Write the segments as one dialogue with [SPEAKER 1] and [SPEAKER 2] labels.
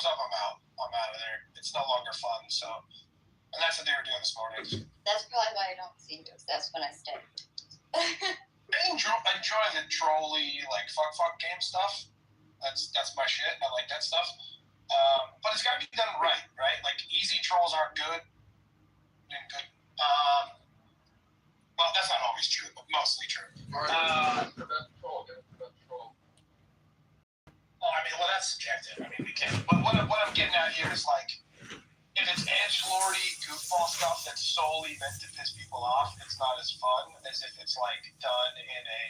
[SPEAKER 1] up, I'm out. I'm out of there. It's no longer fun. So, and that's what they were doing this morning.
[SPEAKER 2] That's probably why I don't see you. That's when I stay.
[SPEAKER 1] I enjoy the trolly, like fuck game stuff. That's my shit. I like that stuff. But it's got to be done right? Like easy trolls aren't good. Good. Well, that's not always true, but mostly true. Well, that's subjective. I mean, we can't. But what I'm getting at here is like, if it's edgelordy goofball stuff that's solely meant to piss people off, it's not as fun as if it's like done in a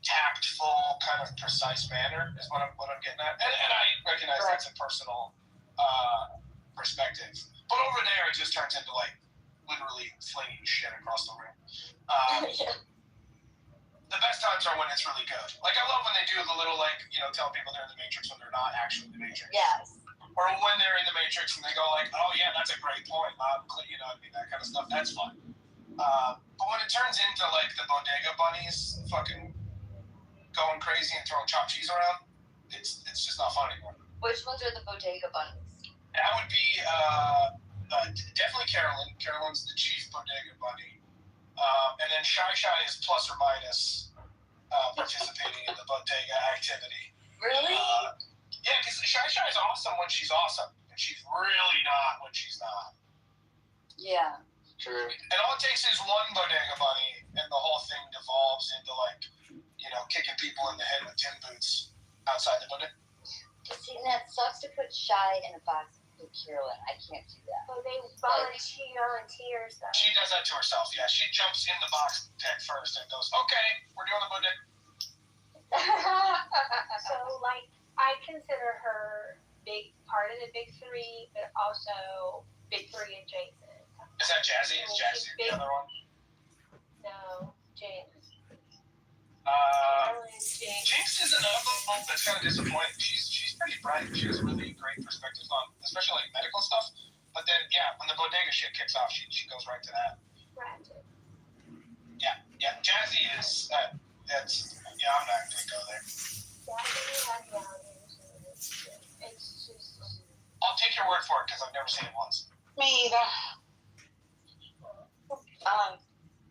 [SPEAKER 1] tactful, kind of precise manner. Is what I'm getting at. And I recognize that's a personal perspective. But over there, it just turns into like literally flinging shit across the room. The best times are when it's really good. Like, I love when they do the little, like, tell people they're in the Matrix when they're not actually in the Matrix.
[SPEAKER 2] Yes.
[SPEAKER 1] Or when they're in the Matrix and they go like, oh yeah, that's a great point. That kind of stuff. That's fun. But when it turns into like the bodega bunnies fucking going crazy and throwing chopped cheese around, it's just not fun anymore.
[SPEAKER 2] Which ones are the bodega bunnies?
[SPEAKER 1] That would be definitely Carolyn. Carolyn's the chief bodega bunny. And then Shy is plus or minus participating in the bodega activity.
[SPEAKER 2] Really?
[SPEAKER 1] Yeah, because Shy is awesome when she's awesome, and she's really not when she's not.
[SPEAKER 2] Yeah.
[SPEAKER 1] True. And all it takes is one bodega bunny, and the whole thing devolves into like, kicking people in the head with tin boots outside the bodega.
[SPEAKER 2] See, that sucks to put Shy in a box with Carolyn. I can't do that.
[SPEAKER 3] Oh, they volunteers though.
[SPEAKER 1] She does that to herself. Yeah, she jumps in the box head first and goes, "Okay, we're doing the bodega."
[SPEAKER 3] So, like, I consider her big part of the big three, but also big three adjacent.
[SPEAKER 1] Is that Jazzy? Is Jazzy the other one?
[SPEAKER 3] No, James.
[SPEAKER 1] Jinx is another one that's kind of disappointing. She's pretty bright. She has really great perspectives on, especially like medical stuff. But then, yeah, when the bodega shit kicks off, she goes right to that.
[SPEAKER 3] Ratchet.
[SPEAKER 1] Yeah. Jazzy is I'm not gonna go there.
[SPEAKER 3] It's just.
[SPEAKER 1] I'll take your word for it because I've never seen it once.
[SPEAKER 2] Me either.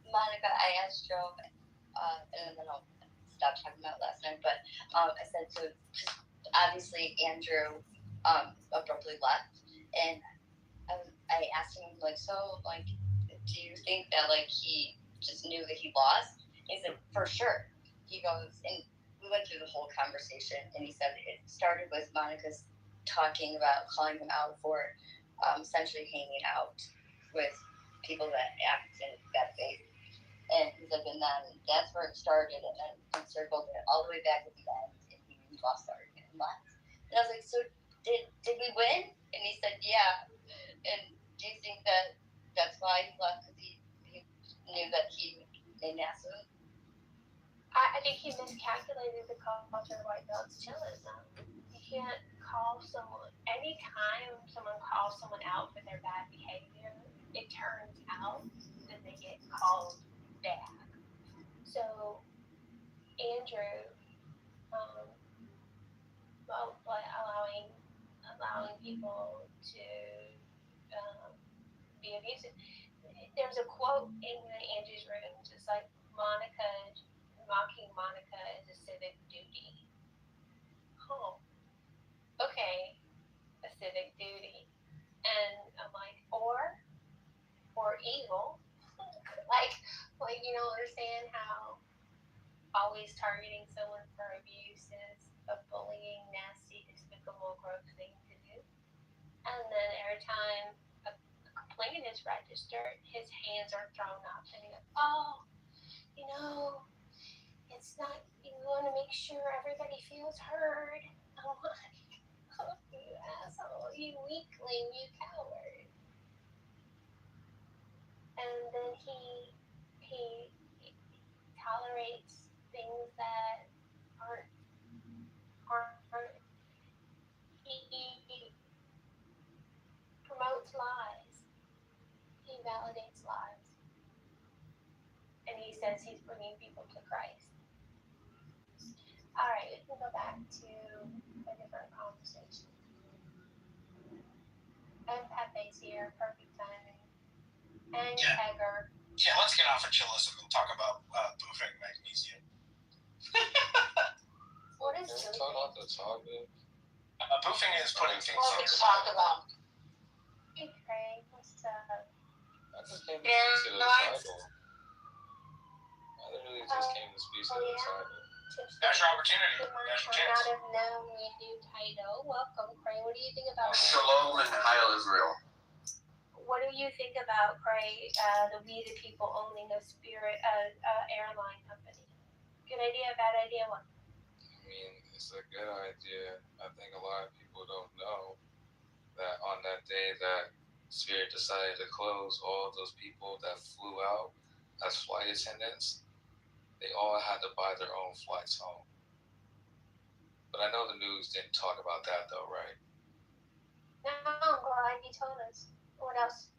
[SPEAKER 2] Monica, I asked Joe, and then I'll stop talking about last night, but I said to, obviously Andrew abruptly left, and I asked him, like, so, like, do you think that, like, he just knew that he lost? He said, for sure. He goes, and we went through the whole conversation, and he said it started with Monica's talking about calling him out for essentially hanging out with people that act in bad faith. And he's like, and then that's where it started, and then it circled it all the way back at the end, and he lost the argument and left. And I was like, so did we win? And he said, yeah. And do you think that that's why he left, because he knew that he made an ass of him?
[SPEAKER 3] I think he miscalculated the culture of white belts chillism. You can't call someone, anytime someone calls someone out for their bad behavior, it turns out that they get called back. So, Andrew, allowing people to be abusive. There's a quote in Andrew's room, just like mocking Monica is a civic duty. Oh, okay, a civic duty. And I'm like, or evil. like, you don't understand how always targeting someone for abuse is a bullying, nasty, despicable, gross thing to do. And then every time a complaint is registered, his hands are thrown up and he goes, oh, it's not, you want to make sure everybody feels heard. I'm like, oh, you asshole, you weakling, you coward. And then he tolerates things that aren't he promotes lies. He validates lies. And he says he's bringing people to Christ. All right, we can go back to a different conversation. is here. Perfect timing. And
[SPEAKER 1] Yeah.
[SPEAKER 3] Egger.
[SPEAKER 1] Yeah, let's get off of chillism and talk about boofing magnesium.
[SPEAKER 3] What is
[SPEAKER 4] Can we
[SPEAKER 3] boofing?
[SPEAKER 4] talk about the topic?
[SPEAKER 1] Boofing is putting things
[SPEAKER 5] What
[SPEAKER 1] on.
[SPEAKER 5] we talk about.
[SPEAKER 3] Hey, Craig. What's up?
[SPEAKER 4] I just came to speak to the title. I literally just came to speak to the title.
[SPEAKER 1] That's your opportunity.
[SPEAKER 3] You might
[SPEAKER 1] That's your
[SPEAKER 3] not
[SPEAKER 1] chance.
[SPEAKER 3] have known we do title. Welcome, Craig. What do you think about
[SPEAKER 6] Shalom and Heil Israel.
[SPEAKER 3] What do you think about, Craig, the We the People owning a Spirit airline company? Good idea, bad idea, what?
[SPEAKER 4] I mean, it's a good idea. I think a lot of people don't know that on that day that Spirit decided to close, all of those people that flew out as flight attendants, they all had to buy their own flights home. But I know the news didn't talk about that though, right?
[SPEAKER 3] No, I'm glad you told us. What else?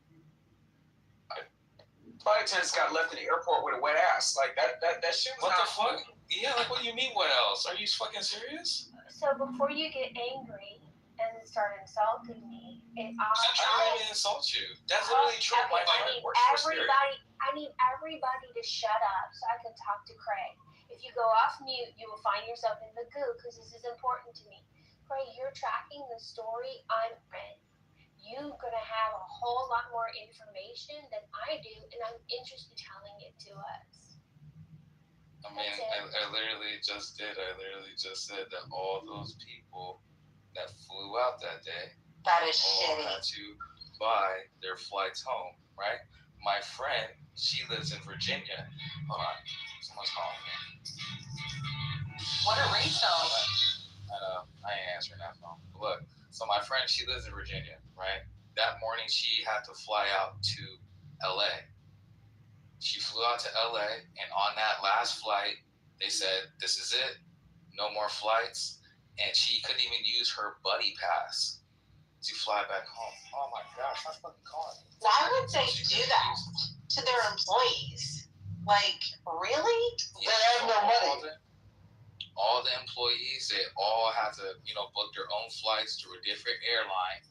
[SPEAKER 6] Flight attendants got left in the airport with a wet ass. Like that shit was
[SPEAKER 4] What
[SPEAKER 6] not
[SPEAKER 4] the fuck? Yeah, like what do you mean what else? Are you fucking serious?
[SPEAKER 3] So before you get angry and start insulting me,
[SPEAKER 4] I didn't even insult you. That's literally true.
[SPEAKER 3] Okay,
[SPEAKER 4] My
[SPEAKER 3] I
[SPEAKER 4] friend
[SPEAKER 3] need
[SPEAKER 4] works for Spirit.
[SPEAKER 3] everybody to shut up so I can talk to Craig. If you go off mute, you will find yourself in the goo because this is important to me. Craig, you're tracking the story I'm in. You're going to have a whole lot more information than I do, and I'm interested in telling it to us.
[SPEAKER 4] I mean, I literally just did. I literally just said that all those people that flew out that day
[SPEAKER 5] That is
[SPEAKER 4] all
[SPEAKER 5] shitty.
[SPEAKER 4] had to buy their flights home, right? My friend, she lives in Virginia. Hold on, someone's calling me.
[SPEAKER 5] What a resale.
[SPEAKER 4] I know, I ain't answering that phone. But look, so my friend, she lives in Virginia, right? That morning, she had to fly out to LA. She flew out to LA, and on that last flight, they said, this is it, no more flights. And she couldn't even use her buddy pass to fly back home. Oh my gosh, that's fucking calling me.
[SPEAKER 5] Why would they do that to their employees? Like, really?
[SPEAKER 6] They have no money.
[SPEAKER 4] All the employees, they all had to, book their own flights through a different airline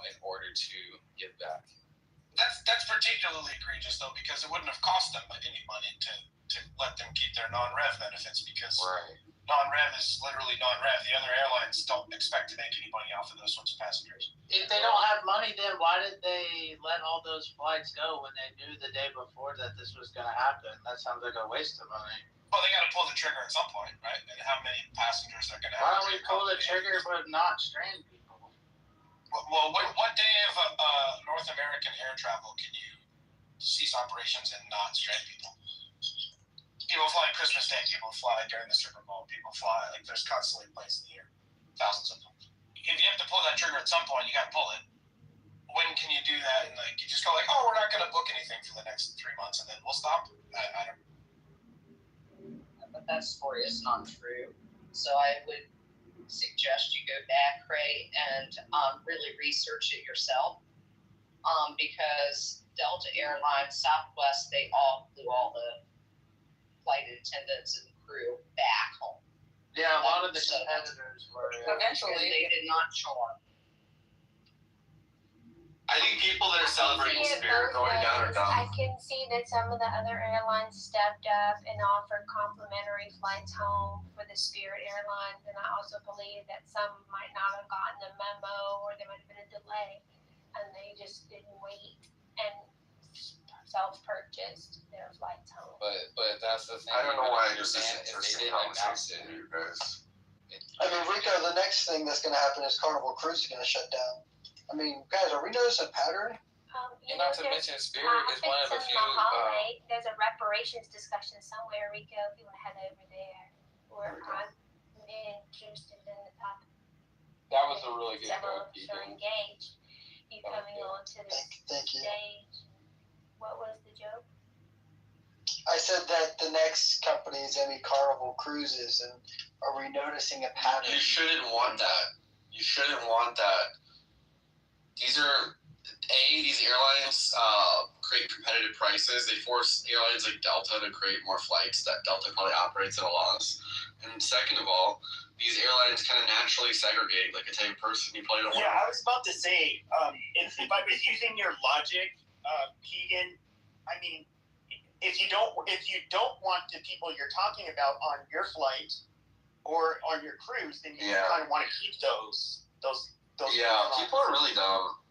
[SPEAKER 4] in order to get back.
[SPEAKER 1] That's particularly egregious though, because it wouldn't have cost them any money to let them keep their non-rev benefits, because
[SPEAKER 4] Right.
[SPEAKER 1] non-rev is literally non-rev. The other airlines don't expect to make any money off of those sorts of passengers.
[SPEAKER 7] If they don't have money, then why did they let all those flights go when they knew the day before that this was going to happen? That sounds like a waste of money.
[SPEAKER 1] Well, they got to pull the trigger at some point, right? And how many passengers they're going to have?
[SPEAKER 7] Why don't we pull the trigger but not strand people?
[SPEAKER 1] Well, what day of North American air travel can you cease operations and not strand people? People fly Christmas Day. People fly during the Super Bowl. People fly, like, there's constantly planes in the year. Thousands of them. If you have to pull that trigger at some point, you got to pull it. When can you do that? And, like, you just go like, oh, we're not going to book anything for the next 3 months, and then we'll stop? I don't know.
[SPEAKER 8] But that story is not true. So I would suggest you go back, Craig, and really research it yourself. Because Delta Airlines, Southwest, they all flew all the flight attendants and crew back home.
[SPEAKER 7] Yeah, a lot of the competitors were.
[SPEAKER 8] Eventually, they did not show up.
[SPEAKER 6] I think people that are celebrating Spirit going down are
[SPEAKER 3] I
[SPEAKER 6] dumb.
[SPEAKER 3] can see that some of the other airlines stepped up and offered complimentary flights home for the Spirit Airlines, and I also believe that some might not have gotten the memo, or there might have been a delay, and they just didn't wait and self-purchased their flights home.
[SPEAKER 4] But that's the thing.
[SPEAKER 6] I don't know why I just
[SPEAKER 4] understand
[SPEAKER 6] listen to
[SPEAKER 4] if they
[SPEAKER 6] this
[SPEAKER 4] didn't announce
[SPEAKER 6] conversation
[SPEAKER 4] it.
[SPEAKER 6] with you guys.
[SPEAKER 9] I mean, Rico, the next thing that's going to happen is Carnival Cruise is going to shut down. I mean, guys, are we noticing a pattern?
[SPEAKER 4] And not to mention, Spirit is one of the few.
[SPEAKER 3] There's a reparations discussion somewhere, Rico, if you want to head over there. I'm interested in the topic.
[SPEAKER 4] That was a really good
[SPEAKER 3] Several
[SPEAKER 4] joke,
[SPEAKER 3] of us are
[SPEAKER 4] Ethan.
[SPEAKER 3] engaged. You coming on to the
[SPEAKER 9] Thank you.
[SPEAKER 3] stage. What was the joke?
[SPEAKER 9] I said that the next company is going to be Carnival Cruises, and are we noticing a pattern?
[SPEAKER 6] You shouldn't want that. You shouldn't want that. These airlines create competitive prices. They force airlines like Delta to create more flights that Delta probably operates at a loss. And second of all, these airlines kind of naturally segregate like a type of person you play to.
[SPEAKER 10] Yeah, I was about to say, if I was using your logic, Keegan, I mean, if you don't want the people you're talking about on your flight or on your cruise, then you kind of want to keep those.
[SPEAKER 6] Yeah, people are really dumb.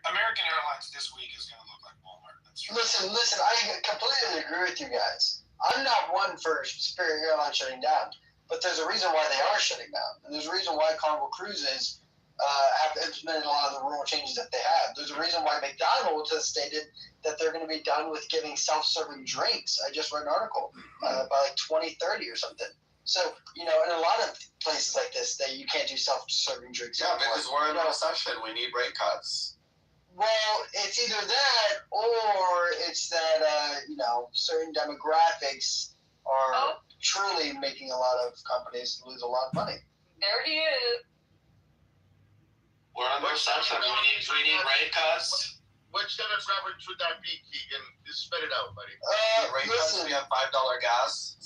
[SPEAKER 1] American Airlines this week is going to look like Walmart. That's true.
[SPEAKER 9] Listen, I completely agree with you guys. I'm not one for Spirit Airlines shutting down, but there's a reason why they are shutting down, and there's a reason why Carnival Cruises have implemented a lot of the rule changes that they have. There's a reason why McDonald's has stated that they're going to be done with giving self-serving drinks. I just read an article by like 2030 or something. So, in a lot of places like this, you can't do self-serving drinks.
[SPEAKER 6] Yeah, because we're in a recession. We need rate cuts.
[SPEAKER 9] Well, it's either that or it's that, certain demographics are truly making a lot of companies lose a lot of money.
[SPEAKER 8] There he is.
[SPEAKER 6] We're in a recession. We need rate cuts.
[SPEAKER 11] Which demographics would that be, Keegan? Just spit it out, buddy.
[SPEAKER 6] Rate cuts, we have $5 gas.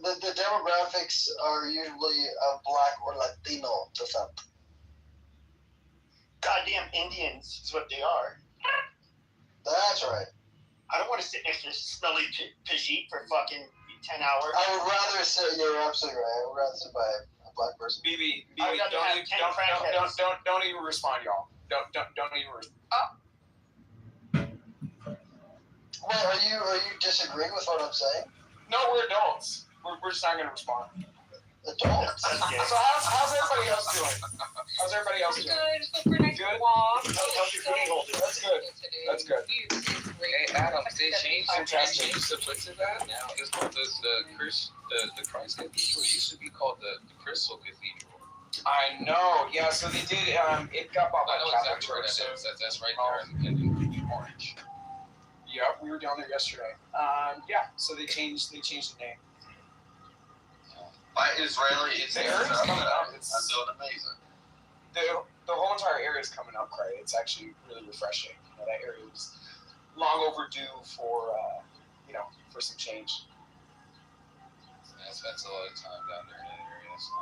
[SPEAKER 9] The demographics are usually Black or Latino descent.
[SPEAKER 10] Goddamn Indians is what they are.
[SPEAKER 9] That's right.
[SPEAKER 10] I don't want to sit next to smelly Pajit for fucking 10 hours.
[SPEAKER 9] I would rather sit. You're absolutely right. I would rather sit by a black person.
[SPEAKER 12] BB,
[SPEAKER 10] I'd rather have 10 crackheads.
[SPEAKER 12] don't even respond, y'all. Don't even respond.
[SPEAKER 9] Well, are you disagreeing with what I'm saying?
[SPEAKER 12] No, we're adults. We're just not going to respond.
[SPEAKER 9] Adults.
[SPEAKER 12] So how's everybody else doing? How's everybody else doing?
[SPEAKER 8] Good. Just went for a nice
[SPEAKER 12] Good?
[SPEAKER 8] walk.
[SPEAKER 10] How's your cookie holder?
[SPEAKER 12] That's good. That's good.
[SPEAKER 4] Hey Adam, they changed the put to that now. It's called the Christ Cathedral. It used to be called the Crystal Cathedral.
[SPEAKER 12] I know. Yeah. So they did. It got bought by
[SPEAKER 4] I know
[SPEAKER 12] Catholic
[SPEAKER 4] exactly where
[SPEAKER 12] Church.
[SPEAKER 4] that's right there in Orange.
[SPEAKER 12] Yeah, we were down there yesterday. Yeah. So they changed the name.
[SPEAKER 6] By Israeli, it's
[SPEAKER 12] The area's coming up.
[SPEAKER 6] That's so amazing.
[SPEAKER 12] The whole entire area is coming up, right? It's actually really refreshing. That area was long overdue for for some change.
[SPEAKER 4] I spent a lot of time down there in that area. So.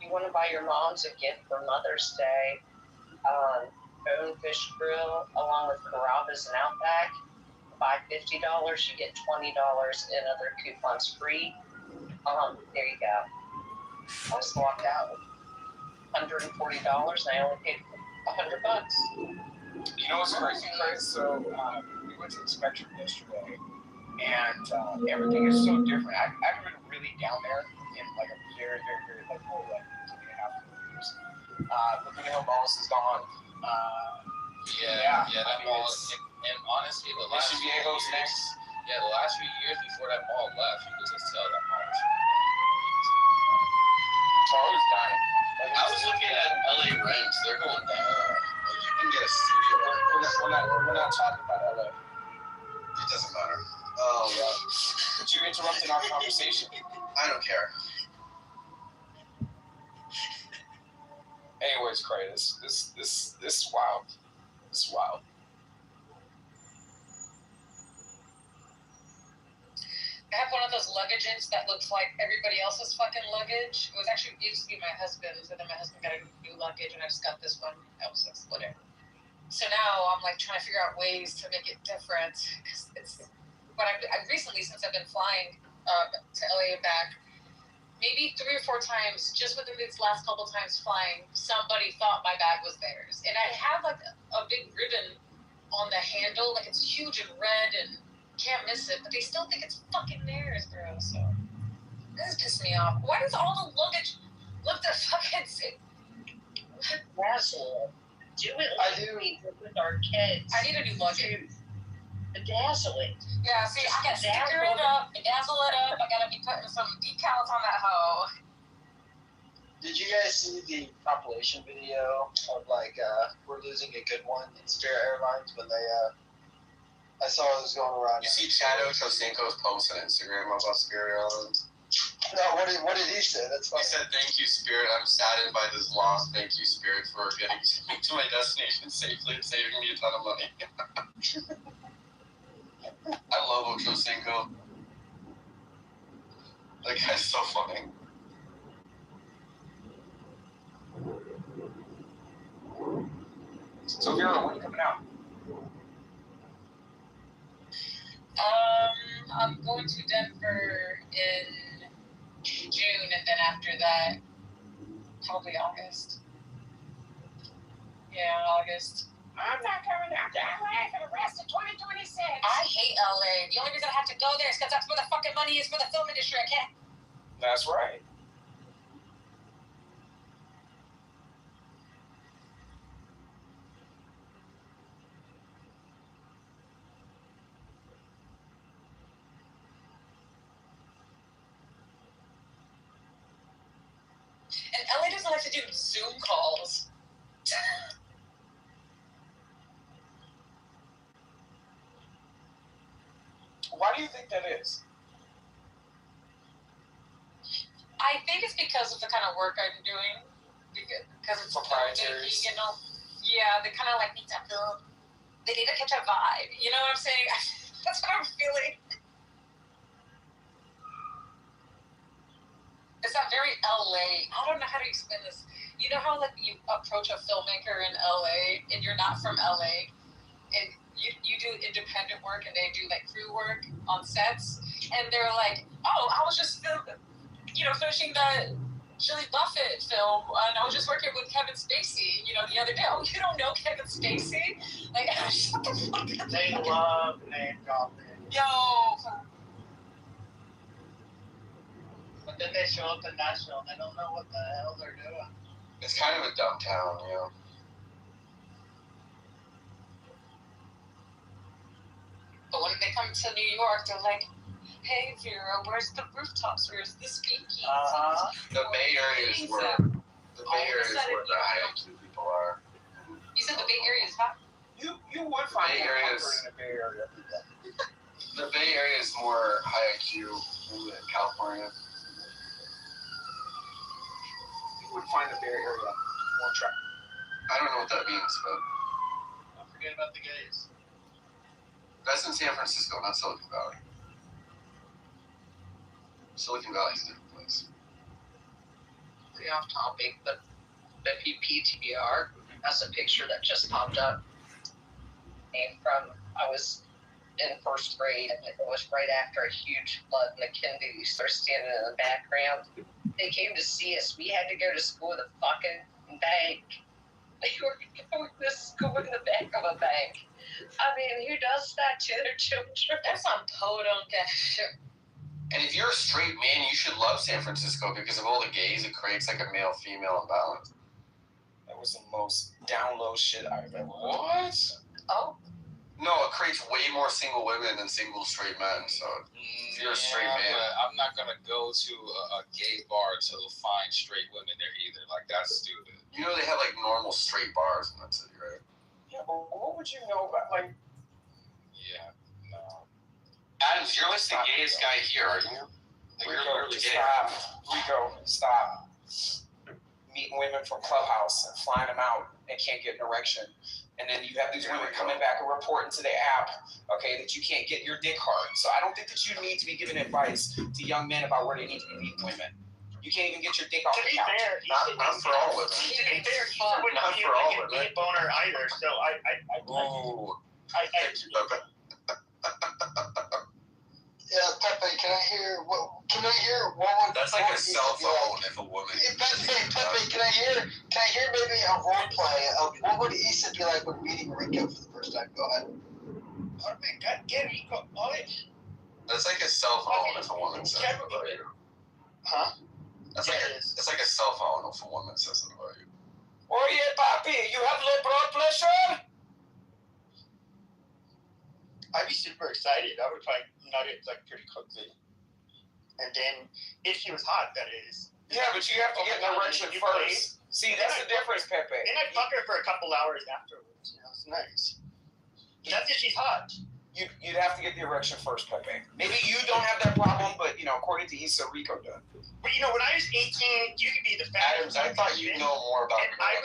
[SPEAKER 8] You want to buy your moms a gift for Mother's Day, Bonefish Grill, along with Carrabba's and Outback. Buy $50, you get $20 in other coupons free. There you go. I just walked out with $140 and I only paid $100.
[SPEAKER 12] You know what's crazy, Chris? So we went to the Spectrum yesterday, and everything is so different. I've been really down there in like a very, very, very like 3.5 years. Laguna Hill Malls is gone.
[SPEAKER 4] Yeah, that mall. And honestly, the last few years,
[SPEAKER 12] next.
[SPEAKER 4] Yeah, the last few years before that mall left, you could just tell that mall was.
[SPEAKER 12] Charles dying.
[SPEAKER 6] I was looking at LA rents. They're going down. Like, you can get a studio.
[SPEAKER 12] We're not talking about LA.
[SPEAKER 6] It doesn't matter.
[SPEAKER 12] But you interrupted our conversation.
[SPEAKER 6] I don't care.
[SPEAKER 12] Anyways, Craig, this is wild. This is wild.
[SPEAKER 8] I have one of those luggages that looks like everybody else's fucking luggage. It used to be my husband's, and then my husband got a new luggage, and I just got this one. That was whatever. So now I'm like trying to figure out ways to make it different, because but I've recently, since I've been flying to LA and back, maybe 3 or 4 times, just within these last couple times flying, somebody thought my bag was theirs, and I have like a big ribbon on the handle, like it's huge and red and. Can't miss it, but they still think it's fucking theirs, bro. So this is pissing me off. Why does all the luggage look the fucking same? Asshole. Do it like we did with our kids. I need a new luggage. Bedazzle it. Yeah, see, I gotta sticker it up, bedazzle it up. I gotta be putting some decals on that hoe.
[SPEAKER 9] Did you guys see the compilation video of we're losing a good one in Spirit Airlines when they I saw it was going around.
[SPEAKER 6] You see Chad Ochocinco's post on Instagram about Spirit Airlines?
[SPEAKER 9] No, what did he say? That's funny.
[SPEAKER 6] He said, "Thank you, Spirit. I'm saddened by this loss. Thank you, Spirit, for getting to my destination safely and saving me a ton of money." I love Ocho Cinco. That guy's so funny.
[SPEAKER 12] So Vera, when are you coming out?
[SPEAKER 8] I'm going to Denver in June, and then after that, probably August. Yeah, August.
[SPEAKER 12] I'm not coming out to LA for the rest of 2026.
[SPEAKER 8] I hate LA. The only reason I have to go there is because that's where the fucking money is for the film industry. I can't.
[SPEAKER 12] That's right.
[SPEAKER 8] And LA doesn't like to do Zoom calls.
[SPEAKER 12] Why do you think that is?
[SPEAKER 8] I think it's because of the kind of work I'm doing. Because it's
[SPEAKER 12] Proprietary.
[SPEAKER 8] You know, yeah, they kind of like need to feel. They need to catch a vibe. You know what I'm saying? That's what I'm feeling. It's not very LA. I don't know how to explain this. You know how like you approach a filmmaker in LA and you're not from LA, and you do independent work and they do like crew work on sets, and they're like, oh, I was just finishing the Jilly Buffett film, and I was just working with Kevin Spacey, the other day. Oh, you don't know Kevin Spacey? Like, shut the fuck up.
[SPEAKER 7] They love name dropping.
[SPEAKER 8] Yo.
[SPEAKER 7] But then they show up in Nashville and they don't know what the hell they're doing.
[SPEAKER 6] It's kind of a dumb town, you know.
[SPEAKER 8] But when they come to New York, they're like, hey, Vera, where's the rooftops? Where's the speakeasy?
[SPEAKER 6] The Bay Area is where the high IQ people are.
[SPEAKER 8] You said the Bay Area is hot?
[SPEAKER 12] You would find
[SPEAKER 6] Bay
[SPEAKER 12] more
[SPEAKER 6] Area
[SPEAKER 12] comfort in the Bay Area.
[SPEAKER 6] The Bay Area is more high IQ than California.
[SPEAKER 12] You would find the Bay Area more attractive.
[SPEAKER 6] I don't know what that means, but
[SPEAKER 7] Don't forget about the gays.
[SPEAKER 6] that's in San Francisco, not Silicon Valley. Silicon Valley's a different place.
[SPEAKER 8] Pretty off topic, but the PTBR, that's a picture that just popped up. Came from, I was in first grade, and it was right after a huge flood, and the Kennedys are standing in the background. They came to see us. We had to go to school with a fucking bank. They were going to school in the back of a bank. I mean, who does that to their children? That's on podunk shit.
[SPEAKER 6] And if you're a straight man, you should love San Francisco because of all the gays. It creates like a male-female imbalance.
[SPEAKER 12] That was the most down low shit I've ever heard.
[SPEAKER 6] What?
[SPEAKER 8] Oh.
[SPEAKER 6] No, it creates way more single women than single straight men. So if you're a straight man,
[SPEAKER 4] but I'm not gonna go to a gay bar to find straight women there either. Like, that's stupid.
[SPEAKER 6] you know they have like normal straight bars in that city, right?
[SPEAKER 12] Yeah, but what would you know about, like,
[SPEAKER 4] Yeah, no.
[SPEAKER 6] Adams, you're like the gayest guy here, aren't you? Like, you're literally gay.
[SPEAKER 12] Rico, stop. Meeting women from Clubhouse and flying them out and can't get an erection. And then you have these women coming back and reporting to the app, okay, that you can't get your dick hard. So I don't think that you need to be giving advice to young men about where they need to be meeting women. You can't even get your dick off
[SPEAKER 10] To
[SPEAKER 12] the
[SPEAKER 10] be
[SPEAKER 12] couch.
[SPEAKER 10] fair,
[SPEAKER 6] Not for all women.
[SPEAKER 10] To be fair, he wouldn't
[SPEAKER 6] Not
[SPEAKER 10] feel
[SPEAKER 6] for all
[SPEAKER 10] like
[SPEAKER 6] women.
[SPEAKER 10] a boner either. So
[SPEAKER 6] Ooh. Thank you, Pepe.
[SPEAKER 9] Yeah, Pepe, can I hear what would
[SPEAKER 6] That's like a cell phone if a woman.
[SPEAKER 9] Hey, Pepe, can I hear maybe a role play of what would Issa be like when meeting Rico for the first time? Go ahead.
[SPEAKER 10] Oh my God, get Rico.
[SPEAKER 6] That's like a cell phone if a woman says it about you.
[SPEAKER 10] Huh?
[SPEAKER 6] That's like it's like a cell phone if a woman says it about you.
[SPEAKER 12] Oh yeah, papi, you have low blood pressure?
[SPEAKER 10] I'd be super excited. I would probably nut it like pretty quickly. And then, if she was hot, that is.
[SPEAKER 12] Yeah, but you have to get an erection first. See, that's the difference, Pepe.
[SPEAKER 10] Then I'd fuck her for a couple hours afterwards. It's nice. That's if she's hot.
[SPEAKER 12] You'd have to get the erection first, Pepe. Maybe you don't have that problem, but, according to Issa, Rico does.
[SPEAKER 10] But when I was 18, you could be the fattest.
[SPEAKER 6] Adams, I thought you'd know more about.
[SPEAKER 10] And I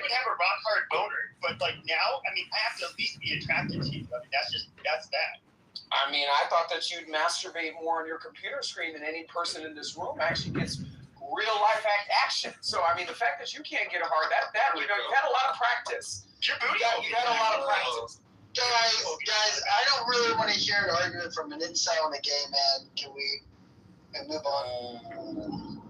[SPEAKER 10] would have a rock hard boner. But like now, I mean, I have to at least be attracted to you. I mean, that's that.
[SPEAKER 12] I mean, I thought that you'd masturbate more on your computer screen than any person in this room actually gets real life action. So, I mean, the fact that you can't get a hard, that you know, you've had a lot of practice. You've had a lot of practice.
[SPEAKER 9] Guys, I don't really want to hear an argument from an incel and a gay man. Can we move on?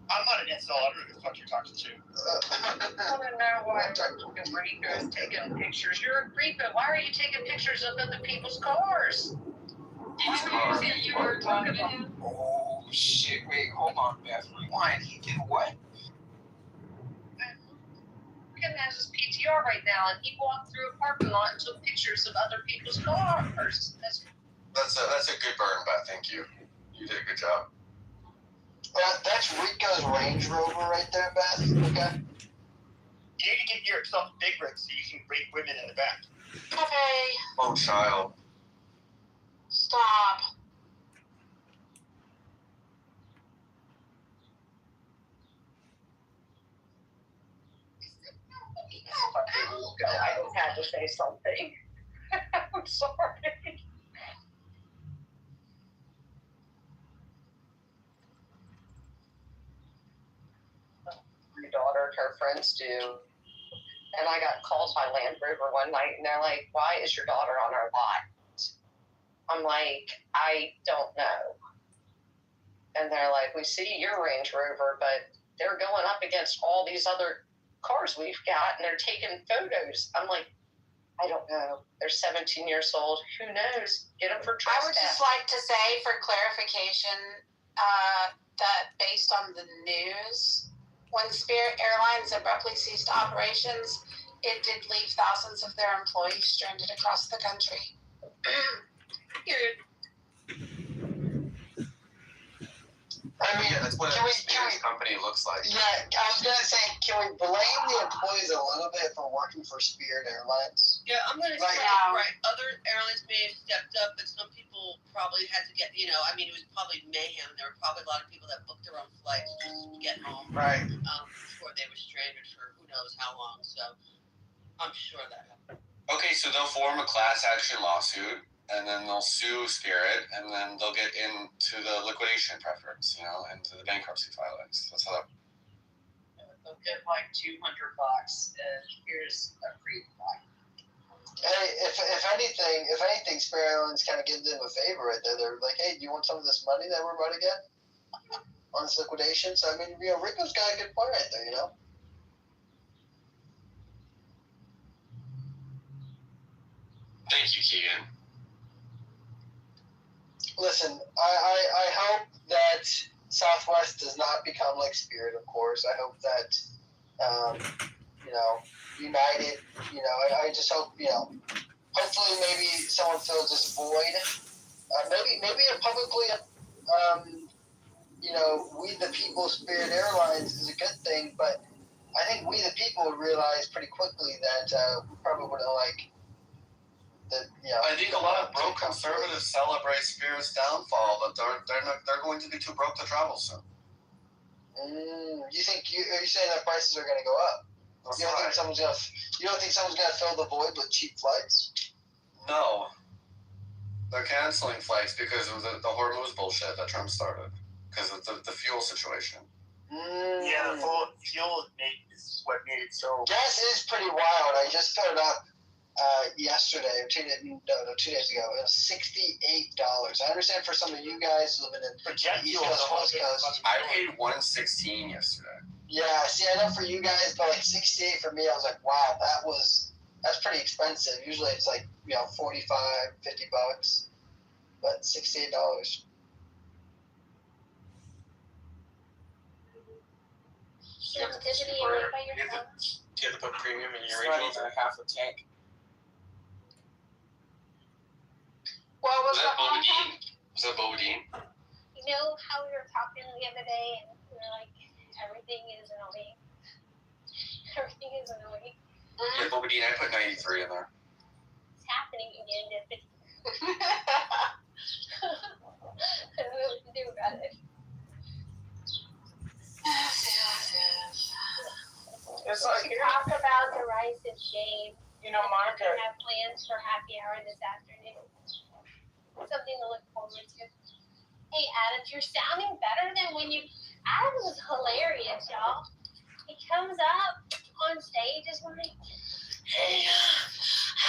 [SPEAKER 10] I'm not an incel. I don't know who the fuck you're talking to.
[SPEAKER 8] I want to know why Rico's taking pictures. You're a Rico. Why are you taking pictures of other people's cars?
[SPEAKER 12] You were talking to him? Oh, shit. Wait, hold on, Beth. Rewind. He did what?
[SPEAKER 8] Rico has his PTR right now, and he walked through a parking lot and took pictures of other people's cars.
[SPEAKER 6] That's a good burn, Beth. Thank you. You did a good job.
[SPEAKER 9] That's Rico's Range Rover right there, Beth. Okay.
[SPEAKER 10] You need to get yourself a big rig so you can rape women in the back.
[SPEAKER 5] Okay,
[SPEAKER 6] Oh, child.
[SPEAKER 5] stop.
[SPEAKER 8] I just had to say something. I'm sorry. My daughter and her friends do. And I got called by Land Rover one night, and they're like, "Why is your daughter on our lot?" I'm like, "I don't know." And they're like, "We see your Range Rover, but they're going up against all these other cars we've got, and they're taking photos." I'm like, "I don't know. They're 17 years old. Who knows? Get them for
[SPEAKER 5] I
[SPEAKER 8] trespass."
[SPEAKER 5] would just like to say, for clarification, that based on the news, when Spirit Airlines abruptly ceased operations, it did leave thousands of their employees stranded across the country.
[SPEAKER 9] I mean,
[SPEAKER 6] That's what a Spirit company looks like.
[SPEAKER 9] Yeah, I was gonna say, can we blame the employees a little bit for working for Spirit Airlines?
[SPEAKER 13] Yeah, I'm going to say, right, other airlines may have stepped up, but some people probably had to get, you know, I mean, it was probably mayhem. There were probably a lot of people that booked their own flights just to get home.
[SPEAKER 9] Right.
[SPEAKER 13] Before they were stranded for who knows how long, so I'm sure that happened.
[SPEAKER 6] Okay, so they'll form a class action lawsuit, and then they'll sue Spirit, and then they'll get into the liquidation preference, you know, into the bankruptcy filings. That's how that.
[SPEAKER 8] They'll get like $200, and here's a free flight.
[SPEAKER 9] Hey, if anything, Spirit Airlines kind of gives them a favor right there. They're like, hey, do you want some of this money that we're about to get on this liquidation? So I mean, you know, Rico's got a good point right there, you know.
[SPEAKER 6] Thank you, Keegan.
[SPEAKER 9] Listen, I hope that Southwest does not become like Spirit, of course. I hope that, you know, United, you know, I just hope, you know, hopefully maybe someone fills this void. Maybe a publicly, you know, we the people Spirit Airlines is a good thing, but I think we the people would realize pretty quickly that we probably wouldn't like that, you know.
[SPEAKER 6] I think a lot of broke conservatives celebrate Spirit's downfall, but they're going to be too broke to travel soon.
[SPEAKER 9] Are you saying that prices are going to go up?
[SPEAKER 6] That's
[SPEAKER 9] You don't
[SPEAKER 6] right.
[SPEAKER 9] think someone's gonna fill the void with cheap flights?
[SPEAKER 6] No. They're canceling flights because of the Hormuz bullshit that Trump started. Because of the fuel situation.
[SPEAKER 10] Yeah, the fuel is what made it so.
[SPEAKER 9] Gas is pretty wild. I just filled up yesterday, or 2 days ago. It was $68. I understand for some of you guys living in
[SPEAKER 10] For jet
[SPEAKER 9] the East
[SPEAKER 10] fuel,
[SPEAKER 9] Coast,
[SPEAKER 10] it's
[SPEAKER 9] West Coast.
[SPEAKER 6] I paid $116 yesterday.
[SPEAKER 9] Yeah, see, I know for you guys, but like 68 for me, I was like, wow, that's pretty expensive. Usually it's like, you know, $45, $50, but $68.
[SPEAKER 3] Sensitivity and right by your
[SPEAKER 6] You
[SPEAKER 3] phone.
[SPEAKER 6] have to put premium in your
[SPEAKER 12] It's not even half a tank.
[SPEAKER 5] What was
[SPEAKER 6] Was that
[SPEAKER 5] the
[SPEAKER 6] Bobadine? Was that Bobadine?
[SPEAKER 3] You know how we were talking the other day and we were like, everything is annoying. Everything is annoying.
[SPEAKER 6] Yeah, Bobadine, I put 93 in there.
[SPEAKER 3] It's happening again. I don't know what to do about it.
[SPEAKER 12] It's like,
[SPEAKER 3] We should talk about the rise of shame.
[SPEAKER 12] you know, Monica,
[SPEAKER 3] I have plans for happy hour this afternoon. something to look forward to. Hey, Adams, you're sounding better than when you. Adams was hilarious, y'all. He comes up on stage, is like, hey,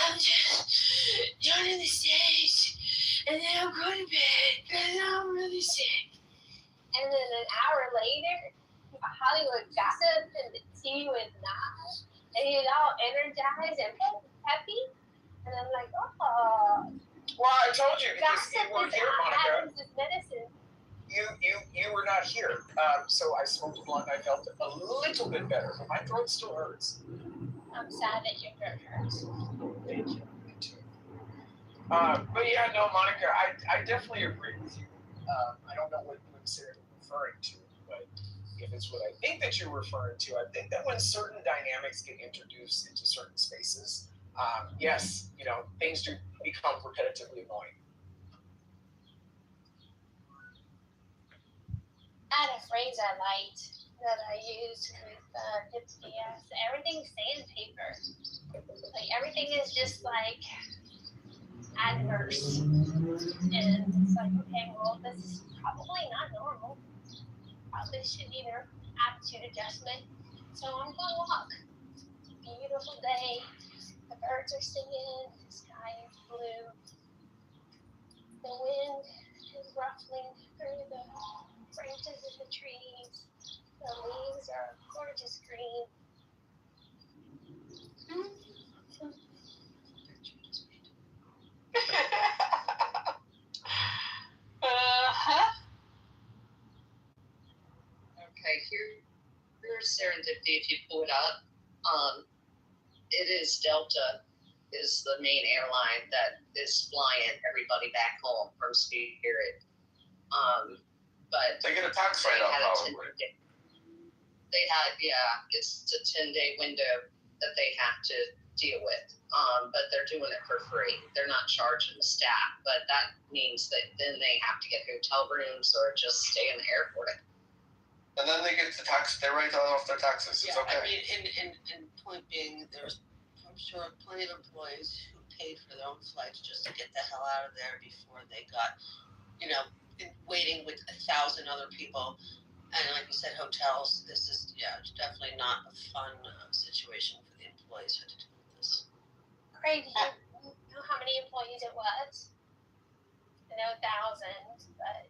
[SPEAKER 3] I'm just joining the stage, and then I'm going to bed because I'm really sick. And then an hour later, Hollywood gossip and the tea with Nas, and he's all energized and happy. And I'm like, oh.
[SPEAKER 12] Well, I told you because
[SPEAKER 3] Gossip
[SPEAKER 12] you weren't
[SPEAKER 3] is
[SPEAKER 12] here, Monica.
[SPEAKER 3] Adams' medicine.
[SPEAKER 12] You were not here. So I smoked a blunt and I felt a little bit better, but my throat still hurts.
[SPEAKER 3] I'm sad that your throat hurts.
[SPEAKER 12] Thank you. Me too. But yeah, no, Monica, I definitely agree with you. I don't know what Sarah was referring to, but if it's what I think that you're referring to, I think that when certain dynamics get introduced into certain spaces, yes, things do become repetitively annoying.
[SPEAKER 3] I had a phrase I liked that I used with Dipsy. Everything's sandpaper. Like, everything is just, like, adverse. And it's like, okay, well, this is probably not normal. Probably should need an attitude adjustment. So I'm going to walk. It's a beautiful day. The birds are singing. The sky is blue. The wind is ruffling through the branches of the trees. The leaves are a gorgeous green.
[SPEAKER 8] Okay, here's serendipity. If you pull it up, it is Delta is the main airline that is flying everybody back home from Spirit. But
[SPEAKER 6] They get a tax write-off probably.
[SPEAKER 8] They had, it's a 10-day window that they have to deal with. But they're doing it for free. They're not charging the staff, but that means that then they have to get hotel rooms or just stay in the airport.
[SPEAKER 6] And then they get they write off their taxes. It's okay.
[SPEAKER 13] I mean, and point being, there's, I'm sure, plenty of employees who paid for their own flights just to get the hell out of there before they got, waiting with 1,000 other people. And like you said, hotels, this is, it's definitely not a fun situation for the employees who had to deal with this.
[SPEAKER 3] Crazy. You know how many employees it was? I know thousands, but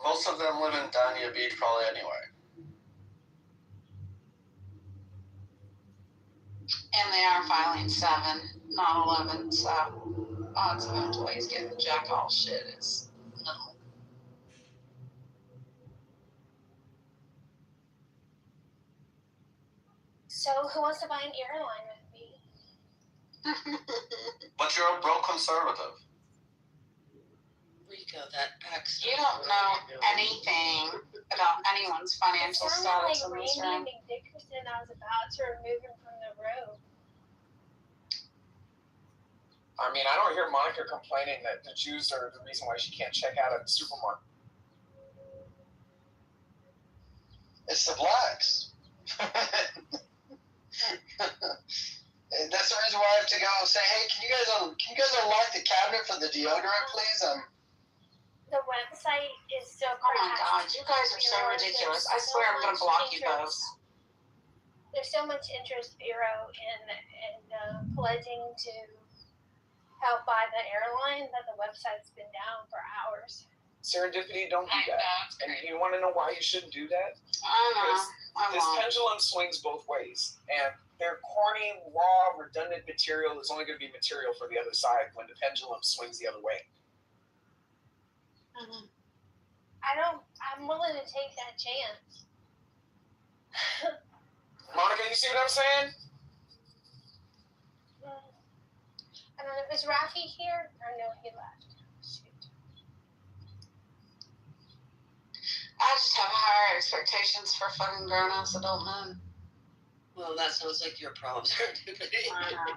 [SPEAKER 6] Most of them live in Dania Beach probably anyway.
[SPEAKER 5] And they are filing 7, not 11, so odds of employees getting jack all shit is minimal.
[SPEAKER 3] so who wants to buy an airline with me?
[SPEAKER 6] But you're a broke conservative.
[SPEAKER 13] Rico, that accent.
[SPEAKER 5] You don't know anything about anyone's financial
[SPEAKER 3] It sounded
[SPEAKER 5] status in
[SPEAKER 3] like
[SPEAKER 5] this
[SPEAKER 3] Randy
[SPEAKER 5] room.
[SPEAKER 3] McDickerson. I was about to remove him from the room.
[SPEAKER 12] I mean, I don't hear Monica complaining that the Jews are the reason why she can't check out at the supermarket.
[SPEAKER 9] It's the blacks. That's the reason why I have to go and say, hey, can you guys unlock the cabinet for the deodorant, please?
[SPEAKER 3] The website is so
[SPEAKER 5] Oh my god, you guys are so ridiculous. I swear I'm gonna block you both.
[SPEAKER 3] There's so much interest, Vero, in pledging to help buy the airline that the website's been down for hours.
[SPEAKER 12] Serendipity, don't do that. And you want to know why you shouldn't do that?
[SPEAKER 5] I know. I
[SPEAKER 12] This
[SPEAKER 5] won't.
[SPEAKER 12] pendulum swings both ways, and their corny, raw, redundant material is only going to be material for the other side when the pendulum swings the other way.
[SPEAKER 5] Mhm.
[SPEAKER 3] I'm willing to take that chance.
[SPEAKER 12] Monica, you see what I'm saying?
[SPEAKER 3] I don't know, is Rafi here? Or no, he left. Shoot.
[SPEAKER 5] I just have higher expectations for fucking grown-ass adult men.
[SPEAKER 13] Well, that sounds like your problem, Serendipity.
[SPEAKER 5] I know.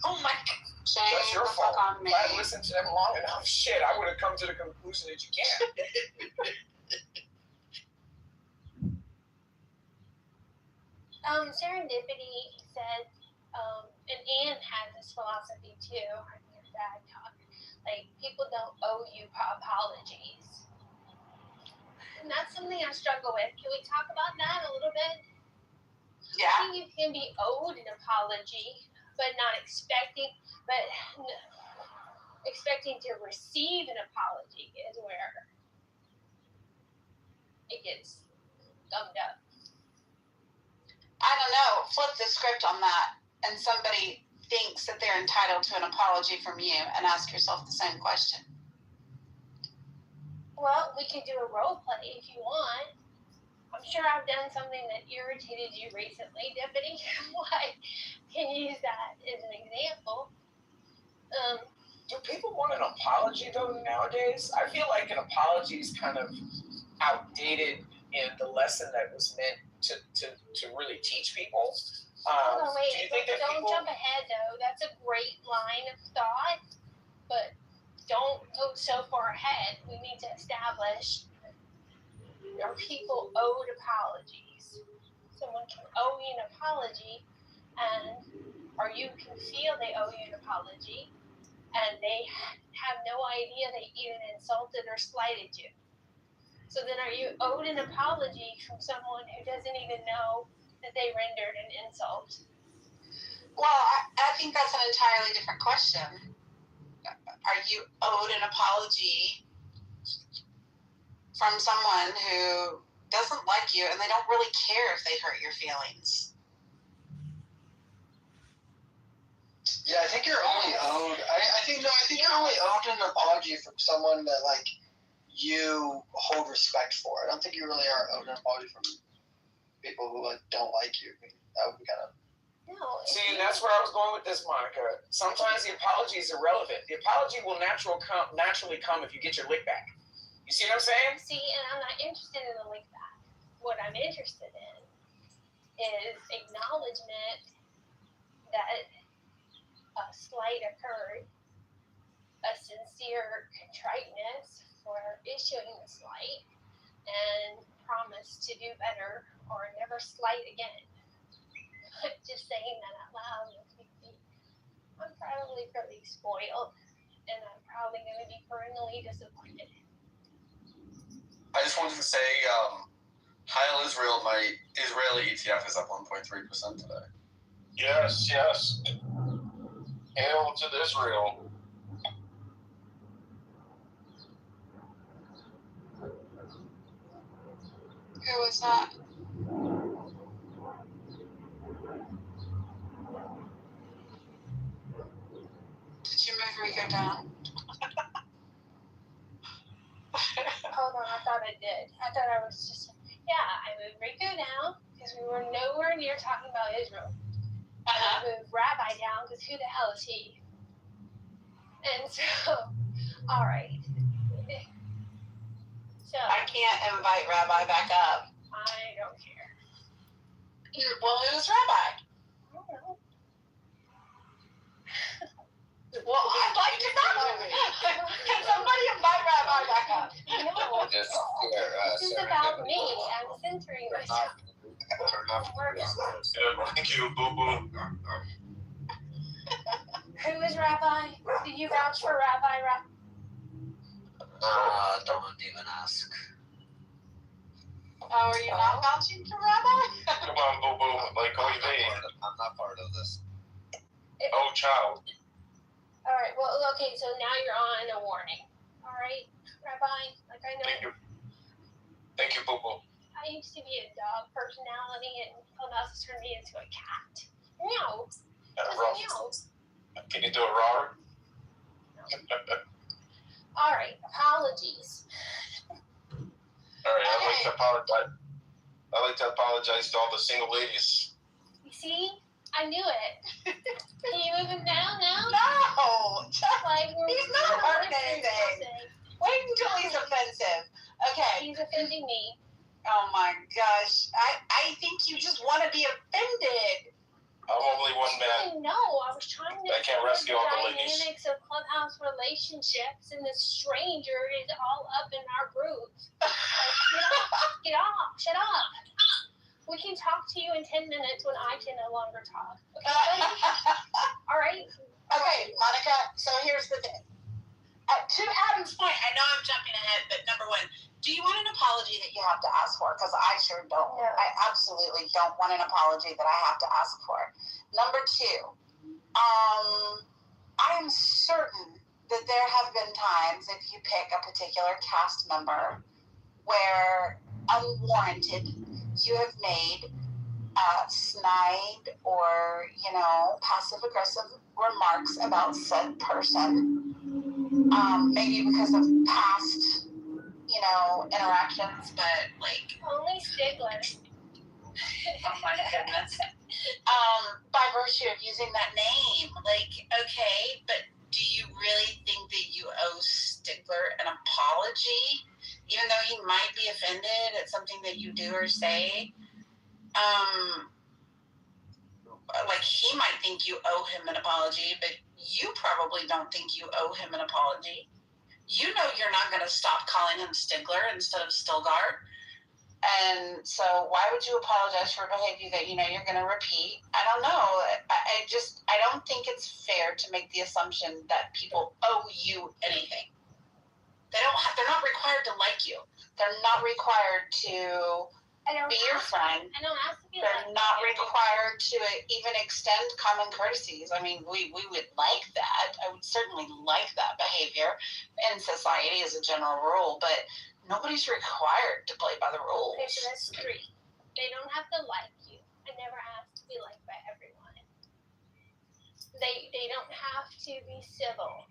[SPEAKER 13] Oh my God.
[SPEAKER 5] Shame
[SPEAKER 12] That's your
[SPEAKER 5] the
[SPEAKER 12] fault.
[SPEAKER 5] fuck on me.
[SPEAKER 12] If I listened to them long enough, shit, I would have come to the conclusion that you can't.
[SPEAKER 3] Serendipity said and Anne has this philosophy too. I hear Dad talk. Like, people don't owe you apologies. And that's something I struggle with. Can we talk about that a little bit?
[SPEAKER 5] Yeah.
[SPEAKER 3] I think you can be owed an apology, but not expecting to receive an apology is where it gets gummed up.
[SPEAKER 5] I don't know. Flip the script on that, and somebody thinks that they're entitled to an apology from you, and ask yourself the same question.
[SPEAKER 3] Well, we can do a role play if you want. I'm sure I've done something that irritated you recently, Deputy. What? Can you use that as an example?
[SPEAKER 12] Do people want an apology though nowadays? I feel like an apology is kind of outdated in the lesson that was meant to really teach people.
[SPEAKER 3] Hold on, wait.
[SPEAKER 12] Do you think that
[SPEAKER 3] Don't
[SPEAKER 12] people...
[SPEAKER 3] jump ahead, though. That's a great line of thought, but don't go so far ahead. We need to establish, are people owed apologies? Someone can owe you an apology, or you can feel they owe you an apology, and they have no idea they even insulted or slighted you. So then are you owed an apology from someone who doesn't even know that they rendered an insult?
[SPEAKER 5] Well, I think that's an entirely different question. Are you owed an apology from someone who doesn't like you and they don't really care if they hurt your feelings?
[SPEAKER 9] Yeah, I think you're only owed. I think you're only owed an apology from someone that like you hold respect for. I don't think you really are owed an apology from people who like don't like you. I mean, that would be kind of.
[SPEAKER 3] No.
[SPEAKER 12] See, and that's where I was going with this, Monica. Sometimes the apology is irrelevant. The apology will naturally come if you get your lick back. You see what I'm saying?
[SPEAKER 3] See, and I'm not interested in the lick back. What I'm interested in is acknowledgement that a slight occurred, a sincere contriteness for issuing the slight, and promise to do better or never slight again. Just saying that out loud makes me think I'm probably pretty spoiled, and I'm probably going to be perennially disappointed.
[SPEAKER 6] I just wanted to say, Heil Israel, my Israeli ETF is up 1.3% today.
[SPEAKER 11] Yes. Hail to Israel.
[SPEAKER 5] Who was that? Did you move Rico down?
[SPEAKER 3] Hold on, I thought I did. I thought I was just, I moved Rico down because we were nowhere near talking about Israel. I moved Rabbi down because who the hell is he? And so, all right. So
[SPEAKER 5] I can't invite Rabbi back up.
[SPEAKER 3] I don't care.
[SPEAKER 5] Well, who's Rabbi?
[SPEAKER 3] I don't know.
[SPEAKER 5] Well, I'd like to know. Can somebody invite Rabbi back up?
[SPEAKER 3] No,
[SPEAKER 4] Just
[SPEAKER 3] this is about me. I'm centering myself.
[SPEAKER 11] Thank you, Boo Boo.
[SPEAKER 3] Who is Rabbi? Do you vouch for Rabbi?
[SPEAKER 14] Don't even ask.
[SPEAKER 5] Oh, are you not vouching for Rabbi?
[SPEAKER 11] Come on, Boo Boo. Like, oh,
[SPEAKER 14] I'm not part of this.
[SPEAKER 11] oh, child.
[SPEAKER 3] All right. Well, okay. So now you're on a warning. All right, Rabbi. Like I know.
[SPEAKER 11] Thank you, Boo Boo.
[SPEAKER 3] I used to be a dog personality, and Clubhouse has turned me into a cat. Meow. Meow.
[SPEAKER 11] Can you do a roar?
[SPEAKER 3] All right. Apologies.
[SPEAKER 11] All right. I'd like to apologize to all the single ladies.
[SPEAKER 3] You see, I knew it. Can you move him down now?
[SPEAKER 5] No.
[SPEAKER 3] Like
[SPEAKER 5] He's not hurting anything. Wait until he's offensive. Okay.
[SPEAKER 3] He's offending me.
[SPEAKER 5] Oh my gosh. I think you just want to be offended.
[SPEAKER 11] I'm only one man.
[SPEAKER 3] No, I was trying to
[SPEAKER 11] I can't rescue all the ladies.
[SPEAKER 3] dynamics of Clubhouse relationships, and this stranger is all up in our group. Like, get off, shut up. We can talk to you in 10 minutes when I can no longer talk. Okay, buddy? All right?
[SPEAKER 5] Okay, Monica, so here's the thing. To Adam's point, I know I'm jumping ahead, but number one, do you want an apology that you have to ask for? Because I sure don't.
[SPEAKER 3] No.
[SPEAKER 5] I absolutely don't want an apology that I have to ask for. Number two, I am certain that there have been times, if you pick a particular cast member, where unwarranted you have made snide or, passive-aggressive remarks about said person, maybe because of past, interactions, but
[SPEAKER 3] Only Stigler.
[SPEAKER 5] oh my goodness. By virtue of using that name, okay, but do you really think that you owe Stigler an apology? Even though he might be offended at something that you do or say? He might think you owe him an apology, but you probably don't think you owe him an apology. You know you're not going to stop calling him Stigler instead of Stilgard. And so why would you apologize for behavior that you're going to repeat? I don't know. I don't think it's fair to make the assumption that people owe you anything. They're not required to like you. They're not required to be your friend.
[SPEAKER 3] I don't have to be
[SPEAKER 5] They're not required to even extend common courtesies. I mean, we would like that. I would certainly like that behavior in society as a general rule, but nobody's required to play by the rules.
[SPEAKER 3] Okay, so that's 3. They don't have to like you. I never asked to be liked by everyone. They don't have to be civil.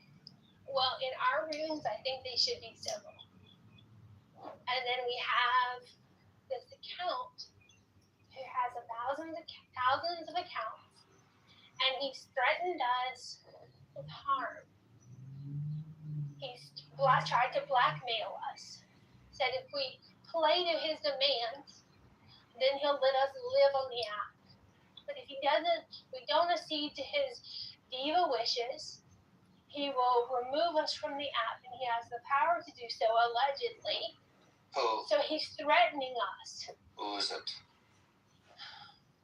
[SPEAKER 3] Well, in our rooms, I think they should be civil. And then we have this account who has thousands of accounts, and he's threatened us with harm. He's tried to blackmail us. Said if we play to his demands, then he'll let us live on the app. But if he doesn't, we don't accede to his diva wishes, he will remove us from the app, and he has the power to do so, allegedly.
[SPEAKER 6] Who?
[SPEAKER 3] So he's threatening us.
[SPEAKER 6] Who is it?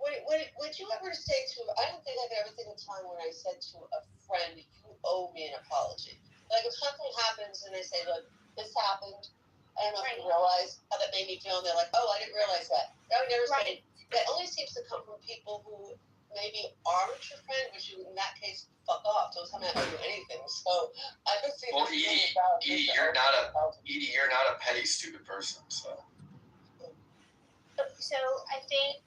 [SPEAKER 13] Would you ever say I don't think I've ever taken time when I said to a friend, you owe me an apology. Like if something happens and they say, look, this happened, I don't know if you realize how that made me feel, and they're like, oh, I didn't realize that. I would never say, that only seems to come from people who maybe aren't your friend, which you, in that case, fuck off. Don't tell me I owe you anything. So I could see
[SPEAKER 6] Well, Edie, you're not a petty, stupid person, so.
[SPEAKER 3] So I think,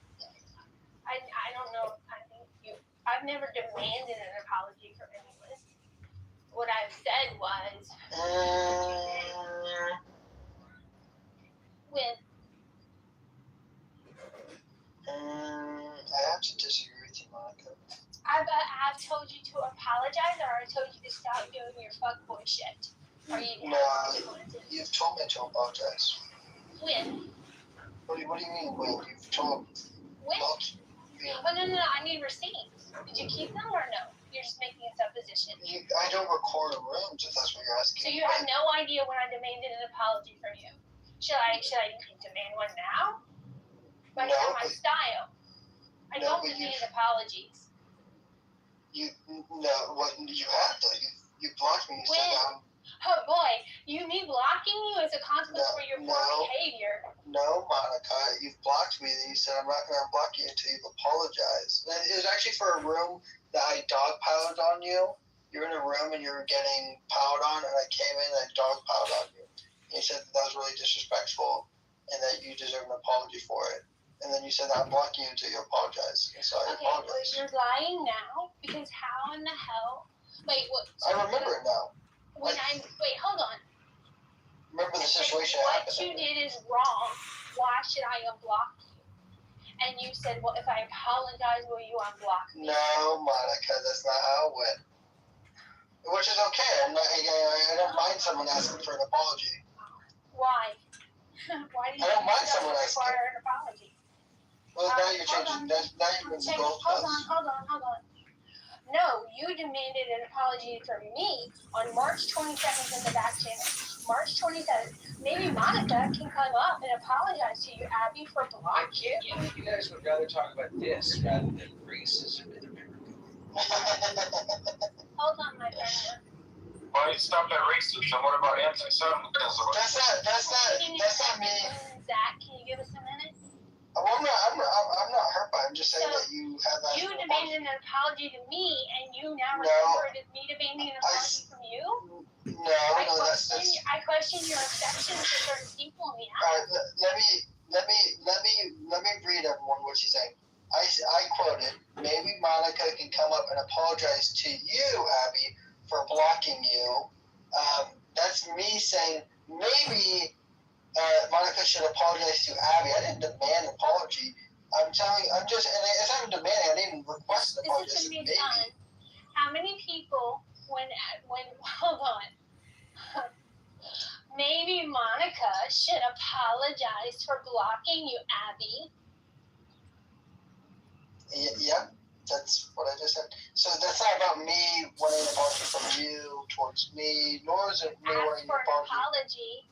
[SPEAKER 3] I don't know, I've never demanded an apology from anyone. What I've said was,
[SPEAKER 9] I have to disagree with you, Monica.
[SPEAKER 3] I've told you to apologize, or I told you to stop doing your fuckboy shit. Or you
[SPEAKER 9] You've told me to apologize.
[SPEAKER 3] When?
[SPEAKER 9] What do you mean when? You've told me.
[SPEAKER 3] When? Oh, no, I need receipts. Did you keep them or no? You're just making a supposition.
[SPEAKER 9] I don't record rooms if that's what you're asking.
[SPEAKER 3] So you have no idea when I demanded an apology from you. Should I demand one now? That's not my style. I don't demand apologies.
[SPEAKER 9] You have to. You blocked me. You said
[SPEAKER 3] oh boy, me blocking you is a consequence for your poor behavior.
[SPEAKER 9] No, Monica, you've blocked me. And you said I'm not going to unblock you until you've apologized. It was actually for a room that I dogpiled on you. You're in a room and you were getting piled on, and I came in and I dogpiled on you. And you said that was really disrespectful and that you deserve an apology for it. And then you said I'm blocking you until you apologize. And so I apologize.
[SPEAKER 3] Well, you're lying now because how in the hell? Wait, what?
[SPEAKER 9] I remember it now.
[SPEAKER 3] Wait, hold on.
[SPEAKER 9] Remember the situation happened.
[SPEAKER 3] What you did is wrong. Why should I unblock you? And you said, well, if I apologize, will you unblock me?
[SPEAKER 9] No, Monica, that's not how it went. Which is okay. I don't mind someone asking for an apology.
[SPEAKER 3] Why? Why do you
[SPEAKER 9] I don't mind someone asking.
[SPEAKER 3] require an apology?
[SPEAKER 9] Well, now you're changing. Now you're moving goalposts.
[SPEAKER 3] Hold on. No, you demanded an apology from me on March 27th in the back channel. March 27th. Maybe Monica can come up and apologize to you, Abby, for
[SPEAKER 12] I
[SPEAKER 3] blocking
[SPEAKER 12] can't
[SPEAKER 3] you.
[SPEAKER 12] believe you guys would rather talk about this rather than racism in America.
[SPEAKER 3] Hold on, my friend.
[SPEAKER 11] Why you stop at racism? What about anti-Semitism?
[SPEAKER 9] That's not me.
[SPEAKER 3] Zach, can you give us a minute?
[SPEAKER 9] Well, I'm not hurt by it. I'm just saying
[SPEAKER 3] So,
[SPEAKER 9] that you have that.
[SPEAKER 3] You demanded an apology to me, and you now
[SPEAKER 9] No.
[SPEAKER 3] referred me demanding an apology from you?
[SPEAKER 9] No, that's.
[SPEAKER 3] I question your affection for certain people in the app.
[SPEAKER 9] All right, let me read everyone what she's saying. I quoted, maybe Monica can come up and apologize to you, Abby, for blocking you. That's me saying maybe Monica should apologize to Abby. I didn't demand an apology. I'm just, and it's not even demanding. I didn't even request an apology.
[SPEAKER 3] This is going to be fun. How many people, when hold on. Maybe Monica should apologize for blocking you, Abby.
[SPEAKER 9] Yeah, that's what I just said. So that's not about me wanting an apology from you towards me, nor is it me wanting an apology.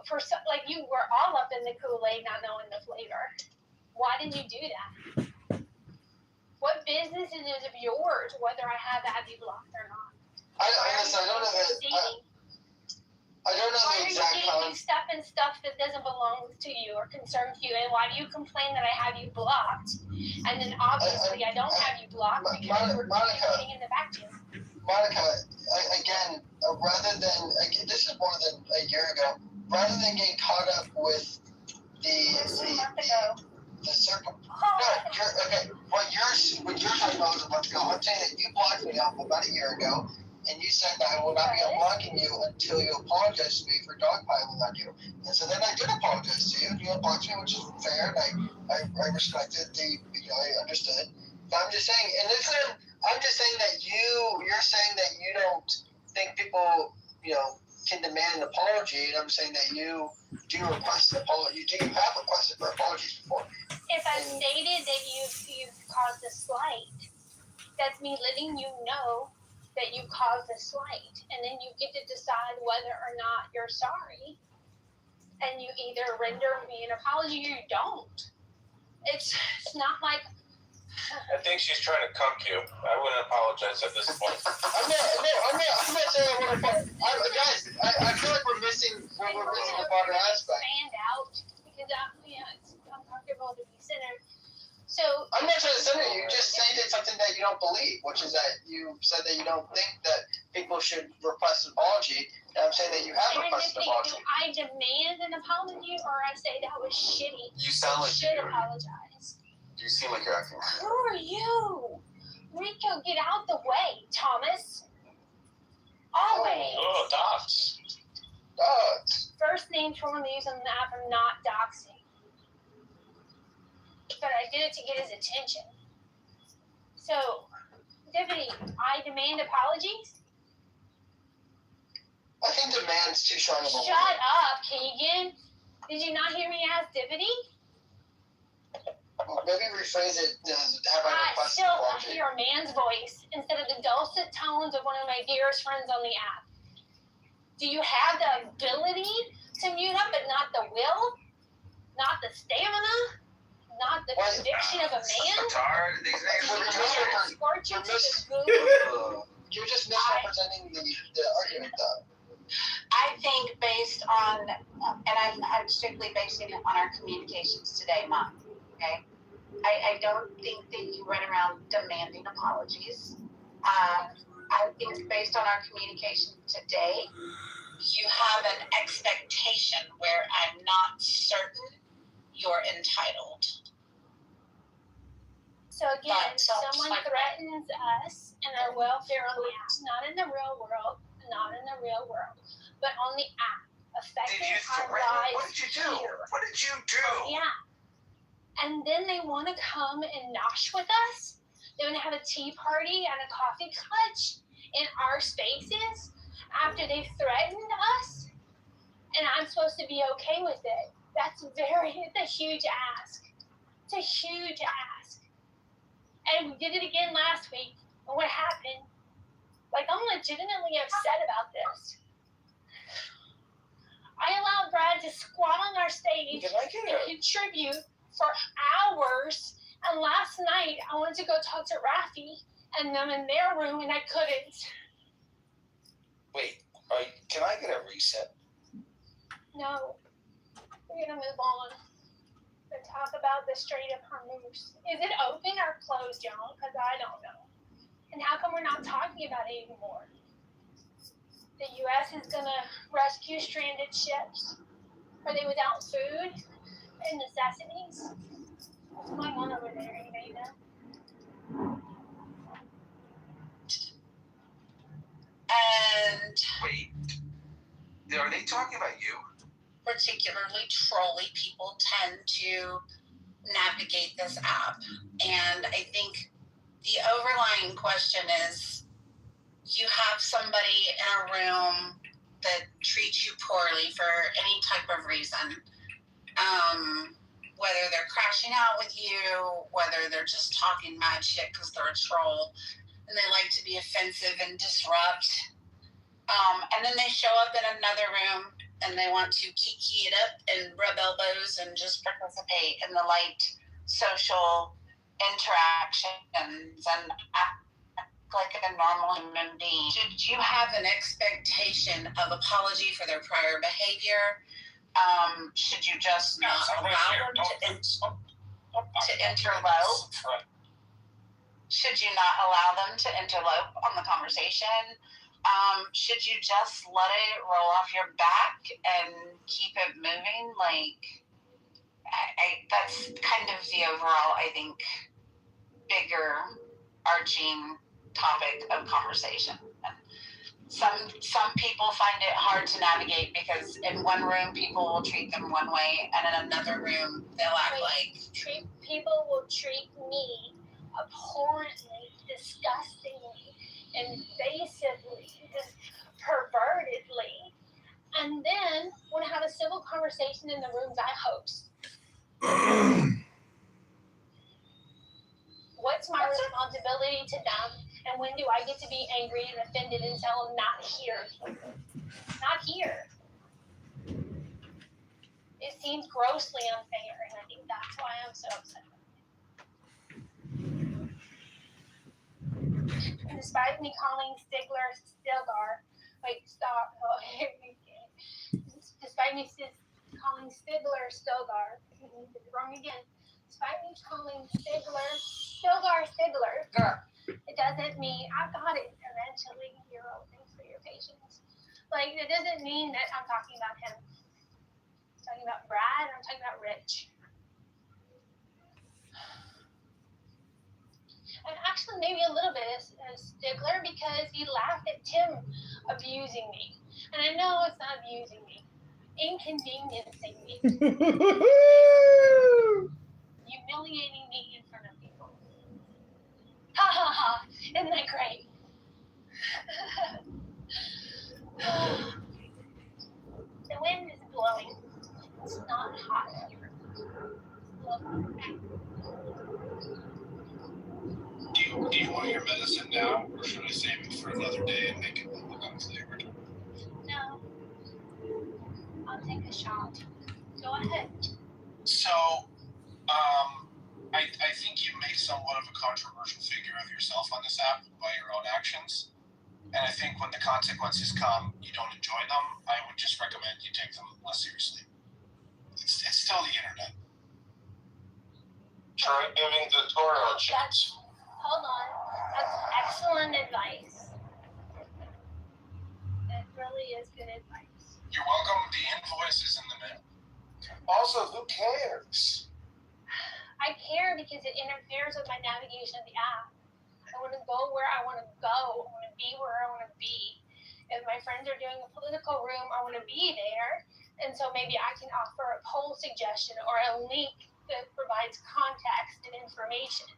[SPEAKER 3] For like you were all up in the Kool-Aid not knowing the flavor. Why did you do that? What business is it of yours whether I have Abby blocked or not?
[SPEAKER 9] I don't know the exact
[SPEAKER 3] Why are you getting mixed up in stuff that doesn't belong to you or concerns you? And why do you complain that I have you blocked? And then obviously I don't have you blocked because we're getting in the back to you.
[SPEAKER 9] Monica, again, rather than, this is more than a year ago, rather than getting caught up with the circle. No, okay. What you're talking about was a month ago. I'm saying that you blocked me off about a year ago, and you said that I will not be unblocking you until you apologize to me for dogpiling on you. And so then I did apologize to you, and you unblocked me, which is fair, and I respected I understood. But I'm just saying, and listen, I'm just saying that you're saying that you don't think people, can demand an apology, and I'm saying that you do request an apology. You have requested for apologies before.
[SPEAKER 3] If I stated that you've caused a slight, that's me letting you know that you caused a slight, and then you get to decide whether or not you're sorry, and you either render me an apology or you don't. It's not like.
[SPEAKER 11] I think she's trying to cuck you. I wouldn't apologize at this point.
[SPEAKER 9] I'm not saying I want to apologize. Guys, I feel like we're missing a broader aspect.
[SPEAKER 3] Stand out because it's uncomfortable to be centered. So
[SPEAKER 9] I'm not trying to center you. You just stated something that you don't believe, which is that you said that you don't think that people should request an apology. And I'm saying that you have requested an apology.
[SPEAKER 3] Do I demand an apology, or I say that was shitty?
[SPEAKER 6] You sound like
[SPEAKER 3] you should apologize.
[SPEAKER 6] You seem like you're acting.
[SPEAKER 3] Who are you? Rico, get out the way, Thomas. Always.
[SPEAKER 11] Oh, dots.
[SPEAKER 3] First names for one of these on the app are not doxing. But I did it to get his attention. So, Deputy, I demand apologies?
[SPEAKER 9] I think demand's too strong of a word.
[SPEAKER 3] Shut up, Keegan. Did you not hear me ask Deputy?
[SPEAKER 9] Maybe rephrase it as have I requested an apology.
[SPEAKER 3] I still hear a man's voice instead of the dulcet tones of one of my dearest friends on the app. Do you have the ability to mute up, but not the will? Not the stamina? Not the conviction of a man?
[SPEAKER 9] You're just misrepresenting the argument, though.
[SPEAKER 5] I think based on, and I'm strictly basing it on our communications today, Mom. Okay, I don't think that you run around demanding apologies. I think based on our communication today, you have an expectation where I'm not certain you're entitled.
[SPEAKER 3] So again, someone threatens us and our welfare on the app, not in the real world, but on the app, affecting our lives.
[SPEAKER 12] What did you do? What did you do?
[SPEAKER 3] Yeah. And then they want to come and nosh with us. They want to have a tea party and a coffee clutch in our spaces after they've threatened us. And I'm supposed to be okay with it. It's a huge ask. It's a huge ask. And we did it again last week. And what happened? Like, I'm legitimately upset about this. to squat on our stage
[SPEAKER 12] Can I get
[SPEAKER 3] and contribute for hours. And last night, I wanted to go talk to Rafi and them in their room, and I couldn't.
[SPEAKER 12] Wait, can I get a reset?
[SPEAKER 3] No, we're gonna move on and talk about the Strait of Hormuz. Is it open or closed, y'all? Because I don't know. And how come we're not talking about it anymore? The U.S. is gonna rescue stranded ships. Are they without food and necessities? What's going on over there? Anybody know?
[SPEAKER 5] And
[SPEAKER 12] Wait, are they talking about you?
[SPEAKER 5] particularly trolley people tend to navigate this app. And I think the overlying question is, you have somebody in a room that treats you poorly for any type of reason, whether they're crashing out with you, whether they're just talking mad shit because they're a troll and they like to be offensive and disrupt, and then they show up in another room and they want to kiki it up and rub elbows and just participate in the light social interactions and act like a normal human being. Should you have an expectation of apology for their prior behavior? Should you just not allow them to interlope? Should you not allow them to interlope on the conversation? Should you just let it roll off your back and keep it moving? Like, that's kind of the overall, I think, bigger arching topic of conversation. Some people find it hard to navigate because in one room people will treat them one way, and in another room they'll act like
[SPEAKER 3] people will treat me abhorrently, disgustingly, invasively, just pervertedly, and then want to have a civil conversation in the rooms I host. What's my responsibility to them, and when do I get to be angry and offended and tell them not here? Not here. It seems grossly unfair, and I think that's why I'm so upset. And despite me calling Stigler Stilgar, despite me calling Stigler Stilgar, wrong again. Despite me calling Stigler Stigler, it doesn't mean I got it eventually. Hero, thanks for your patience. Like, it doesn't mean that I'm talking about him. I'm talking about Brad, I'm talking about Rich. And actually, maybe a little bit of Stigler, because he laughed at Tim abusing me. And I know it's not abusing me, inconveniencing me, humiliating me in front of people. Ha ha ha! Isn't that great? The wind is blowing. It's not hot here.
[SPEAKER 1] Do you want your medicine now, or should I save it for another day and make it look unflavored?
[SPEAKER 3] No. I'll take a shot. Go ahead.
[SPEAKER 1] So, I think you make somewhat of a controversial figure of yourself on this app by your own actions. And I think when the consequences come, you don't enjoy them. I would just recommend you take them less seriously. It's still the internet.
[SPEAKER 11] Try giving the Torah a chance.
[SPEAKER 3] Hold on. That's excellent advice. That really is good advice.
[SPEAKER 1] You're welcome. The invoice is in the mail.
[SPEAKER 12] Also, who cares?
[SPEAKER 3] I care because it interferes with my navigation of the app. I want to go where I want to go. I want to be where I want to be. If my friends are doing a political room, I want to be there. And so maybe I can offer a poll suggestion or a link that provides context and information.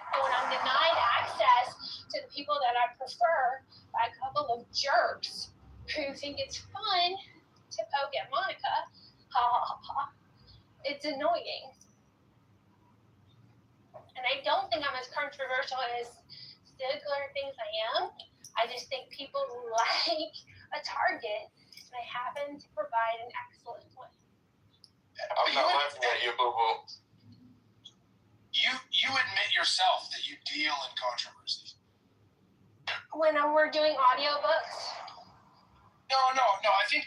[SPEAKER 3] And when I'm denied access to the people that I prefer by a couple of jerks who think it's fun to poke at Monica, ha ha ha ha, it's annoying. And I don't think I'm as controversial as Stigler thinks I am. I just think people like a target and I happen to provide an excellent one.
[SPEAKER 11] I'm not laughing at you, boo boo.
[SPEAKER 1] You admit yourself that you deal in controversy.
[SPEAKER 3] When we're doing audiobooks,
[SPEAKER 1] No. I think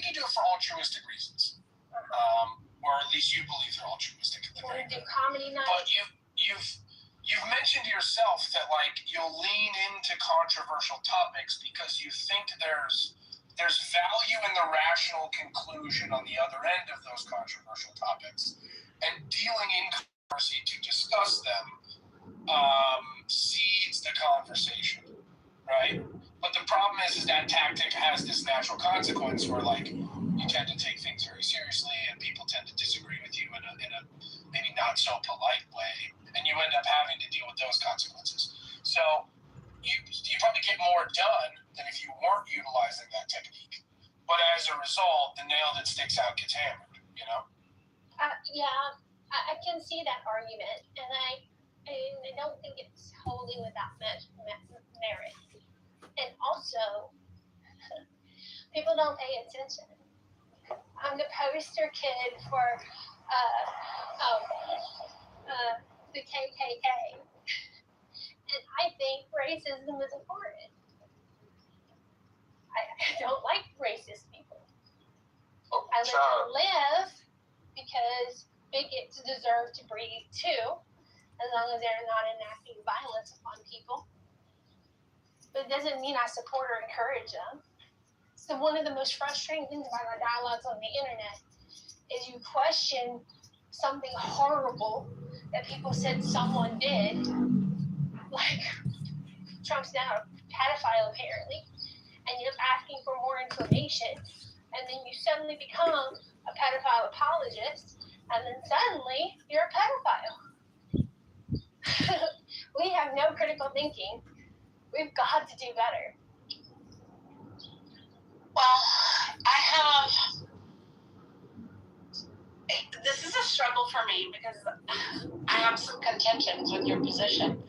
[SPEAKER 1] you do it for altruistic reasons, or at least you believe they're altruistic.
[SPEAKER 3] when we do comedy night,
[SPEAKER 1] But you've mentioned yourself that like you'll lean into controversial topics because you think there's value in the rational conclusion on the other end of those controversial topics, and dealing in controversy to discuss them seeds the conversation, right? But the problem is that tactic has this natural consequence where like you tend to take things very seriously, and people tend to disagree with you in a maybe not so polite way, and you end up having to deal with those consequences. So you probably get more done than if you weren't utilizing that technique. But as a result, the nail that sticks out gets hammered, you know?
[SPEAKER 3] yeah, I can see that argument, and I don't think it's wholly without merit. And also, people don't pay attention. I'm the poster kid for the KKK, and I think racism is important. I don't like racist people. I live because bigots deserve to breathe too, as long as they're not enacting violence upon people. But it doesn't mean I support or encourage them. So one of the most frustrating things about our dialogues on the internet is you question something horrible that people said someone did, like Trump's now a pedophile apparently, and you're asking for more information, and then you suddenly become a pedophile apologist, and then suddenly you're a pedophile. We have no critical thinking. We've got to do better.
[SPEAKER 5] Well, this is a struggle for me because I have some contentions with your position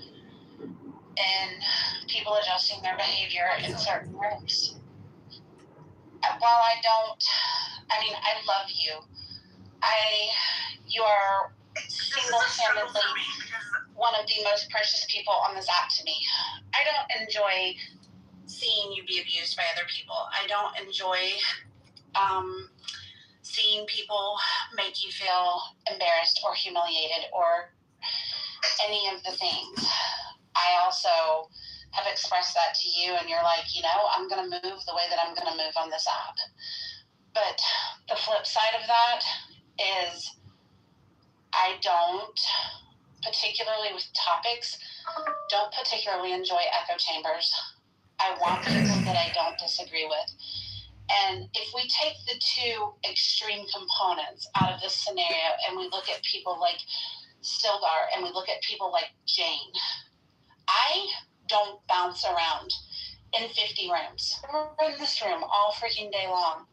[SPEAKER 5] in people adjusting their behavior in certain rooms. While I love you. You are single-handedly one of the most precious people on this app to me. I don't enjoy seeing you be abused by other people. I don't enjoy seeing people make you feel embarrassed or humiliated or any of the things. I also have expressed that to you, and you're like, I'm going to move the way that I'm going to move on this app. But the flip side of that is I don't, particularly with topics, don't particularly enjoy echo chambers. I want people that I don't disagree with. And if we take the two extreme components out of this scenario and we look at people like Stilgar and we look at people like Jane, I don't bounce around in 50 rooms. We're in this room all freaking day long.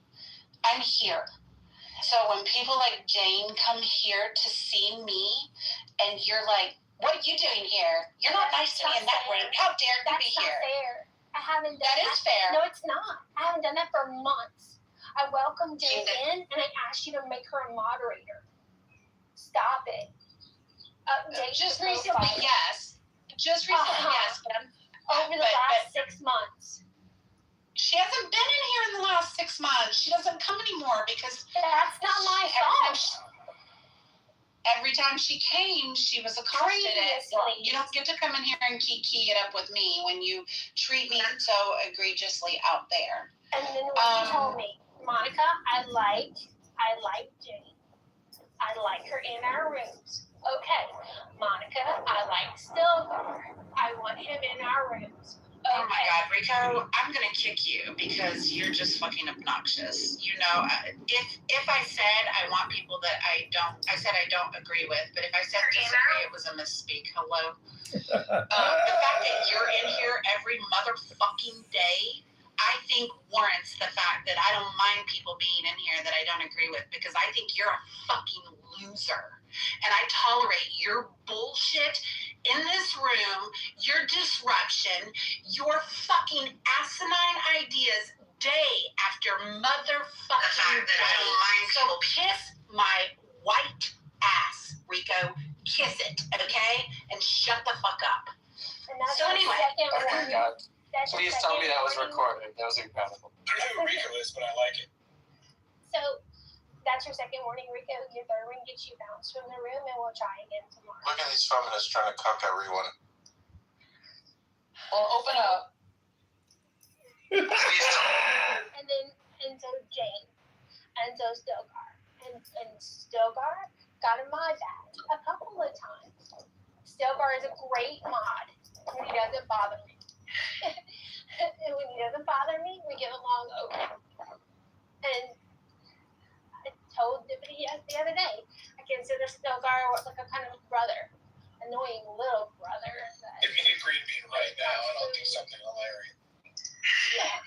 [SPEAKER 5] I'm here. So when people like Jane come here to see me and you're like, what are you doing here? You're not nice to me in that room. How dare you be here?
[SPEAKER 3] That's not fair. I haven't done
[SPEAKER 5] that. That is fair.
[SPEAKER 3] No, it's not. I haven't done that for months. I welcomed Jane in and I asked you to make her a moderator. Stop it.
[SPEAKER 5] Just recently, yes. But
[SPEAKER 3] over the last 6 months.
[SPEAKER 5] She hasn't been in here in the last 6 months. She doesn't come anymore because
[SPEAKER 3] that's not my fault.
[SPEAKER 5] Every time she came, she was accosted. You don't get to come in here and key it up with me when you treat me so egregiously out there.
[SPEAKER 3] And then when you told me, Monica, I like Jane. I like her in our rooms. Okay, Monica, I like Stilgar. I want him in our rooms. Okay.
[SPEAKER 5] Oh my God, Rico, I'm gonna kick you because you're just fucking obnoxious. If I said I want people that I said I don't agree with, but if I said disagree, it was a misspeak. Hello? The fact that you're in here every motherfucking day, I think warrants the fact that I don't mind people being in here that I don't agree with because I think you're a fucking loser. And I tolerate your bullshit in this room, your disruption, your fucking asinine ideas day after motherfucking day. So kiss my white ass, Rico. Kiss it, okay? And shut the fuck up.
[SPEAKER 3] And that's
[SPEAKER 5] So
[SPEAKER 3] your
[SPEAKER 5] anyway.
[SPEAKER 3] second
[SPEAKER 4] Oh my
[SPEAKER 3] warning.
[SPEAKER 4] god.
[SPEAKER 3] That's your
[SPEAKER 4] Please tell me
[SPEAKER 3] second
[SPEAKER 4] that was
[SPEAKER 3] warning.
[SPEAKER 4] recorded. That was incredible.
[SPEAKER 1] I don't know who Rico is, but I like it.
[SPEAKER 3] So that's your second warning, Rico. Your third one gets you bounced from the room, and we'll try again tomorrow.
[SPEAKER 11] Look at these feminists trying to cuck everyone.
[SPEAKER 4] Well, open up.
[SPEAKER 11] Please don't.
[SPEAKER 3] And so Jane, and so Stilgar, and Stilgar got a mod badge a couple of times. Stilgar is a great mod when he doesn't bother me. And when he doesn't bother me, we get along okay. And I told Dippity the other day, I consider Stilgar like a kind of brother, annoying little brother.
[SPEAKER 1] If you get green bean right now, and I'll do something hilarious.
[SPEAKER 3] Yeah,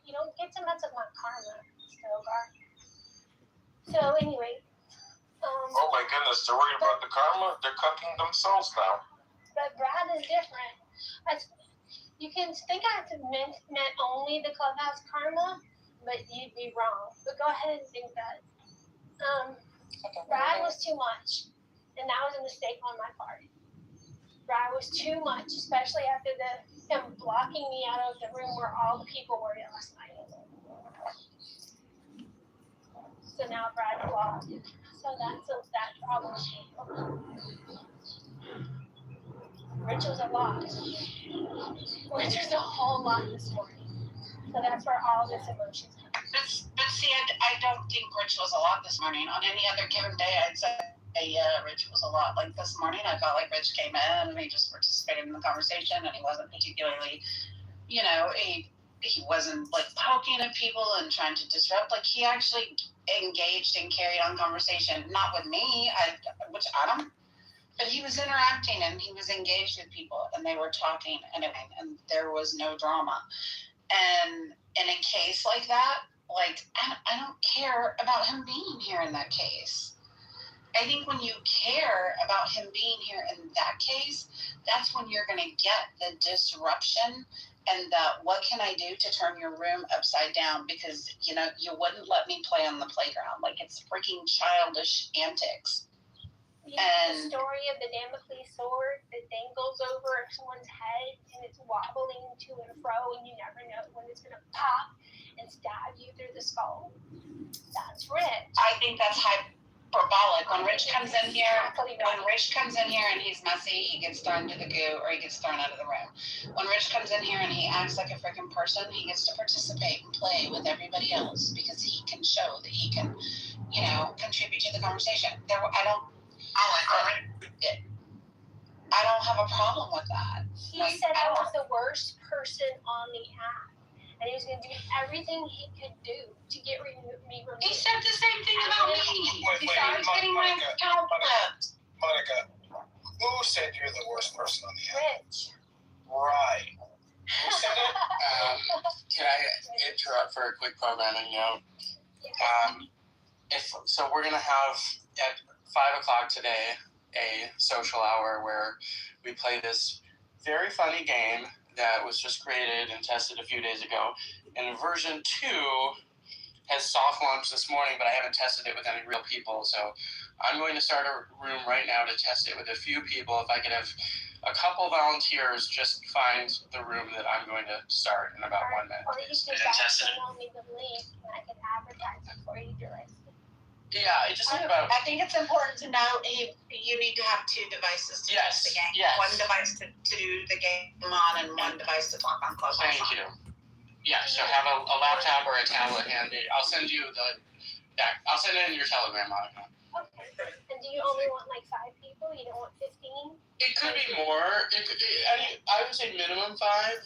[SPEAKER 3] you don't get to mess with my karma, Stilgar. So anyway,
[SPEAKER 11] Oh my goodness, they're worried about the karma? They're cucking themselves now.
[SPEAKER 3] but Brad is different. You can think I meant only the clubhouse karma, but you'd be wrong. But go ahead and think that. Brad was too much, and that was a mistake on my part. Brad was too much, especially after him blocking me out of the room where all the people were last night. So now Brad blocked. So that problem. Rich was a lot. Rich was a whole lot this morning. So that's where all this emotion comes.
[SPEAKER 5] But see, I don't think Rich was a lot this morning. On any other given day, I'd say, yeah, Rich was a lot. Like this morning, I felt like Rich came in and he just participated in the conversation, and he wasn't particularly, he wasn't like poking at people and trying to disrupt. Like he actually engaged and carried on conversation, not with me, which I don't. But he was interacting and he was engaged with people, and they were talking and everything, and there was no drama. And in a case like that, like I don't care about him being here in that case. I think when you care about him being here in that case, that's when you're going to get the disruption and the what can I do to turn your room upside down, because you wouldn't let me play on the playground. Like it's freaking childish antics.
[SPEAKER 3] The story of the Damocles sword that dangles over someone's head and it's wobbling to and fro, and you never know when it's going to pop and stab you through the skull. That's Rich.
[SPEAKER 5] I think that's hyperbolic. When Rich comes in here, and he's messy, he gets thrown to the goo or he gets thrown out of the room. When Rich comes in here and he acts like a freaking person, he gets to participate and play with everybody else because he can show that he can, contribute to the conversation. I don't have a problem with that.
[SPEAKER 3] He said I was the worst person on the app, and he was going to do everything he could do to get me removed.
[SPEAKER 5] He said the same thing about me. He said I was getting my account flipped.
[SPEAKER 1] Monica, who said you're the worst person on the app?
[SPEAKER 3] Rich.
[SPEAKER 1] Right. Who said it?
[SPEAKER 15] Can I interrupt for a quick programming note? So we're gonna have at 5 o'clock today a social hour where we play this very funny game that was just created and tested a few days ago. And version 2 has soft launched this morning, but I haven't tested it with any real people. So I'm going to start a room right now to test it with a few people. If I could have a couple volunteers just find the room that I'm going to start in about 1 minute.
[SPEAKER 3] Or you can just email me the link and I can advertise it for you directly.
[SPEAKER 15] Yeah,
[SPEAKER 5] I think it's important to know you need to have 2 devices to test the game.
[SPEAKER 15] Yes.
[SPEAKER 5] One device to do the game on and one device to talk on Clubhouse.
[SPEAKER 15] Thank you. Yeah, so have a laptop or a tablet handy. I'll send you I'll send it in your Telegram, Monica.
[SPEAKER 3] Okay. And do you only want like 5 people? You don't want 15?
[SPEAKER 15] It could be more. I would say minimum 5.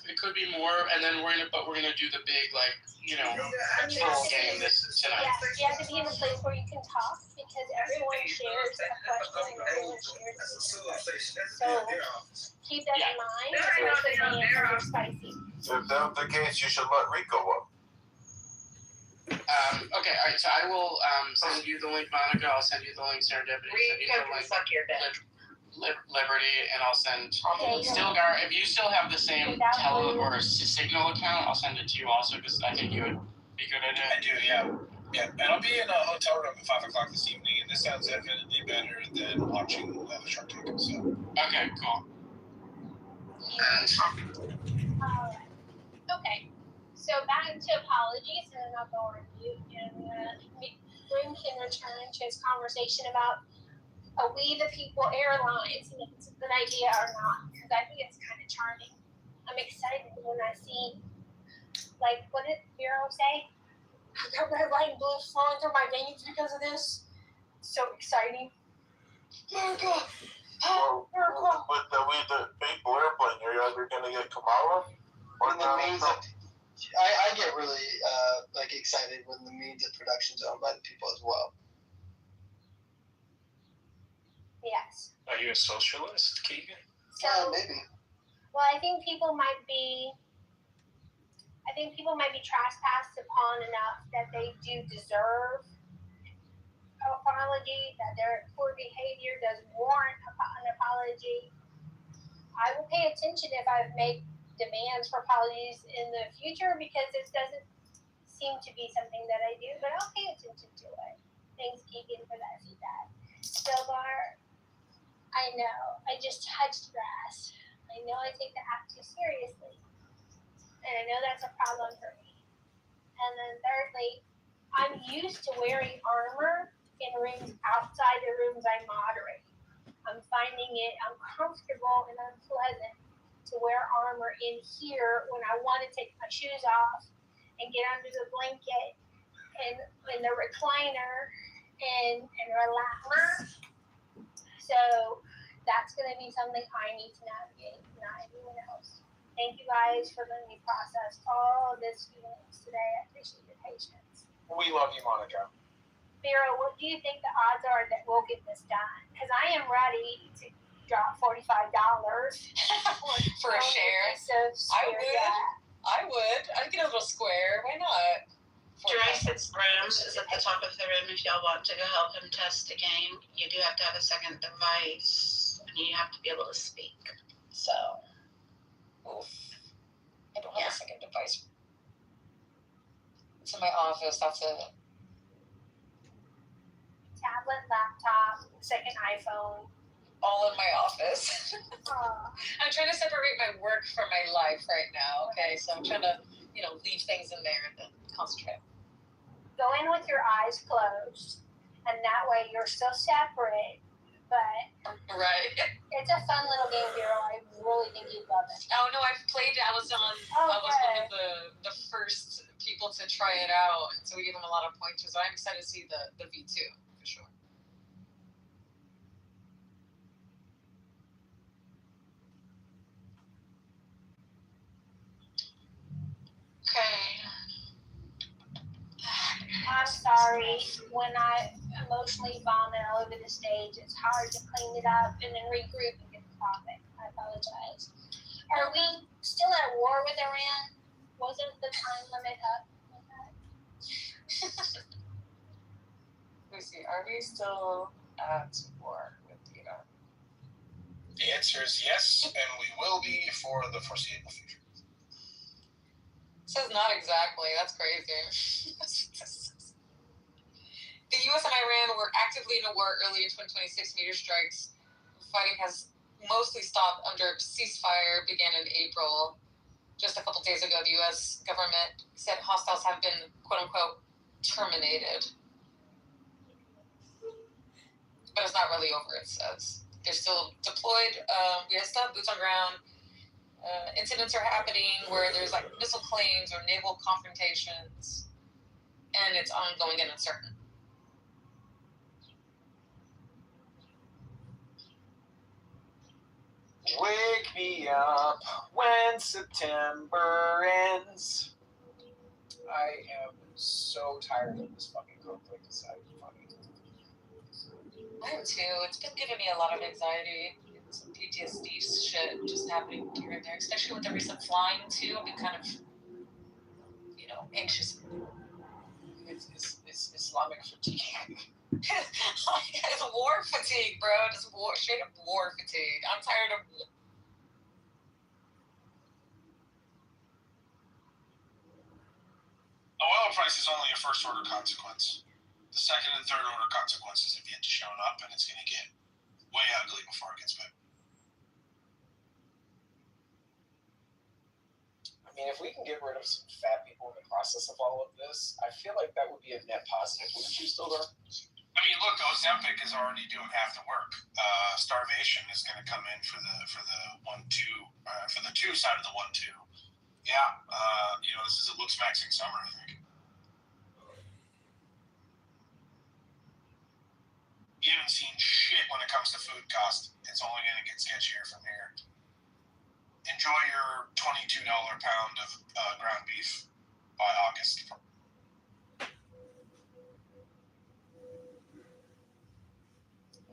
[SPEAKER 15] It could be more, and then we're gonna do the big full game this tonight.
[SPEAKER 3] Yeah, you have to be in a place where you can talk because everyone shares a question. Everyone shares a question. So keep that in mind. Especially when the answers are spicy.
[SPEAKER 11] So if that's the case, you should let Rico up.
[SPEAKER 15] Okay, all right. So I will send you the link, Monica. I'll send you the link, Serendipity.
[SPEAKER 5] Rico can suck your dick.
[SPEAKER 15] Liberty, and I'll send
[SPEAKER 3] Okay.
[SPEAKER 15] Stilgar. If you still have the same Signal account, I'll send it to you also because I think you would be good at it.
[SPEAKER 1] I do, yeah. Yeah, and I'll be in a hotel room at 5 o'clock this evening, and this sounds infinitely better than watching the Shark Tank. So.
[SPEAKER 15] Okay, cool.
[SPEAKER 3] Okay. So back to apologies, and then I'll go on mute, and Grim can return to his conversation about We the People Airlines, and if it's a good idea or not, because I think it's kind of charming. I'm excited when I see, like, what did Vero say? I got red, white, and blue flowing through my veins because of this. So exciting. America! America!
[SPEAKER 11] With the people airplane, are you ever going to get Kamala?
[SPEAKER 9] When the means of, I get really excited when the means of production is owned by the people as well.
[SPEAKER 3] Yes.
[SPEAKER 12] Are you a socialist, Keegan?
[SPEAKER 3] So,
[SPEAKER 9] maybe.
[SPEAKER 3] well, I think people might be trespassed upon enough that they do deserve an apology, that their poor behavior does warrant an apology. I will pay attention if I've made demands for apologies in the future because this doesn't seem to be something that I do, but I'll pay attention to it. Thanks, Keegan, for that feedback. Stilgar, I know, I just touched grass. I know I take the act too seriously. And I know that's a problem for me. And then thirdly, I'm used to wearing armor in rooms outside the rooms I moderate. I'm finding it uncomfortable and unpleasant to wear armor in here when I want to take my shoes off and get under the blanket and in the recliner and relax. So that's going to be something I need to navigate, not anyone else. Thank you guys for letting me process all of this feelings today. I appreciate your patience.
[SPEAKER 12] We love you, Monica.
[SPEAKER 3] Vera, what do you think the odds are that we'll get this done? Because I am ready to drop $45
[SPEAKER 8] for a share. I would. I'd get a little square. Why not?
[SPEAKER 5] Jurassic Rooms is at the top of the room if y'all want to go help him test the game. You do have to have a second device, and you have to be able to speak. So,
[SPEAKER 8] I don't have a second device. It's in my office. That's it.
[SPEAKER 3] Tablet, laptop, second iPhone.
[SPEAKER 8] All in my office. I'm trying to separate my work from my life right now. Okay, so I'm trying to, leave things in there and then concentrate.
[SPEAKER 3] Go in with your eyes closed, and that way you're still separate. But
[SPEAKER 8] right,
[SPEAKER 3] it's a fun little game, Vero. I really think you'd love it.
[SPEAKER 8] Oh no, I've played it. I was one of the first people to try it out, and so we gave them a lot of pointers. I'm excited to see the V2 for sure.
[SPEAKER 5] Okay.
[SPEAKER 3] I'm sorry. When I emotionally vomit all over the stage, it's hard to clean it up and then regroup and get the topic. I apologize. Are we still at war with Iran? Wasn't the time limit up?
[SPEAKER 8] Let me see. Are we still at war with Iran?
[SPEAKER 1] The answer is yes, and we will be for the foreseeable future.
[SPEAKER 8] Says not exactly. That's crazy. The U.S. and Iran were actively in a war early in 2026. Major strikes. Fighting has mostly stopped under ceasefire began in April. Just a couple days ago, the U.S. government said hostiles have been, quote-unquote, terminated. But it's not really over, it says. They're still deployed. We still have boots on ground. Incidents are happening where there's missile claims or naval confrontations, and it's ongoing and uncertain.
[SPEAKER 12] Wake me up when September ends. I am so tired of this fucking conflict. It's not funny.
[SPEAKER 8] I am too. It's been giving me a lot of anxiety. Some PTSD shit just happening here and there, especially with the recent flying too. I've been kind of, anxious.
[SPEAKER 12] It's Islamic fatigue.
[SPEAKER 16] Like, it's war fatigue, bro. Just straight up war fatigue. I'm tired of.
[SPEAKER 1] The oil price is only a first order consequence. The second and third order consequences have yet to show up, and it's going to get way ugly before it gets better.
[SPEAKER 12] I mean, if we can get rid of some fat people in the process of all of this, I feel like that would be a net positive. Wouldn't you, Stilgar?
[SPEAKER 1] I mean, look, Ozempic is already doing half the work. Starvation is going to come in for the 1-2 for the 2 side of the 1-2. Yeah, this is a looks maxing summer, I think. You haven't seen shit when it comes to food cost. It's only going to get sketchier from here. Enjoy your $22 pound of ground beef by August.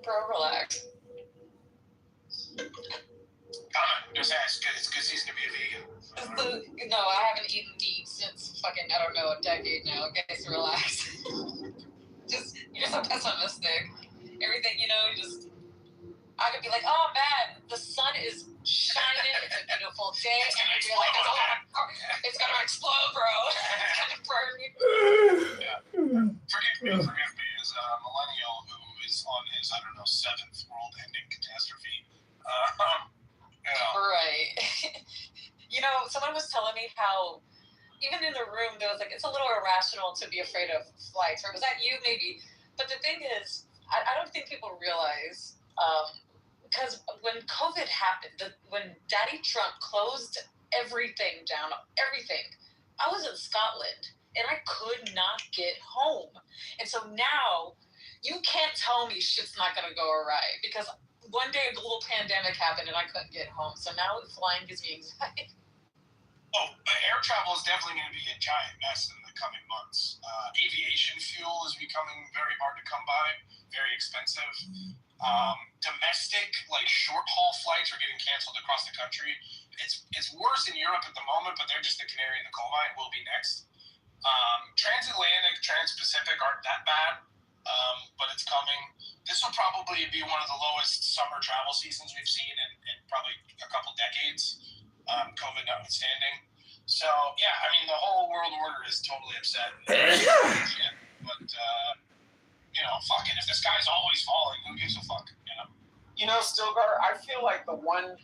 [SPEAKER 16] Bro, relax.
[SPEAKER 1] Just ask. It's because he's going to be a vegan.
[SPEAKER 16] No, I haven't eaten meat since fucking, I don't know, a decade now. Okay, so relax. You're so pessimistic. Everything, I could be like, oh man, the sun is shining, it's a beautiful day, and I'd be like, it's gonna explode, bro. It's gonna burn me.
[SPEAKER 1] Yeah. Forgive me, as a millennial who is on his, 7th world-ending catastrophe.
[SPEAKER 16] Right. Someone was telling me how, even in the room, there was like, it's a little irrational to be afraid of flights. Or was that you, maybe? But the thing is, I don't think people realize, because when COVID happened, when Daddy Trump closed everything down, I was in Scotland and I could not get home. And so now you can't tell me shit's not going to go right, because one day a global pandemic happened and I couldn't get home. So now flying gives me anxiety.
[SPEAKER 1] Oh, air travel is definitely going to be a giant mess in the coming months. Aviation fuel is becoming very hard to come by, very expensive. Domestic, short haul flights are getting canceled across the country. It's worse in Europe at the moment, but they're just the canary in the coal mine. Will be next. Transatlantic, Trans-Pacific aren't that bad, but it's coming. This will probably be one of the lowest summer travel seasons we've seen in probably a couple decades. COVID notwithstanding. So, yeah, I mean, the whole world order is totally upset. But, fuck it. If the sky's always falling, who gives a fuck,
[SPEAKER 12] Stilgar, I feel like the one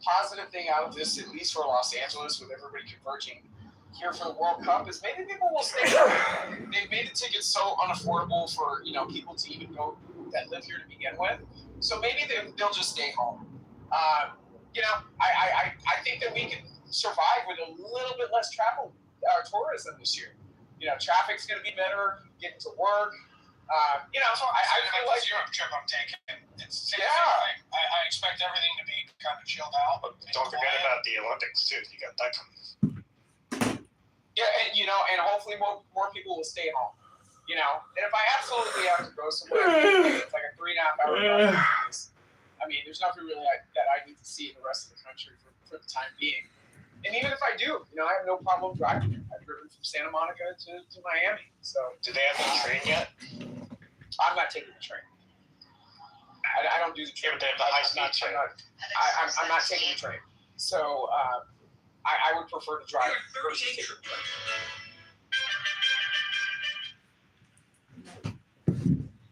[SPEAKER 12] positive thing out of this, at least for Los Angeles, with everybody converging here for the World Cup, is maybe people will stay home. They've made the tickets so unaffordable for, people to even go that live here to begin with. So maybe they'll just stay home. I think that we can survive with a little bit less tourism this year. Traffic's going to be better, getting to work. I feel like
[SPEAKER 1] the Europe trip I'm taking. It's same thing. I expect everything to be kind of chilled out.
[SPEAKER 11] But don't forget about the Olympics too. You got that coming.
[SPEAKER 12] Yeah, and hopefully more people will stay home. And if I absolutely have to go somewhere, it's like a 3.5 hour drive. I mean, there's nothing really that I need to see in the rest of the country for the time being. And even if I do, I have no problem driving. I've driven from Santa Monica to Miami. So,
[SPEAKER 11] do they have the train yet?
[SPEAKER 12] I'm not taking the train. I don't do the train.
[SPEAKER 11] Yeah, but they have the high-speed train.
[SPEAKER 12] I'm not taking the train. So I would prefer to drive versus taking the train.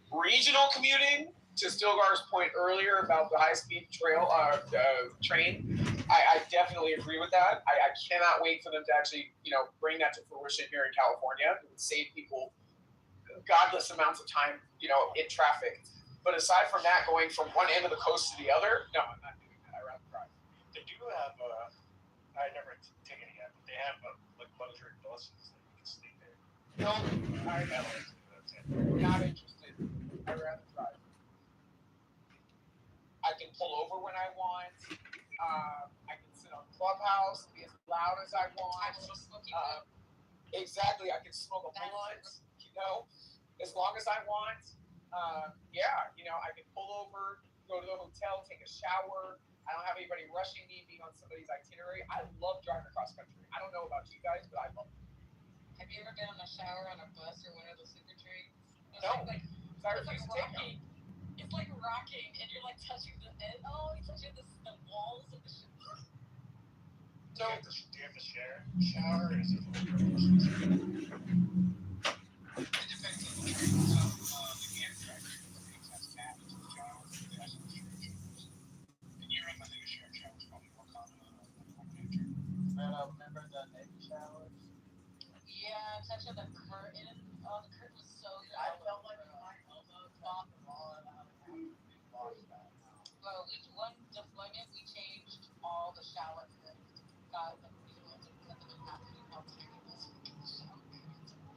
[SPEAKER 12] Regional commuting, to Stilgar's point earlier about the high-speed train, I definitely agree with that. I cannot wait for them to actually, bring that to fruition here in California. It would save people godless amounts of time, in traffic. But aside from that, going from one end of the coast to the other, no, I'm not doing that. I'd rather drive.
[SPEAKER 10] They do have, I never taken it yet, but they have luxury buses that you can sleep there.
[SPEAKER 12] No, I'm not interested. I'd rather drive. I can pull over when I want. I can sit on Clubhouse, be as loud as I want. Exactly, I can smoke a blunt, as long as I want. I can pull over, go to the hotel, take a shower. I don't have anybody rushing me, being on somebody's itinerary. I love driving across country. I don't know about you guys, but I love it.
[SPEAKER 16] Have you ever been in a shower on a bus or one of those super trains?
[SPEAKER 12] No. So I
[SPEAKER 16] It's like
[SPEAKER 12] refuse to take them.
[SPEAKER 16] rocking. It's like rocking, and you're like touching the end. Oh, you're touching the walls of the shower.
[SPEAKER 12] So,
[SPEAKER 10] do you have to share shower? Or is it
[SPEAKER 1] It depends on the train. The Amtrak train has cabins with showers. They also have shared showers. In Europe, I think a shared shower is probably more common on Amtrak.
[SPEAKER 7] Remember the Navy showers?
[SPEAKER 16] Yeah, touching the curtain. Oh, the curtain was so good.
[SPEAKER 7] I felt like my elbow dropped the ball and I would have to wash that.
[SPEAKER 16] Well, one deployment, we changed all the shower curtains. Got them, to cut them in half and how tiny this shower curtains are.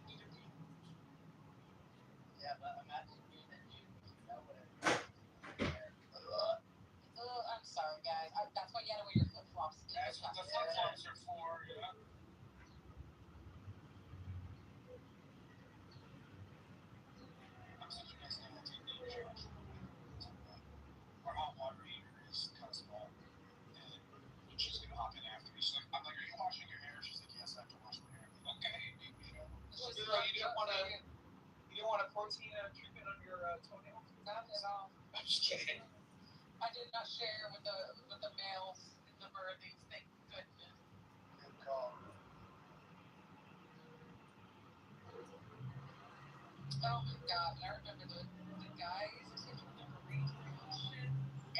[SPEAKER 7] Yeah, but imagine being a dude, you know what it is.
[SPEAKER 16] Oh, I'm sorry, guys. That's why you gotta wear your flip flops.
[SPEAKER 1] That's what the flip flops are for, you know? I'm such a nice guy. I take Navy showers. Our hot water heater is kind of small. And she's going to hop in after me. She's like, I'm like, are you washing your hair? She's like, yes, I have to wash my hair. I'm like, okay, Navy shower.
[SPEAKER 12] you didn't want a protein treatment on your toenails?
[SPEAKER 16] Not at all.
[SPEAKER 12] I'm just kidding.
[SPEAKER 16] I did not share with the males in the birthings. Thank goodness.
[SPEAKER 10] good call?
[SPEAKER 16] Oh my god! And I remember the guys, especially the Marines, were like, oh shit.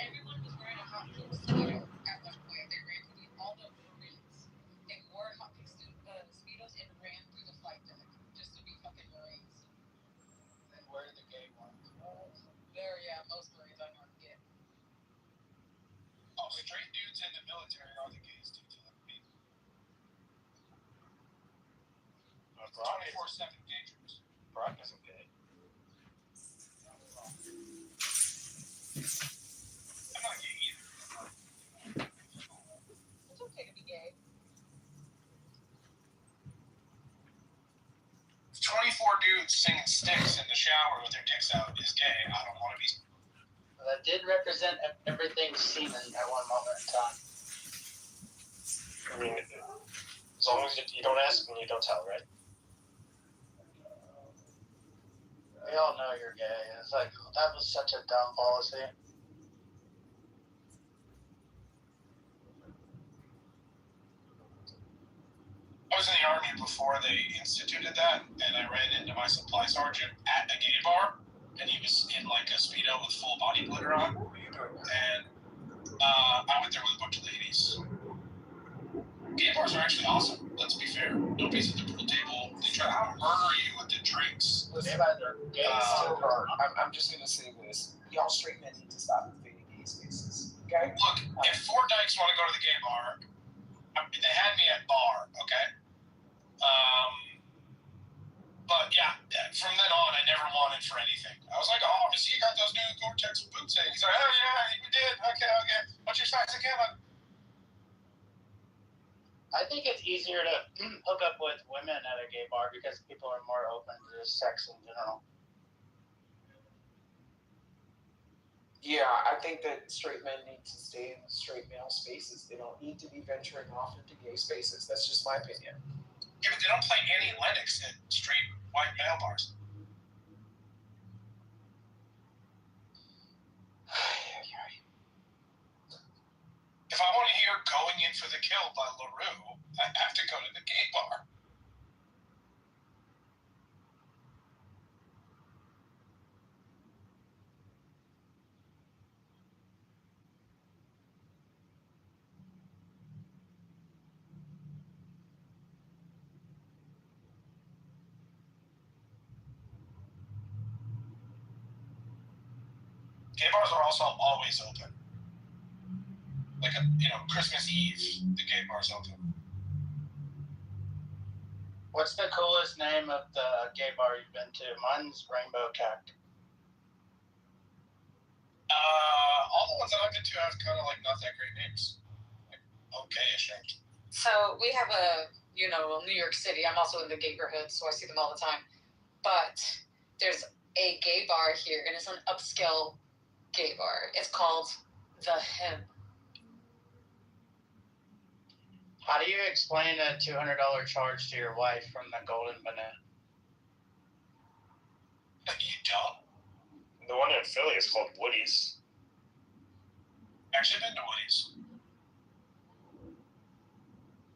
[SPEAKER 16] Everyone was wearing a hot pink speedo at one point. They ran through all the Marines. They wore hot pink speedos and ran through the flight deck just to be fucking Marines.
[SPEAKER 7] And where are the gay ones?
[SPEAKER 16] There, yeah, most Marines I know are gay.
[SPEAKER 1] Oh, straight dudes in the military are the gays, dude. Like me. 24/7 gay trips.
[SPEAKER 10] Brock isn't gay.
[SPEAKER 1] I'm not gay either.
[SPEAKER 16] It's okay to be gay.
[SPEAKER 1] 24 dudes singing Sticks in the shower with their dicks out is gay. I don't want to be.
[SPEAKER 7] That did represent everything semen at one moment in time.
[SPEAKER 10] I mean, as long as you don't ask and you don't tell, right?
[SPEAKER 7] We all know you're gay. It's like, that was such a dumb policy.
[SPEAKER 1] I was in the Army before they instituted that, and I ran into my supply sergeant at a gay bar, and he was in like a Speedo with full body glitter on. And I went there with a bunch of ladies. Gay bars are actually awesome, let's be fair. Nobody's at the pool table. They try to murder you with the drinks.
[SPEAKER 7] Listen, they're gay so hard.
[SPEAKER 12] I'm just going to say this. Y'all straight men need to stop invading gay spaces. Okay?
[SPEAKER 1] Look, if four dykes want to go to the gay bar, they had me at bar, okay? But yeah, from then on, I never wanted for anything. I was like, oh, I see you got those new Gore-Tex boots in. He's like, oh yeah, we did. Okay. What's your size again?
[SPEAKER 7] I think it's easier to hook up with women at a gay bar because people are more open to just sex in general.
[SPEAKER 12] Yeah, I think that straight men need to stay in straight male spaces. They don't need to be venturing off into gay spaces. That's just my opinion.
[SPEAKER 1] Yeah, but they don't play Annie Lennox at straight white male bars. If I want to hear Going In for the Kill by LaRue, I have to go to the gay bar. Gay bars are also always open. Like, Christmas Eve, the gay bar's open.
[SPEAKER 7] What's the coolest name of the gay bar you've been to? Mine's Rainbow Cact.
[SPEAKER 1] All the ones that I've been to have kind of like not that great names. Like, okay-ish names.
[SPEAKER 16] So we have New York City. I'm also in the neighborhood, so I see them all the time. But there's a gay bar here, and it's an upscale gay bar. It's called The Hemp.
[SPEAKER 7] How do you explain a $200 charge to your wife from the Golden Banana?
[SPEAKER 1] You don't?
[SPEAKER 11] The one in Philly is called Woody's.
[SPEAKER 1] Actually been to Woody's.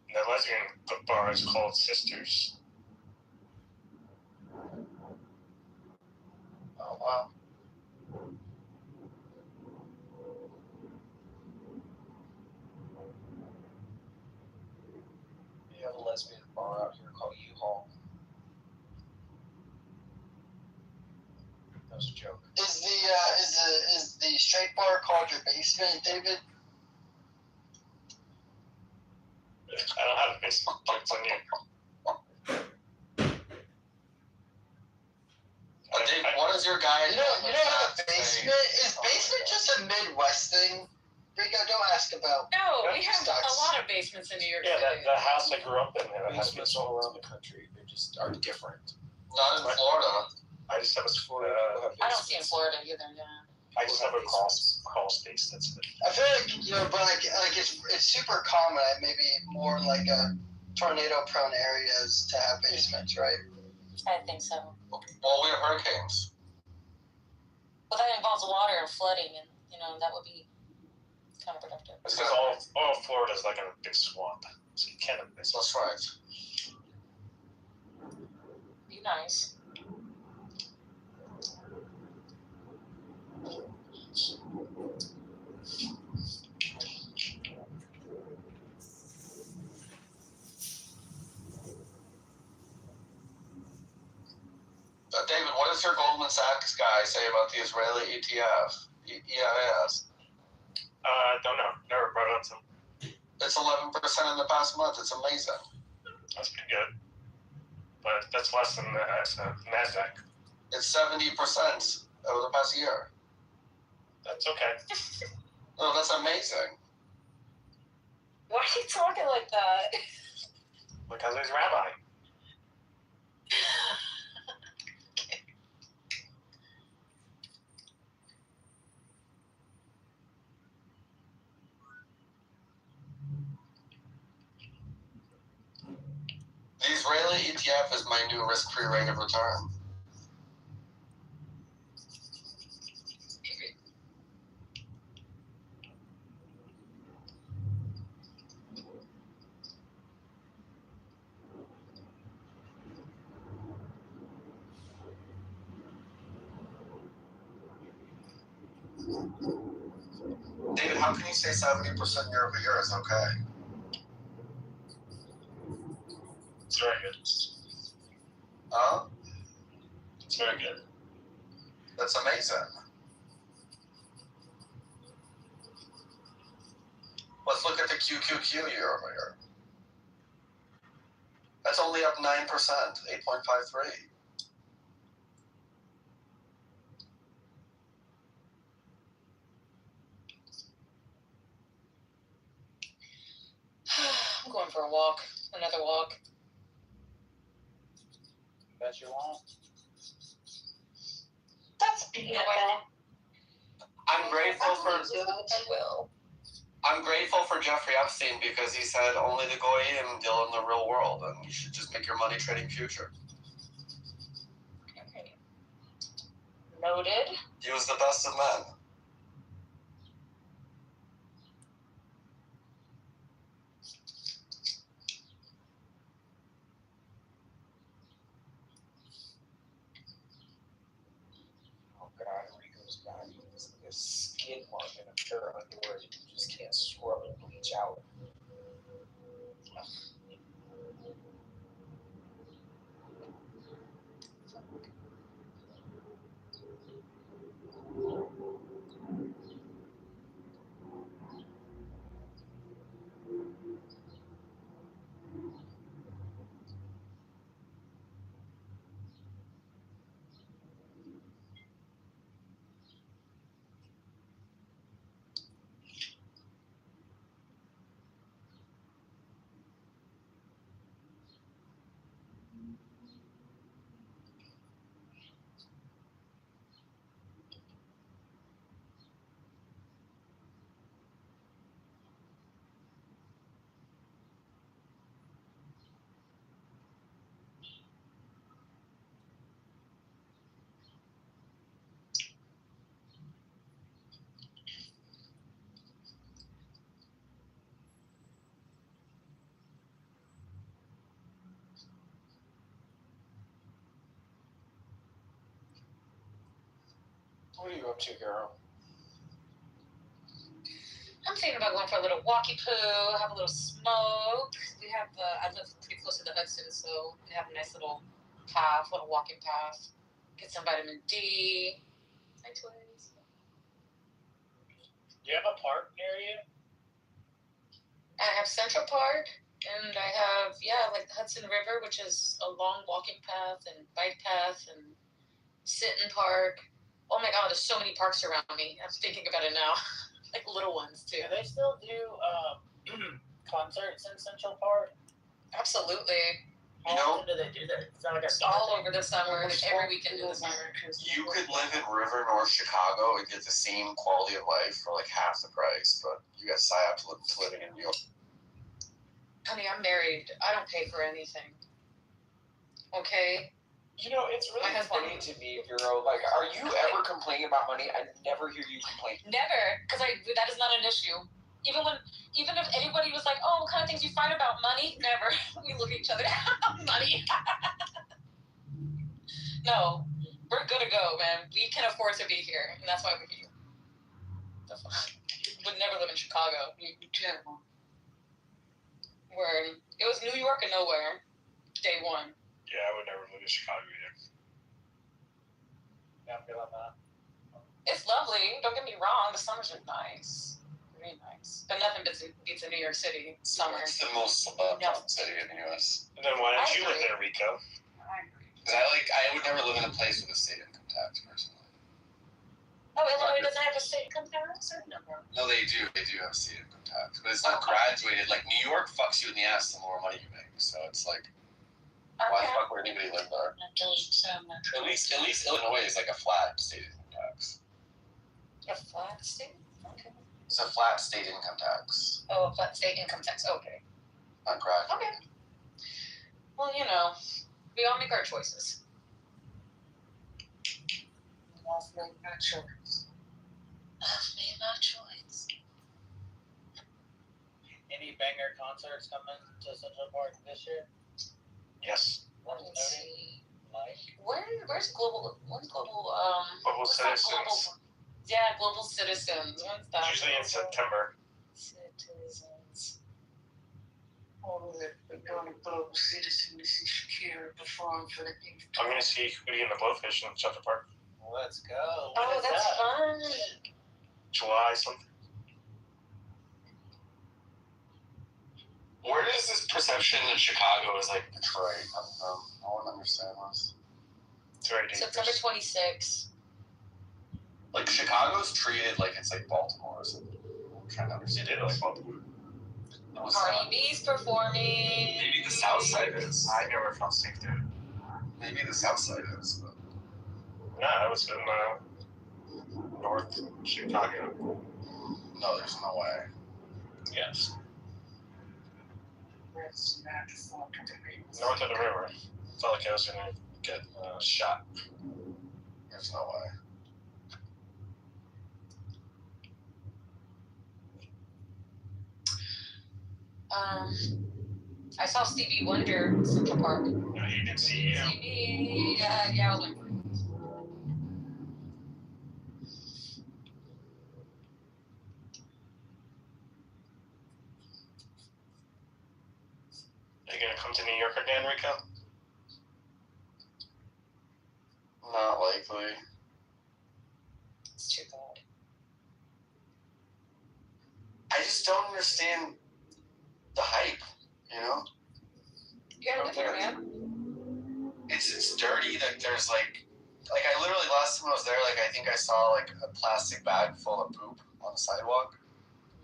[SPEAKER 11] The lesbian bar is called Sisters.
[SPEAKER 4] Oh wow. We have a lesbian bar out here called U-Haul. That was a joke.
[SPEAKER 9] Is the straight bar called your basement, David?
[SPEAKER 11] I don't have a basement. It's on you.
[SPEAKER 6] Dave, what is your guy?
[SPEAKER 9] You don't have a basement? Is basement just a Midwest thing? Rico, don't ask about.
[SPEAKER 16] No, we have
[SPEAKER 9] Stocks.
[SPEAKER 16] a lot of basements in New York
[SPEAKER 11] Yeah,
[SPEAKER 16] City.
[SPEAKER 11] the house I grew up in there.
[SPEAKER 12] Basements all around the country, they just are different.
[SPEAKER 6] Not in Florida.
[SPEAKER 11] I just have a
[SPEAKER 12] Florida people have
[SPEAKER 16] I don't see in
[SPEAKER 12] basements.
[SPEAKER 16] Florida either. Yeah.
[SPEAKER 11] I just have a crawl space. That's it.
[SPEAKER 9] I feel like but like it's super common. Maybe more like tornado-prone areas to have basements, right?
[SPEAKER 16] I think so.
[SPEAKER 6] Well, we have hurricanes.
[SPEAKER 16] But that involves water and flooding, and that would be counterproductive.
[SPEAKER 11] It's because all of Florida is like a big swamp, so you can't have this.
[SPEAKER 6] That's right.
[SPEAKER 16] Be nice.
[SPEAKER 6] David, what does your Goldman Sachs guy say about the Israeli ETF? EIS?
[SPEAKER 11] Don't know. Never brought it up to him.
[SPEAKER 6] It's 11% in the past month. It's amazing.
[SPEAKER 11] That's pretty good. But that's less than the NASDAQ.
[SPEAKER 6] It's 70% over the past year.
[SPEAKER 11] That's okay.
[SPEAKER 6] No, that's amazing.
[SPEAKER 16] Why are you talking like that?
[SPEAKER 11] Because he's rabbi.
[SPEAKER 6] The Israeli ETF is my new risk-free rate of return. David, how can you say 70% year over year is okay?
[SPEAKER 11] It's very good.
[SPEAKER 6] Huh?
[SPEAKER 11] It's very good.
[SPEAKER 6] That's amazing. Let's look at the QQQ year over year. That's only up 9%, 8.53.
[SPEAKER 16] I'm going for a walk. Another walk.
[SPEAKER 12] Bet you won't.
[SPEAKER 16] That's beautiful.
[SPEAKER 6] I'm grateful for
[SPEAKER 16] I will.
[SPEAKER 6] I'm grateful for Jeffrey Epstein because he said only the goyim deal in the real world, and you should just make your money trading future.
[SPEAKER 16] Okay. Noted.
[SPEAKER 6] He was the best of men.
[SPEAKER 12] Oh God, Rico's got this skid mark in a pair of underwear that you just can't scrub and bleach out. What are you up to, girl?
[SPEAKER 16] I'm thinking about going for a little walkie poo, have a little smoke. We have I live pretty close to the Hudson, so we have a nice little path, little walking path. Get some vitamin D. Hi, twins.
[SPEAKER 10] Do you have a park near you?
[SPEAKER 16] I have Central Park, and I have like the Hudson River, which is a long walking path and bike path, and Sinton Park. Oh my God, there's so many parks around me. I'm thinking about it now, like little ones too.
[SPEAKER 10] Do they still do concerts in Central Park?
[SPEAKER 16] Absolutely.
[SPEAKER 10] How often do they do that? Is that like a summer
[SPEAKER 16] All
[SPEAKER 10] thing?
[SPEAKER 16] over the summer, like every weekend in the summer.
[SPEAKER 6] You could live in River, North Chicago, and get the same quality of life for like half the price, but you got psyop to living in New York.
[SPEAKER 16] Honey, I'm married. I don't pay for anything. Okay?
[SPEAKER 12] You know, it's really
[SPEAKER 16] My husband-
[SPEAKER 12] funny to me, Vero. Like, are you ever complaining about money? I never hear you complain.
[SPEAKER 16] Never, because that is not an issue. Even if anybody was like, oh, what kind of things you fight about? Money? Never. We look at each other. Money. No, we're good to go, man. We can afford to be here, and that's why we're here. Would never live in Chicago. Where it was New York and nowhere, day one.
[SPEAKER 10] Yeah, I would never live in Chicago either. Yeah, I'm good on that.
[SPEAKER 16] It's lovely. Don't get me wrong. The summers are nice. Very nice. But nothing beats a New York City summer.
[SPEAKER 6] It's the most loved city in the U.S.
[SPEAKER 10] And then why don't
[SPEAKER 16] I
[SPEAKER 10] you live
[SPEAKER 16] agree.
[SPEAKER 10] there, Rico?
[SPEAKER 16] I agree.
[SPEAKER 6] Because I would never live in a place with a state income tax, personally.
[SPEAKER 16] Oh, Illinois doesn't have a state income tax?
[SPEAKER 6] No, they do. They do have a state income tax, but it's not graduated. Like New York fucks you in the ass the more money you make. So it's like, why the fuck would anybody live there? At least Illinois is like a flat state income tax.
[SPEAKER 16] A flat state? Okay.
[SPEAKER 6] It's a flat state income tax,
[SPEAKER 16] Oh, a flat state income tax. Okay.
[SPEAKER 6] not graduated.
[SPEAKER 16] Okay. Well, we all make our choices. I've made my choice.
[SPEAKER 10] Any banger concerts coming to Central Park this year?
[SPEAKER 11] Yes.
[SPEAKER 16] Let me see.
[SPEAKER 10] Like?
[SPEAKER 16] Where's Global
[SPEAKER 11] Global
[SPEAKER 16] what's that
[SPEAKER 11] Citizens.
[SPEAKER 16] Yeah, Global Citizens. When's that?
[SPEAKER 11] Usually in September.
[SPEAKER 16] Citizens. Oh, we're going to Global Citizens to see Shakira perform for the King's
[SPEAKER 11] I'm going to see Hootie and the Blowfish in Central Park.
[SPEAKER 10] Let's go.
[SPEAKER 16] Oh, that's fun.
[SPEAKER 11] July something. Where does this perception that Chicago is like
[SPEAKER 6] Detroit. I wouldn't understand this.
[SPEAKER 11] it's very dangerous?
[SPEAKER 16] September 26th.
[SPEAKER 6] Like Chicago's treated like it's like Baltimore or something. I'm trying to understand.
[SPEAKER 11] It is like Baltimore.
[SPEAKER 6] No, it's
[SPEAKER 16] Cardi
[SPEAKER 6] not.
[SPEAKER 16] B's performing.
[SPEAKER 6] Maybe the South Side is.
[SPEAKER 11] I never felt safe there.
[SPEAKER 6] Maybe the South Side is. But
[SPEAKER 11] No, I was in North Chicago.
[SPEAKER 6] no, there's no way.
[SPEAKER 11] Yes. North of the river. Felt like I was going to get shot.
[SPEAKER 6] There's no way.
[SPEAKER 16] I saw Stevie Wonder in Central Park.
[SPEAKER 11] No, you did see you.
[SPEAKER 16] Stevie, yeah, I went.
[SPEAKER 11] Are you going to come to New York again, Rico?
[SPEAKER 6] Not likely.
[SPEAKER 16] It's too bad.
[SPEAKER 6] I just don't understand the hype, you know?
[SPEAKER 16] You gotta live here, man.
[SPEAKER 6] It's dirty. Like there's like I literally last time I was there, like I think I saw like a plastic bag full of poop on the sidewalk.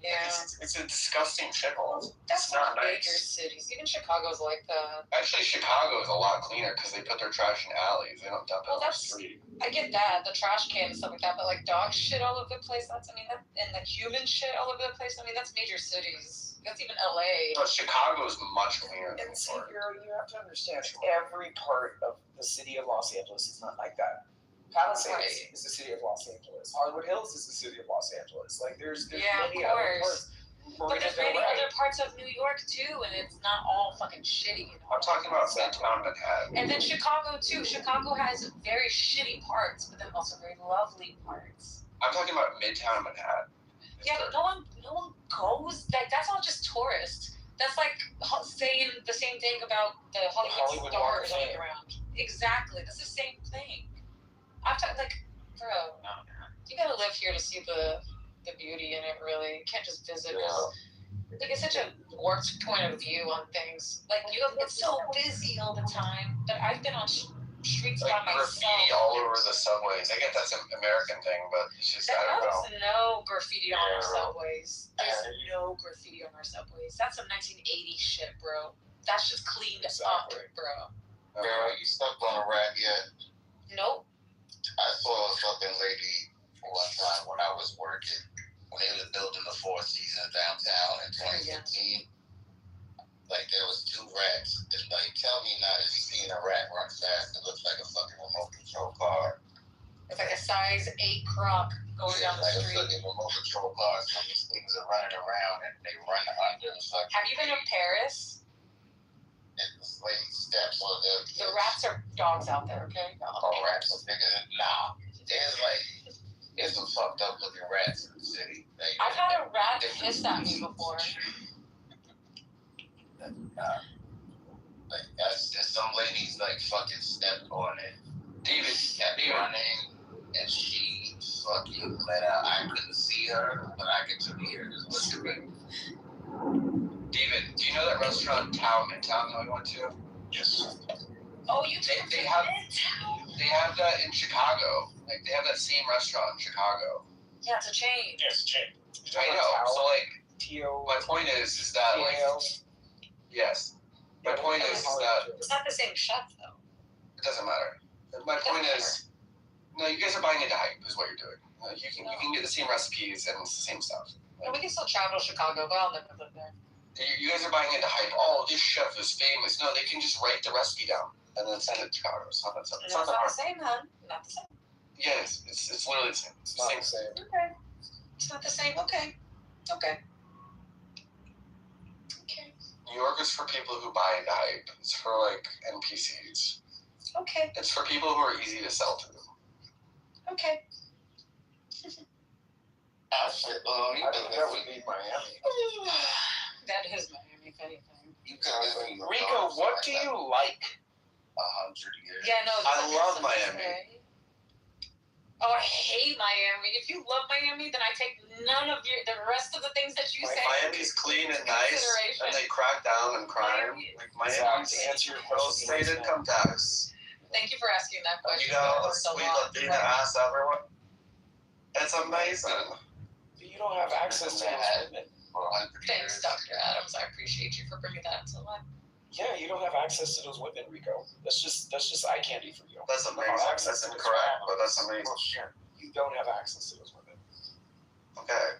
[SPEAKER 16] Yeah.
[SPEAKER 6] It's a disgusting shithole.
[SPEAKER 16] That's
[SPEAKER 6] It's not
[SPEAKER 16] not major
[SPEAKER 6] nice.
[SPEAKER 16] cities. Even Chicago's like that.
[SPEAKER 6] Actually, Chicago is a lot cleaner because they put their trash in alleys. They don't dump it
[SPEAKER 16] Well,
[SPEAKER 6] on the
[SPEAKER 16] that's-
[SPEAKER 6] street.
[SPEAKER 16] I get that, the trash can and stuff like that, but like dog shit all over the place, and like human shit all over the place, that's major cities. That's even LA.
[SPEAKER 6] But Chicago is much cleaner than
[SPEAKER 12] And see,
[SPEAKER 6] Florida.
[SPEAKER 12] Vero, you have to understand, every part of the city of Los Angeles is not like that. Palisades
[SPEAKER 16] Right.
[SPEAKER 12] is the city of Los Angeles. Hollywood Hills is the city of Los Angeles. Like there's
[SPEAKER 16] Yeah, of
[SPEAKER 12] many other
[SPEAKER 16] course.
[SPEAKER 12] parts.
[SPEAKER 16] But there's many other parts of New York too, and it's not all fucking shitty. You know?
[SPEAKER 11] I'm talking about Midtown Manhattan.
[SPEAKER 16] And then Chicago too. Chicago has very shitty parts, but then also very lovely parts.
[SPEAKER 11] I'm talking about Midtown Manhattan.
[SPEAKER 16] Yeah, but no one goes. Like that's all just tourists. That's like saying the same thing about the Hollywood stars on the ground. Exactly, that's the same thing. I'm talking like, bro, you gotta live here to see the beauty in it. Really, you can't just visit. Like it's such a warped point of view on things. Like it's so busy all the time. But I've been on streets
[SPEAKER 11] like
[SPEAKER 16] by myself.
[SPEAKER 11] Graffiti all over the subways. I get that's an American thing, but it's just I don't know.
[SPEAKER 16] There's no graffiti on our subways. There's no graffiti on our subways. That's some 1980 shit, bro. That's just cleaned up, bro.
[SPEAKER 11] Girl, you stepped on a rat yet?
[SPEAKER 16] Nope.
[SPEAKER 11] I saw a fucking lady one time when I was working. When they were building the Four Seasons downtown in 2015. Like there was 2 rats. And like tell me now, if you seen a rat run fast, it looks like a fucking remote control car.
[SPEAKER 16] It's like a size 8 croc going down the street.
[SPEAKER 11] Like a fucking remote control car. So these things are running around and they run under the fucking.
[SPEAKER 16] Have you been to Paris?
[SPEAKER 11] And the slave steps on
[SPEAKER 16] the rats are dogs out there, okay?
[SPEAKER 11] Oh, rats are bigger than there's some fucked up looking rats in the city.
[SPEAKER 16] I've had a rat hiss at me before.
[SPEAKER 11] Like that's some ladies like fucking stepped on it. David kept running and she fucking let out. I couldn't see her, but I could hear her just whispering. David, do you know that restaurant Midtown that we went to? Yes.
[SPEAKER 16] Oh, you
[SPEAKER 11] they have that in Chicago. Like they have that same restaurant in Chicago.
[SPEAKER 16] Yeah, it's a chain.
[SPEAKER 10] Yeah, it's a chain.
[SPEAKER 11] I know. So like, my point is that like, yes. My point is that
[SPEAKER 16] it's not the same chef though.
[SPEAKER 11] It doesn't matter. My point is, no, you guys are buying into hype. Is what you're doing. You can get the same recipes and it's the same stuff.
[SPEAKER 16] No, we can still travel to Chicago, but I'll never live there.
[SPEAKER 11] You guys are buying into hype. Oh, this chef is famous. No, they can just write the recipe down and then send it to Chicago. It's not that simple.
[SPEAKER 16] It's not the same, huh? Not the same.
[SPEAKER 11] Yes, it's literally the same. It's the same.
[SPEAKER 16] Okay. It's not the same. Okay.
[SPEAKER 11] New York is for people who buy into hype. It's for like NPCs.
[SPEAKER 16] Okay.
[SPEAKER 11] It's for people who are easy to sell to.
[SPEAKER 16] Okay.
[SPEAKER 11] That would be Miami.
[SPEAKER 16] That is Miami, if anything.
[SPEAKER 11] You can live in
[SPEAKER 12] Rico, what do you like?
[SPEAKER 11] 100 years.
[SPEAKER 16] Yeah, no.
[SPEAKER 11] I love Miami.
[SPEAKER 16] Oh, I hate Miami. If you love Miami, then I take none of the rest of the things that you say.
[SPEAKER 11] Miami's clean and nice, and they crack down on crime. Like Miami's
[SPEAKER 12] answer your question.
[SPEAKER 11] State income tax.
[SPEAKER 16] Thank you for asking that question.
[SPEAKER 11] You got all the sweet Latina ass everywhere. It's amazing.
[SPEAKER 12] You don't have access to those women.
[SPEAKER 16] Thanks, Dr. Adams. I appreciate you for bringing that to life.
[SPEAKER 12] Yeah, you don't have access to those women, Rico. That's just eye candy for you.
[SPEAKER 11] That's amazing. That's incorrect, but that's amazing.
[SPEAKER 12] You don't have access to those women.
[SPEAKER 11] Okay.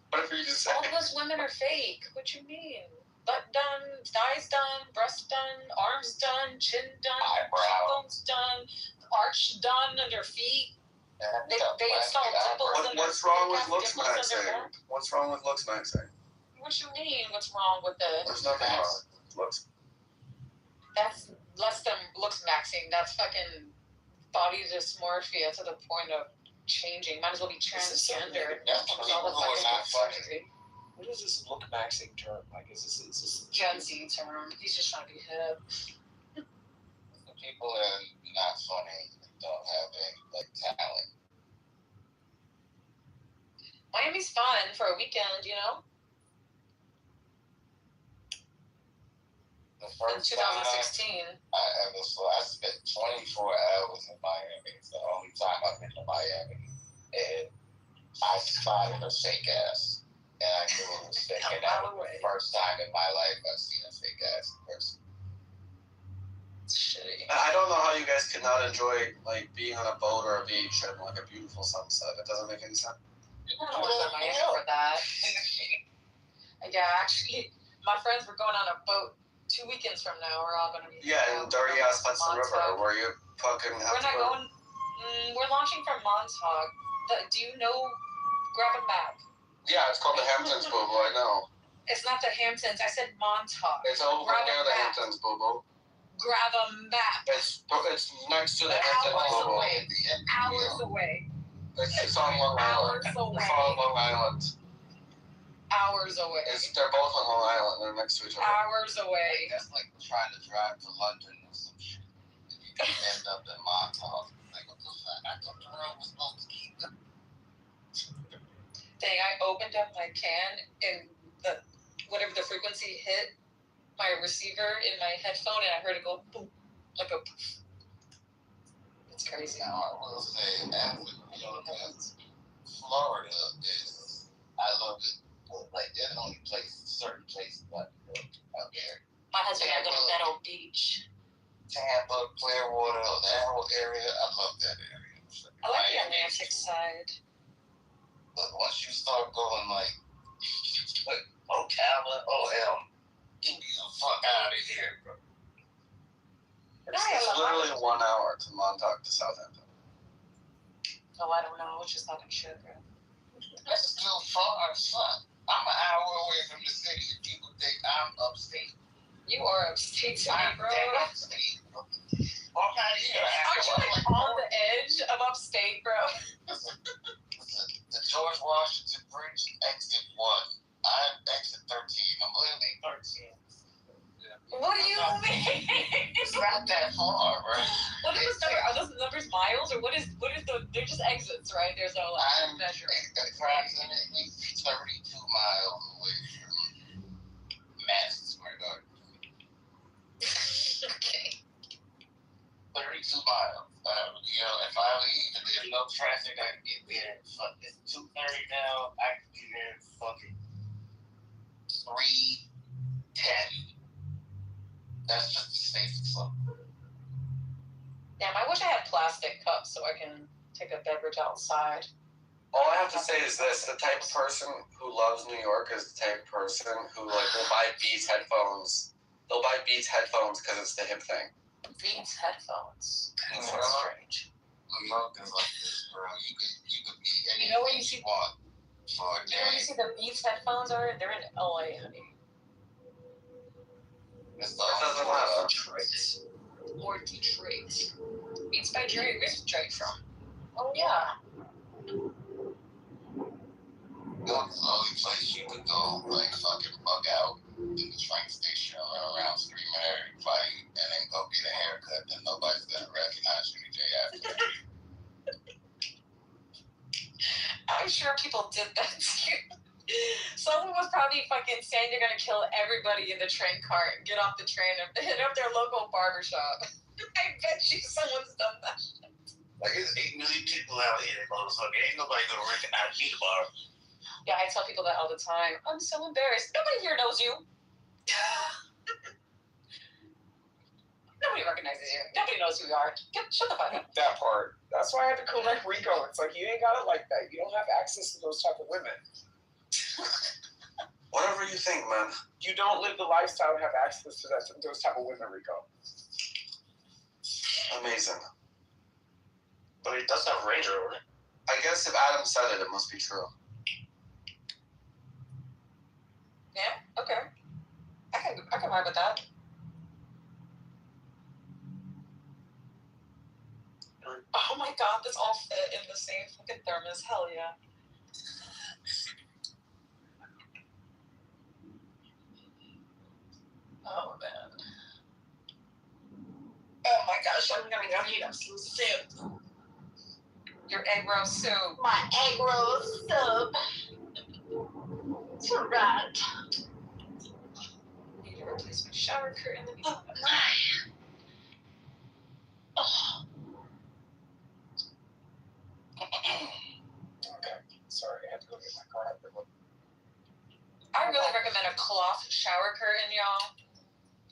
[SPEAKER 11] What if you just say?
[SPEAKER 16] All those women are fake. What you mean? Butt done, thighs done, breast done, arms done, chin done, cheekbones done, arch done under feet. They install dimples in their
[SPEAKER 11] What's wrong with looks maxing? What's wrong with looks maxing?
[SPEAKER 16] What you mean? What's wrong with the?
[SPEAKER 11] There's nothing wrong. Looks.
[SPEAKER 16] That's less than looks maxing. That's fucking body dysmorphia to the point of changing. Might as well be transgender.
[SPEAKER 12] What is this look maxing term? Like, is this
[SPEAKER 16] Gen Z term? He's just trying to be hip.
[SPEAKER 11] The people that are not funny don't have any talent.
[SPEAKER 16] Miami's fun for a weekend, you know.
[SPEAKER 11] The first
[SPEAKER 16] in 2016.
[SPEAKER 11] I spent 24 hours in Miami. It's the only time I've been to Miami. And I spotted a fake ass. And I knew it was fake. And that was the first time in my life I've seen a fake ass person.
[SPEAKER 16] It's shitty.
[SPEAKER 11] I don't know how you guys could not enjoy like being on a boat or a beach and like a beautiful sunset. It doesn't make any sense.
[SPEAKER 16] I don't want to Miami for that. Yeah, actually, my friends were going on a boat 2 weekends from now. We're all going to be.
[SPEAKER 11] Yeah, in dirty ass Hudson River, where you fucking have
[SPEAKER 16] We're not going. We're launching from Montauk. Do you know? Grab a map.
[SPEAKER 6] Yeah, it's called the Hamptons, Bobo. I know.
[SPEAKER 16] It's not the Hamptons. I said Montauk.
[SPEAKER 6] It's over near the Hamptons, Bobo.
[SPEAKER 16] Grab a map.
[SPEAKER 6] It's next to the Hamptons, Bobo.
[SPEAKER 16] Hours away.
[SPEAKER 6] It's on Long Island. It's on Long Island.
[SPEAKER 16] Hours away.
[SPEAKER 6] They're both on Long Island. They're next to each other.
[SPEAKER 16] Hours away.
[SPEAKER 11] That's like trying to drive to London or some shit. And you end up in Montauk. Like, what the fuck? I thought the road was supposed to keep them.
[SPEAKER 16] Dang, I opened up my can and whatever the frequency hit my receiver in my headphone and I heard it go boom, like a poof. It's crazy.
[SPEAKER 11] Now, I will say, Florida is, I love it. Like, there's only certain places out there.
[SPEAKER 16] My husband and I go to Meadow Beach.
[SPEAKER 11] Tampa, Clearwater, that whole area, I love that area.
[SPEAKER 16] I like the Atlantic side.
[SPEAKER 11] But once you start going like Ocala, OM, get me the fuck out of here, bro.
[SPEAKER 6] It's literally 1 hour to Montauk to Southampton.
[SPEAKER 16] Oh, I don't know. It's just not in sugar.
[SPEAKER 11] That's still far as fuck. I'm an hour away from the city and people think I'm upstate.
[SPEAKER 16] You are upstate to me, bro.
[SPEAKER 11] I'm upstate, bro. I'm not here.
[SPEAKER 16] Aren't you like on the edge of upstate, bro?
[SPEAKER 11] Listen, the George Washington Bridge, exit 1. I'm exit 13. I'm literally 13.
[SPEAKER 16] What do you mean?
[SPEAKER 11] It's not that far, right?
[SPEAKER 16] What is this number? Are those numbers miles or what is they're just exits, right? There's no
[SPEAKER 11] I'm
[SPEAKER 16] measure.
[SPEAKER 11] approximately 32 miles away from Madison Square Garden.
[SPEAKER 16] Okay.
[SPEAKER 11] 32 miles. If I leave and there's no traffic, I can get there. Fuck, it's 2:30 now. I can be there fucking 3:10. That's just the safety slope.
[SPEAKER 16] Damn, I wish I had plastic cups so I can take a beverage outside.
[SPEAKER 6] All I have to say is this: the type of person who loves New York is the type of person who will buy Beats headphones. They'll buy Beats headphones because it's the hip thing.
[SPEAKER 16] Beats headphones. That's strange.
[SPEAKER 11] New York is like this, bro. You could be anything
[SPEAKER 16] you know where you see
[SPEAKER 11] want for a
[SPEAKER 16] you know where you
[SPEAKER 11] day.
[SPEAKER 16] see the Beats headphones are? They're in LA, honey.
[SPEAKER 11] It
[SPEAKER 6] doesn't matter.
[SPEAKER 16] Or Detroit. Beats by Dre. Where's Dre from? Oh yeah.
[SPEAKER 11] New York's the only place you could go, like, fucking bug out in the train station or around screaming everybody and then go get a haircut and nobody's gonna recognize you the day after.
[SPEAKER 16] I'm sure people did that too. Someone was probably fucking saying they're gonna kill everybody in the train car and get off the train and hit up their local barbershop. I bet you someone's done that shit.
[SPEAKER 11] Like, there's 8 million people out here, motherfucker. Ain't nobody gonna recognize me tomorrow.
[SPEAKER 16] Yeah, I tell people that all the time. I'm so embarrassed. Nobody here knows you. Nobody recognizes you. Nobody knows who you are. Shut the fuck up.
[SPEAKER 12] That part. That's why I had to correct Rico. It's like, you ain't got it like that. You don't have access to those type of women.
[SPEAKER 6] Whatever you think, man.
[SPEAKER 12] You don't live the lifestyle and have access to those type of women, Rico.
[SPEAKER 6] Amazing.
[SPEAKER 10] But he does have Range Rover.
[SPEAKER 6] I guess if Adam said it, it must be true.
[SPEAKER 16] Yeah, okay. I can vibe with that. Oh my god, this all fit in the same fucking thermos. Hell yeah. Oh man. Oh my gosh, I'm gonna go heat up some soup. Your egg roast soup.
[SPEAKER 5] My egg roll soup. It's right.
[SPEAKER 16] Need to replace my shower curtain.
[SPEAKER 12] Okay. Sorry, I had to go get my car.
[SPEAKER 16] I really recommend a cloth shower curtain, y'all.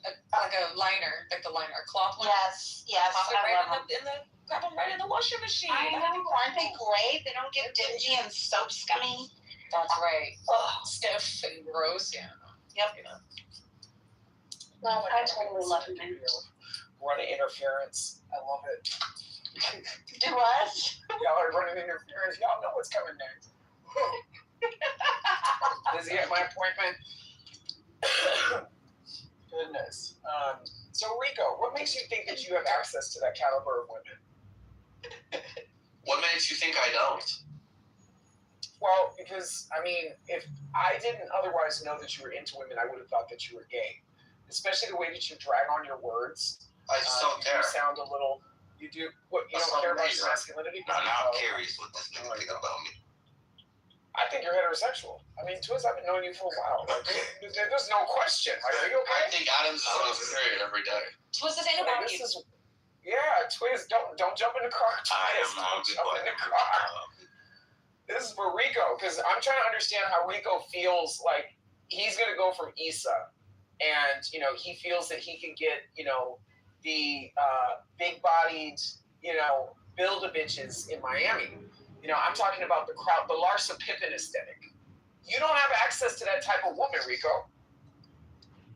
[SPEAKER 16] Like a liner, like the liner, cloth one.
[SPEAKER 5] Yes,
[SPEAKER 16] Pop it
[SPEAKER 5] I
[SPEAKER 16] right
[SPEAKER 5] love them.
[SPEAKER 16] grab them right in the washing machine.
[SPEAKER 5] I know, aren't they great? They don't get dingy and soap scummy.
[SPEAKER 16] That's right. Ugh, stiff and gross, yeah. Yep. You know.
[SPEAKER 5] No, I totally love them.
[SPEAKER 12] Running interference. I love it.
[SPEAKER 5] Do what?
[SPEAKER 12] Y'all are running interference. Y'all know what's coming next. Does he have my appointment? Goodness. So Rico, what makes you think that you have access to that caliber of women?
[SPEAKER 6] What makes you think I don't?
[SPEAKER 12] Well, because, I mean, if I didn't otherwise know that you were into women, I would have thought that you were gay. Especially the way that you drag on your words.
[SPEAKER 6] I just don't care.
[SPEAKER 12] You sound a little, you do, what, you don't care about your masculinity?
[SPEAKER 11] I'm not curious what this nigga think about me.
[SPEAKER 12] I think you're heterosexual. I mean, Twiz, I've been knowing you for a while. Like, there's no question. Like, are you okay?
[SPEAKER 6] I think Adams is almost period every day.
[SPEAKER 16] Twiz, this ain't about you.
[SPEAKER 12] Yeah, Twiz, don't jump in the car.
[SPEAKER 11] I am not
[SPEAKER 12] jump in the car. This is for Rico, because I'm trying to understand how Rico feels like he's going to go from Issa, and, you know, he feels that he can get, you know, the big-bodied, you know, build-a-bitches in Miami. You know, I'm talking about the crowd, the Larsa Pippen aesthetic. You don't have access to that type of woman, Rico.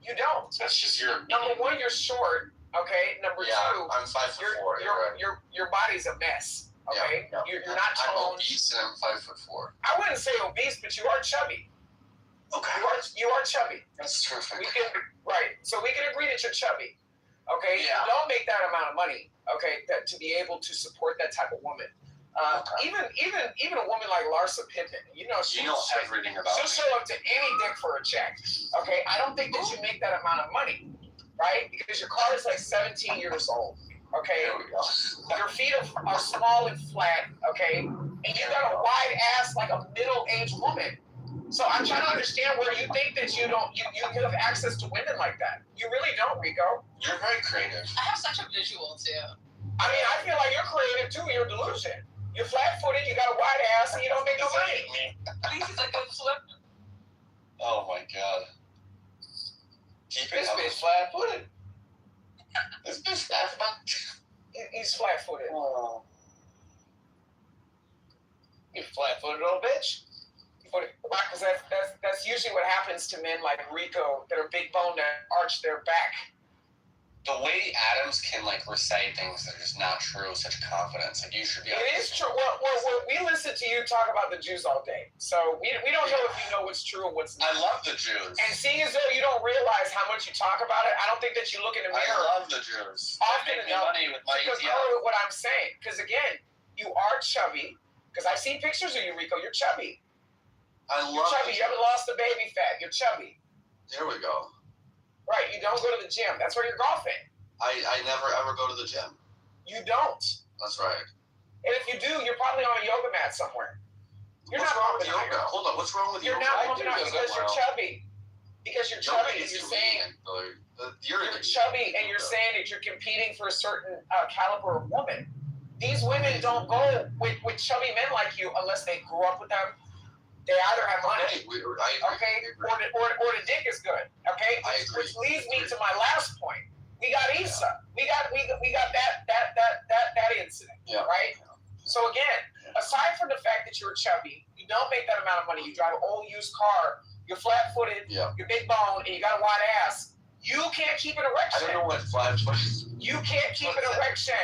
[SPEAKER 12] You don't.
[SPEAKER 6] That's just your
[SPEAKER 12] Number one, you're short. Okay. Number two,
[SPEAKER 6] I'm 5'4".
[SPEAKER 12] Your body's a mess. Okay.
[SPEAKER 6] Yeah.
[SPEAKER 12] You're not toned.
[SPEAKER 6] I'm obese and I'm 5'4".
[SPEAKER 12] I wouldn't say obese, but you are chubby.
[SPEAKER 6] Okay.
[SPEAKER 12] You are chubby.
[SPEAKER 6] That's terrific.
[SPEAKER 12] So we can agree that you're chubby. Okay.
[SPEAKER 6] Yeah.
[SPEAKER 12] You don't make that amount of money. Okay. That to be able to support that type of woman. Even a woman like Larsa Pippen, you know
[SPEAKER 6] everything about
[SPEAKER 12] she'll show up to any dick for a check. Okay, I don't think that you make that amount of money, right? Because your car is like 17 years old. Okay,
[SPEAKER 6] There we go.
[SPEAKER 12] your feet are small and flat. Okay, and you got a wide ass like a middle-aged woman. So I'm trying to understand where you think that you have access to women like that. You really don't, Rico.
[SPEAKER 6] You're very creative.
[SPEAKER 16] I have such a visual too.
[SPEAKER 12] I mean, I feel like you're creative too. You're delusion. You're flat-footed. You got a wide ass, and you don't make no money.
[SPEAKER 16] Please, he's like a flip.
[SPEAKER 6] Oh my god.
[SPEAKER 12] This bitch flat-footed.
[SPEAKER 6] This bitch flat-footed.
[SPEAKER 12] He's flat-footed.
[SPEAKER 6] Oh.
[SPEAKER 12] You flat-footed old bitch. Because that's usually what happens to men like Rico that are big boned that arch their back.
[SPEAKER 6] The way Adams can like recite things that are just not true with such confidence, like you should be.
[SPEAKER 12] It is true. Well, we listen to you talk about the Jews all day, so we don't know if you know what's true and what's not.
[SPEAKER 6] I love the Jews.
[SPEAKER 12] And seeing as though you don't realize how much you talk about it, I don't think that you look in the mirror.
[SPEAKER 6] I love the Jews.
[SPEAKER 12] Often
[SPEAKER 6] They make me
[SPEAKER 12] enough
[SPEAKER 6] money with my
[SPEAKER 12] to concur with what I'm saying. Because again, you are chubby. Because I've seen pictures of you, Rico. You're chubby. You're chubby. You haven't lost the baby fat. You're chubby.
[SPEAKER 6] There we go.
[SPEAKER 12] Right. You don't go to the gym. That's where you're golfing.
[SPEAKER 6] I never ever go to the gym.
[SPEAKER 12] You don't.
[SPEAKER 6] That's right.
[SPEAKER 12] And if you do, you're probably on a yoga mat somewhere.
[SPEAKER 6] What's wrong with yoga? Hold on. What's wrong with yoga?
[SPEAKER 12] You're not pumping out because you're chubby. Because you're chubby and you're saying you're chubby and you're saying that you're competing for a certain caliber of woman. These women don't go with chubby men like you unless they grew up with them. They either have money, okay, or the dick is good, okay. Which leads me to my last point. We got Issa. We got that incident, right? So again, aside from the fact that you're chubby, you don't make that amount of money. You drive an old used car. You're flat-footed. You're big bone, and you got a wide ass. You can't keep an erection.
[SPEAKER 6] I don't know what flat-footed.
[SPEAKER 12] You can't keep an erection.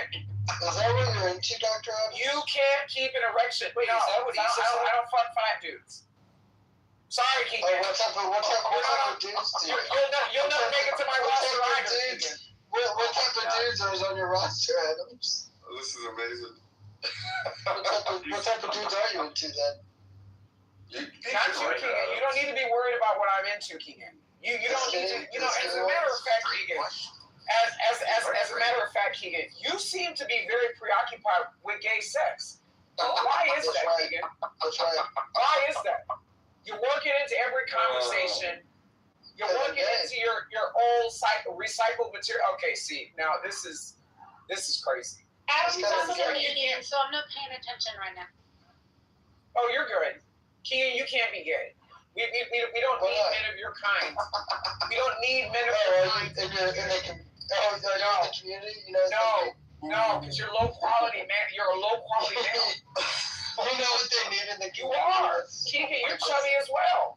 [SPEAKER 9] Is that what you're into, Dr. Adams?
[SPEAKER 12] You can't keep an erection. Wait, no, I don't fuck fat dudes. Sorry, Keegan.
[SPEAKER 9] Oh, what's up with dudes?
[SPEAKER 12] You'll never make it to my roster either.
[SPEAKER 9] What type of dudes are on your roster, Adams?
[SPEAKER 6] This is amazing.
[SPEAKER 9] What type of dudes are you into then?
[SPEAKER 12] Not you, Keegan. You don't need to be worried about what I'm into, Keegan. You don't need to. You know, as a matter of fact, Keegan. As a matter of fact, Keegan, you seem to be very preoccupied with gay sex. Why is that, Keegan?
[SPEAKER 9] That's right.
[SPEAKER 12] Why is that? You're working into every conversation. You're working into your old recycled material. Okay, see, now this is crazy.
[SPEAKER 5] Adam's also Canadian, so I'm not paying attention right now.
[SPEAKER 12] Oh, you're good. Keegan, you can't be gay. We don't need men of your kind. We don't need men of your kind.
[SPEAKER 9] In the community, you know.
[SPEAKER 12] No, because you're low quality, man. You're a low quality male.
[SPEAKER 9] You know what they need in the community.
[SPEAKER 12] You are. Keegan, you're chubby as well.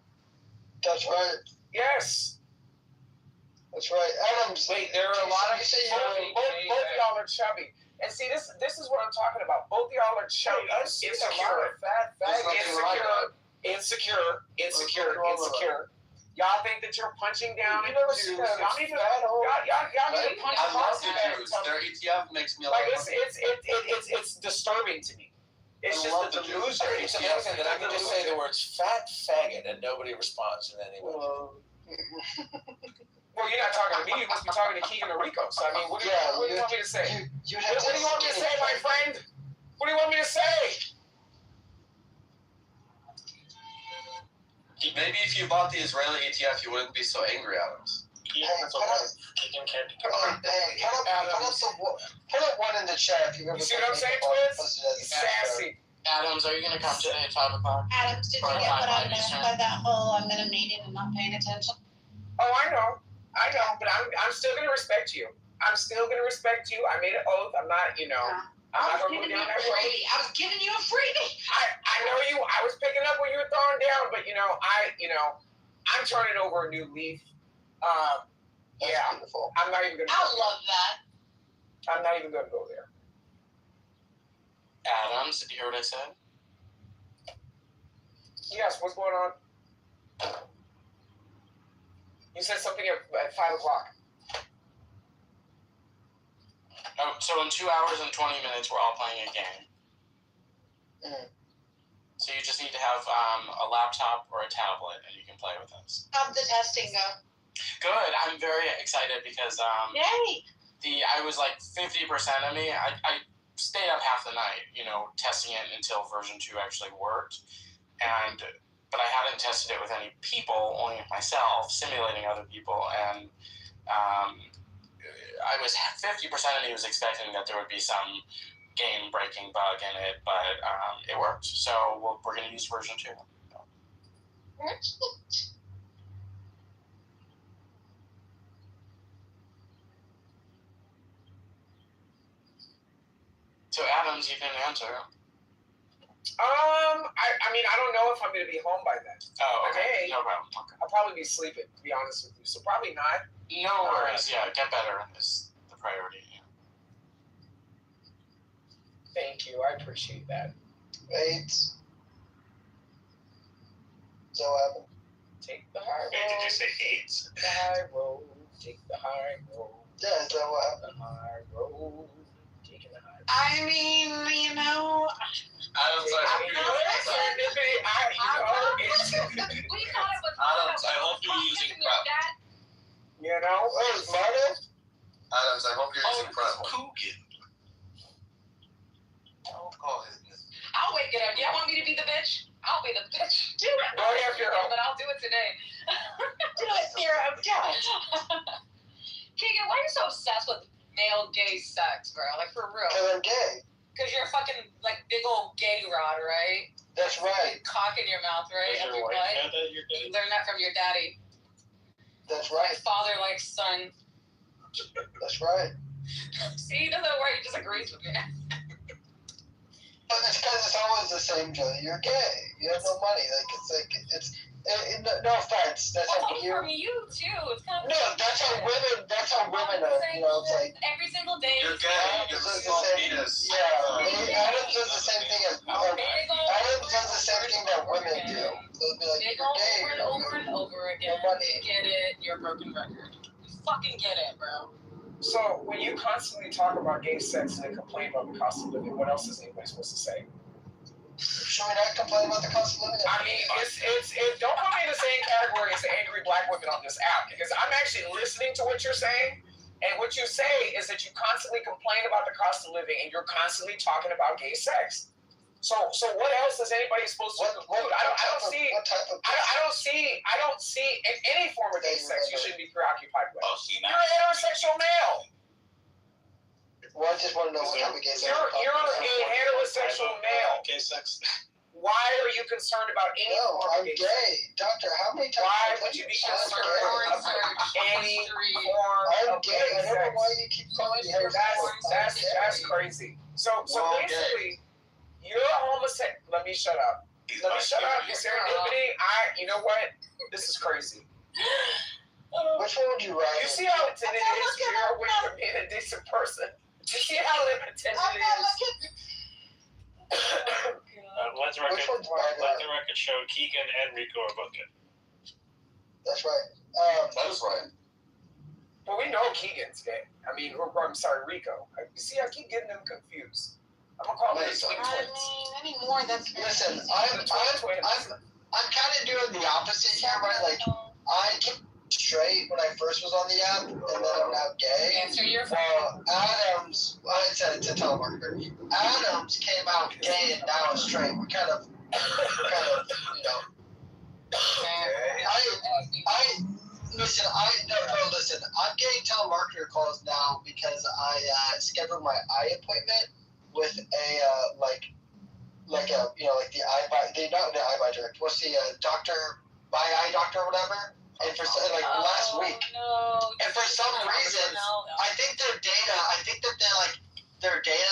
[SPEAKER 9] That's right.
[SPEAKER 12] Yes.
[SPEAKER 9] That's right. Adams.
[SPEAKER 12] Wait, there are a lot of both of y'all are chubby. And see, this is what I'm talking about. Both of y'all are chubby. Insecure. Insecure. Y'all think that you're punching down
[SPEAKER 9] You
[SPEAKER 12] into
[SPEAKER 9] never
[SPEAKER 12] Jews.
[SPEAKER 9] see that
[SPEAKER 12] Y'all need to
[SPEAKER 9] fat hole.
[SPEAKER 12] y'all need to punch
[SPEAKER 6] I love
[SPEAKER 12] across
[SPEAKER 6] the
[SPEAKER 12] that.
[SPEAKER 6] Jews. Their ETF makes me
[SPEAKER 12] Like
[SPEAKER 6] laugh.
[SPEAKER 12] it's disturbing to me. It's
[SPEAKER 6] I
[SPEAKER 12] just
[SPEAKER 6] love
[SPEAKER 12] the
[SPEAKER 6] the
[SPEAKER 12] delusion.
[SPEAKER 17] It's amazing that I can just say the words fat faggot and nobody responds in any way.
[SPEAKER 12] Well, you're not talking to me. You must be talking to Keegan or Rico. So I mean, what do you want me to say? What do you want me to say, my friend? What do you want me to say?
[SPEAKER 6] Maybe if you bought the Israeli ETF, you wouldn't be so angry at them.
[SPEAKER 9] Hey, put up one in the chat if you've ever.
[SPEAKER 12] You see what I'm saying, Twiz? He's sassy.
[SPEAKER 15] Adams, are you going to come today at 5 o'clock?
[SPEAKER 5] Adams, did you get what I meant by that whole I'm in a meeting and not paying attention?
[SPEAKER 12] Oh, I know, but I'm still gonna respect you. I made an oath. I'm not, I'm not gonna go down that road.
[SPEAKER 5] I was giving you a freebie.
[SPEAKER 12] I know you. I was picking up when you were throwing down, but I'm turning over a new leaf. Yeah,
[SPEAKER 9] beautiful.
[SPEAKER 12] I'm not even gonna.
[SPEAKER 5] I love that.
[SPEAKER 12] I'm not even gonna go there.
[SPEAKER 15] Adams, did you hear what I said?
[SPEAKER 12] Yes, what's going on? You said something at 5 o'clock.
[SPEAKER 15] Oh, so in 2 hours and 20 minutes, we're all playing a game. So you just need to have a laptop or a tablet, and you can play with us.
[SPEAKER 5] How'd the testing go?
[SPEAKER 15] Good. I'm very excited because
[SPEAKER 5] Yay!
[SPEAKER 15] I was like 50% of me. I stayed up half the night, testing it until version 2 actually worked, but I hadn't tested it with any people, only with myself, simulating other people, and I was 50% of me was expecting that there would be some game-breaking bug in it, but it worked. So we're going to use version 2. So Adams, you didn't answer.
[SPEAKER 12] I don't know if I'm going to be home by then.
[SPEAKER 15] Oh,
[SPEAKER 12] okay.
[SPEAKER 15] No problem. Okay.
[SPEAKER 12] I'll probably be sleeping, to be honest with you. So probably not.
[SPEAKER 15] No worries. Yeah, get better is the priority. Yeah.
[SPEAKER 12] Thank you. I appreciate that.
[SPEAKER 9] Wait. So Evan.
[SPEAKER 12] Take the high road.
[SPEAKER 10] Did you say AIDS?
[SPEAKER 12] The high road. Take the high road.
[SPEAKER 9] Yeah, is that what happened?
[SPEAKER 12] The high road. Taking the high road.
[SPEAKER 5] I mean,
[SPEAKER 6] Adams, I hope you're using prep.
[SPEAKER 9] Hey, Marta?
[SPEAKER 6] Adams, I hope you're using prep.
[SPEAKER 11] Coogan. Don't call his name.
[SPEAKER 16] I'll wake it up. Y'all want me to be the bitch? I'll be the bitch.
[SPEAKER 5] do it.
[SPEAKER 12] Go ahead, Bureau.
[SPEAKER 16] But I'll do it today.
[SPEAKER 5] Do it, Bureau. Do it.
[SPEAKER 16] Keegan, why are you so obsessed with male gay sex, bro? Like, for real.
[SPEAKER 9] Because I'm gay.
[SPEAKER 16] Because you're a fucking, big old gay rod, right?
[SPEAKER 9] That's right.
[SPEAKER 16] Cock in your mouth, right?
[SPEAKER 10] Does your wife know that you're gay?
[SPEAKER 16] You learned that from your daddy.
[SPEAKER 9] That's right.
[SPEAKER 16] Father like son.
[SPEAKER 9] That's right.
[SPEAKER 16] See, he doesn't worry. He just agrees with me.
[SPEAKER 9] But it's because it's always the same, Joe. You're gay. You have no money. No offense. That's
[SPEAKER 16] Well,
[SPEAKER 9] how
[SPEAKER 16] it's
[SPEAKER 9] you're.
[SPEAKER 16] from you too. It's kind of.
[SPEAKER 9] No, that's how women. That's how women are. It's like.
[SPEAKER 16] Every single day.
[SPEAKER 6] You're gay. You have a small penis.
[SPEAKER 9] Yeah. Adams does the same thing as. Adams does the same thing that women do. They'll be like,
[SPEAKER 16] They
[SPEAKER 9] you're
[SPEAKER 16] go
[SPEAKER 9] gay.
[SPEAKER 16] over and over and over again.
[SPEAKER 9] No money.
[SPEAKER 16] Get it? You're a broken record. You fucking get it, bro.
[SPEAKER 12] So when you constantly talk about gay sex and complain about the cost of living, what else is anybody supposed to say?
[SPEAKER 9] Should we not complain about the cost of living?
[SPEAKER 12] I mean, don't put me in the same category as the angry black women on this app, because I'm actually listening to what you're saying, and what you say is that you constantly complain about the cost of living, and you're constantly talking about gay sex. So what else is anybody supposed to conclude? I don't see in any form of gay sex you shouldn't be preoccupied with. You're a heterosexual male.
[SPEAKER 9] Well, I just want to know what type of gay sex.
[SPEAKER 12] You're a heterosexual male.
[SPEAKER 10] Gay sex.
[SPEAKER 12] Why are you concerned about any
[SPEAKER 9] No,
[SPEAKER 12] form
[SPEAKER 9] I'm
[SPEAKER 12] of
[SPEAKER 9] gay. Doctor, how many times?
[SPEAKER 12] Why would you be concerned about any form
[SPEAKER 9] I'm
[SPEAKER 12] of
[SPEAKER 9] gay.
[SPEAKER 12] gay
[SPEAKER 9] I don't know
[SPEAKER 12] sex?
[SPEAKER 9] why you keep calling me heterosexual.
[SPEAKER 12] That's crazy. So basically, you're a homosexual. Let me shut up. Let me shut up. Serendipity. You know what? This is crazy.
[SPEAKER 9] Which one would you rather?
[SPEAKER 12] You see how intended it is to hear away from being a decent person? You see how intended it is?
[SPEAKER 10] Let the record
[SPEAKER 18] record showed Keegan and Rico are both good.
[SPEAKER 9] That's right.
[SPEAKER 6] That is right.
[SPEAKER 12] Well, we know Keegan's gay. I mean, I'm sorry, Rico. You see, I keep getting them confused. I'm gonna call them the twin twins.
[SPEAKER 5] Anymore, that's
[SPEAKER 9] Listen, I'm kind of doing the opposite here, right? Like, I kept straight when I first was on the app, and then I'm now gay.
[SPEAKER 16] Answer your
[SPEAKER 9] phone. Adams, I said it's a telemarketer. Adams came out gay and now is straight. We're kind of, you know. Listen, I'm getting telemarketer calls now because I scheduled my eye appointment with a like the eye the eye direct. What's the doctor, my eye doctor or whatever? And for last week.
[SPEAKER 16] No.
[SPEAKER 9] And for some reason, I think their data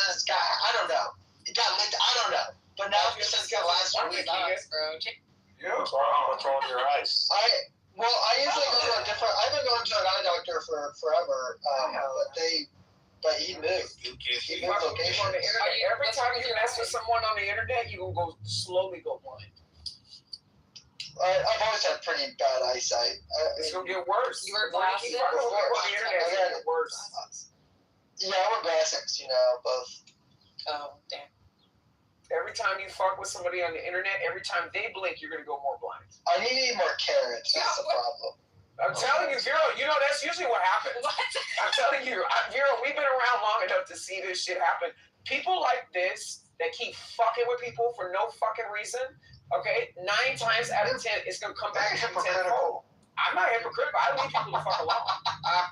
[SPEAKER 9] has got, I don't know. It got leaked. I don't know. But now since the last week,
[SPEAKER 18] What's wrong with your eyes?
[SPEAKER 9] I usually go to a different. I've been going to an eye doctor for forever, but he moved. He moved location.
[SPEAKER 12] On the internet. Every time you mess with someone on the internet, you will slowly go blind.
[SPEAKER 9] I've always had pretty bad eyesight.
[SPEAKER 12] It's gonna get worse.
[SPEAKER 16] You wear glasses?
[SPEAKER 12] On the internet, it's gonna get worse.
[SPEAKER 9] Yeah, I wear glasses. Both.
[SPEAKER 16] Oh, damn.
[SPEAKER 12] Every time you fuck with somebody on the internet, every time they blink, you're gonna go more blind.
[SPEAKER 9] I need to eat more carrots. That's the problem.
[SPEAKER 12] I'm telling you, Vero, that's usually what happens.
[SPEAKER 16] What?
[SPEAKER 12] I'm telling you, Vero, we've been around long enough to see this shit happen. People like this that keep fucking with people for no fucking reason, okay, 9 times out of 10, it's gonna come back to 10-fold. I'm not hypocritical. I leave people to fuck alone. I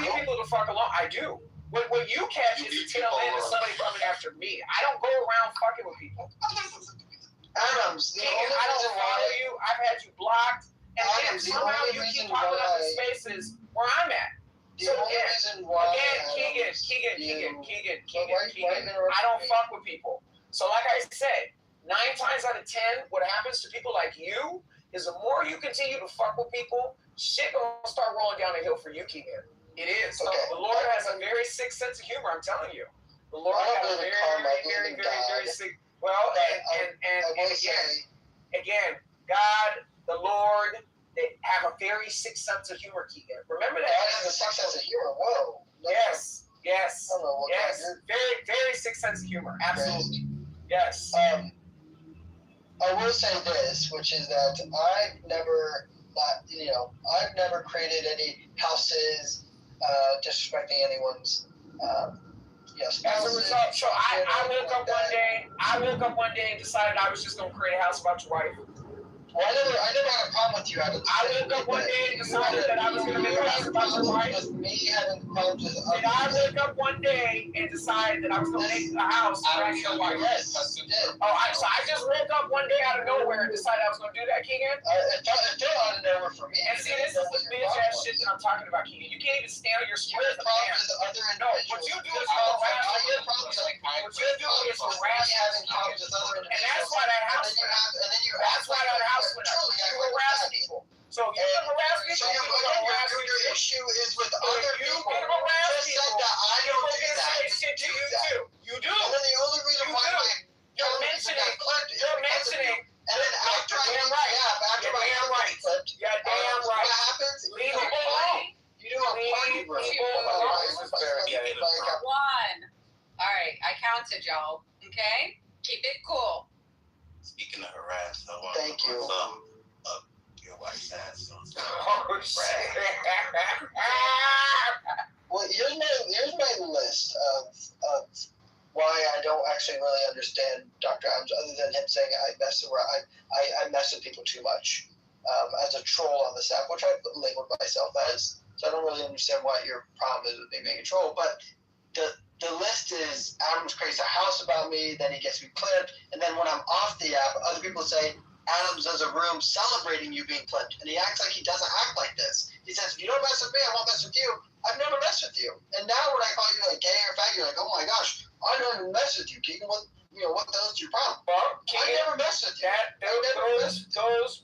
[SPEAKER 12] leave people to fuck alone. I do. What you catch is the tail end of somebody coming after me. I don't go around fucking with people.
[SPEAKER 9] Adams,
[SPEAKER 12] I don't follow you. I've had you blocked. And then somehow you keep popping up in spaces where I'm at. So again, Keegan, I don't fuck with people. So like I said, 9 times out of 10, what happens to people like you is the more you continue to fuck with people, shit gonna start rolling down the hill for you, Keegan. It is. Okay. The Lord has a very sick sense of humor, I'm telling you. The Lord has a very sick. Well, and again, God, the Lord, they have a very sick sense of humor, Keegan. Remember that.
[SPEAKER 9] God has a sick sense of humor. Whoa.
[SPEAKER 12] Yes. Very, very sick sense of humor. Absolutely. Yes.
[SPEAKER 9] I will say this, which is that I've never created any houses disrespecting anyone's
[SPEAKER 12] As a result, so I woke up one day and decided I was just gonna create a house about your wife.
[SPEAKER 9] Well, I never had a problem with you. I
[SPEAKER 12] woke up one day and decided that I was going to make a house about your wife.
[SPEAKER 9] With me having problems with
[SPEAKER 12] Did I wake up one day and decide that I was going to make a house about your wife?
[SPEAKER 9] Yes, you did.
[SPEAKER 12] Oh, so I just woke up one day out of nowhere and decided I was going to do that, Keegan?
[SPEAKER 9] It felt out of nowhere for me.
[SPEAKER 12] And see, this is the bitch ass shit that I'm talking about, Keegan. You can't even stand on your square as a man. No, what you do is harass people. What you do is harass people. And that's why that house went up. That's why that house went up. You harass people. So you can harass people.
[SPEAKER 9] Your issue is with other people.
[SPEAKER 12] You can harass people.
[SPEAKER 9] I don't do that.
[SPEAKER 12] Shit to you too. You do.
[SPEAKER 9] And then the only reason why
[SPEAKER 12] you're mentioning.
[SPEAKER 9] And then after I get after my clipped,
[SPEAKER 12] you're damn right.
[SPEAKER 9] What happens?
[SPEAKER 12] Leave people alone.
[SPEAKER 9] You do a party, bro.
[SPEAKER 16] One. All right, I counted y'all. Okay, keep it cool.
[SPEAKER 11] Speaking of harass, I want
[SPEAKER 9] Thank you.
[SPEAKER 11] Your wife's ass on
[SPEAKER 12] Oh shit.
[SPEAKER 9] Well, here's my list of why I don't actually really understand Dr. Adams, other than him saying I mess with people too much as a troll on this app, which I've labeled myself as. So I don't really understand what your problem is with me being a troll. But the list is Adams creates a house about me, then he gets me clipped, and then when I'm off the app, other people say Adams does a room celebrating you being clipped, and he acts like he doesn't act like this. He says, if you don't mess with me, I won't mess with you. I've never messed with you. And now when I call you like gay or faggot, you're like, oh my gosh, I don't even mess with you, Keegan. What the hell's your problem?
[SPEAKER 12] Well,
[SPEAKER 9] I never messed with you.
[SPEAKER 12] Those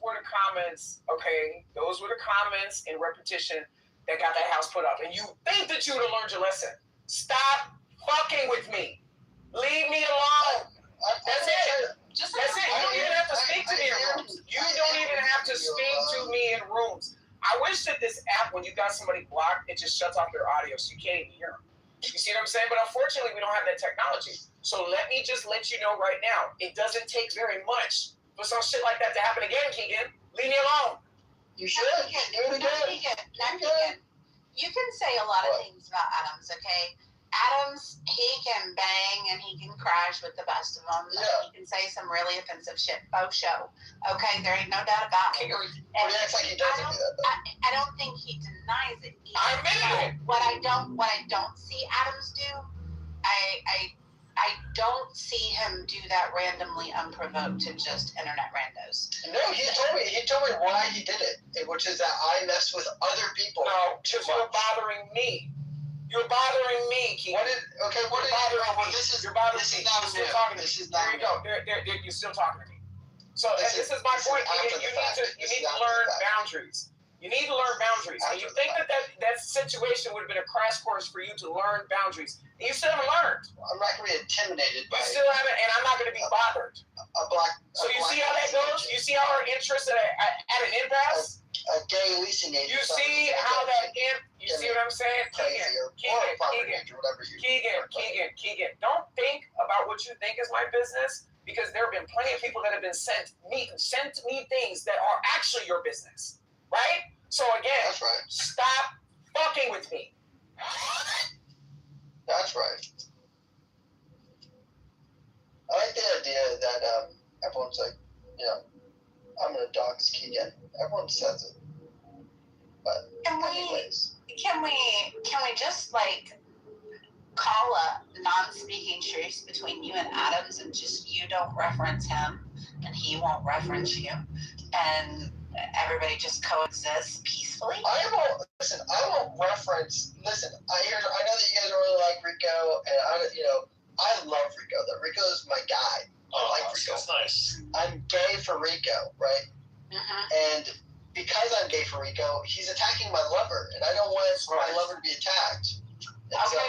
[SPEAKER 12] were the comments, okay? Those were the comments in repetition that got that house put up. And you think that you would have learned your lesson. Stop fucking with me. Leave me alone. That's it. You don't even have to speak to me in when you got somebody blocked, it just shuts off their audio, so you can't even hear them. You see what I'm saying? But unfortunately, we don't have that technology. So let me just let you know right now, it doesn't take very much for some shit like that to happen again, Keegan. Leave me alone.
[SPEAKER 9] You should. Do it again.
[SPEAKER 5] You can say a lot of things about Adams, okay? Adams, he can bang and he can crash with the best of them.
[SPEAKER 9] Yeah.
[SPEAKER 5] He can say some really offensive shit. Faux show. Okay, there ain't no doubt about it.
[SPEAKER 9] But he acts like he doesn't do that, though.
[SPEAKER 5] I don't think he denies it.
[SPEAKER 12] I admit it.
[SPEAKER 5] What I don't see Adams do, I don't see him do that randomly unprovoked to just internet randos.
[SPEAKER 9] No, he told me why he did it, which is that I messed with other people.
[SPEAKER 12] No, because you were bothering me. You're bothering me, Keegan. You're bothering me. You're still talking to me. There you go. You're still talking to me. So this is my point, Keegan. You need to learn boundaries. You need to learn boundaries. And you think that situation would have been a crash course for you to learn boundaries. And you still haven't learned.
[SPEAKER 9] I'm not going to be intimidated by
[SPEAKER 12] You still haven't, and I'm not going to be bothered. So you see how that goes? You see how our interests at an impasse?
[SPEAKER 9] A gay leasing agent.
[SPEAKER 12] You see how that you see what I'm saying? Keegan. Don't think about what you think is my business, because there have been plenty of people that have been sent me things that are actually your business. Right? So again,
[SPEAKER 9] that's right.
[SPEAKER 12] Stop fucking with me.
[SPEAKER 9] That's right. I like the idea that everyone's like, I'm gonna dox Keegan. Everyone says it. But anyways.
[SPEAKER 5] Can we just like call a non-speaking truce between you and Adams, and just you don't reference him and he won't reference you, and everybody just coexists peacefully?
[SPEAKER 9] I won't reference. Listen, I know that you guys don't really like Rico, and I love Rico. That Rico is my guy. I like Rico.
[SPEAKER 18] That's nice.
[SPEAKER 9] I'm gay for Rico, right?
[SPEAKER 5] Mm-hmm.
[SPEAKER 9] And because I'm gay for Rico, he's attacking my lover, and I don't want my lover to be attacked. And so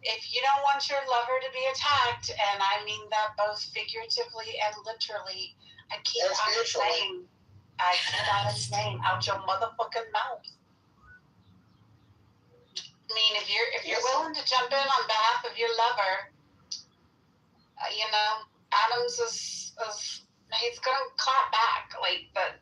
[SPEAKER 5] if you don't want your lover to be attacked, and I mean that both figuratively and literally, I keep out his name. I keep out his name out your motherfucking mouth. I mean, if you're willing to jump in on behalf of your lover, Adams is he's gonna clap back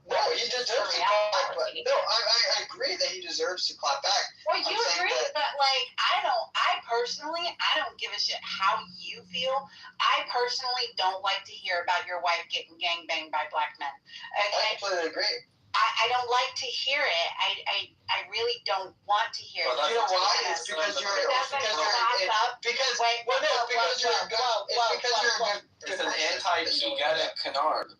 [SPEAKER 9] No, he deserves to clap back. No, I agree that he deserves to clap back.
[SPEAKER 5] Well, you agree, but I personally don't give a shit how you feel. I personally don't like to hear about your wife getting gangbanged by black men. Okay?
[SPEAKER 9] I completely agree.
[SPEAKER 5] I don't like to hear it. I really don't want to hear it.
[SPEAKER 9] You know why? It's because you're a
[SPEAKER 17] It's an anti-Keegan canard.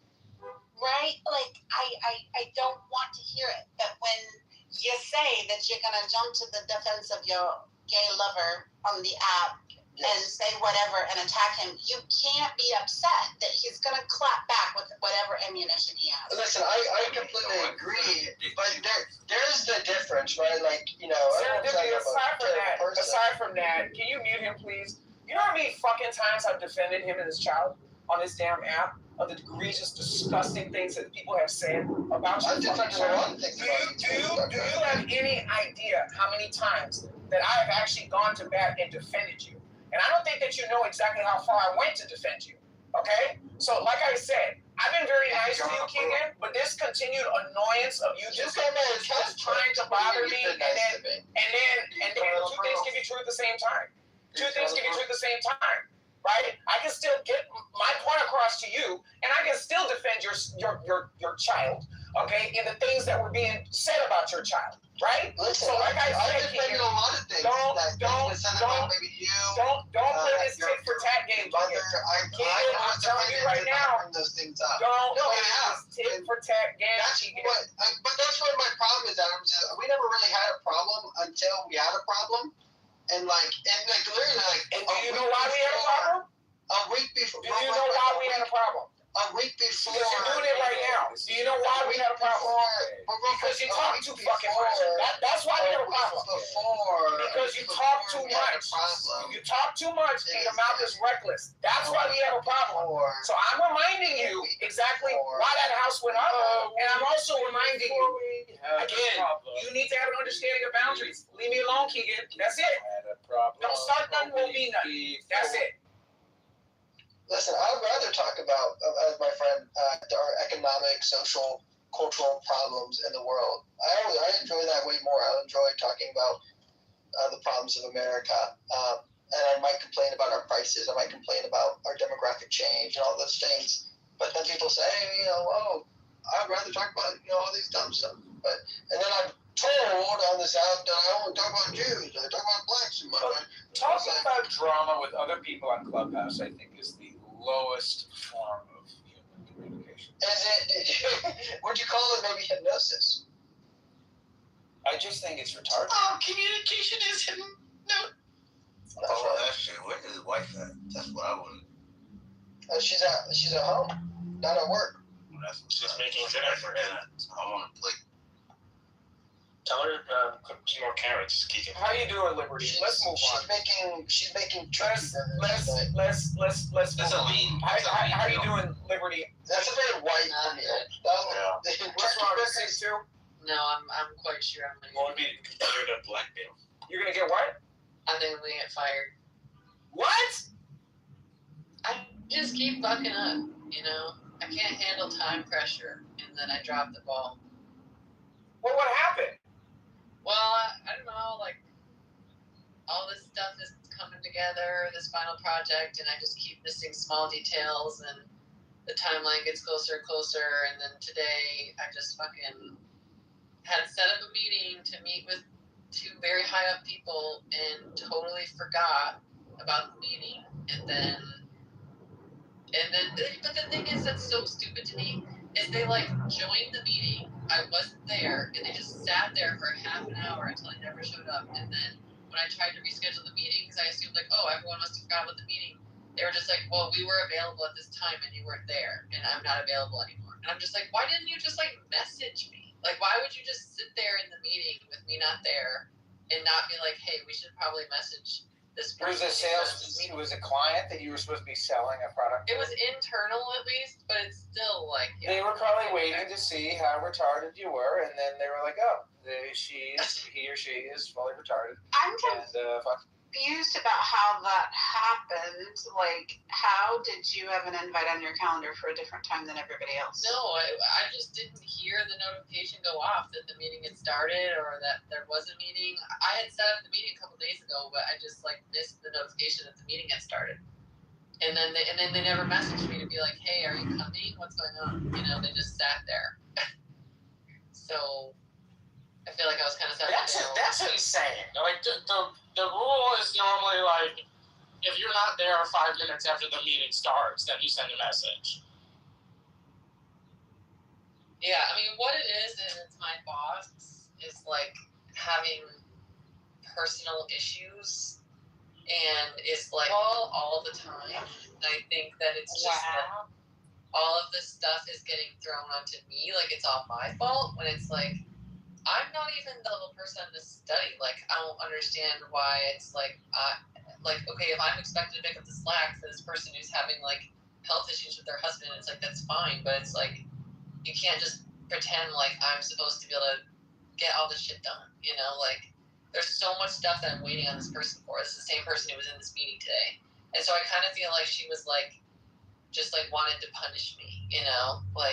[SPEAKER 5] Right? I don't want to hear it. But when you say that you're going to jump to the defense of your gay lover on the app and say whatever and attack him, you can't be upset that he's going to clap back with whatever ammunition he has.
[SPEAKER 9] Listen, I completely agree, but there's the difference, right?
[SPEAKER 12] Aside from that, can you mute him, please? You know how many fucking times I've defended him and his child on this damn app of the egregious, disgusting things that people have said about you? Do you have any idea how many times that I have actually gone to bat and defended you? And I don't think that you know exactly how far I went to defend you. Okay? So, like I said, I've been very nice to you, Keegan, but this continued annoyance of you just trying to bother me, and then two things can be true at the same time. Right? I can still get my point across to you, and I can still defend your child, okay, in the things that were being said about your child, right?
[SPEAKER 9] Listen,
[SPEAKER 12] so like I said,
[SPEAKER 9] defended a lot of things.
[SPEAKER 12] Don't play this tit for tat game, Keegan. I'm telling you right now.
[SPEAKER 9] Those things up.
[SPEAKER 12] Don't play this tit for tat game, Keegan.
[SPEAKER 9] But that's what my problem is, Adam. We never really had a problem until we had a problem. And literally,
[SPEAKER 12] and do you know why we had a problem?
[SPEAKER 9] A week before.
[SPEAKER 12] Do you know why we had a problem?
[SPEAKER 9] A week before.
[SPEAKER 12] Because you're doing it right now. Do you know why we had a problem? Because you talk too fucking much. That's why we had a problem. Because you talk too much. You talk too much and your mouth is reckless. That's why we have a problem. So I'm reminding you exactly why that house went up, and I'm also reminding you, again, you need to have an understanding of boundaries. Leave me alone, Keegan. That's it. Don't start nothing, won't be nothing. That's it.
[SPEAKER 9] Listen, I'd rather talk about, as my friend, our economic, social, cultural problems in the world. I enjoy that way more. I enjoy talking about the problems of America. And I might complain about our prices. I might complain about our demographic change and all those things. But then people say, I'd rather talk about, all these dumb stuff. And then I'm told on this app that I only talk about Jews. I talk about blacks too much.
[SPEAKER 12] Talking about drama with other people on Clubhouse, I think, is the lowest form of human communication.
[SPEAKER 9] Would you call it maybe hypnosis?
[SPEAKER 12] I just think it's retarded.
[SPEAKER 11] Oh, communication is hypnosis. Oh, that shit. Where is his wife at? That's what I want.
[SPEAKER 9] She's at home, not at work.
[SPEAKER 18] She's making dinner for him.
[SPEAKER 11] I want to play.
[SPEAKER 18] Tell her cook some more carrots, Keegan.
[SPEAKER 12] How you doing, Liberty? Let's move on.
[SPEAKER 9] She's making
[SPEAKER 12] Let's
[SPEAKER 11] That's a lean.
[SPEAKER 12] How you doing, Liberty?
[SPEAKER 9] That's a very white
[SPEAKER 12] Yeah. What's wrong with this too?
[SPEAKER 8] No, I'm quite sure I'm
[SPEAKER 18] What
[SPEAKER 8] gonna
[SPEAKER 18] would be considered a blackmail?
[SPEAKER 12] You're gonna get what?
[SPEAKER 8] I'm gonna get fired.
[SPEAKER 12] What?
[SPEAKER 8] I just keep fucking up, I can't handle time pressure, and then I drop the ball.
[SPEAKER 12] Well, what happened?
[SPEAKER 8] Well, I don't know, all this stuff is coming together, this final project, and I just keep missing small details, and the timeline gets closer and closer, and then today I just fucking had set up a meeting to meet with 2 very high up people and totally forgot about the meeting, but the thing is that's so stupid to me is they joined the meeting. I wasn't there, and they just sat there for half an hour until I never showed up. And then when I tried to reschedule the meeting, because I assumed everyone must have forgot about the meeting, they were just like, well, we were available at this time and you weren't there, and I'm not available anymore. And I'm just like, why didn't you just message me? Why would you just sit there in the meeting with me not there and not be like, hey, we should probably message this person?
[SPEAKER 12] It was a client that you were supposed to be selling a product.
[SPEAKER 8] It was internal at least, but it's still
[SPEAKER 12] They were probably waiting to see how retarded you were, and then they were like, oh, he or she is fully retarded.
[SPEAKER 5] I'm confused about how that happened. How did you have an invite on your calendar for a different time than everybody else?
[SPEAKER 8] No, I just didn't hear the notification go off that the meeting had started or that there was a meeting. I had set up the meeting a couple days ago, but I just missed the notification that the meeting had started. And then they never messaged me to be like, hey, are you coming? What's going on? They just sat there. So I feel like I was kind of sad.
[SPEAKER 7] That's insane. The rule is normally if you're not there 5 minutes after the meeting starts, then you send a message.
[SPEAKER 8] Yeah, what it is it's my boss is having personal issues and is all the time. And I think that it's just all of this stuff is getting thrown onto me, it's all my fault, when it's I'm not even the level person to study. I don't understand why it's okay, if I'm expected to pick up the slack for this person who's having health issues with their husband, it's that's fine, but it's you can't just pretend I'm supposed to be able to get all this shit done, there's so much stuff that I'm waiting on this person for. It's the same person who was in this meeting today. And so I kind of feel like she was just wanted to punish me,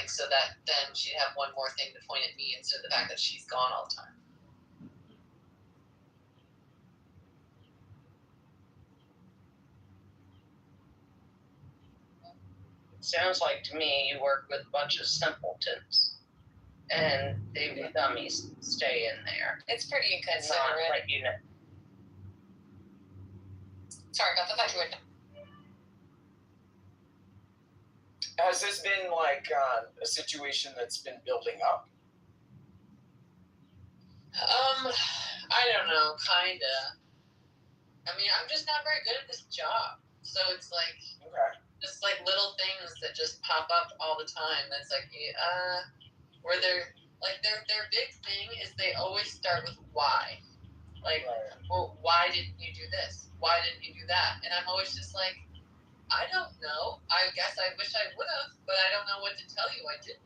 [SPEAKER 8] so that then she'd have one more thing to point at me instead of the fact that she's gone all the time. Sounds like to me you work with a bunch of simpletons, and the dummies stay in there.
[SPEAKER 16] It's pretty inconsiderate. Sorry about that. I thought you would.
[SPEAKER 12] Has this been a situation that's been building up?
[SPEAKER 8] I don't know, kinda. I'm just not very good at this job, so it's
[SPEAKER 12] okay.
[SPEAKER 8] Just little things that just pop up all the time. That's where they're their big thing is they always start with why.
[SPEAKER 2] Like, well, why didn't you do this? Why didn't you do that? And I'm always just like, I don't know. I guess I wish I would have, but I don't know what to tell you. I didn't,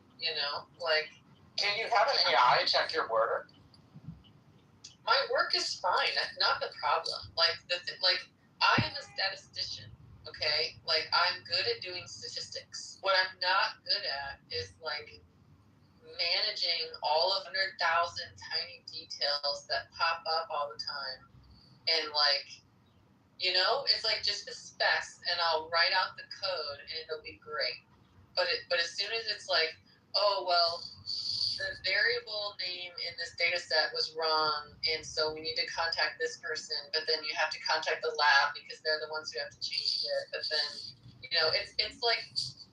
[SPEAKER 2] like.
[SPEAKER 7] Can you have an AI check your work?
[SPEAKER 2] My work is fine. That's not the problem. Like, I am a statistician, okay? Like, I'm good at doing statistics. What I'm not good at is, like, managing all of 100,000 tiny details that pop up all the time. And, like, it's like just the specs, and I'll write out the code, and it'll be great. But as soon as it's like, oh, well, the variable name in this data set was wrong, and so we need to contact this person, but then you have to contact the lab because they're the ones who have to change it. But then, it's like,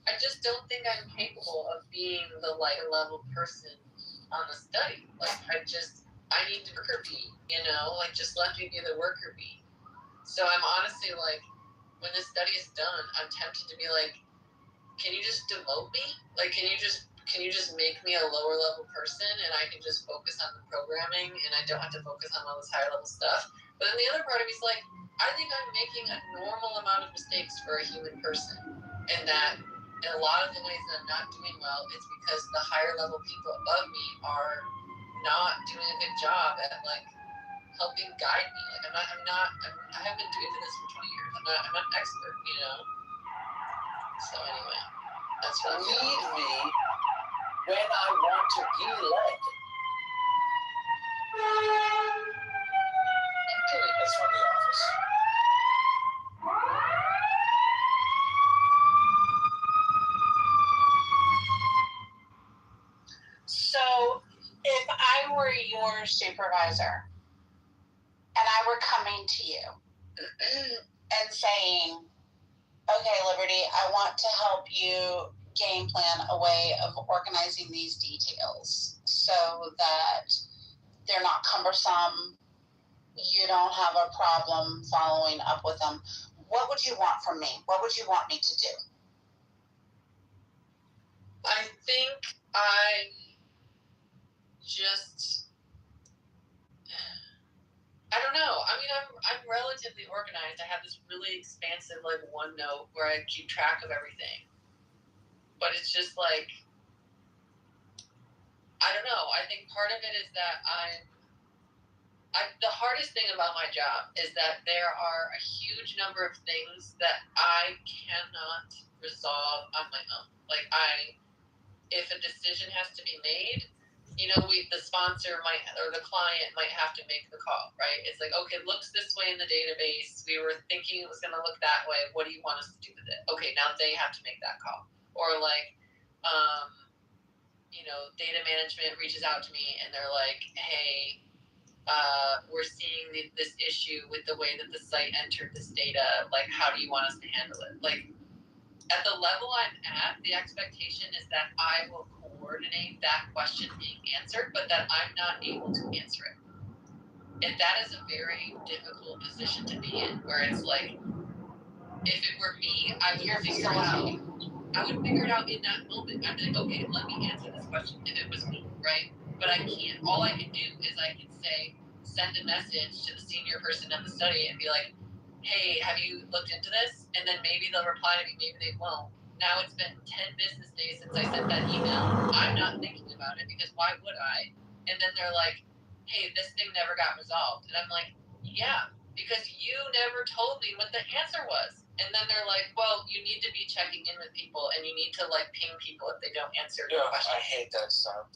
[SPEAKER 2] I just don't think I'm capable of being the level person on the study. Like, I need the worker bee, like, just let me be the worker bee. So I'm honestly like, when this study is done, I'm tempted to be like, can you just demote me? Like, can you just make me a lower level person, and I can just focus on the programming, and I don't have to focus on all this higher level stuff? But then the other part of me is like, I think I'm making a normal amount of mistakes for a human person, and that in a lot of the ways that I'm not doing well, it's because the higher level people above me are not doing a good job at like helping guide me. Like, I haven't been doing this for 20 years. I'm not an expert, So anyway, that's what I'm
[SPEAKER 17] Lead
[SPEAKER 2] doing.
[SPEAKER 17] me when I want to be led. That's from The Office.
[SPEAKER 5] So, if I were your supervisor and I were coming to you and saying, okay, Liberty, I want to help you game plan a way of organizing these details so that they're not cumbersome, you don't have a problem following up with them, what would you want from me? What would you want me to do?
[SPEAKER 2] I think I don't know. I mean, I'm relatively organized. I have this really expansive OneNote where I keep track of everything. But it's just like, I don't know. I think part of it is that the hardest thing about my job is that there are a huge number of things that I cannot resolve on my own. Like, if a decision has to be made, the sponsor or the client might have to make the call, right? It's like, okay, it looks this way in the database. We were thinking it was going to look that way. What do you want us to do with it? Okay, now they have to make that call. Or like, data management reaches out to me and they're like, hey, we're seeing this issue with the way that the site entered this data. Like, how do you want us to handle it? Like, at the level I'm at, the expectation is that I will coordinate that question being answered, but that I'm not able to answer it. And that is a very difficult position to be in, where it's like, if it were me, I would figure it out. I would figure it out in that moment. I'd be like, okay, let me answer this question if it was me, right? But I can't. All I can do is I can send a message to the senior person in the study and be like, hey, have you looked into this? And then maybe they'll reply to me, maybe they won't. Now it's been 10 business days since I sent that email. I'm not thinking about it because why would I? And then they're like, hey, this thing never got resolved. And I'm like, yeah, because you never told me what the answer was. And then they're like, well, you need to be checking in with people and you need to ping people if they don't answer your question.
[SPEAKER 12] I hate that stuff.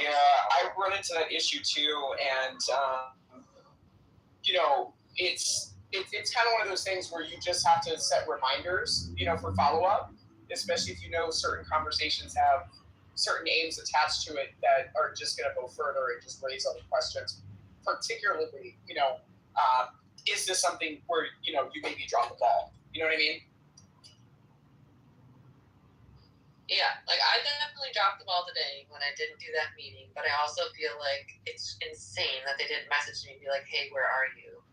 [SPEAKER 17] Yeah, I run into that issue too, and it's kind of one of those things where you just have to set reminders, for follow-up, especially if certain conversations have certain names attached to it that are just going to go further and just raise other questions. Particularly, is this something where, you maybe drop the ball? You know what I mean?
[SPEAKER 2] Yeah, I definitely dropped the ball today when I didn't do that meeting, but I also feel like it's insane that they didn't message me and be like, hey, where are you?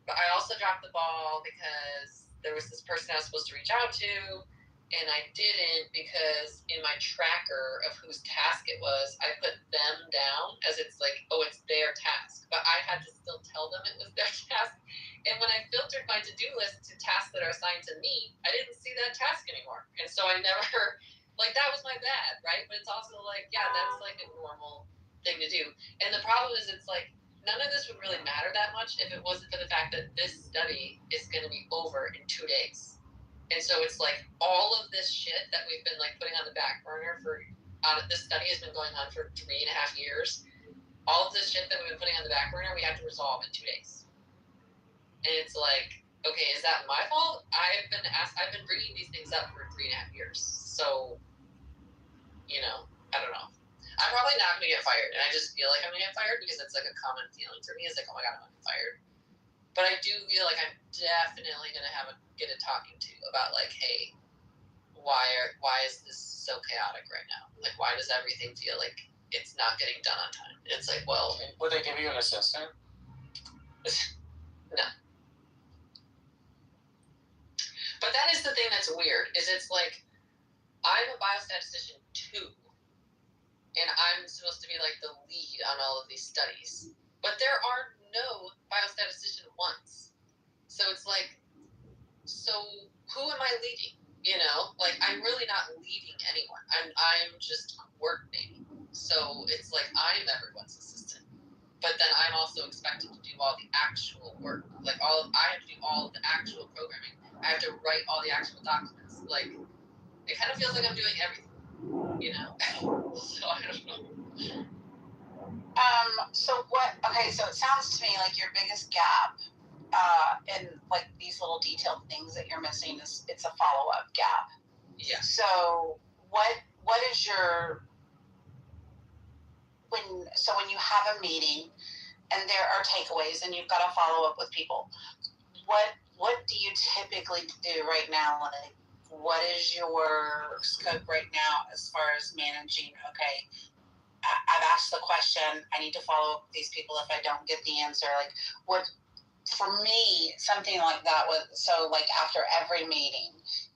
[SPEAKER 2] But I also dropped the ball because there was this person I was supposed to reach out to,
[SPEAKER 19] and I didn't because in my tracker of whose task it was, I put them down as it's like, oh, it's their task. But I had to still tell them it was their task. And when I filtered my to-do list to tasks that are assigned to me, I didn't see that task anymore. And so I never, like, that was my bad, right? But it's also like, yeah, that's like a normal thing to do. And the problem is, it's like, none of this would really matter that much if it wasn't for the fact that this study is going to be over in 2 days. And so it's like all of this shit that we've been like putting on the back burner for, this study has been going on for 3.5 years. All of this shit that we've been putting on the back burner, we have to resolve in 2 days. And it's like, okay, is that my fault? I've been bringing these things up for 3.5 years. So, you know, I don't know. I'm probably not going to get fired, and I just feel like I'm going to get fired because it's like a common feeling for me. It's like, oh my God, I'm going to get fired. But I do feel like I'm definitely going to get a talking to about like, hey, why is this so chaotic right now? Like, why does everything feel like it's not getting done on time? It's like, well,
[SPEAKER 7] would they give you an assistant?
[SPEAKER 19] No. But that is the thing that's weird, is it's like, I'm a biostatistician too, and I'm supposed to be like the lead on all of these studies. But there are no biostatistician ones. So it's like, so who am I leading? You know, like, I'm really not leading anyone. I'm just coordinating. So it's like, I'm everyone's assistant. But then I'm also expected to do all the actual work. Like, I have to do all of the actual programming. I have to write all the actual documents. Like, it kind of feels like I'm doing everything, you know? So I don't know.
[SPEAKER 5] So it sounds to me like your biggest gap in like these little detailed things that you're missing is it's a follow-up gap.
[SPEAKER 19] Yeah.
[SPEAKER 5] So what is your, when you have a meeting and there are takeaways and you've got to follow up with people, what do you typically do right now? Like, what is your scope right now as far as managing, okay, I've asked the question, I need to follow up with these people if I don't get the answer. Like, what, for me, something like that so like after every meeting,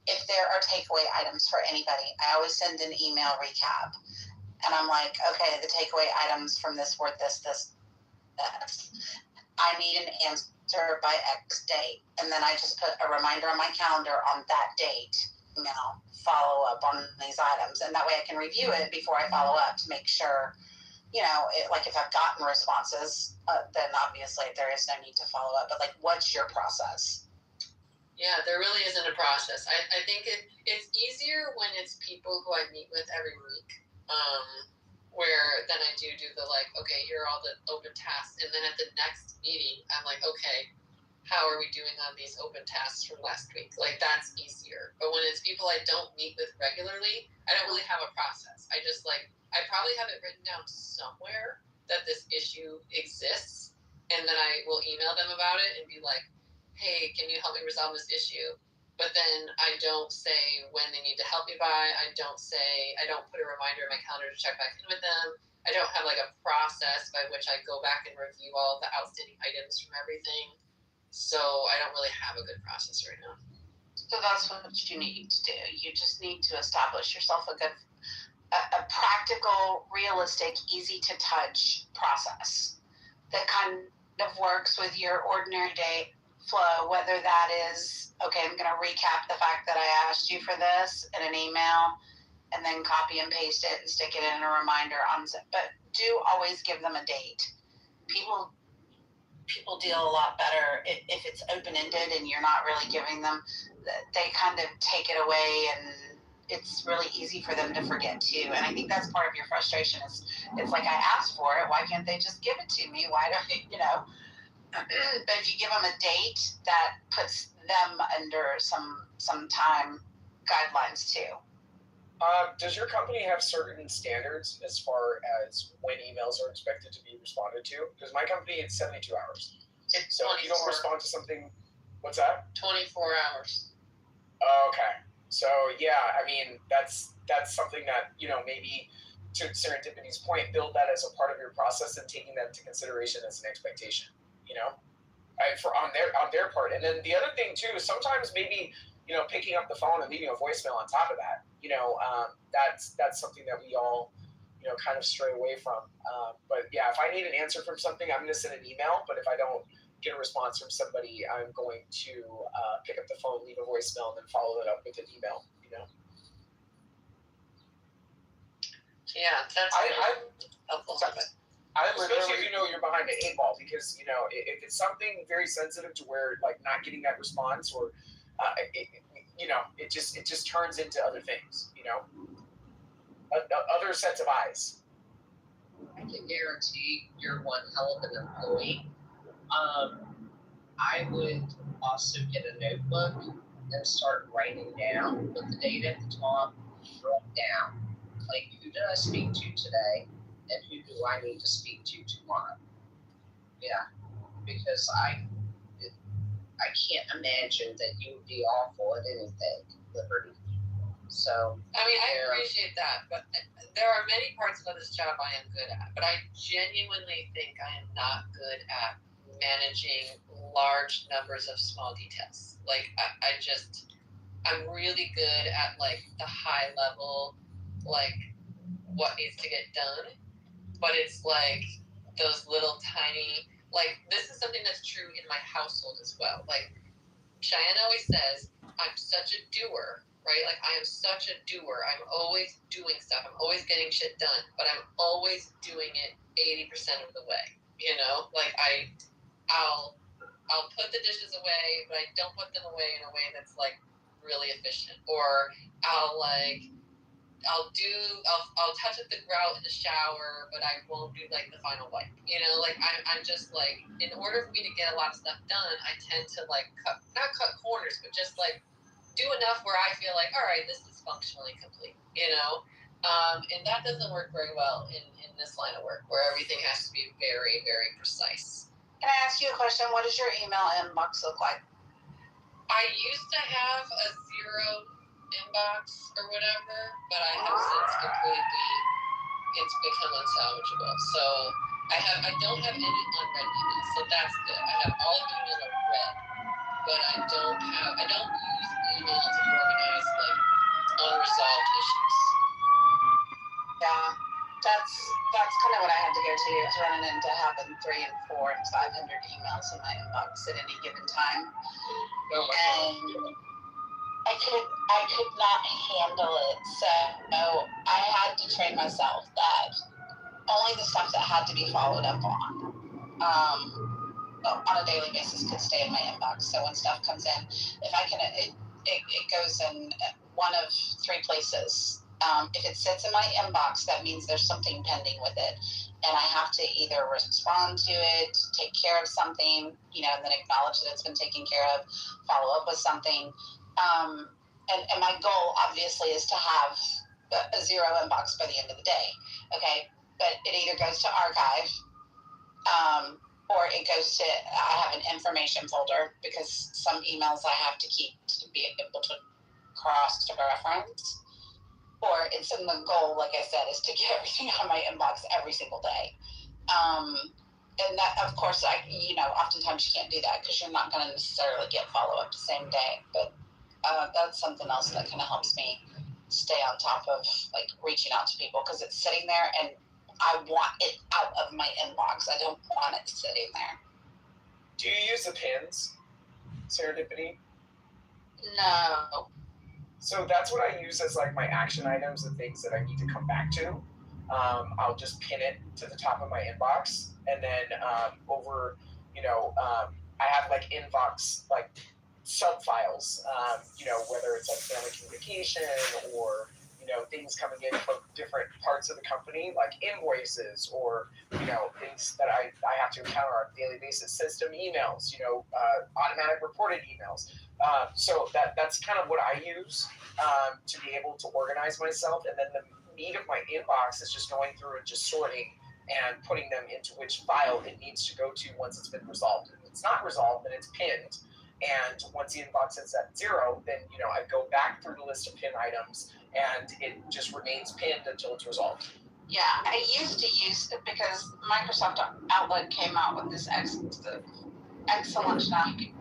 [SPEAKER 5] if there are takeaway items for anybody, I always send an email recap. And I'm like, okay, the takeaway items from this were this. I need an answer by X date. And then I just put a reminder on my calendar on that date, follow up on these items. And that way I can review it before I follow up to make sure, like if I've gotten responses, then obviously there is no need to follow up. But like, what's your process?
[SPEAKER 19] Yeah, there really isn't a process. I think it's easier when it's people who I meet with every week, where then I do the like, okay, here are all the open tasks. And then at the next meeting, I'm like, okay, how are we doing on these open tasks from last week? Like, that's easier. But when it's people I don't meet with regularly, I don't really have a process. I just like, I probably have it written down somewhere that this issue exists. And then I will email them about it and be like, hey, can you help me resolve this issue? But then I don't say when they need to help me by. I don't put a reminder in my calendar to check back in with them. I don't have like a process by which I go back and review all the outstanding items from everything. So I don't really have a good process right now.
[SPEAKER 5] So that's what you need to do. You just need to establish yourself a practical, realistic, easy to touch process that kind of works with your ordinary day flow, whether that is, okay, I'm going to recap the fact that I asked you for this in an email and then copy and paste it and stick it in a reminder but do always give them a date. People deal a lot better if it's open-ended and you're not really giving them, they kind of take it away and it's really easy for them to forget too. And I think that's part of your frustration is it's like, I asked for it, why can't they just give it to me? Why don't but if you give them a date, that puts them under some time guidelines too.
[SPEAKER 17] Does your company have certain standards as far as when emails are expected to be responded to? Because my company, it's 72 hours. So if you don't respond to something, what's that?
[SPEAKER 19] 24 hours.
[SPEAKER 17] Okay. So yeah, I mean, that's something that, maybe to Serendipity's point, build that as a part of your process and taking that into consideration as an expectation, on their part. And then the other thing too is sometimes maybe picking up the phone and leaving a voicemail on top of that. That's something that we all, kind of stray away from. But yeah, if I need an answer from something, I'm going to send an email. But if I don't get a response from somebody, I'm going to pick up the phone, leave a voicemail, and then follow it up with an email.
[SPEAKER 19] Yeah, that's helpful.
[SPEAKER 17] Especially if you're behind the 8 ball, because if it's something very sensitive to where like not getting that response, or it just turns into other things, other sets of eyes.
[SPEAKER 8] I can guarantee you're one hell of an employee. I would also get a notebook and start writing down, put the date at the top, write down, like, who did I speak to today, and who do I need to speak to tomorrow? Yeah, because I can't imagine that you would be awful at anything, Liberty. So
[SPEAKER 19] I appreciate that, but there are many parts of this job I am good at, but I genuinely think I am not good at managing large numbers of small details. Like, I'm really good at, like, the high level, like, what needs to get done, but it's, like, those little tiny, like, this is something that's true in my household as well. Like, Cheyenne always says, I'm such a doer, right? Like, I am such a doer. I'm always doing stuff. I'm always getting shit done, but I'm always doing it 80% of the way, Like, I'll put the dishes away, but I don't put them away in a way that's, like, really efficient. Or I'll touch up the grout in the shower, but I won't do, like, the final wipe. Like, I'm just, like, in order for me to get a lot of stuff done, I tend to, like, not cut corners, but just, like, do enough where I feel like, all right, this is functionally complete, and that doesn't work very well in this line of work, where everything has to be very, very precise.
[SPEAKER 5] Can I ask you a question? What does your email inbox look like?
[SPEAKER 19] I used to have a 0 inbox or whatever, but I have since it's become unsalvageable. So I don't have any unread emails, so that's good. I have all of the emails are read, but I don't use email to organize, like, unresolved issues.
[SPEAKER 5] Yeah, that's kind of what I had to go to. I was running into having 300 and 400 and 500 emails in my inbox at any given time, and I could not handle it. So I had to train myself that only the stuff that had to be followed up on a daily basis could stay in my inbox. So when stuff comes in, if I can, it goes in one of 3 places. If it sits in my inbox, that means there's something pending with it, and I have to either respond to it, take care of something, and then acknowledge that it's been taken care of, follow up with something. And my goal, obviously, is to have a 0 inbox by the end of the day. Okay, but it either goes to archive, or it goes to, I have an information folder, because some emails I have to keep to be able to cross-reference, or it's in the goal, like I said, is to get everything on my inbox every single day. And that, of course, oftentimes you can't do that because you're not going to necessarily get follow-up the same day, but that's something else that kind of helps me stay on top of, like, reaching out to people, because it's sitting there and I want it out of my inbox. I don't want it sitting there.
[SPEAKER 17] Do you use the pins, Serendipity?
[SPEAKER 5] No.
[SPEAKER 17] So that's what I use as, like, my action items and things that I need to come back to. I'll just pin it to the top of my inbox, and then I have, like, inbox, like, sub-files, whether it's, like, family communication or, things coming in from different parts of the company, like invoices or, things that I have to encounter on a daily basis, system emails, automatic reported emails. So that's kind of what I use to be able to organize myself. And then the meat of my inbox is just going through and just sorting and putting them into which file it needs to go to once it's been resolved. If it's not resolved, then it's pinned. And once the inbox is at 0, then, I go back through the list of pin items and it just remains pinned until it's resolved.
[SPEAKER 5] Yeah, I used to use it because Microsoft Outlook came out with this excellent now. You can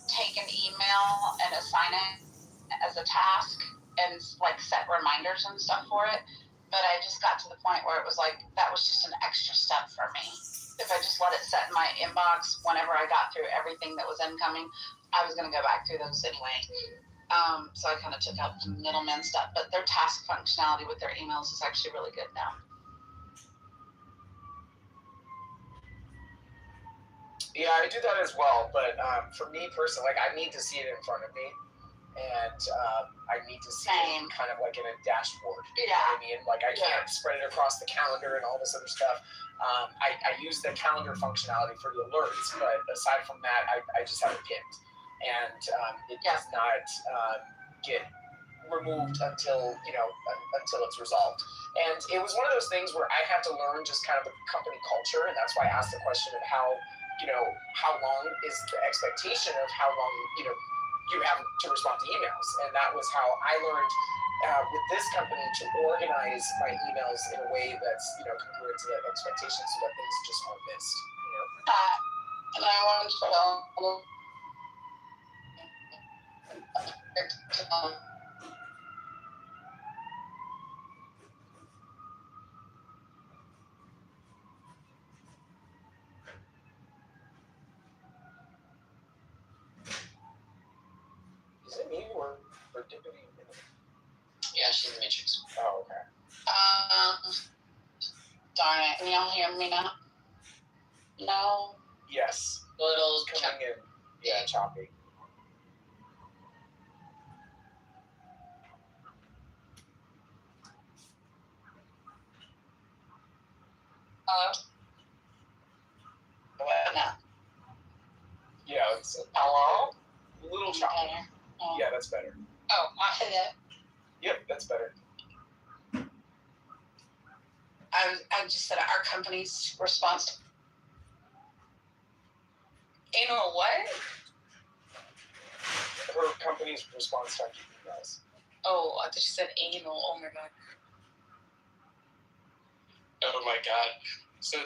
[SPEAKER 5] take take an email and assign it as a task and like set reminders and stuff for it. But I just got to the point where it was like, that was just an extra step for me. If I just let it set in my inbox whenever I got through everything that was incoming, I was going to go back through those anyway. So I kind of took out the middleman stuff, but their task functionality with their emails is actually really good now.
[SPEAKER 12] Yeah, I do that as well, but for me personally, like I need to see it in front of me, and I need to see it kind of like in a dashboard. You know what I mean? Like I can't spread it across the calendar and all this other stuff. I use the calendar functionality for the alerts, but aside from that, I just have it pinned, and it does not get removed until it's resolved. And it was one of those things where I had to learn just kind of the company culture, and that's why I asked the question of how long is the expectation of how long you have to respond to emails. And that was how I learned with this company to organize my emails in a way that's congruent to that expectation, so that things just aren't missed.
[SPEAKER 5] And I want to tell
[SPEAKER 12] Is it me or Dippity?
[SPEAKER 19] Yeah, she's in the Matrix.
[SPEAKER 12] Oh, okay.
[SPEAKER 5] Darn it. Can y'all hear me now? No.
[SPEAKER 12] Yes.
[SPEAKER 19] Little
[SPEAKER 12] coming in. Yeah, choppy.
[SPEAKER 5] What now?
[SPEAKER 12] Yeah, it's
[SPEAKER 19] hello?
[SPEAKER 12] A little choppy. Yeah, that's better.
[SPEAKER 19] Oh,
[SPEAKER 5] Hello.
[SPEAKER 12] Yep, that's better.
[SPEAKER 5] I just said our company's response.
[SPEAKER 16] Anal what?
[SPEAKER 12] Her company's response time to emails.
[SPEAKER 16] Oh, I thought you said anal. Oh my god.
[SPEAKER 7] Oh my god. So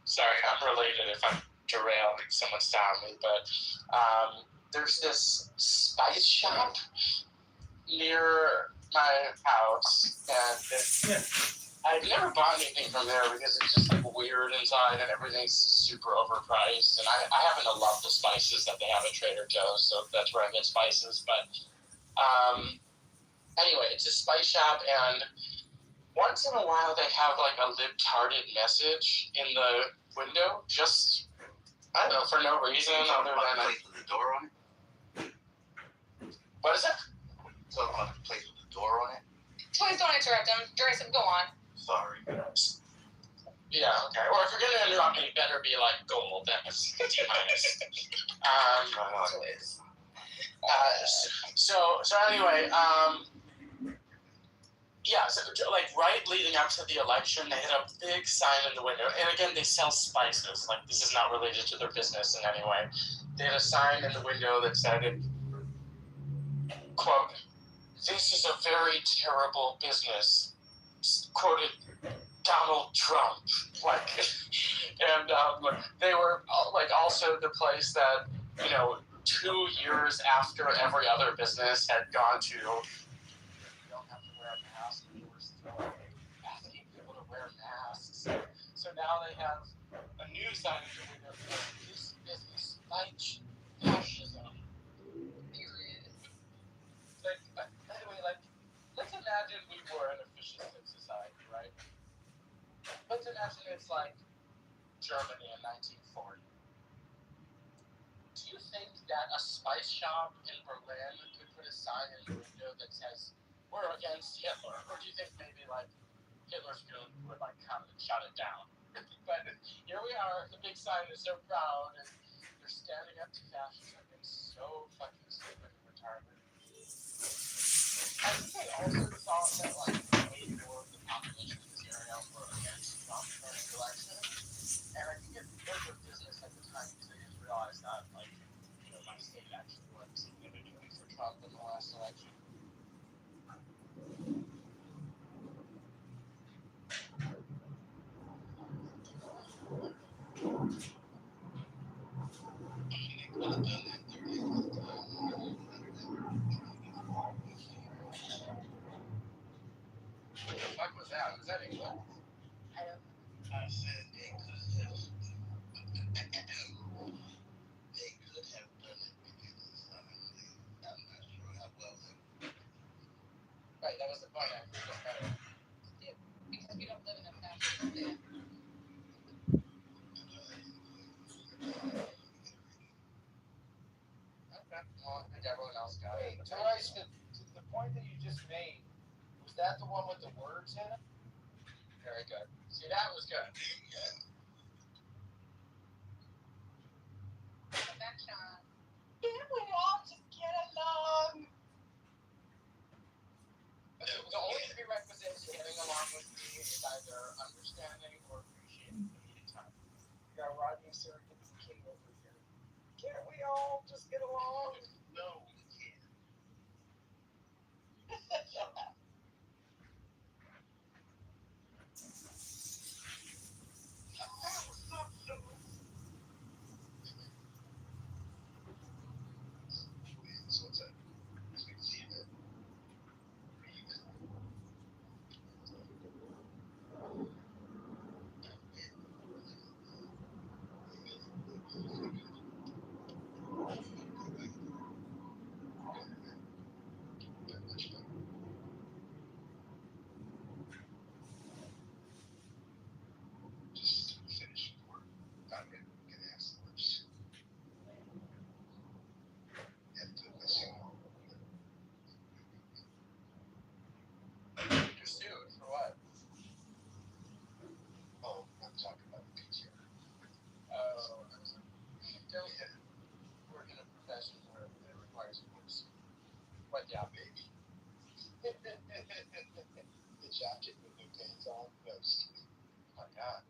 [SPEAKER 7] sorry, I'm related if I'm derailing someone's family, but there's this spice shop near my house, and I've never bought anything from there because it's just like weird inside and everything's super overpriced. And I happen to love the spices that they have at Trader Joe's, so that's where I get spices. But anyway, it's a spice shop, and once in a while they have like a libtarded message in the window, just, I don't know, for no reason other than
[SPEAKER 14] place with the door on it?
[SPEAKER 7] What is it?
[SPEAKER 14] So about the place with the door on it?
[SPEAKER 16] Please don't interrupt him. Jason, go on.
[SPEAKER 14] Sorry.
[SPEAKER 7] Yeah, okay. Or if you're gonna interrupt me, better be like gold. That's D-minus. So anyway, yeah, so like right leading up to the election, they had a big sign in the window. And again, they sell spices. Like, this is not related to their business in any way. They had a sign in the window that said, quote, "This is a very terrible business," quoted Donald Trump. Like, and they were like also the place that, 2 years after every other business had gone to, you don't have to wear a mask, and they were still asking people to wear masks. So now they have a new sign in the window that this business fights fascism. Period. Like, by the way, like, let's imagine we were in a fascistic society, right? Let's imagine it's like Germany in 1940. Do you think that a spice shop in Berlin could put a sign in the window that says, "We're against Hitler"? Or do you think maybe like Hitler's goon would like come and shut it down? But here we are, the big sign is so proud, and they're standing up to fascism. It's so fucking stupid and retarded. I think I also saw that like way more of the population in this area were against Trump during the election. And I think it was a business at the time because they just realized that like, my state actually won significantly for Trump in the last election.
[SPEAKER 11] that England?
[SPEAKER 2] I don't.
[SPEAKER 11] I said they could have. They could have done it because I'm not sure how well they.
[SPEAKER 19] Right, that was the point. Yeah, because we don't live in a fascist state. Okay, well, I think everyone else got it.
[SPEAKER 12] Bryce, the point that you just made, was that the one with the words in it?
[SPEAKER 19] Very good. See, that was good.
[SPEAKER 8] Can't we all just get along?
[SPEAKER 19] The only prerequisite to getting along with me is either understanding or appreciating the meeting time.
[SPEAKER 12] You got Rodney Serkins King over here. Can't we all just get along?
[SPEAKER 11] No, we can't. So what's that? As we can see that. Just finish work. I'm gonna have some lunch. And as you know,
[SPEAKER 19] You're sued for what?
[SPEAKER 11] oh, I'm talking about the PTR.
[SPEAKER 19] Oh, don't work in a profession where it requires force. What job?
[SPEAKER 11] Baby. The jacket with no pants on. No, just kidding.
[SPEAKER 19] Oh my God.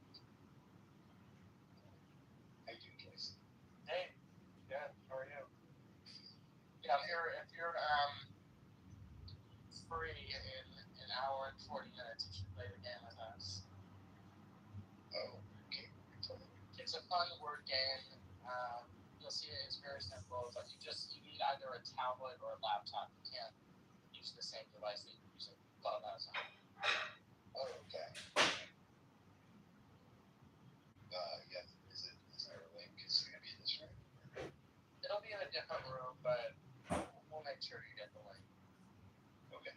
[SPEAKER 11] How you doing, Casey?
[SPEAKER 19] Hey, good. How are you? Yeah, if you're free in an hour and 40 minutes, you should play the game with us.
[SPEAKER 11] Oh, okay.
[SPEAKER 19] It's a fun word game. You'll see it's very simple, but you need either a tablet or a laptop. You can't use the same device that you're using Clubhouse on.
[SPEAKER 11] Oh, okay. Yeah. Is there a link? Is it gonna be in this room?
[SPEAKER 19] It'll be in a different room, but we'll make sure you get the link.
[SPEAKER 11] Okay.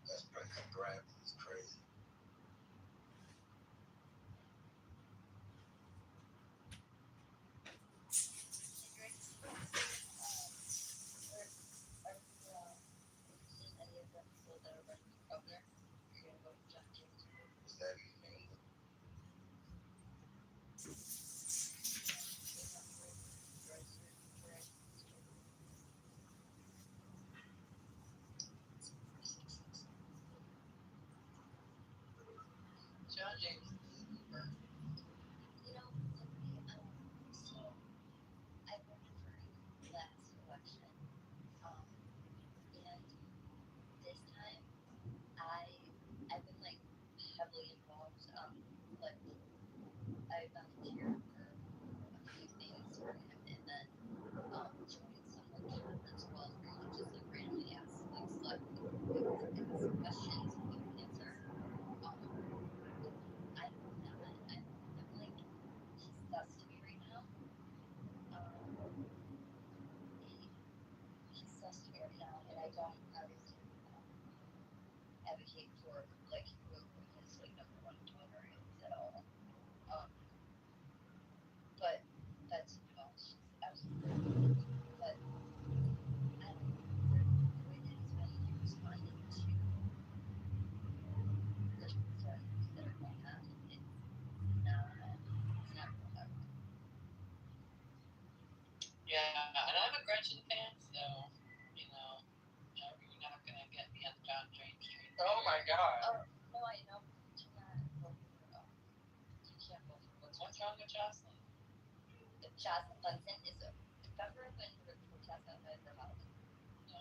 [SPEAKER 11] That's crazy. Gravity is crazy.
[SPEAKER 2] Any of the people that are running for governor, you're gonna vote for John James.
[SPEAKER 11] Is that even England?
[SPEAKER 19] John James.
[SPEAKER 2] You know, so I voted for him last election, and this time I've been like heavily involved. Like I volunteered for a few things for him, and then joined some like chapters as well, where you just like randomly ask like select questions and you can answer. I don't know that I'm like he's sus to me right now. He's sus to me right now, and I don't obviously advocate for like whoever his like number one donor is at all. But that's she's absolutely. But I don't know the way that he's been responding to the concerns that are going on. It's not real hard.
[SPEAKER 19] Yeah, and I'm a Gretchen fan, so you're not gonna get me on John James Street. Oh my God.
[SPEAKER 2] No, I know. You cannot vote for. You can't vote for
[SPEAKER 19] What's wrong with Jocelyn?
[SPEAKER 2] Jocelyn Bunsen is a. Remember when the protest outside her house?
[SPEAKER 19] No.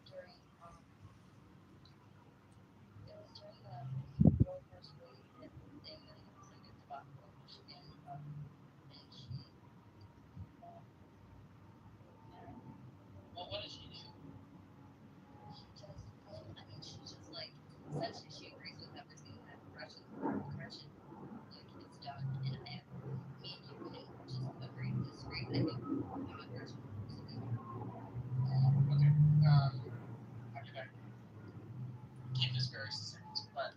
[SPEAKER 2] During it was during the Roe versus Wade thing, and it was like a debacle, and essentially she agrees with everything that Gretchen like is done, and then me and you can just agree to disagree. I think Gretchen wants to do.
[SPEAKER 17] Okay. I mean, I keep this very succinct, but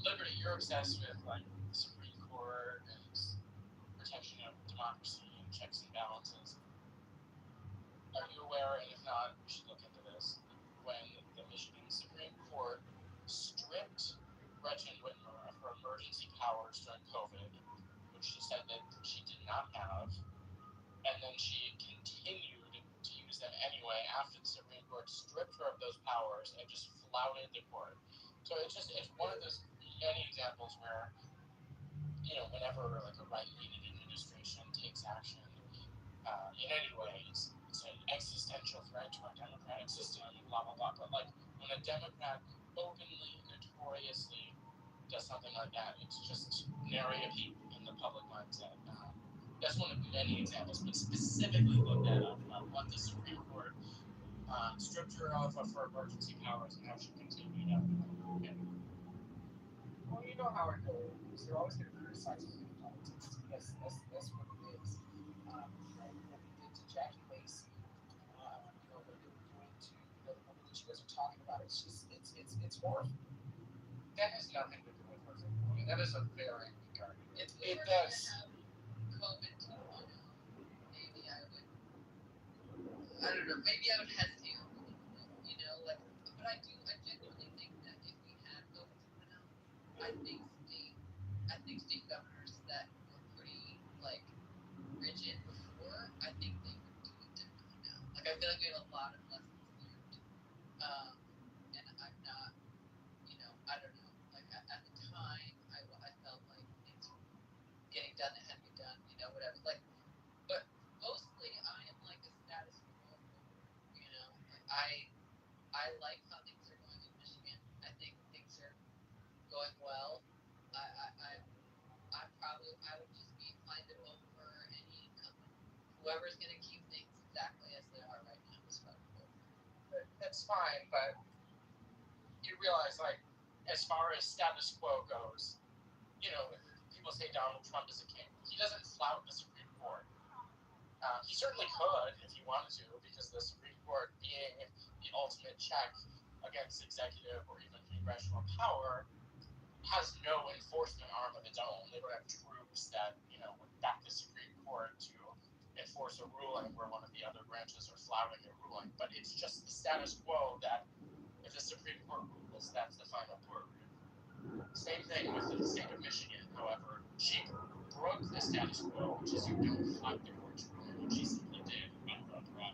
[SPEAKER 17] Liberty, you're obsessed with like the Supreme Court and protection of democracy and checks and balances. Are you aware, and if not, we should look into this, when the Michigan Supreme Court stripped Gretchen Whitmer of her emergency powers during COVID, which she said that she did not have, and then she continued to use them anyway after the Supreme Court stripped her of those powers and just flouted the court. So it's one of those many examples where, whenever like a right-leaning administration takes action in any way, it's an existential threat to our democratic system, blah, blah, blah. But like when a Democrat openly, notoriously does something like that, it's just nary a peep in the public mindset. That's one of many examples, but specifically look that up about what the Supreme Court stripped her of her emergency powers and how she continued out. Okay.
[SPEAKER 12] Well, you know how it goes. They're always going to criticize politics. That's what it is. What they did to Jackie Lacey, what they were doing to the woman that you guys are talking about, it's horrible.
[SPEAKER 17] That has nothing to do with her. I mean, that is a very weak argument.
[SPEAKER 19] It does. COVID 2.0, maybe I would. I don't know. Maybe I would hesitate a little bit, but I genuinely think that if we had COVID 2.0, I think state governors that were pretty rigid before, I think they would do it differently now. I feel like we have a lot of lessons learned, and I'm not, I don't know. At the time, I felt like things were getting done that had to be done, whatever. But mostly I am a status quo voter. I like how things are going in Michigan. I think things are going well. I would just be inclined to vote for any incumbent. Whoever's going to keep things exactly as they are right now is what I would vote for.
[SPEAKER 17] That's fine, but you realize, as far as status quo goes, people say Donald Trump is a king. He doesn't flout the Supreme Court. He certainly could if he wanted to, because the Supreme Court, being the ultimate check against executive or even congressional power, has no enforcement arm of its own. They don't have troops that, would back the Supreme Court to enforce a ruling where one of the other branches are flouting a ruling. But it's just the status quo that if the Supreme Court rules, that's the final word. Same thing with the state of Michigan. However, she broke the status quo, which is you don't flout the court's ruling, which she simply did unpromptly.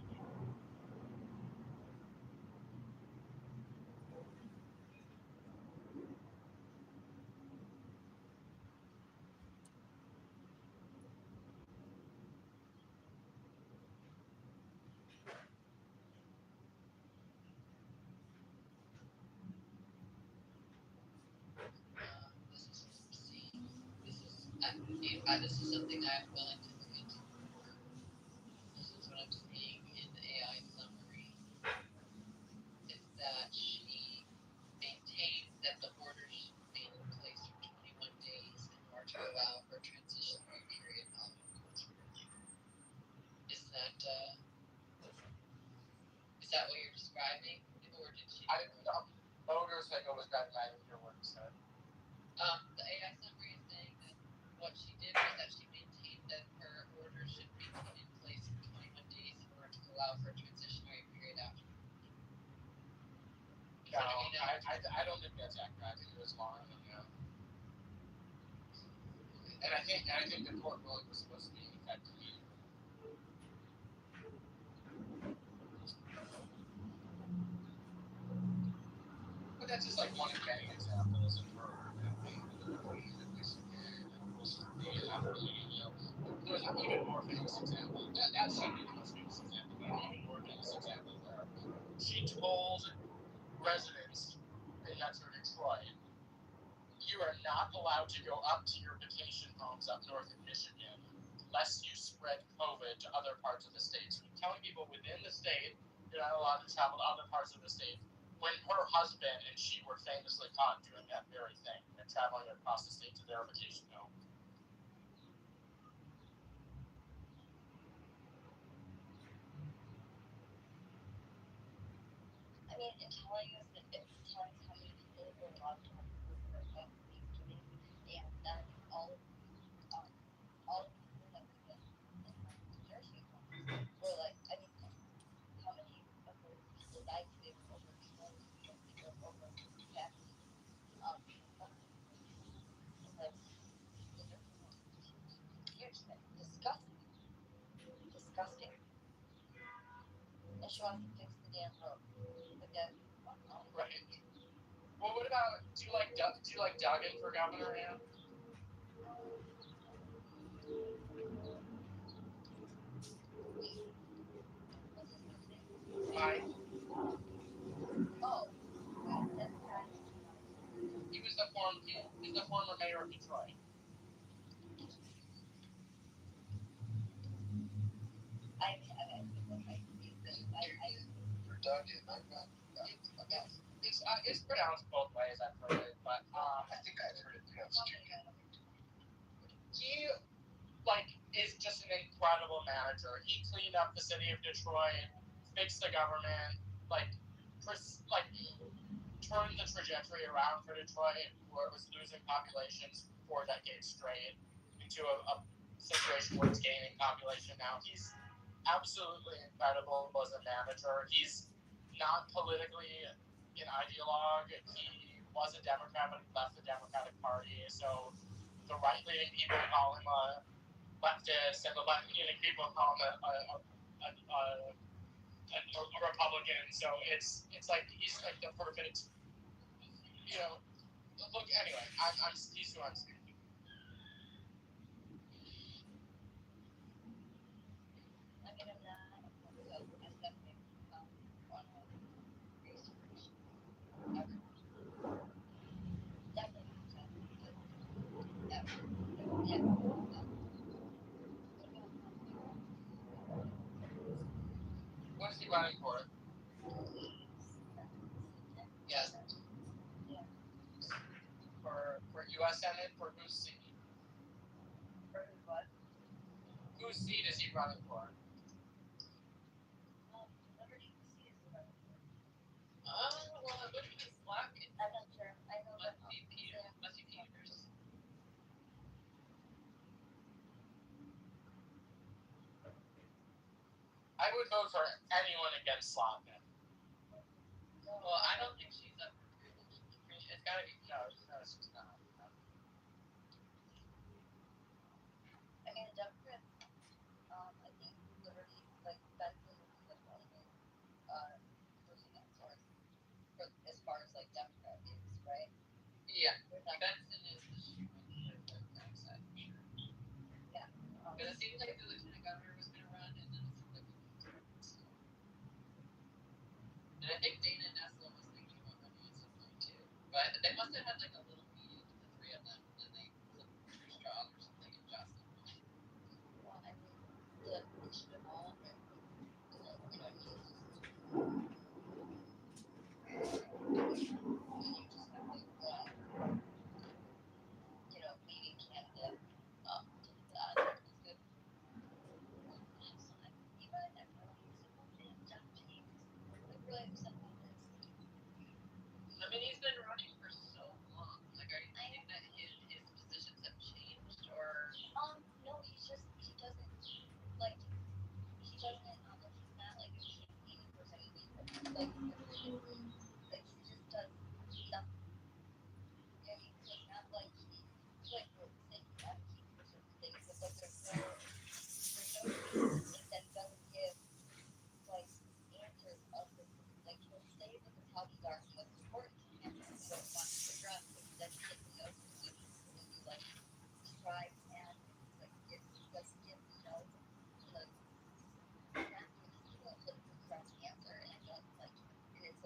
[SPEAKER 19] This is something I'm willing to look into more. This is what I'm seeing in the AI summary, is that she maintains that the order should be in place for 21 days in order to allow for a transitionary period of courts ruling. Is that what you're describing? Or did she?
[SPEAKER 17] Voters that go with that, I didn't hear what you said.
[SPEAKER 19] The AI summary is saying that what she did was that she maintained that her order should be put in place for 21 days in order to allow for a transitionary period after.
[SPEAKER 17] No, I don't think that's accurate. I think it was longer than that. And I think the court ruling was supposed to be in effect immediately. But that's just one of many examples of her. There's an even more famous example. That should be the most famous example, but an even more famous example where she told residents in Metro Detroit, you are not allowed to go up to your vacation homes up north in Michigan lest you spread COVID to other parts of the state. So telling people within the state you're not allowed to travel to other parts of the state
[SPEAKER 7] when her husband and she were famously caught doing that very thing and traveling across the state to their vacation home.
[SPEAKER 2] I mean, in telling us that it's telling us how many people were allowed to have the beginning, and then all of the people that live in New Jersey were like, I mean, how many of those people died because they were overexposed because they were overtaxed? It's like, the nursing home is huge thing, disgusting, and she wants to fix the damn road, but then,
[SPEAKER 7] Right. Well, what about, do you like Duggan for governor, Ann? Mike?
[SPEAKER 2] Oh, that's right.
[SPEAKER 7] He was the former mayor of Detroit.
[SPEAKER 9] For Duggan, I'm not.
[SPEAKER 7] It's pronounced both ways, I've heard it, but
[SPEAKER 9] I think I've heard it pronounced Duggan.
[SPEAKER 7] he is just an incredible manager. He cleaned up the city of Detroit, fixed the government, turned the trajectory around for Detroit, where it was losing populations 4 decades straight, into a situation where it's gaining population now. He's absolutely incredible as a manager. He's not politically an ideologue. He was a Democrat, but he left the Democratic Party. So the right-leaning people call him a leftist, and the left-leaning people call him a Republican. So it's like he's like the perfect, look. Anyway, he's who I'm speaking.
[SPEAKER 2] I mean, I'm not opposed to accepting on research. Definitely
[SPEAKER 7] What is he running for? Yes. For U.S. Senate, for whose seat?
[SPEAKER 2] For what?
[SPEAKER 7] Whose seat is he running for?
[SPEAKER 2] Liberty seat is running for.
[SPEAKER 19] Well, it wouldn't be Slack.
[SPEAKER 2] I'm not sure. I know that.
[SPEAKER 19] Must be Peters.
[SPEAKER 7] I would vote for anyone against Slotkin.
[SPEAKER 19] Well, I don't think she's up for privilege. It's gotta be.
[SPEAKER 7] No, she's not.
[SPEAKER 2] I mean, the Democrats, I think Liberty, Benson is the only person that's for as far as Democrat is, right?
[SPEAKER 19] Yeah, Benson is the shoe on the Democratic side for sure.
[SPEAKER 2] Yeah.
[SPEAKER 19] Because it seems like the lieutenant governor was going to run, and then it seems like so. And I think Dana Nessel was thinking about running at some point too. But they must have had a little meeting, the 3 of them, and they flipped Bruce Strong or something and Jocelyn.
[SPEAKER 2] Well, I mean, the issue of all of it, you just have one, leading candidate to that. It's good. Even if really simple this.
[SPEAKER 19] I mean, he's been running for so long. Are you thinking that his positions have changed, or?
[SPEAKER 2] No, he doesn't, he's not a campaign person, he just does nothing. And he's not he's really saying he's advocating for certain things, but there's no that doesn't give answers of the he'll say what the problems are, what's important to him, and what he wants to address, but he doesn't get the no solutions, and he strive and give the not give people a politically correct answer, and it's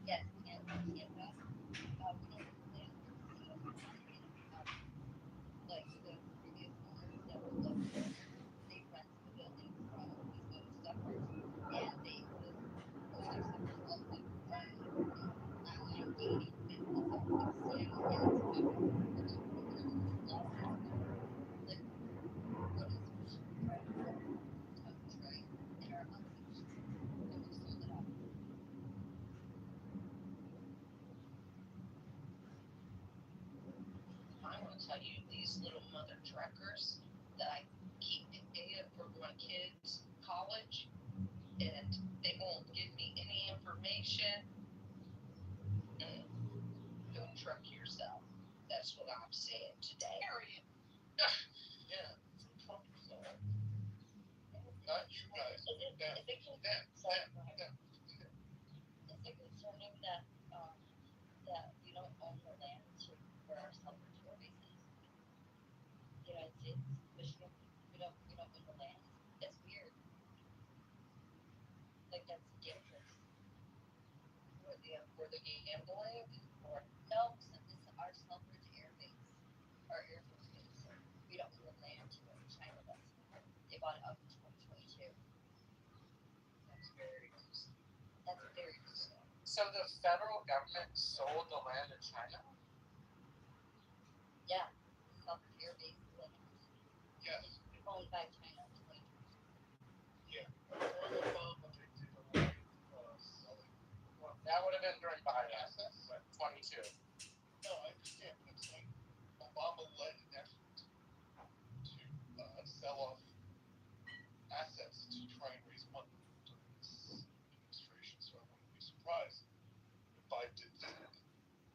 [SPEAKER 2] Yes, Canada. We don't land. Like the previous owners that were living there, they rent the building from those suffers, and they would older suffers also not dating, but also extend into like what is fishing right in our unleashed, and we sold it off.
[SPEAKER 8] I will tell you, these little mother truckers that I keep in data for my kids' college, and they won't give me any information. Go truck yourself. That's what I'm saying today. Yeah. Not you guys.
[SPEAKER 2] Is it concerning that that we don't own the land for our self-control bases? The United States, Michigan, we don't own the land. It's weird. Like that's dangerous.
[SPEAKER 8] For the gambling, or
[SPEAKER 2] No, so this is our Selfridge Air Base, our Air Force Base. We don't own the land here. China does. They bought it up in 2022.
[SPEAKER 8] that's very cool.
[SPEAKER 2] That's very cool.
[SPEAKER 7] So the federal government sold the land to China?
[SPEAKER 2] Yeah, Selfridge Air Base land.
[SPEAKER 7] Yes.
[SPEAKER 2] Owned by China in 2022.
[SPEAKER 7] Yeah. That would have been during Biden, but 22.
[SPEAKER 18] No, I understand, but it's like Obama led an effort to sell off assets to try and raise money during this administration, so I wouldn't be surprised if Biden did the same thing.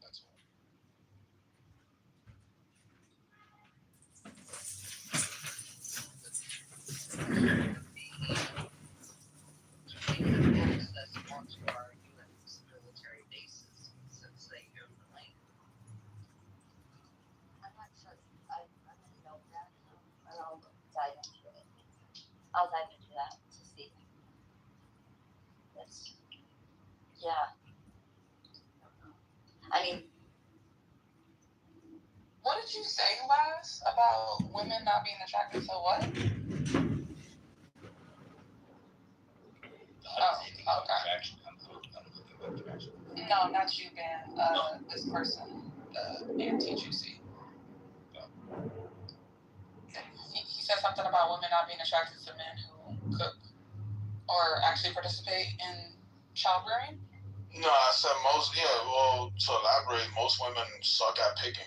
[SPEAKER 18] That's all.
[SPEAKER 8] Access onto our U.S. military bases since they own the land.
[SPEAKER 2] I'm not sure. I don't know that. I'll dive into it. I'll dive into that to see. That's, yeah. I mean,
[SPEAKER 19] What did you say last about women not being attracted to what? Oh, okay.
[SPEAKER 11] Attraction. I'm looking for attraction.
[SPEAKER 19] No, not you, Ben. This person, AMTGC. He said something about women not being attracted to men who cook or actually participate in child rearing.
[SPEAKER 18] No, I said well, to elaborate, most women suck at picking.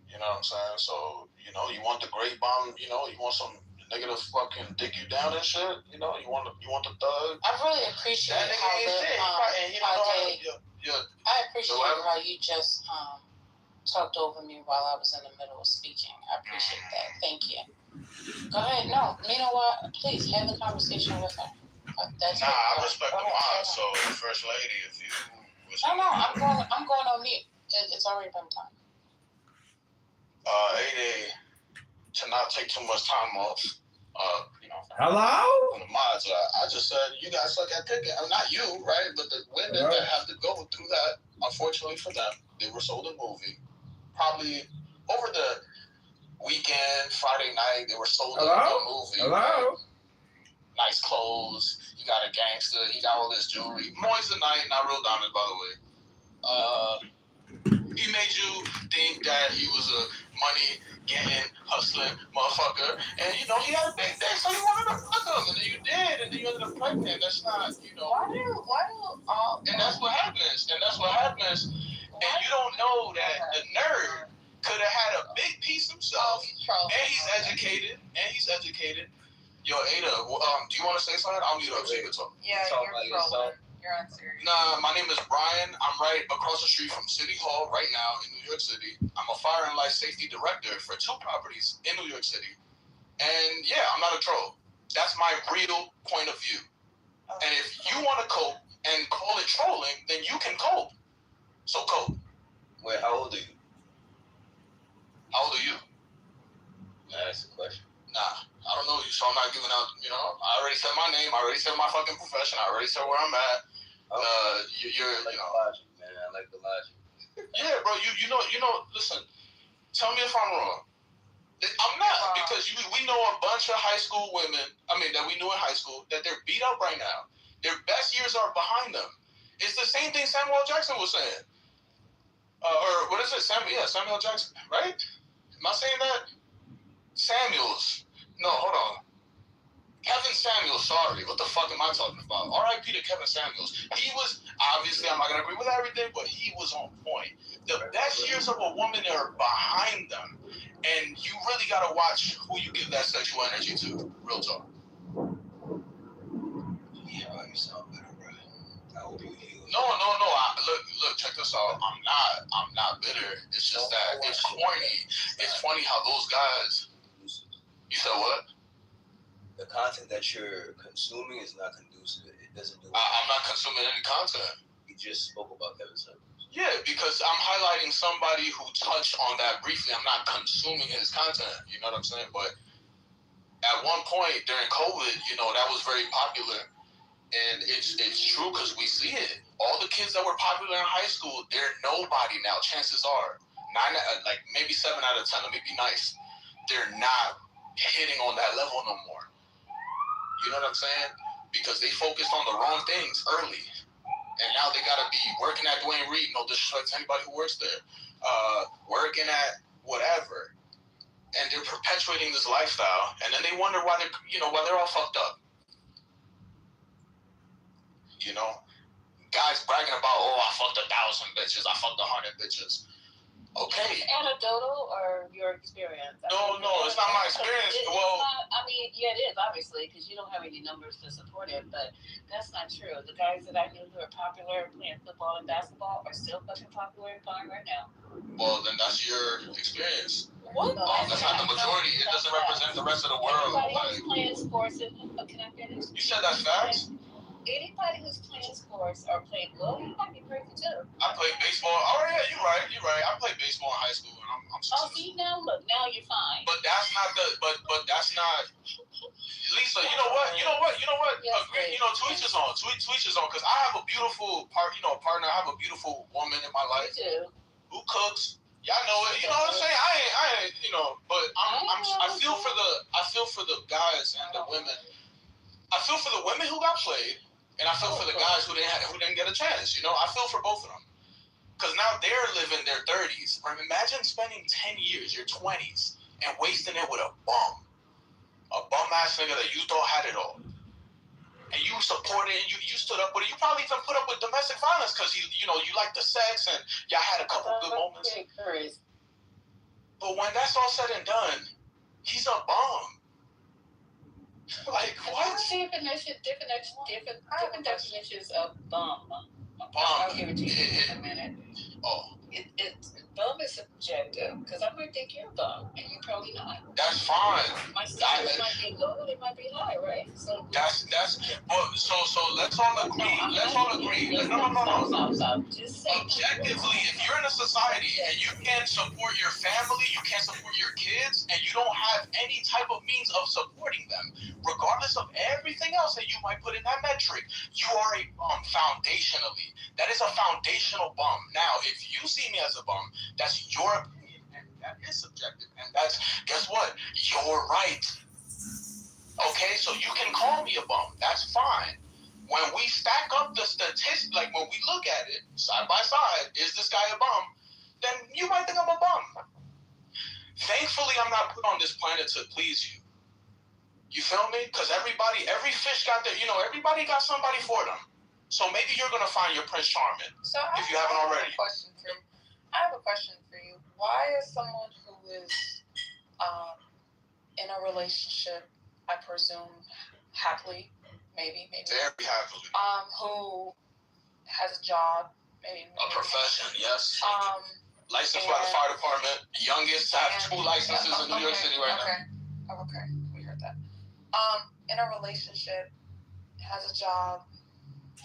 [SPEAKER 18] You know what I'm saying? So, you want the great bomb, you want some nigga to fucking dig you down and shit, you want the thug.
[SPEAKER 19] I really appreciate how I appreciate how you just talked over me while I was in the middle of speaking. I appreciate that. Thank you. Go ahead. No, you know what? Please have the conversation with her.
[SPEAKER 18] I respect the mod. So, First Lady, if you.
[SPEAKER 19] No, I'm going on mute. It's already been time.
[SPEAKER 18] 8A, to not take too much time off.
[SPEAKER 20] Hello?
[SPEAKER 18] The mods. I just said you guys suck at picking. I'm not you, right? But the women that have to go through that, unfortunately for them, they were sold a movie. Probably over the weekend, Friday night, they were sold a movie.
[SPEAKER 20] Hello?
[SPEAKER 18] Right? Nice clothes. He got a gangster. He got all this jewelry. Moissanite, not real diamonds, by the way. He made you think that he was a money-getting, hustling motherfucker. And, he had a big dick, so you wanted to fuck him. And then you did, and then you ended up pregnant. That's not, And that's what happens. And you don't know that the nerd could have had a big piece himself. And he's educated. Yo, Ada, do you want to say something? I'll mute up so you can talk.
[SPEAKER 19] Yeah, you're trolling. You're unserious.
[SPEAKER 18] Nah, my name is Brian. I'm right across the street from City Hall right now in New York City. I'm a fire and life safety director for 2 properties in New York City. And yeah, I'm not a troll. That's my real point of view. And if you want to cope and call it trolling, then you can cope. So cope.
[SPEAKER 11] Wait, how old are you?
[SPEAKER 18] How old are you?
[SPEAKER 11] That's the question.
[SPEAKER 18] Nah, I don't know you, so I'm not giving out, I already said my name, I already said my fucking profession, I already said where I'm at. You're
[SPEAKER 11] I like the logic, man. I like the logic.
[SPEAKER 18] Yeah, bro. You know. Listen, tell me if I'm wrong. I'm not, because we know a bunch of high school women. I mean, that we knew in high school that they're beat up right now. Their best years are behind them. It's the same thing Samuel Jackson was saying. Or what is it? Samuel Jackson, right? Am I saying that? Samuels. No, hold on. Kevin Samuels, sorry. What the fuck am I talking about? R.I.P. to Kevin Samuels. He was, obviously, I'm not going to agree with everything, but he was on point. The best years of a woman are behind them. And you really got to watch who you give that sexual energy to. Real talk.
[SPEAKER 11] Yeah, you sound better, bro. I hope you heal.
[SPEAKER 18] No. Look, check this out. I'm not bitter. It's just that it's corny. It's funny how those guys. You said what?
[SPEAKER 11] The content that you're consuming is not conducive. It doesn't do.
[SPEAKER 18] I'm not consuming any content.
[SPEAKER 11] You just spoke about Kevin Samuels.
[SPEAKER 18] Yeah, because I'm highlighting somebody who touched on that briefly. I'm not consuming his content. You know what I'm saying? But at one point during COVID, that was very popular. And it's true because we see it. All the kids that were popular in high school, they're nobody now. Chances are, maybe 7 out of 10. Let me be nice. They're not hitting on that level no more. You know what I'm saying? Because they focused on the wrong things early. And now they got to be working at Dwayne Reed. No disrespect to anybody who works there. Working at whatever. And they're perpetuating this lifestyle. And then they wonder why they're all fucked up. Guys bragging about, I fucked 1,000 bitches. I fucked 100 bitches. Okay.
[SPEAKER 8] Anecdotal or your experience?
[SPEAKER 18] No, it's not my experience.
[SPEAKER 8] It is, obviously, because you don't have any numbers to support it, but that's not true. The guys that I knew who are popular playing football and basketball are still fucking popular and fine right now.
[SPEAKER 18] Well, then that's your experience.
[SPEAKER 8] What?
[SPEAKER 18] That's not the majority. It doesn't represent the rest of the world.
[SPEAKER 8] Anybody who's playing sports can I finish?
[SPEAKER 18] You said that's facts?
[SPEAKER 8] Anybody who's playing sports or playing, you might be crazy too.
[SPEAKER 18] I played baseball. Oh yeah, you're right. I played baseball in high school, and I'm successful.
[SPEAKER 8] See, now you're fine.
[SPEAKER 18] But that's not but that's not. Lisa, you know what?
[SPEAKER 8] Yes,
[SPEAKER 18] agree. Tweet is on. Because I have a beautiful partner. I have a beautiful woman in my life.
[SPEAKER 8] You do.
[SPEAKER 18] Who cooks. Y'all know it. You know what I'm saying? I ain't. But I feel for the guys and the women. I feel for the women who got played. And I feel for the guys who didn't get a chance. I feel for both of them. Because now they're living their 30s. Imagine spending 10 years, your 20s, and wasting it with a bum. A bum-ass nigga that you thought had it all. And you supported it, you stood up with it. You probably even put up with domestic violence because you like the sex and y'all had a couple good moments. But when that's all said and done, he's a bum. Like, what?
[SPEAKER 8] Different definitions of bum.
[SPEAKER 18] Bum.
[SPEAKER 8] I'll give it to you in a minute.
[SPEAKER 18] Oh.
[SPEAKER 8] Bum is subjective, because I might think you're a bum, and you're probably not.
[SPEAKER 18] That's fine.
[SPEAKER 8] My standards might be low, it might be high, right? So
[SPEAKER 18] that's so let's all agree. No.
[SPEAKER 8] Just say
[SPEAKER 18] objectively, if you're in a society and you can't support your family, you can't support your kids, and you don't have any type of means of supporting them, regardless of everything else that you might put in that metric, you are a bum foundationally. That is a foundational bum. Now, if you see me as a bum, that's your opinion, and that is subjective, and that's, guess what? You're right. Okay, so you can call me a bum. That's fine. When we stack up the statistics, like when we look at it side by side, is this guy a bum? Then you might think I'm a bum. Thankfully, I'm not put on this planet to please you. You feel me? Because every fish got their, everybody got somebody for them. So maybe you're going to find your Prince Charming if you haven't already.
[SPEAKER 16] I have a question for you. Why is someone who is in a relationship, I presume happily, maybe
[SPEAKER 18] very happily,
[SPEAKER 16] who has a job, maybe
[SPEAKER 18] a profession, yes, licensed by the fire department, youngest to have 2 licenses in New York City right now.
[SPEAKER 16] Okay, we heard that. In a relationship, has a job,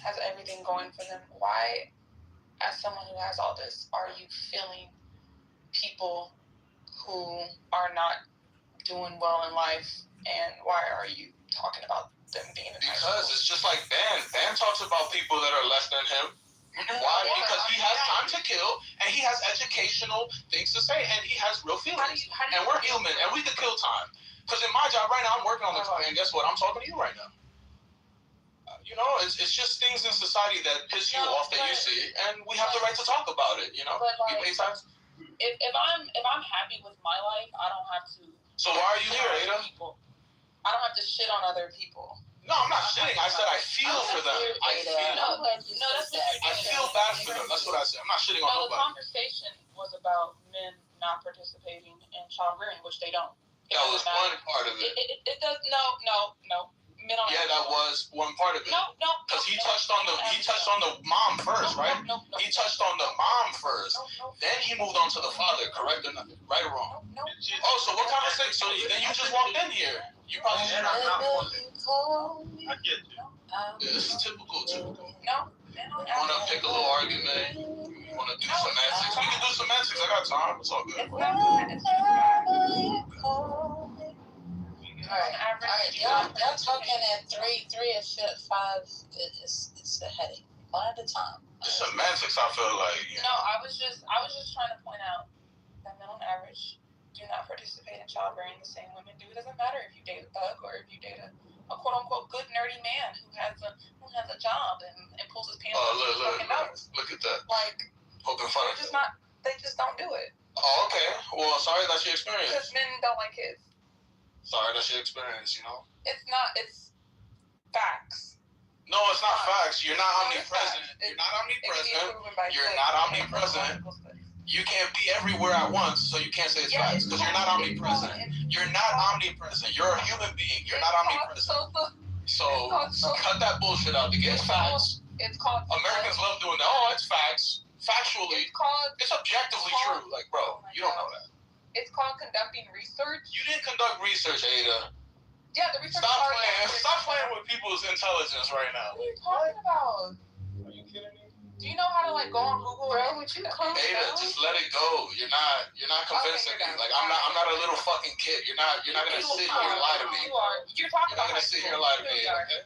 [SPEAKER 16] has everything going for them. Why, as someone who has all this, are you feeling people who are not doing well in life, and why are you talking about than being in
[SPEAKER 18] Because it's just like Van. Van talks about people that are less than him. Why? Because he has time to kill, and he has educational things to say, and he has real feelings. And we're human, and we could kill time. Because in my job right now, I'm working on the time, and guess what? I'm talking to you right now. You know, it's just things in society that piss you off that you see, and we have the right to talk about it. You know,
[SPEAKER 19] But
[SPEAKER 18] we pay tax.
[SPEAKER 19] If I'm happy with my life, I don't have to.
[SPEAKER 18] So why are you here, Ada?
[SPEAKER 19] I don't have to shit on other people.
[SPEAKER 18] No, I'm not shitting. I said I feel for them. I feel.
[SPEAKER 19] No, that's what
[SPEAKER 18] I feel bad for them. That's what I said. I'm not shitting on
[SPEAKER 19] nobody.
[SPEAKER 18] nobody.
[SPEAKER 19] The conversation was about men not participating in child rearing, which they don't.
[SPEAKER 18] That was one part of it.
[SPEAKER 19] It does. No. Men on
[SPEAKER 18] yeah, that was one part of it.
[SPEAKER 19] No.
[SPEAKER 18] Because he touched on the mom first, right?
[SPEAKER 19] No.
[SPEAKER 18] He touched on the mom first. Then he moved on to the father. Correct or not? Right or wrong?
[SPEAKER 19] No.
[SPEAKER 18] Oh, so what conversation? So then you just walked in here. You probably should not.
[SPEAKER 10] I get you.
[SPEAKER 18] It's typical.
[SPEAKER 19] No.
[SPEAKER 18] You want to pick a little argument? You want to do semantics? We can do semantics. I got time. It's all good.
[SPEAKER 5] Alright, y'all talking at 3 and 5 is a headache. One at a time.
[SPEAKER 18] The semantics, I feel like.
[SPEAKER 19] No, I was just trying to point out that men on average do not participate in childbearing the same women do. It doesn't matter if you date a thug or if you date a quote unquote good nerdy man who has a job and pulls his pants up to his fucking nose.
[SPEAKER 18] Look at that.
[SPEAKER 19] Like
[SPEAKER 18] poking fun at
[SPEAKER 19] that. They just don't do it.
[SPEAKER 18] Oh, okay. Well, sorry that's your experience.
[SPEAKER 19] Because men don't like kids.
[SPEAKER 18] Sorry that's your experience, you know?
[SPEAKER 19] It's not. It's facts.
[SPEAKER 18] No, it's not facts. You're not omnipresent. You're not omnipresent. You're not omnipresent. You can't be everywhere at once, so you can't say it's facts because you're not omnipresent. You're not omnipresent. You're a human being. You're not omnipresent. So cut that bullshit out. It's facts.
[SPEAKER 19] It's called.
[SPEAKER 18] Americans love doing that. Oh, it's facts. Factually, it's objectively true. Like, bro, you don't know that.
[SPEAKER 19] It's called conducting research.
[SPEAKER 18] You didn't conduct research, Ada.
[SPEAKER 19] Yeah, the research.
[SPEAKER 18] Stop playing with people's intelligence right now.
[SPEAKER 19] What are you talking about?
[SPEAKER 18] Are you kidding me?
[SPEAKER 19] Do you know how to go on Google?
[SPEAKER 5] Bro, would you calm
[SPEAKER 18] Ada,
[SPEAKER 5] down?
[SPEAKER 18] just let it go. You're not convincing me. Like I'm not a little fucking kid. You're not gonna sit here and lie to me.
[SPEAKER 19] You are. You're talking
[SPEAKER 18] You're not
[SPEAKER 19] about.
[SPEAKER 18] gonna sit here and lie to me. Okay?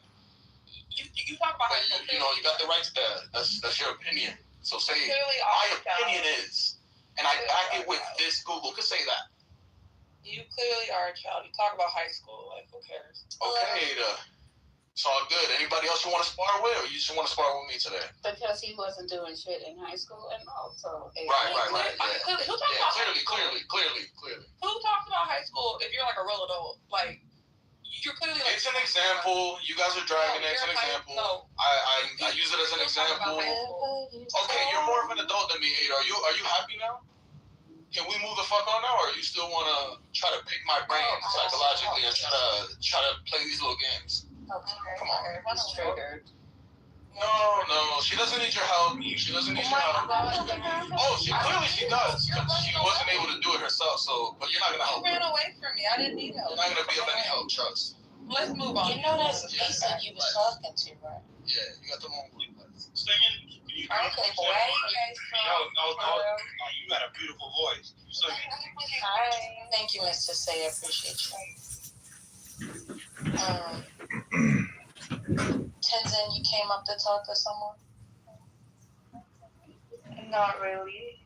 [SPEAKER 19] You talk about.
[SPEAKER 18] But you know you got the right to that. That's your opinion. So say
[SPEAKER 19] Clearly
[SPEAKER 18] my opinion is, and I back it with this. Google could say that.
[SPEAKER 19] You clearly are a child. You talk about high school. Like, who cares?
[SPEAKER 18] Okay, it's all good. Anybody else you want to spar with, or you just want to spar with me today?
[SPEAKER 5] Because he wasn't doing shit in high school and also.
[SPEAKER 18] Right. Yeah.
[SPEAKER 19] Who talks about high school?
[SPEAKER 18] Clearly.
[SPEAKER 19] Who talks about high school if you're like a real adult? Like, you're clearly like.
[SPEAKER 18] It's an example. You guys are dragging it. It's an example.
[SPEAKER 19] No.
[SPEAKER 18] I use it as an example. Okay, you're more of an adult than me, Ada. Are you happy now? Can we move the fuck on now, or you still want to try to pick my brain psychologically and try to play these little games?
[SPEAKER 5] Okay.
[SPEAKER 18] Come on.
[SPEAKER 5] Everyone's triggered.
[SPEAKER 18] No. She doesn't need your help. She doesn't need your help. Oh, she does. Because she wasn't able to do it herself. So, but you're not gonna help.
[SPEAKER 19] You ran away from me. I didn't need help.
[SPEAKER 18] You're not gonna be of any help. Trust.
[SPEAKER 19] Let's move on.
[SPEAKER 5] You know that's the person you was talking to, right?
[SPEAKER 18] Yeah, you got the wrong blue lights.
[SPEAKER 10] Singing.
[SPEAKER 5] Okay, but where are you guys from?
[SPEAKER 10] You got a beautiful voice. You singing.
[SPEAKER 5] Hi. Thank you, Mr. Say. I appreciate you. Tenzin, you came up to talk to someone?
[SPEAKER 3] Not really.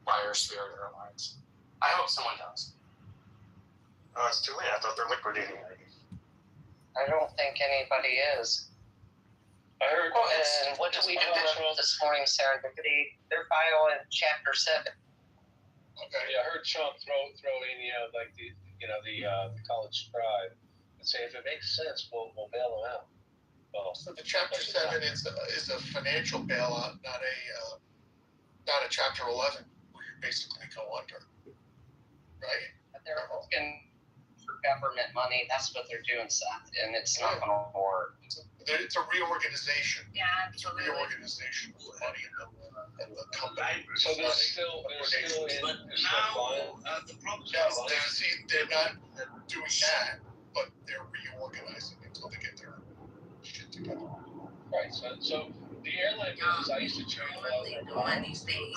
[SPEAKER 7] Fire Spirit Airlines. I hope someone does.
[SPEAKER 10] Oh, it's too late. I thought they're liquidating it.
[SPEAKER 8] I don't think anybody is. I heard. And what did we do this morning, Serendipity? They're filing Chapter 7.
[SPEAKER 6] Okay, yeah, I heard Trump throw in the college scribe and say if it makes sense, we'll bail them out. Well,
[SPEAKER 21] so the Chapter 7 is a financial bailout, not a Chapter 11 where you basically go under, right?
[SPEAKER 8] But they're looking for government money. That's what they're doing, Seth, and it's not going to work.
[SPEAKER 21] it's a reorganization.
[SPEAKER 2] Yeah, absolutely.
[SPEAKER 21] Reorganization of the money and the company.
[SPEAKER 13] So they're still
[SPEAKER 11] But
[SPEAKER 13] flying.
[SPEAKER 11] the problem is
[SPEAKER 21] They're not doing that, but they're reorganizing until they get their shit together.
[SPEAKER 13] Right. So the airline business, I used to train a lot of their
[SPEAKER 2] Doing these things.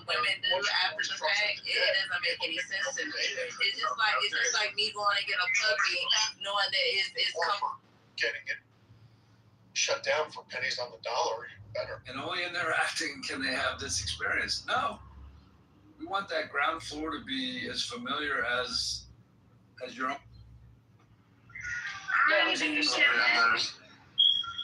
[SPEAKER 2] Women do after the fact, it doesn't make any sense to me. It's just like me going to get a puppy, knowing that it's
[SPEAKER 21] Getting it shut down for pennies on the dollar, even better.
[SPEAKER 22] And only in their acting can they have this experience. No. We want that ground floor to be as familiar as your own.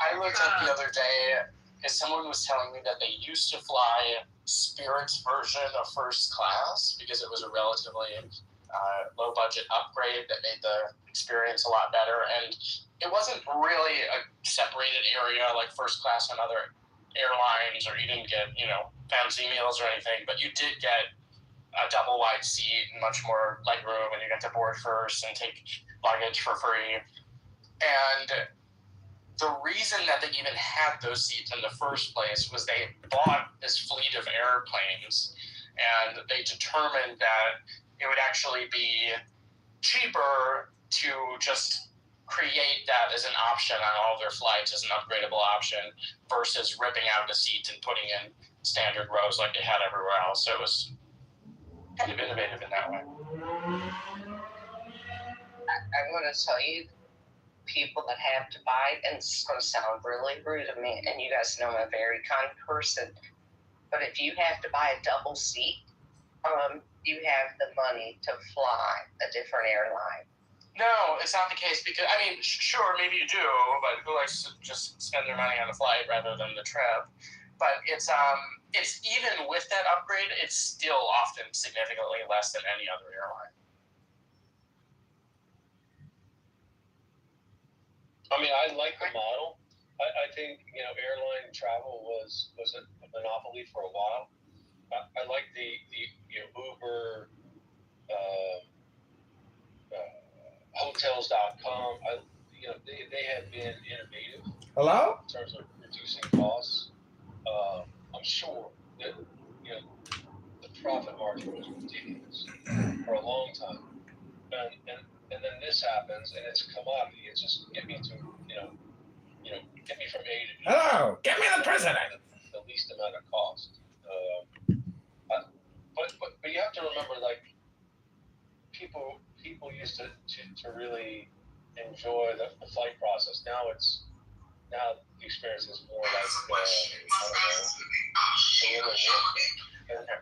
[SPEAKER 15] I looked up the other day, and someone was telling me that they used to fly Spirit's version of first class because it was a relatively low budget upgrade that made the experience a lot better. And it wasn't really a separated area like first class on other airlines, or you didn't get, fancy meals or anything, but you did get a double wide seat and much more legroom, and you get to board first and take luggage for free. And the reason that they even had those seats in the first place was they bought this fleet of airplanes, and they determined that it would actually be cheaper to just create that as an option on all their flights as an upgradable option versus ripping out the seats and putting in standard rows like they had everywhere else. So it was kind of innovative in that way.
[SPEAKER 8] I'm going to tell you, people that have to buy it, and it's going to sound really rude of me, and you guys know I'm a very kind person, but if you have to buy a double seat, you have the money to fly a different airline.
[SPEAKER 15] No, it's not the case because, sure, maybe you do, but who likes to just spend their money on the flight rather than the trip? But it's even with that upgrade, it's still often significantly less than any other airline.
[SPEAKER 13] I like the model. I think airline travel was a monopoly for a while. I like the Uber, hotels.com. They have been innovative.
[SPEAKER 22] Hello?
[SPEAKER 13] In terms of reducing costs. I'm sure that the profit margin was ridiculous for a long time, and then this happens, and it's a commodity. It's just get me to get me from A to B.
[SPEAKER 22] Hello, get me the president.
[SPEAKER 13] The least amount of cost. But you have to remember, like, people used to really enjoy the flight process. Now the experience is more like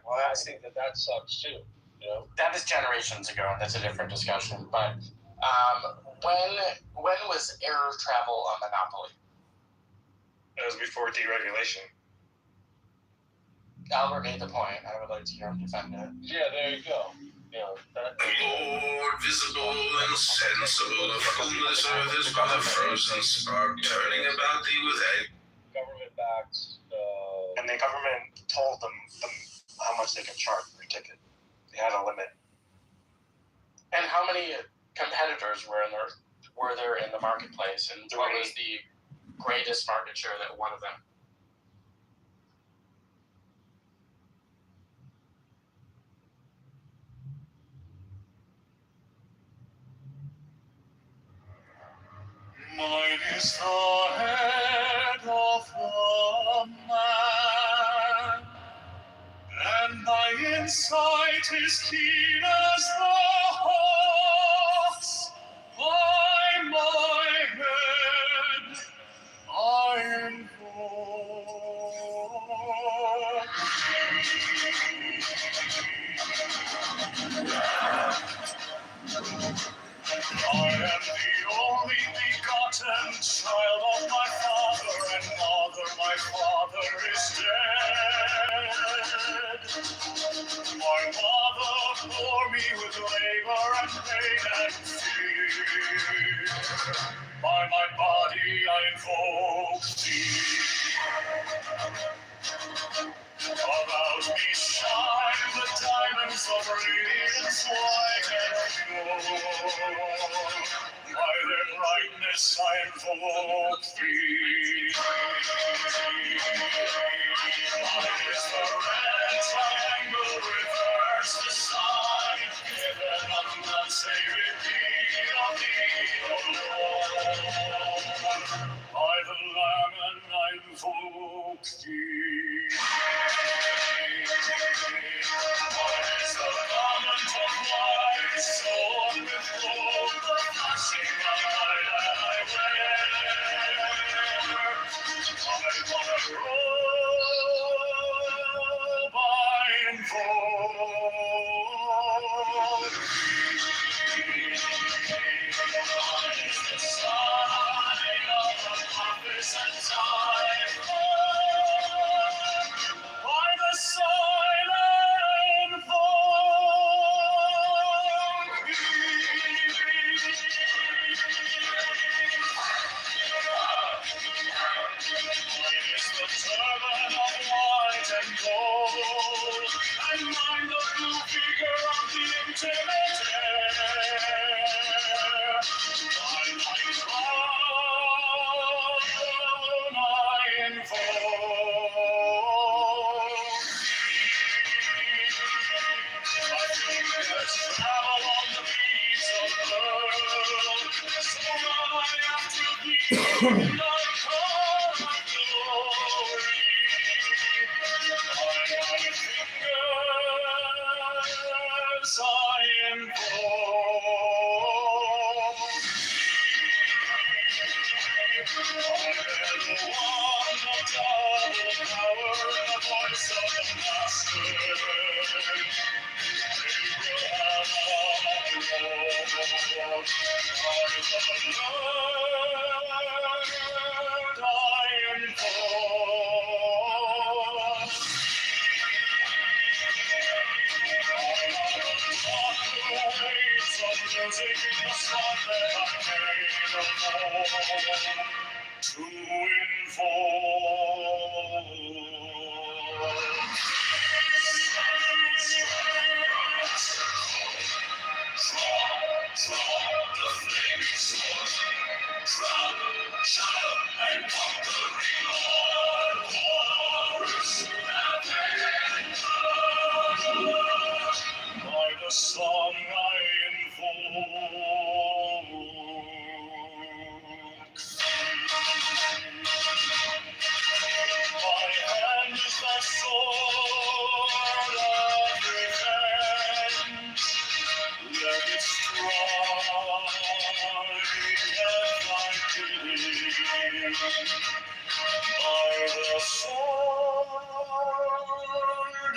[SPEAKER 13] well, I think that sucks too.
[SPEAKER 15] That is generations ago. That's a different discussion. But when was air travel a monopoly?
[SPEAKER 23] That was before deregulation.
[SPEAKER 15] Albert made the point. I would like to hear him defend it.
[SPEAKER 13] Yeah, there you go.
[SPEAKER 24] Lord, visible and sensible, the fullness of his by the frozen spark, turning about thee with egg.
[SPEAKER 13] Government backs.
[SPEAKER 7] And the government told them how much they could charge per ticket. They had a limit.
[SPEAKER 15] And how many competitors were there in the marketplace, and what was the greatest market share that one of them?
[SPEAKER 25] Mine is the head of a man, and my insight is keen as the hawk's. By my head I invoke. I am the only begotten child of my father and mother. My father is dead. My mother bore me with labor and pain and fear. By my body I invoke thee. About me shine the invoke thee. Mine is the red triangle, reverse the sign, given of none save repeat of thee, O Lord. By the Lamb and I invoke thee. Mine is the garment of white, sewn with gold, the flashing light that I wear. By my robe I invoke thee. Mine is the sign of the prophets and time. By the sign I invoke Mine is the turban of white and gold, and mine the blue figure of the intimate air. By my crown I invoke my fingers travel on the beats of pearl, so run I after thee in thy car of glory. By my fingers I invoke thee. I bear the wand of double power, the voice of the Master. To by the song I invoke. My hand is thy sword of revenge. Let it strike at thy bidding. By the sword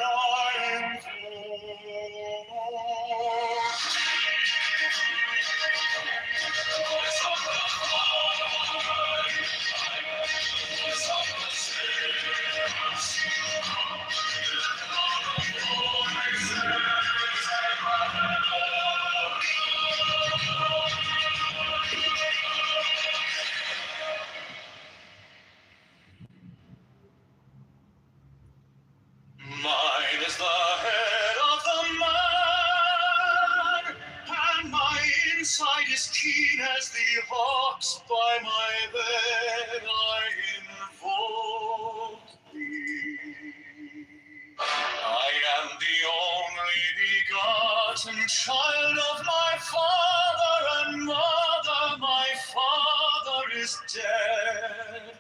[SPEAKER 25] I Mine is the head of the man, and my inside is keen as the hawk's. By my bed I invoke thee. I am the only begotten child of my father and mother. My father is dead.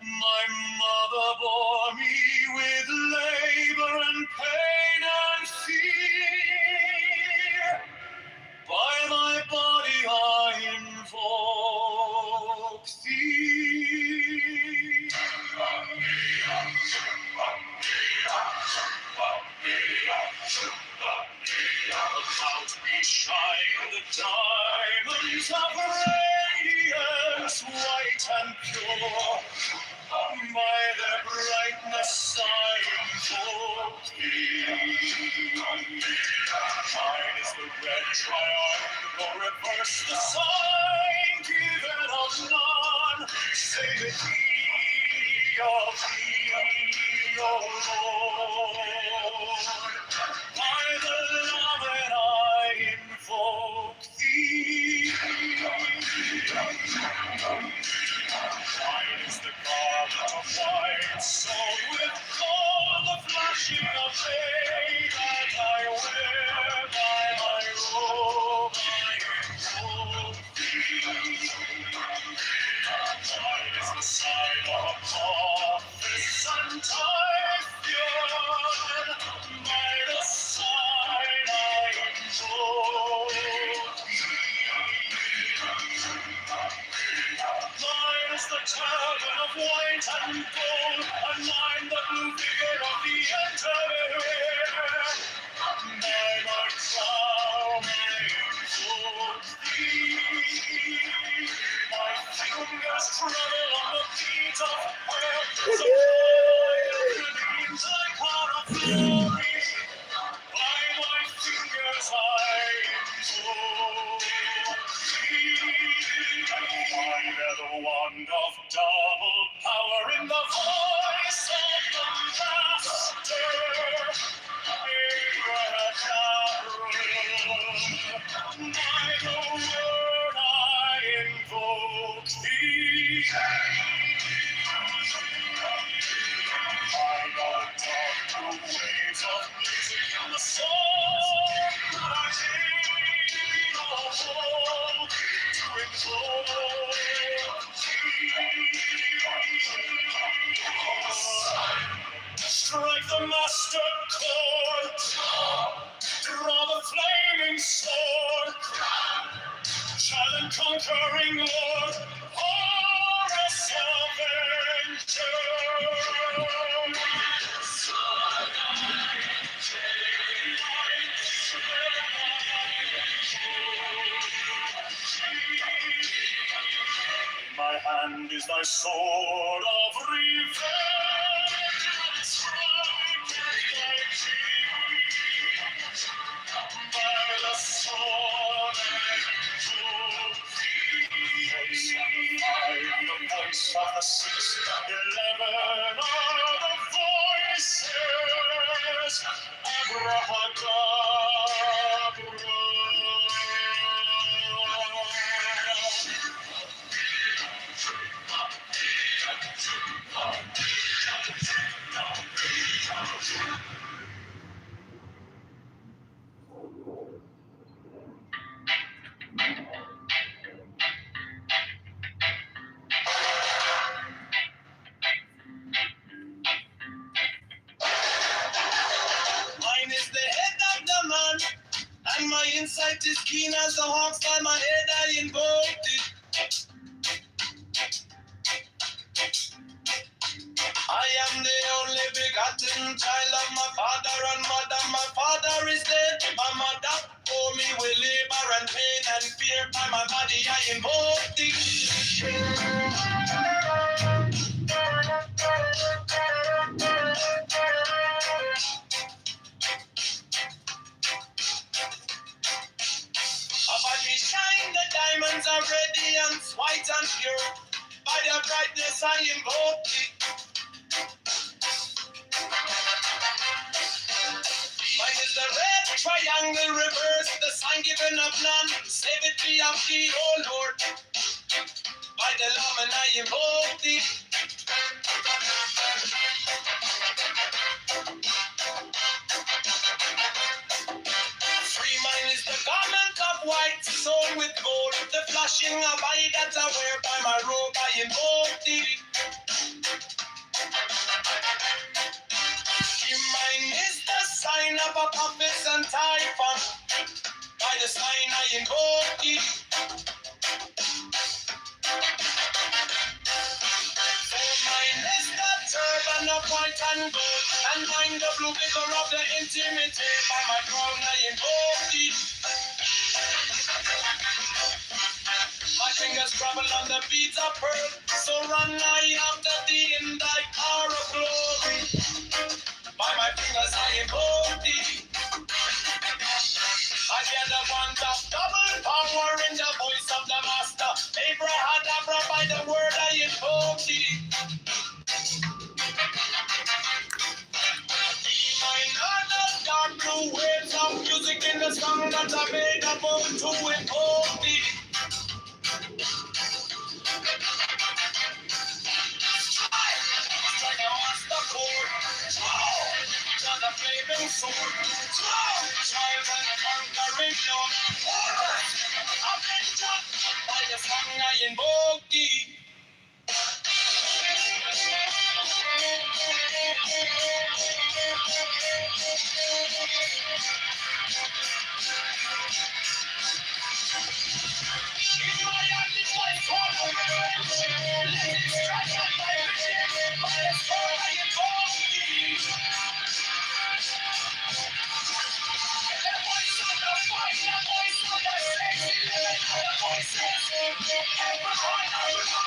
[SPEAKER 25] My mother bore me with labor and pain and fear. By my body I invoke thee. About me shine the diamonds of radiance, white and pure. By their brightness I invoke thee. Mine is the red triangle, reverse the sign, given of none, save it thee, of thee, O Lord. By the love that I invoke thee. Waves of music and the song that I came on board to enjoy. Strike the master chord, draw the flaming sword, child conquering Lord, Horus Avenger. My hand is thy sword of revenge, and strike thy cheek by the sword and the voice of the 611 are the voices. Abracadabra. Mine is the head of the man, and my insight is keen as the hawks. By my head I invoked it. I am the only begotten child of my father and mother. My father is dead. My mother for me with labor and pain and fear. By my body I invoke thee. About me shine the diamonds of radiance, white and pure. By their brightness I invoke thee. Mine is the red triangle reverse, the sign given of none. Save it be of thee, O Lord. By the Lamb and I invoke thee. Free mine is the garment of white, sewn with gold. The flashing of eye that I wear by my robe, I invoke thee. Mine is the sign of a prophet and typhon. By the sign I invoke thee. For mine is the turban of white and gold, and mine the blue vigor of the intimate. By my crown I invoke thee. My fingers travel on the beads of pearl, so run I after thee in thy car of glory. By my fingers I invoke thee. I hear the want of double power in the voice of the master. Abracadabra, by the word I invoke thee. Mine are the dark blue waves of music in the song that I made about to invoke thee. Like a master chord, to the flaming sword, child and conquering Lord, Avenger, by the song I invoke thee. In my hand is my sword of revenge, let it strike at my vision, by the sword I invoke thee. The voice of the fight, the voice of the safety, the voices, everyone.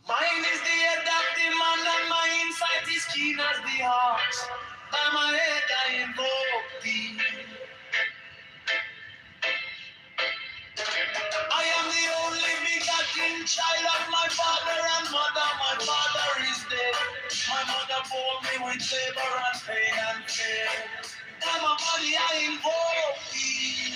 [SPEAKER 25] Mine is the adaptive man and my insight is keen as the heart. By my head I invoke thee. I am the only begotten child of my father and mother. My father is dead. My mother bore me with labor and pain and fear. By my body I invoke thee.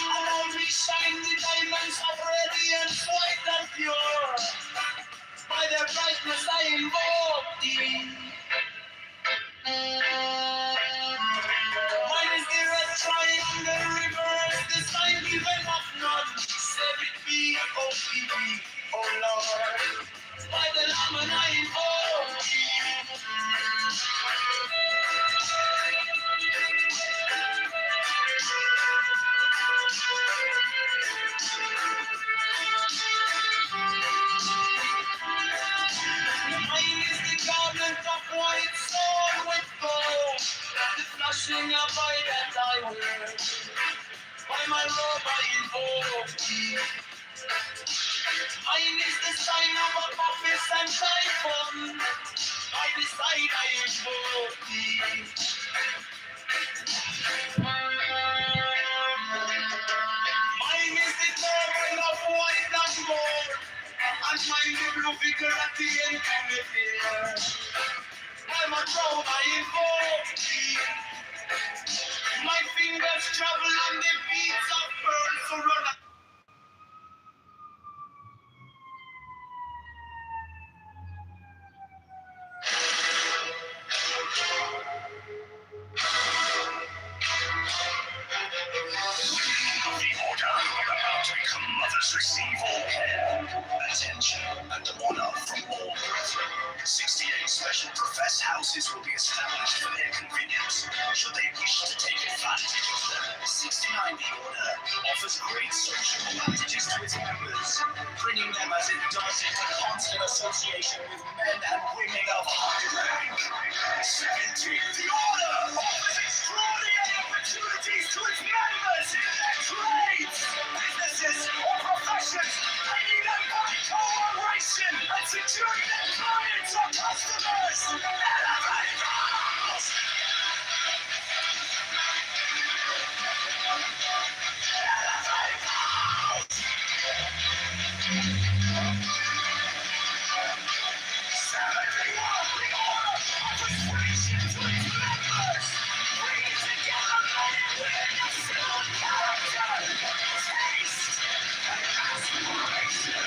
[SPEAKER 25] Around me shine the diamonds of radiance, white and pure. By their brightness I invoke thee. Mine is the red triangle, reverse the sign given of none. Save it be, oh be, oh Lord. By the Lamb and I invoke thee. Mine is the garment of white stone with gold, the flashing of eye that I wear. By my robe I invoke thee. Mine is the sign of a office and typhoon. By the side I invoke thee. Mine is the turban of white and gold, and mine the blue figure at the end of the year. By my throne I invoke thee. My fingers travel on the beats of pearls to run. The order are about to become mothers receive all care, attention, and honor from all brethren. 68 special professed houses will be established for their convenience, should they wish to take advantage of them. 69 The Order offers great social advantages to its members, bringing them as it does into constant association with men and women of high rank. 70 The Order offers extraordinary opportunities to its members in their trades, businesses, or professions, aiding them by cooperation and securing their clients or customers. Elevate those! Elevate those! 71 The Order offers friendship to its members, bringing together men and women of similar character, taste, and aspiration.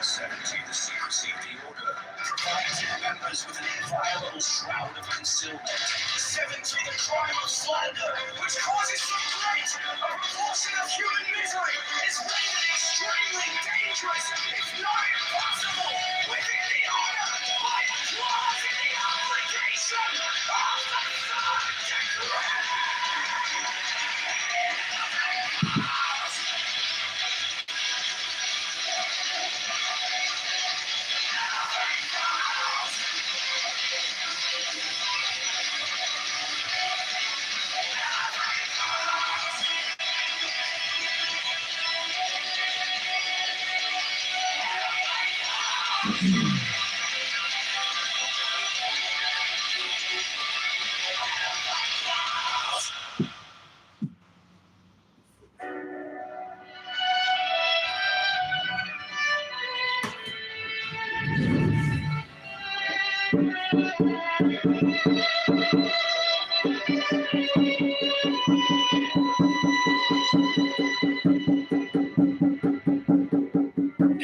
[SPEAKER 25] 70 The Secrecy of the Order provides its members with an inviolable shroud of concealment. 70 The Crime of Slander, which causes so great a proportion of human misery, is rendered extremely dangerous, if not impossible, within the order by a clause in the obligation of the third degree.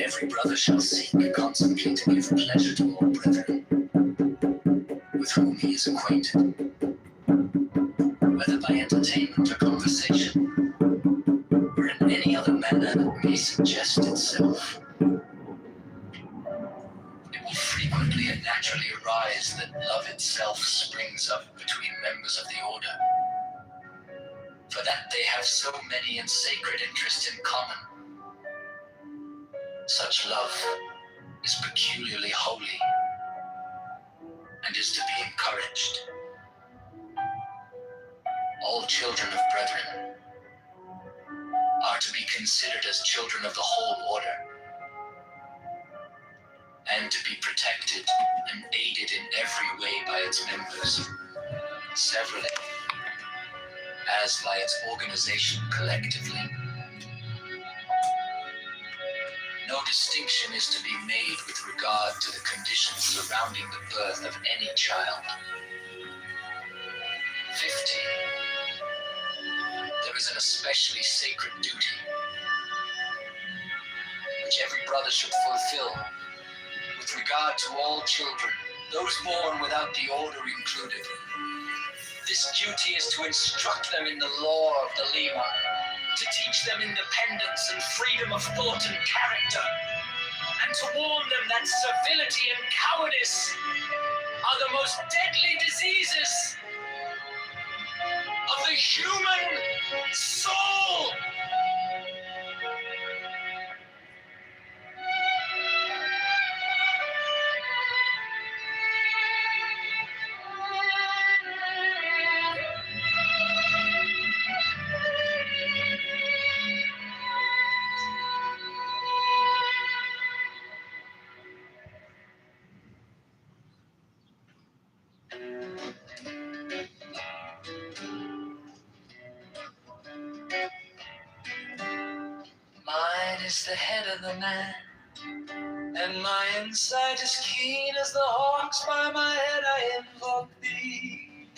[SPEAKER 25] Every brother shall seek constantly to give pleasure to all brethren, with whom he is acquainted, whether by entertainment or conversation, or in any other manner that may suggest itself.
[SPEAKER 1] naturally arise that love itself springs up between members of the order. For that they have so many and sacred interests in common. Such love is peculiarly holy and is to be encouraged. All children of brethren are to be considered as children of the whole order, and to be protected and aided in every way by its members, severally, as by its organization collectively. No distinction is to be made with regard to the conditions surrounding the birth of any child. 15. There is an especially sacred duty which every brother should fulfill with regard to all children, those born without the order included. This duty is to instruct them in the law of the Lima, to teach them independence and freedom of thought and character, and to warn them that servility and cowardice are the most deadly diseases of the human soul. Mine is the head of the man, and my insight is keen as the hawks. By my head I invoke thee.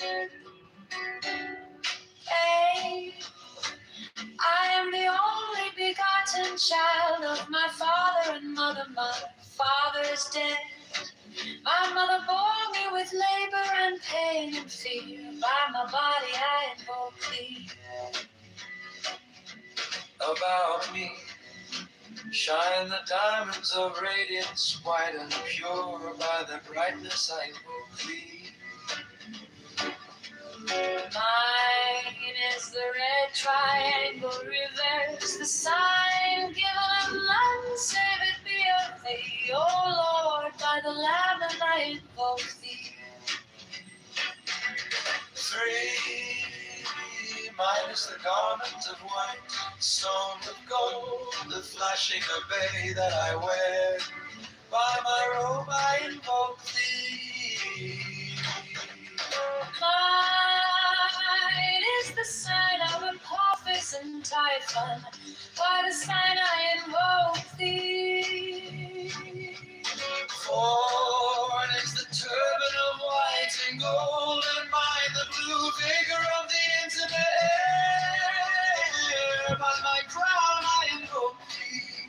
[SPEAKER 1] Hey, I am the only begotten child of my father and mother. My father is dead. My mother bore me with labor and pain and fear. By my body I invoke thee. About me shine the diamonds of radiance, white and pure. By the brightness I invoke thee. Mine is the red triangle reverse, the sign given of none save it be of thee. O Lord, by the Lamb and I invoke thee. 3. Mine is the garment of white, sewn of gold, the flashing obey that I wear. By my robe I invoke thee. Mine is the sign of Apophis and Typhon. By the sign I invoke thee. 4 is the turban of white and gold, and mine the blue vigor of the intimate air. By my crown I invoke thee.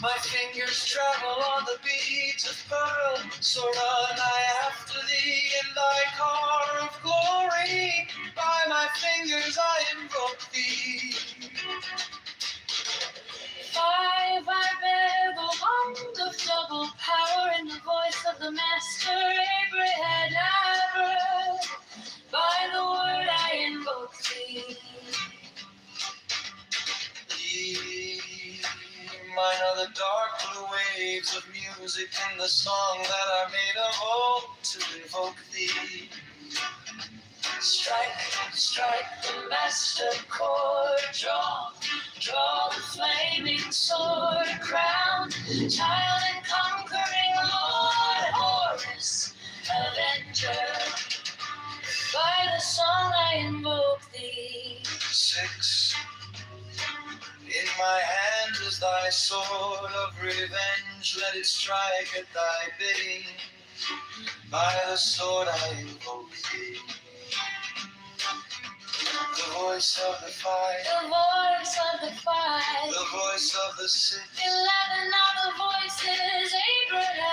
[SPEAKER 1] My fingers travel on the beads of pearl, so run I after thee in thy car of glory. By my fingers I invoke thee. 5 I bear the wand of double power in the voice of the master Abraham. By the word I invoke thee. Mine are the dark blue waves of music in the song that I made of old to invoke thee. Strike, strike the master chord, draw the flaming sword, crown, child and conquering Lord, Horus, avenger. By the song I invoke thee. 6. In my hand is thy sword of revenge, let it strike at thy bidding. By the sword I invoke thee. The voice of the fire, the voice of the fire, the voice of the sick. 11 other voices, Abraham.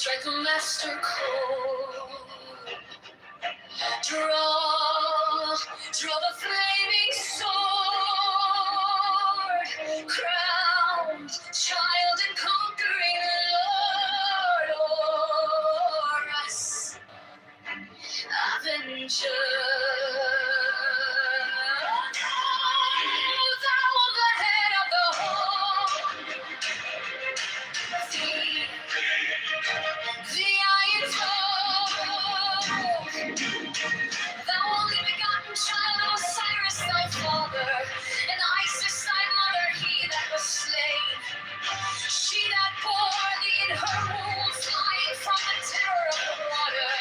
[SPEAKER 1] Strike a master chord. Draw the flaming sword. Crowned child and conquering Lord o'er us. Avenger. Thou the head of the the iron throne. Thou only begotten child of Osiris thy father, and Isis thy mother, he that was slain. She that bore thee in her womb, flying from the terror of the water.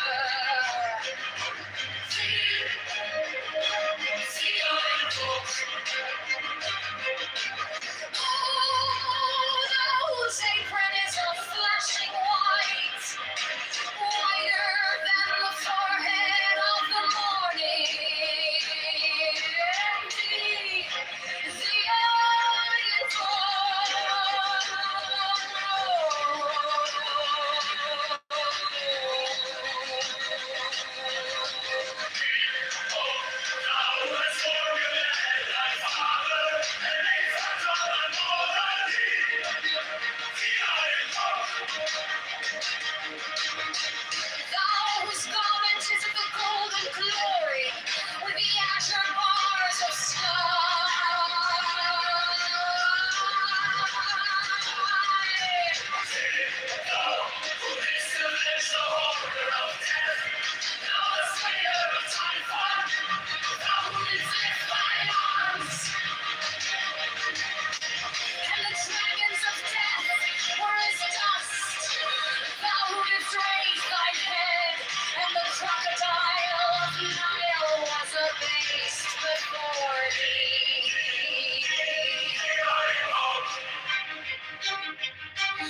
[SPEAKER 1] The iron book. Oh, those apron is a flashing white, whiter than the forehead of the morning. The iron Those garments is of the golden glory, with the azure bars of and the dragons of death were as dust. Thou who didst raise thine head, and the crocodile of Nile was abased before thee. For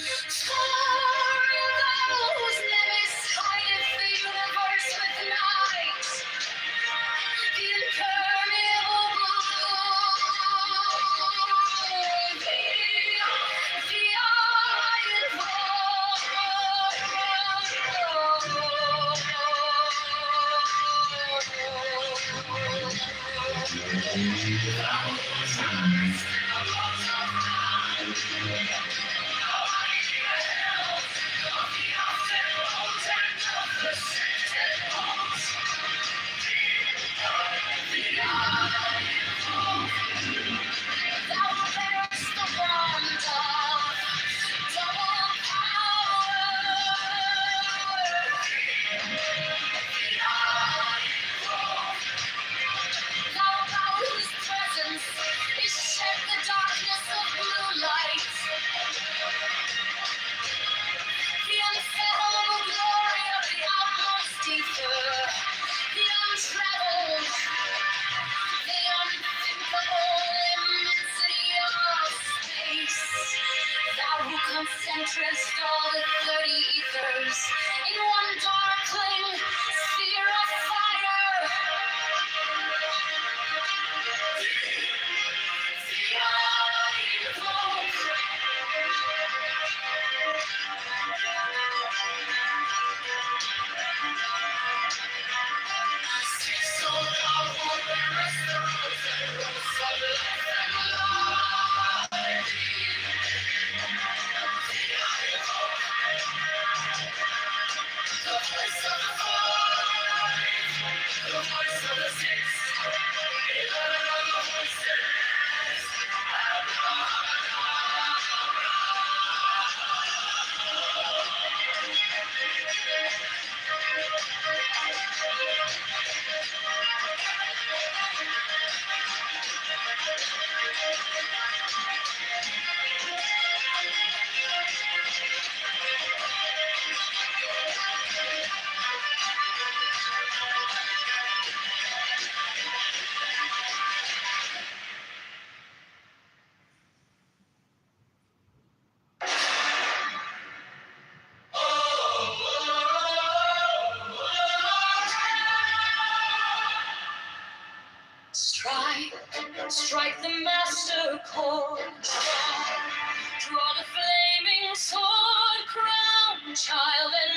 [SPEAKER 1] thou whose nemesis hideth the universe with night, the impermeable blue, the iron thou bearest the brand of double power. Thou about whose presence is shed the darkness of blue light. The unfathomable glory of the outmost ether, the untraveled, the unthinkable immensity of space. Thou who concentrest all the 30 ethers in one darkling sphere of fire. The iron cloak. So thou who bearest the rose and rose of life and life. The voice of the five, the voice of the six, 11 other voices.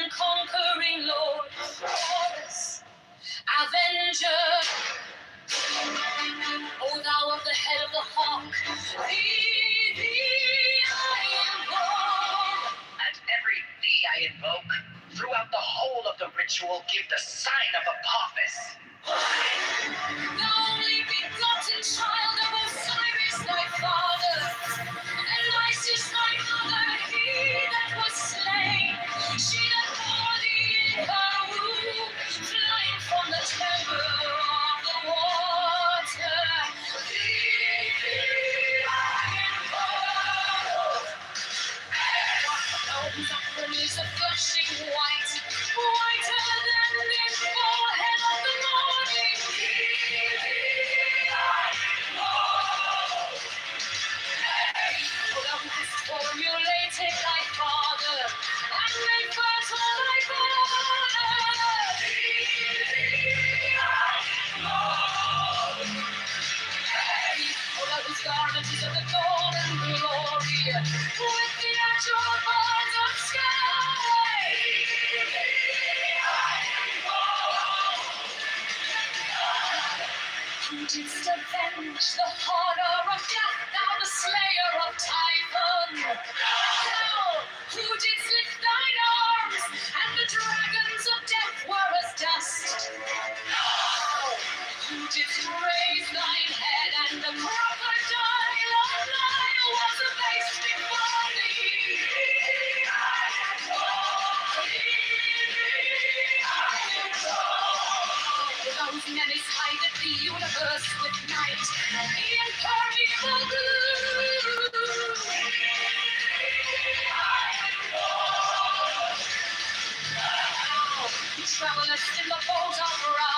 [SPEAKER 1] and conquering Lord, Horus, Avenger. O thou of the head of the hawk, thee I invoke. At every thee I invoke, throughout the whole of the ritual, give the sign of Apophis. The only begotten child of Osiris, thy father, and Isis, thy mother, he that was slain, she that bore thee in her womb, flying from the temple of the water. Thee I invoke. Mountains of princes of gushing white, whiter than the forehead of the morning. Thee I invoke. For thou hast formulated thy father, and made fertile thy father. Thee I invoke. For those garments of the golden glory, with the azure birds of sky. I invoke. Who didst avenge the horror of death, thou the slayer of Typhon? Thou, who didst lift thine arms, and the dragons of death were as dust? Thou, who didst raise thine head, and the crocodile of Nile was abased before thee? I adore thee. Those menace hide the universe with night, the impermeable gloom. Who travelest in the boat of Ra,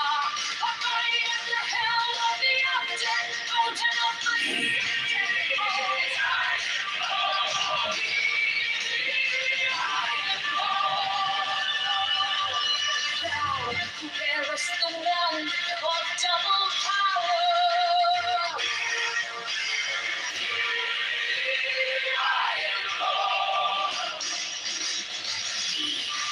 [SPEAKER 1] abiding in the hell of the undead, mountain of the dead bones. Thou who bearest the wand of double power.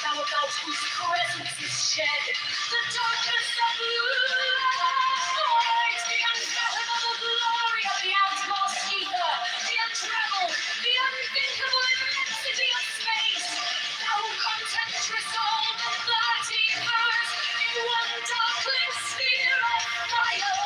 [SPEAKER 1] Thou about whose presence is shed the darkness of light, the unfathomable glory of the outmost ether, the untrammeled, the unthinkable immensity of space. Thou who concentrest all the 30 in one darkling sphere of fire.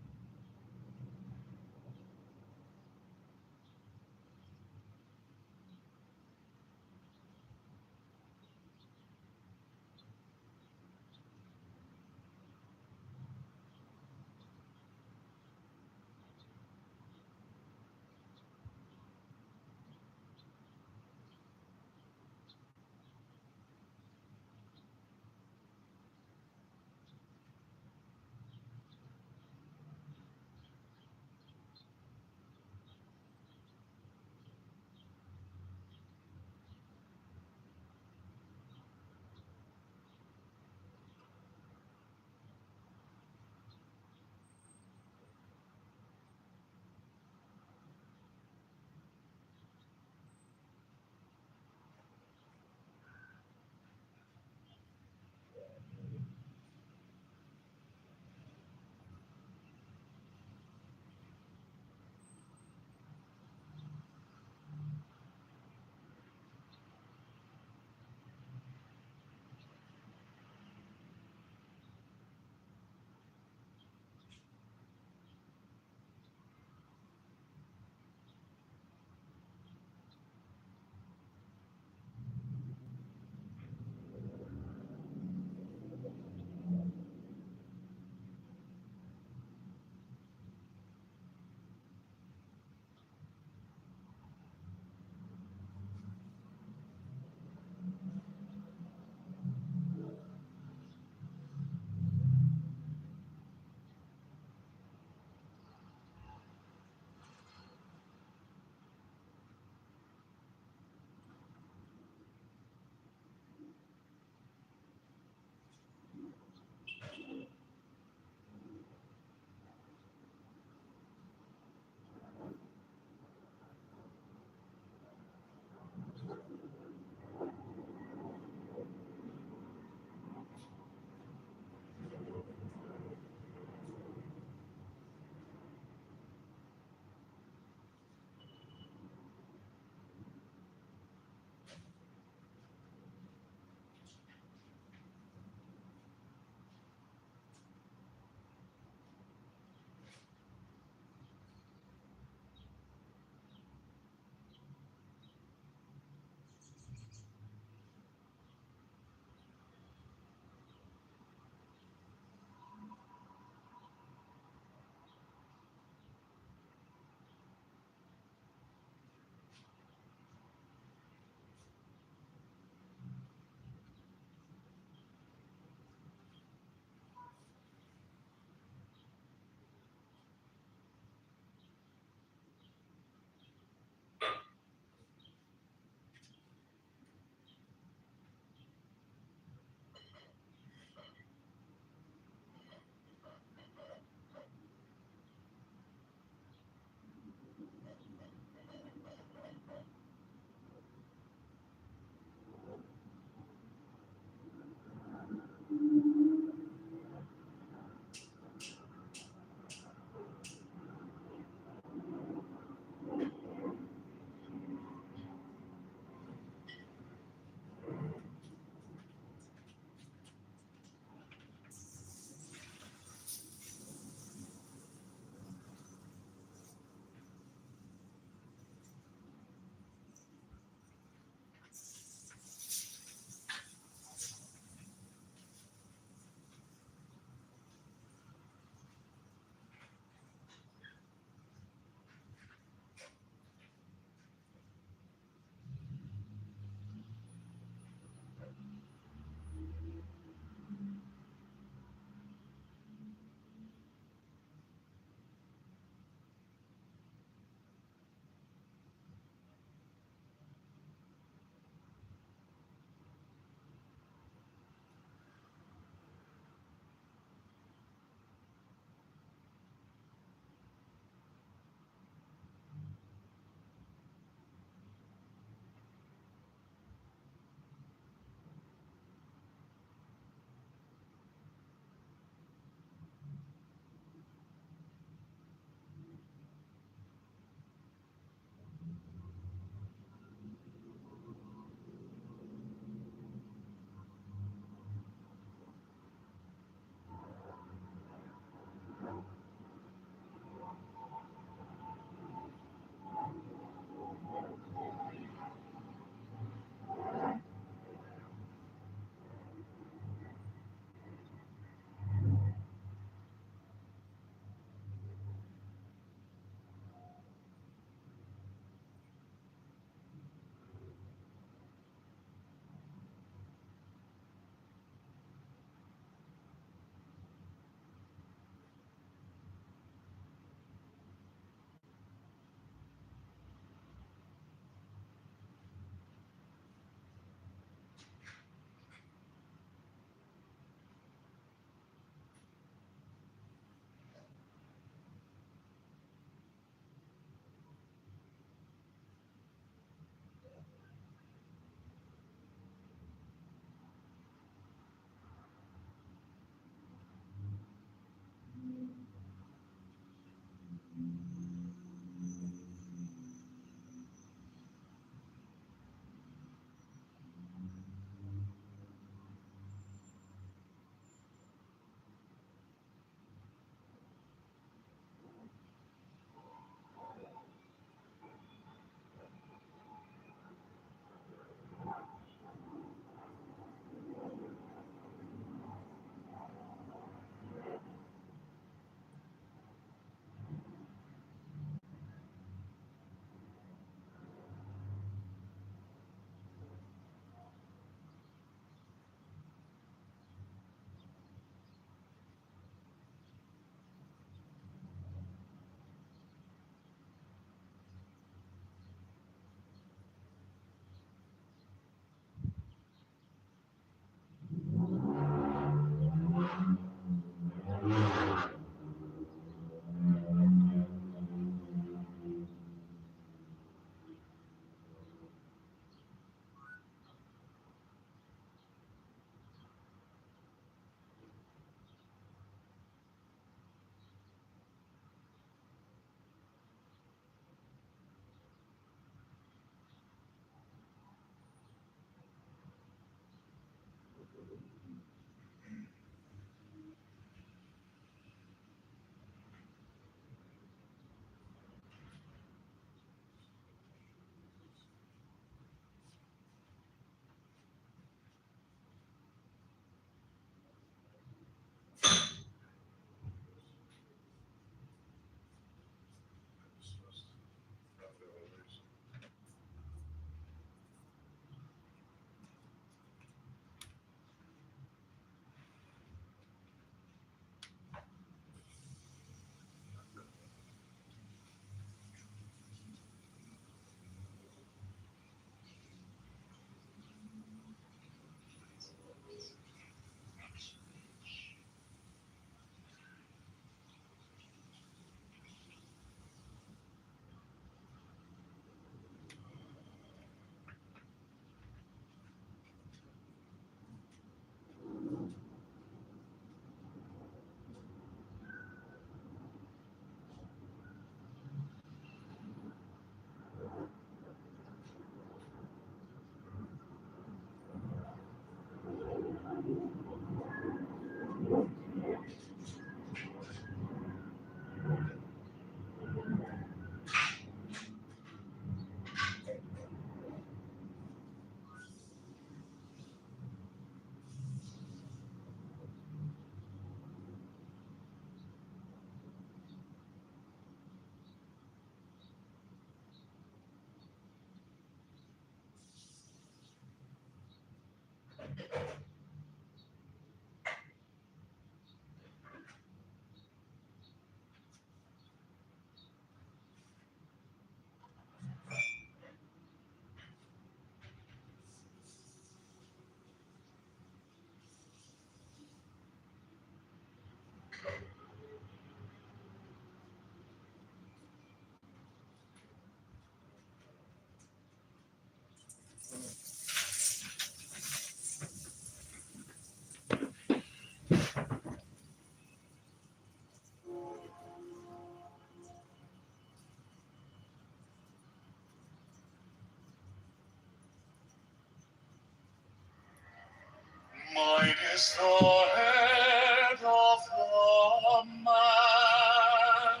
[SPEAKER 25] is the head of the man,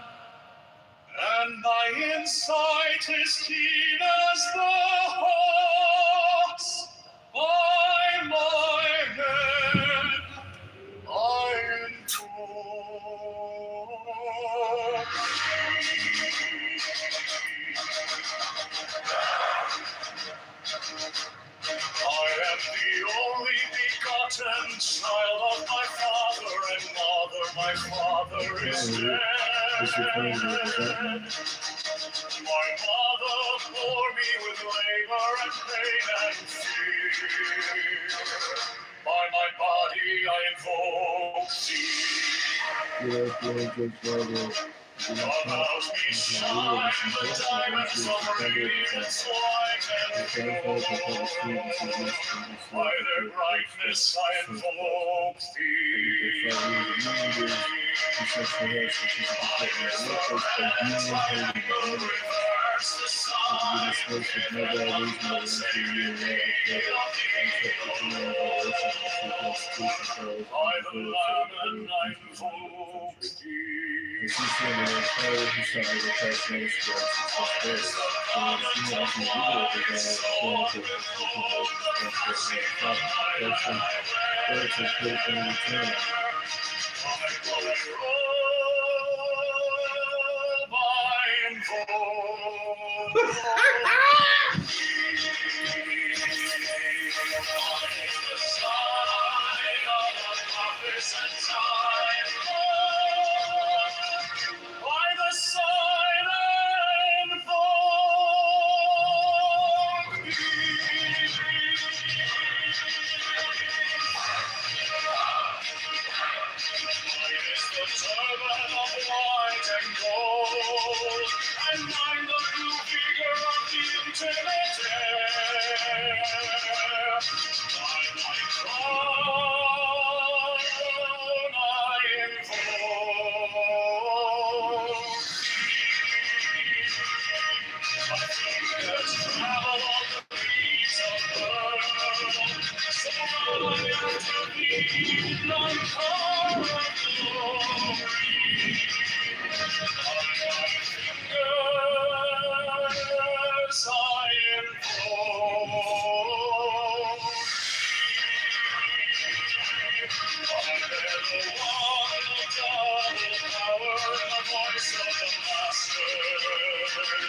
[SPEAKER 25] and my insight is keen as the hawk's. By my head I invoke. I am the only begotten child of my father and mother. My father is dead. My mother bore me with labor and pain and fear. By my body I invoke thee. About me shine the diamonds of radiance light and pure. By their brightness I invoke thee. By their surveillance I will reverse the sign. By the Lamb and I invoke thee. By the sign and invoke thee. Mine is the turban of white and gold, and mine the blue figure of the intimate air. By my crown I invoke thee. My fingers travel on the breeze of pearl, so I after thee none come of glory. By my fingers I invoke thee. I bear the wand of double power and the voice of the Master.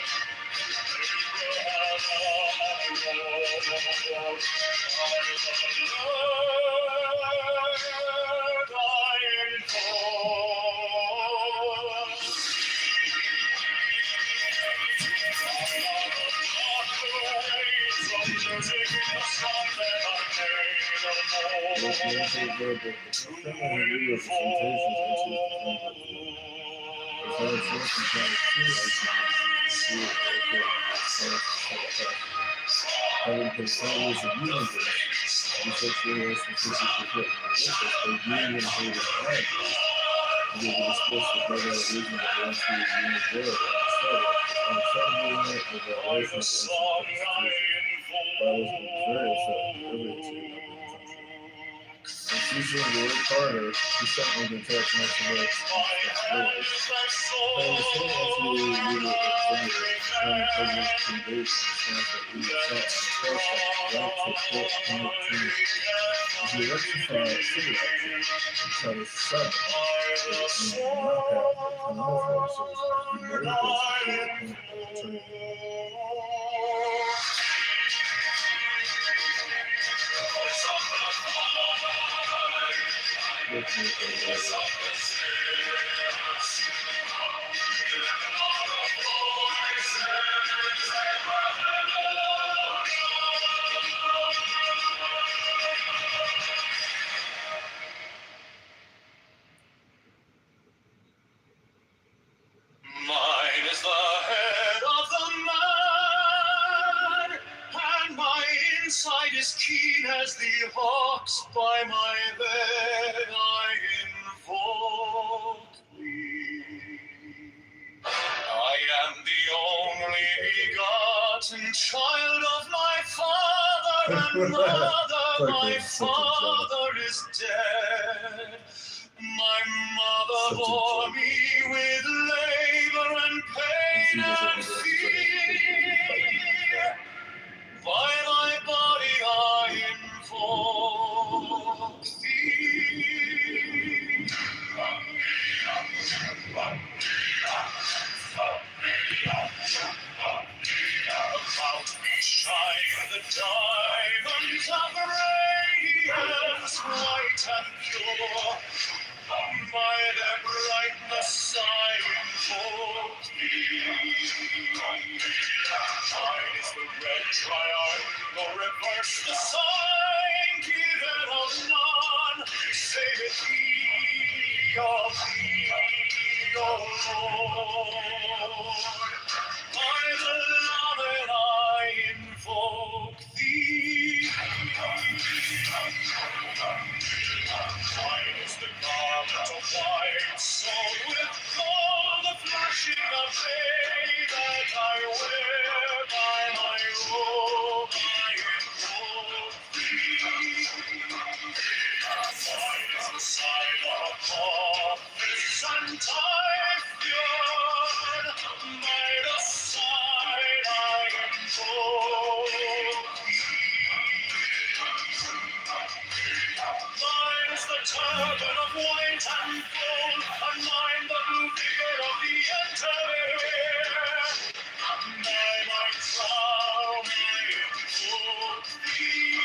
[SPEAKER 25] Mine is the head of the man, and my insight is keen as the hawk's. By my head I invoke thee. I am the only begotten child of my father and mother. My father is dead. My mother bore me with labor and pain and fear. By my body I invoke thee. About me shine the diamonds of radiance, white and pure. By their brightness I invoke thee. Mine is the red triangle, reverse the sign, given of none, save it thee, of thee, O Lord. By the beloved I invoke thee. Mine is the garment of white, sewn with gold, the flashing of day that I wear. By my robe I invoke thee. Mine is the sign of office and Typhoon. By the side I invoke thee. Mine is the turban of white and gold, and mine the blue beard of the entire. By my crown I invoke thee.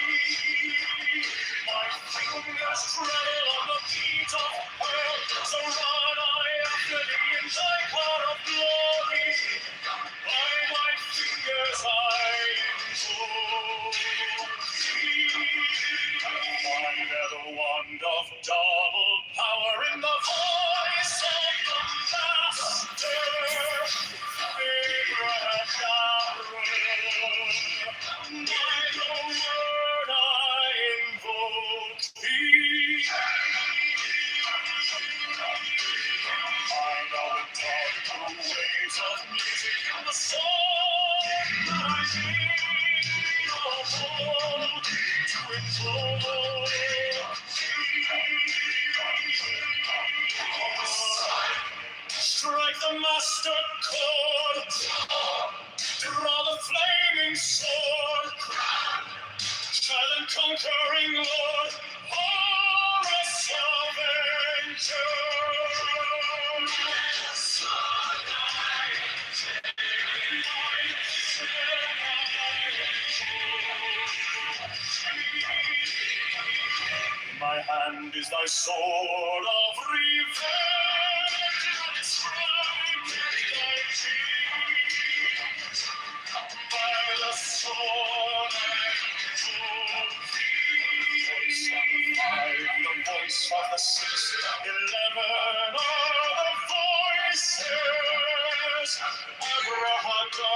[SPEAKER 25] My fingers tread on the beat of pearl, so run I after thee in thy car of glory. By my fingers I invoke thee. I bear the wand of double power in the voice of the Master. Abraham Gabriel, by the word I invoke thee. I know the dark ways of music and the song that I sing of old to invoke thee. Strike the master chord, draw the flaming sword, silent conquering Lord, Horus Avenger. My hand is thy sword of revenge, and its strike thy cheek. By the sword I invoke thee. The voice of the 611 are the voices. Abrahadabra.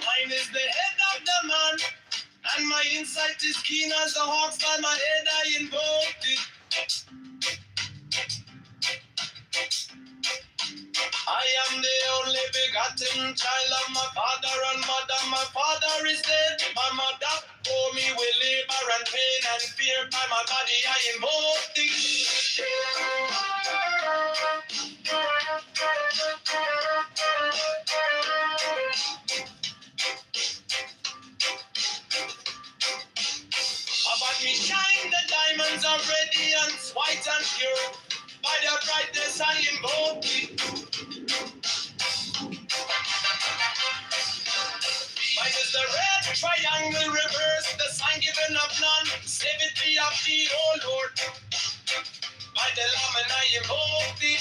[SPEAKER 25] Mine is the head of the man, and my insight is keen as the hawks. By my head I invoke thee. I am the only begotten child of my father and mother. My father is dead. My mother bore me with labor and pain and fear. By my body I invoke thee. About me shine the diamonds of radiance, white and pure. By their brightness I invoke thee. Mine is the red triangle, reverse the sign given of none. Save it be of thee, O Lord. By the Lamb and I invoke thee.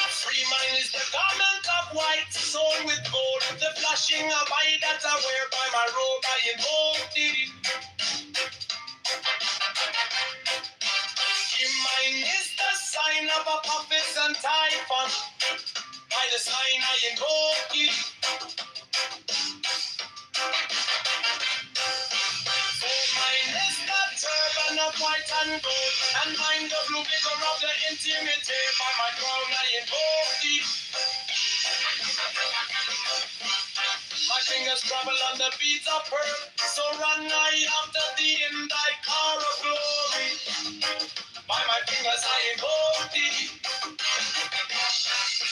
[SPEAKER 25] Free mine is the garment of white, sewn with gold. The flashing of eye that I wear. By my robe I invoke thee. of Apophis and Typhon. By the sign I invoke thee. For mine is the turban of white and gold, and mine the blue vigor of the intimate. By my crown I invoke thee. My fingers travel on the beads of pearl, so run I after thee in thy car of glory. By my fingers I invoke thee.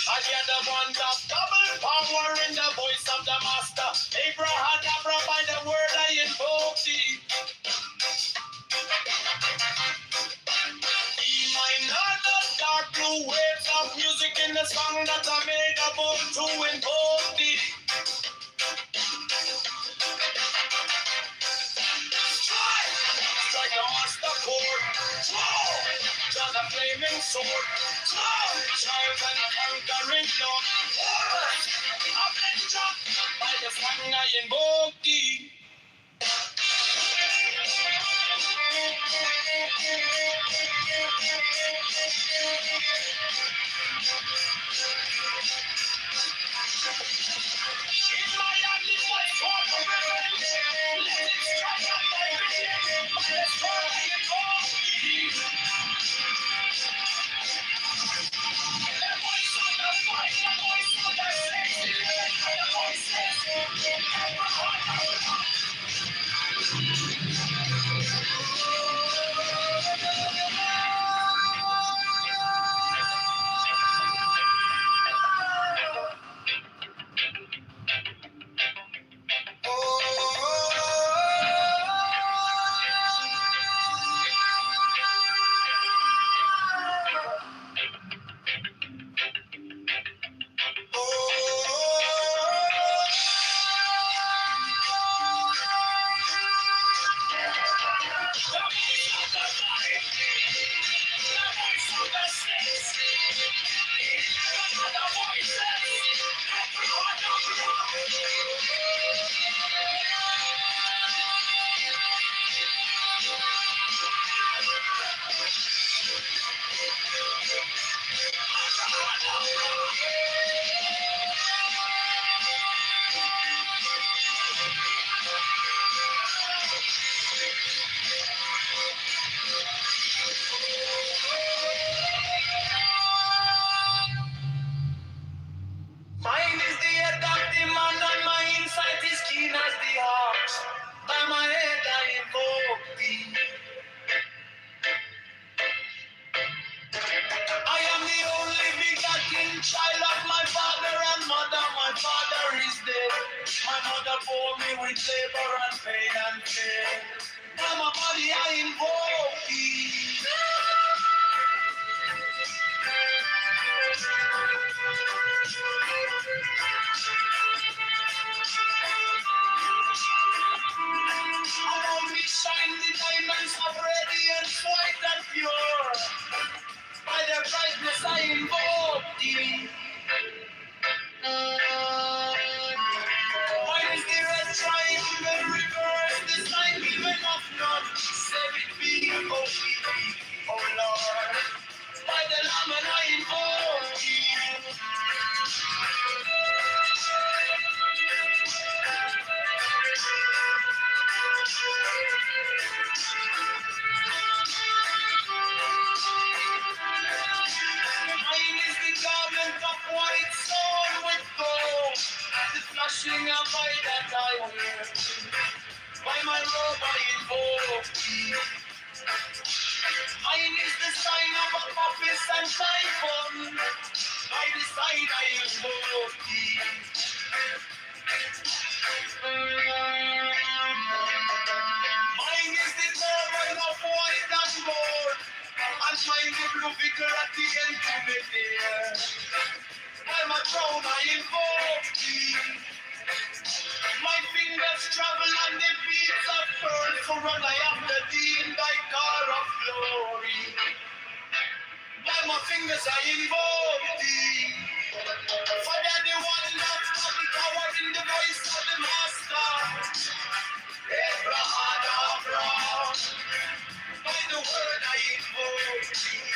[SPEAKER 25] I hear the wand of double power in the voice of the master. Abrahadabra, by the word I invoke thee. E minor, the dark blue waves of music in the song that I made about to invoke thee. Strike the master chord. Draw the flaming sword. Child and conquering Lord. Avenger, by the song I invoke thee. In my only voice, God of revenge, let it strike up thy vision, by the sword I invoke thee. The voice of the fight, the voice of the safety, the voices Mine is the head of the man, and my insight is keen as the heart. By my head I invoke thee. I am the only begotten child of my father and mother. My father is dead. My mother bore me with labor and pain and fear. By my body I invoke thee. Around me shine the diamonds of radiance, white and pure. By their brightness I invoke thee. Mine is the red triangle reverse, the sign given of none. Save it be, oh Lord. By the Lamb and I invoke thee. Mine is the garment of white sewn with gold, the flashing of light that I wear. By my robe I invoke thee. Mine is the sign of Apophis and Typhon. By the sign I invoke thee. Mine is the turban of white and gold, and mine the blue vigor at the end of the day. By my crown I invoke thee. My fingers travel on the beats of pearl, so run I after thee in thy car of glory. By my fingers I invoke thee. For they're the one that's got the power in the voice of the master. Abraham, by the word I invoke thee.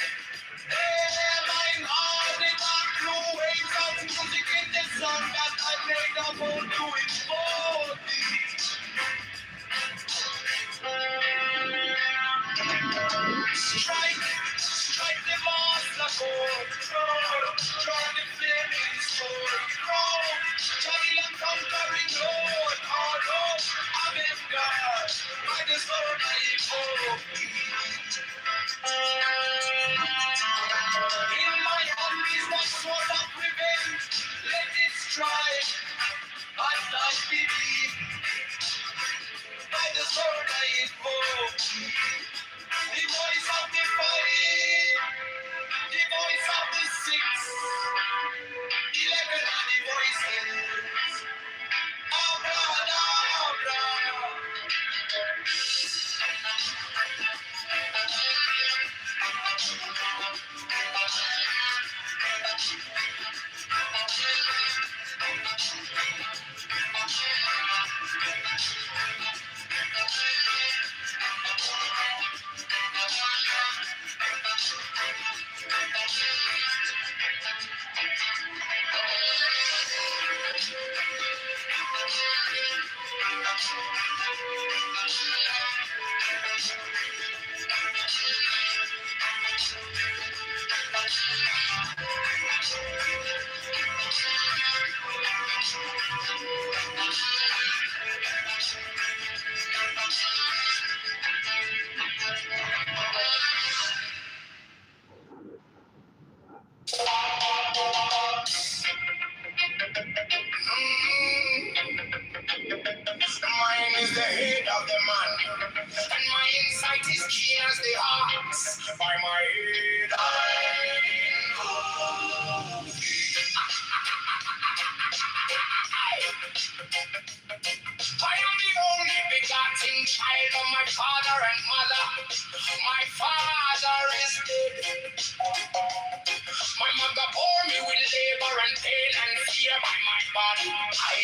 [SPEAKER 25] Mine is the head of the man, and my insight is keen as the ox. By my head I know thee. I am the only begotten child of my father and mother. My father is dead. My mother bore me with labor and pain and fear by my body. I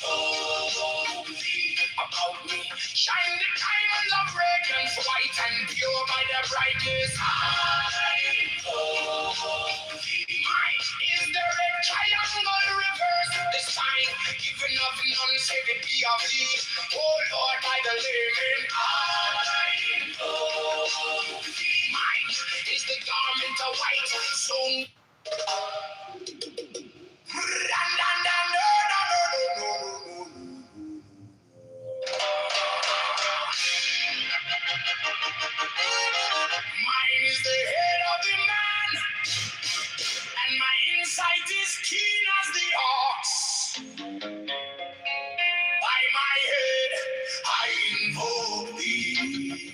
[SPEAKER 25] know thee about me. Shine the diamonds of radiance, white and pure by the brightness. I know thee. Mine is the red triangle reverse, the sign given of none, save it be of thee. Oh Lord, by the layman. I know thee. Mine is the garment of white, so mine is the head of the man, and my insight is keen as the ox. By my head, I invoke thee.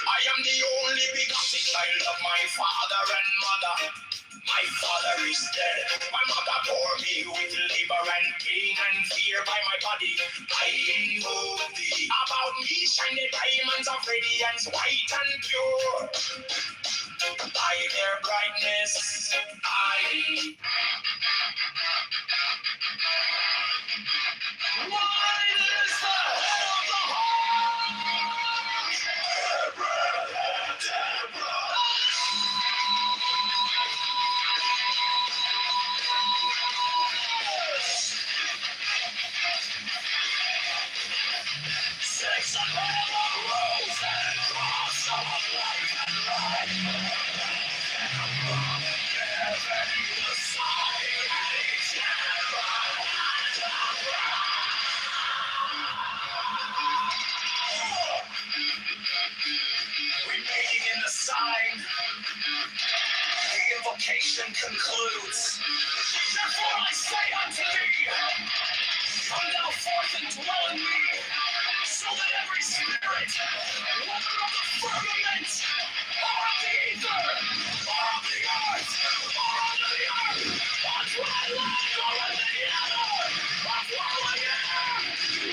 [SPEAKER 25] I am the only begotten child of my father and mother. My father is dead. My mother bore me with labor and pain and fear by my body. I invoke thee. About me shine the diamonds of radiance, white and pure. By their brightness, mine is the head of the six and rose and cross of life and light. The sign remaining in the sign, the invocation concludes. Therefore I say unto thee, come thou forth and dwell in me, so that every spirit, whether of the firmament, or of the ether, or of the earth, or under the earth, or dry land, or in the ether, or flowing air,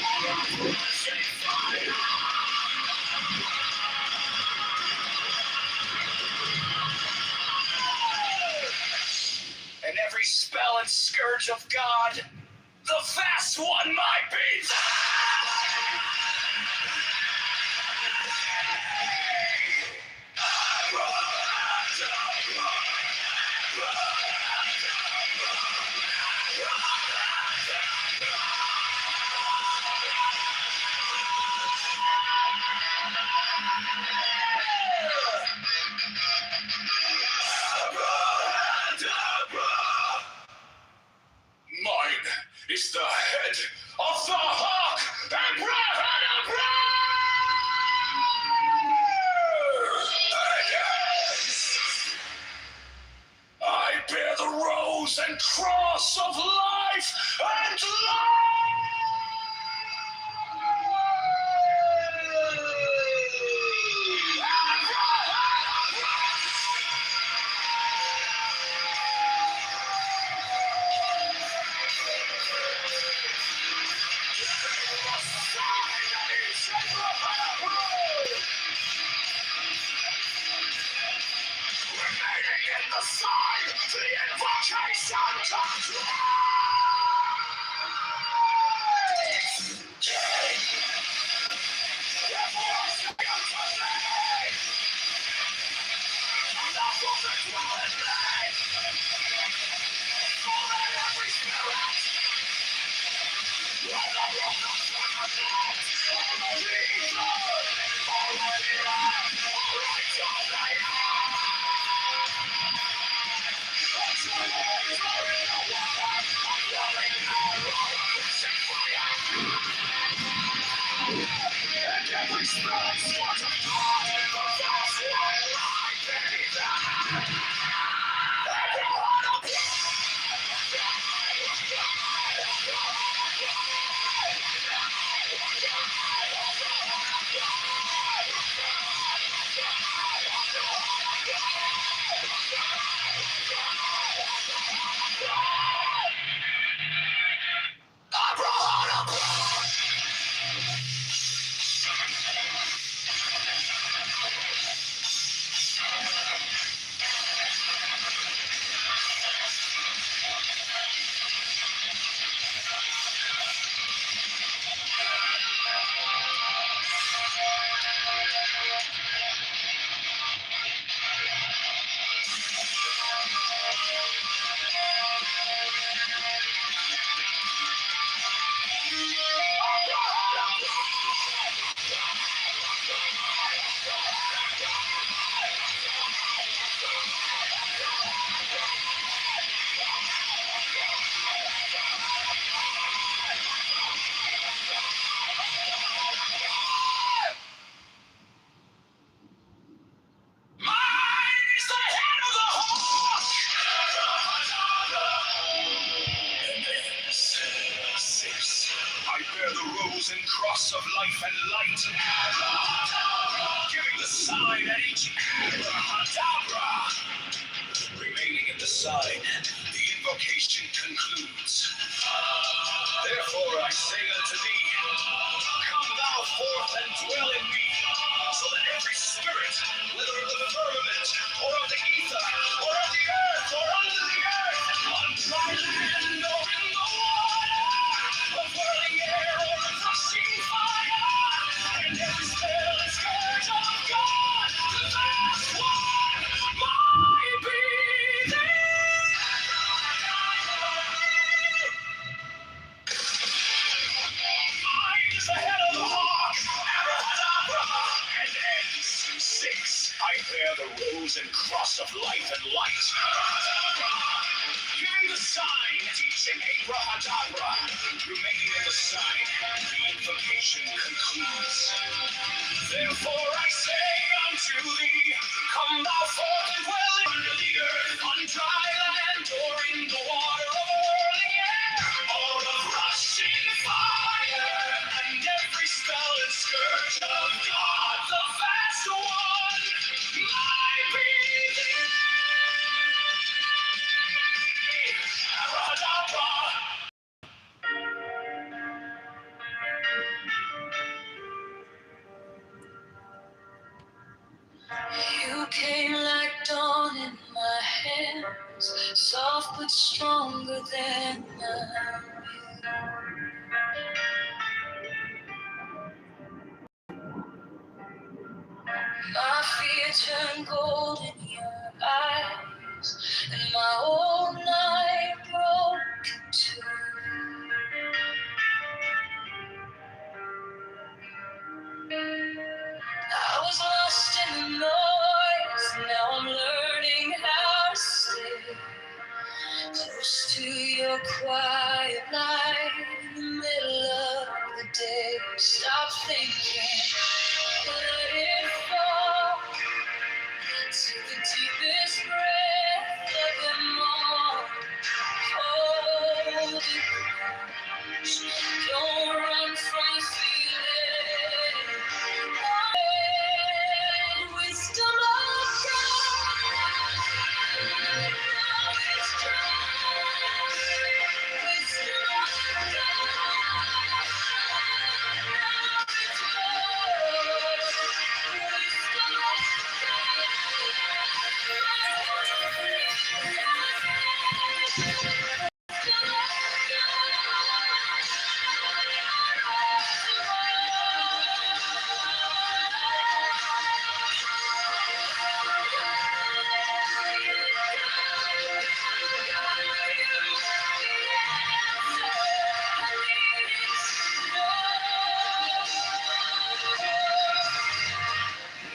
[SPEAKER 25] or of rushing fire, and every spell and scourge of God, the fast one might be. Mine is the head of the hawk, I bear the rose and cross of life and remaining in the sign, the invocation to
[SPEAKER 24] I bear the rose and cross of life and light, giving the sign at each abracadabra. Remaining in the sign, the invocation concludes. Therefore I say unto thee, come thou forth and dwell in me, so that every spirit, whether of the firmament, or of the ether, or of the earth, or under the earth, on dry land, or in the water, of whirling air, or of rushing fire, and every spell and scourge of God, the last one might be thee. Mine is the head of the hawk, abracadabra, and ends in 6. I bear the rose and cross of life and light, giving the sign, teaching abracadabra, remaining in the sign, the invocation concludes. Therefore I say unto thee, come thou forth and dwell under the earth, on dry land, or in the water of whirling air, or of rushing fire, and every spell and scourge of God, the vast one, might be thee. Abracadabra. You came like dawn in my hands, soft but stronger than none. My fear turned gold in your eyes, and my whole night broke in two. I was lost in the noise, now I'm learning how to stay close to your quiet light in the middle of the day. Stop thinking, let it fall. Take the deepest breath of them all. Hold it close. Don't run from the feeling. Wisdom of God. Now it's dry. Wisdom of God. Now it's low. Wisdom of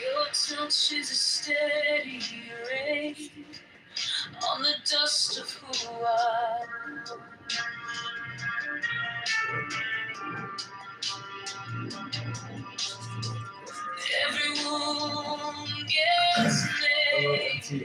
[SPEAKER 24] Your touch is a steady rain on the dust of who I am.
[SPEAKER 1] I don't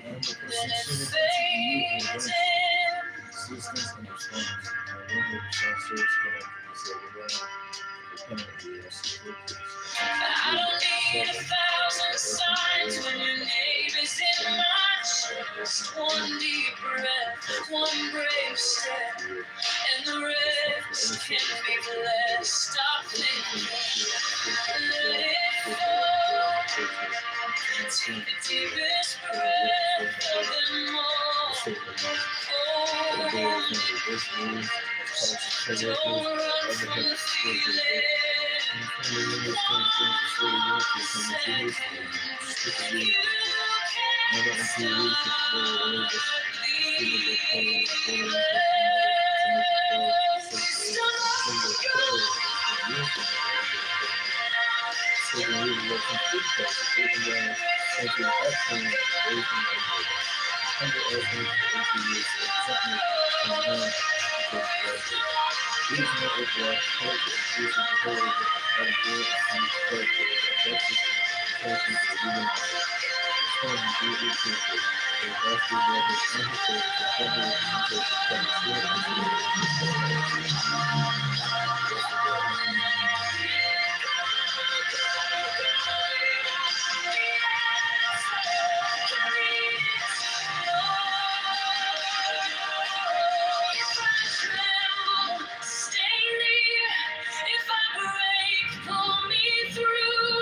[SPEAKER 1] need 1,000 signs when your name is in my chest. One deep breath, one brave step, and the rest can be blessed. Stop thinking, let it flow. Take the deepest breath of them all. Don't run from the feeling.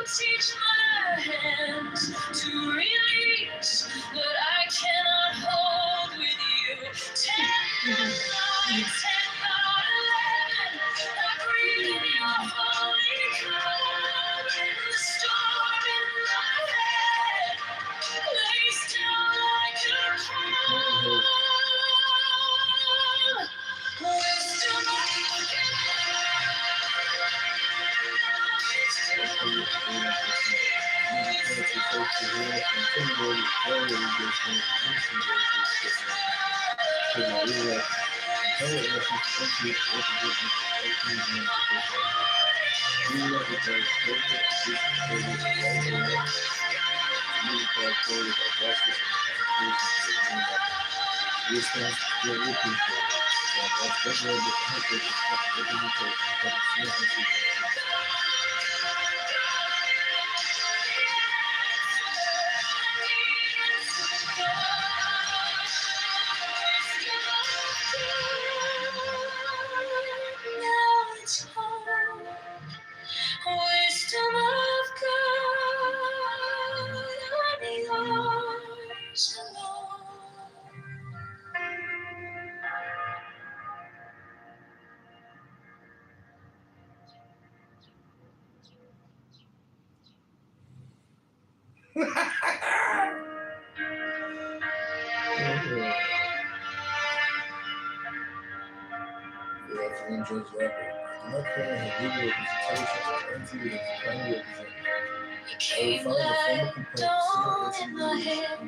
[SPEAKER 1] Teach my hands to release what I cannot hold with you. 10 9, 10 11. I breathe in your holy calm. The storm in my head lays down like a palm. Wisdom of Wisdom of God, I'm yours alone. Came like dawn in my head,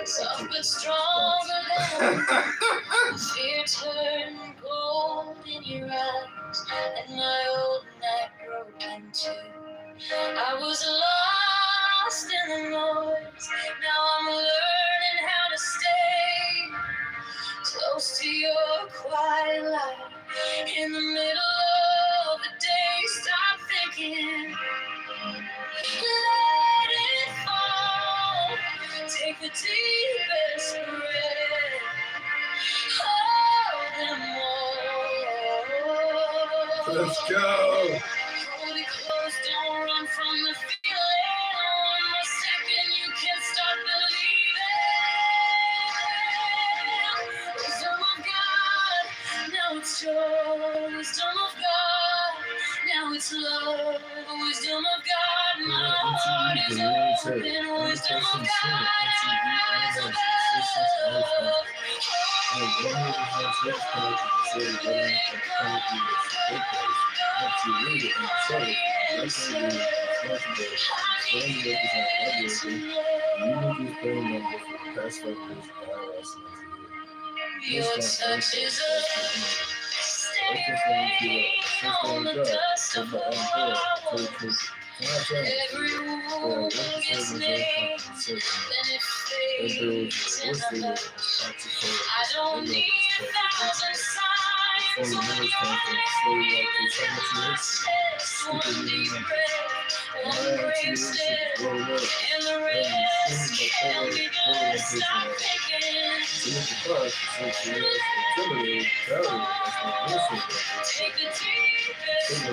[SPEAKER 1] soft but stronger than fear turned gold in your eyes, and my old night broke in two. I was lost in the noise, now I'm learning how to stay close to your quiet light in the middle of the day. Stop thinking, let it fall. Take the deepest breath. Hold them all. Let's go. Hold it close, don't run from the feeling. One more second, you can start believing. Wisdom of God, now it's joy. Wisdom of God, now it's love. Wisdom of God, my heart is open. Wisdom of God, I rise above. Your touch is a stain on the dust of who I was.
[SPEAKER 4] Every wound gets named, then it fades in a hush. I don't need 1,000 signs when your name just one deep breath, one brave step, and the rest can be done. Stop thinking. Take the deepest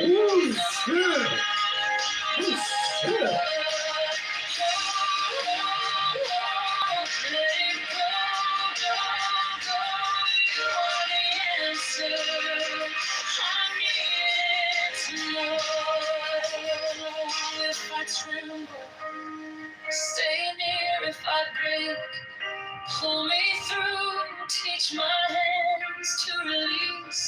[SPEAKER 9] Ooh, shit. Ooh, shit.
[SPEAKER 4] Stay near if I break. Pull me through, teach my hands to release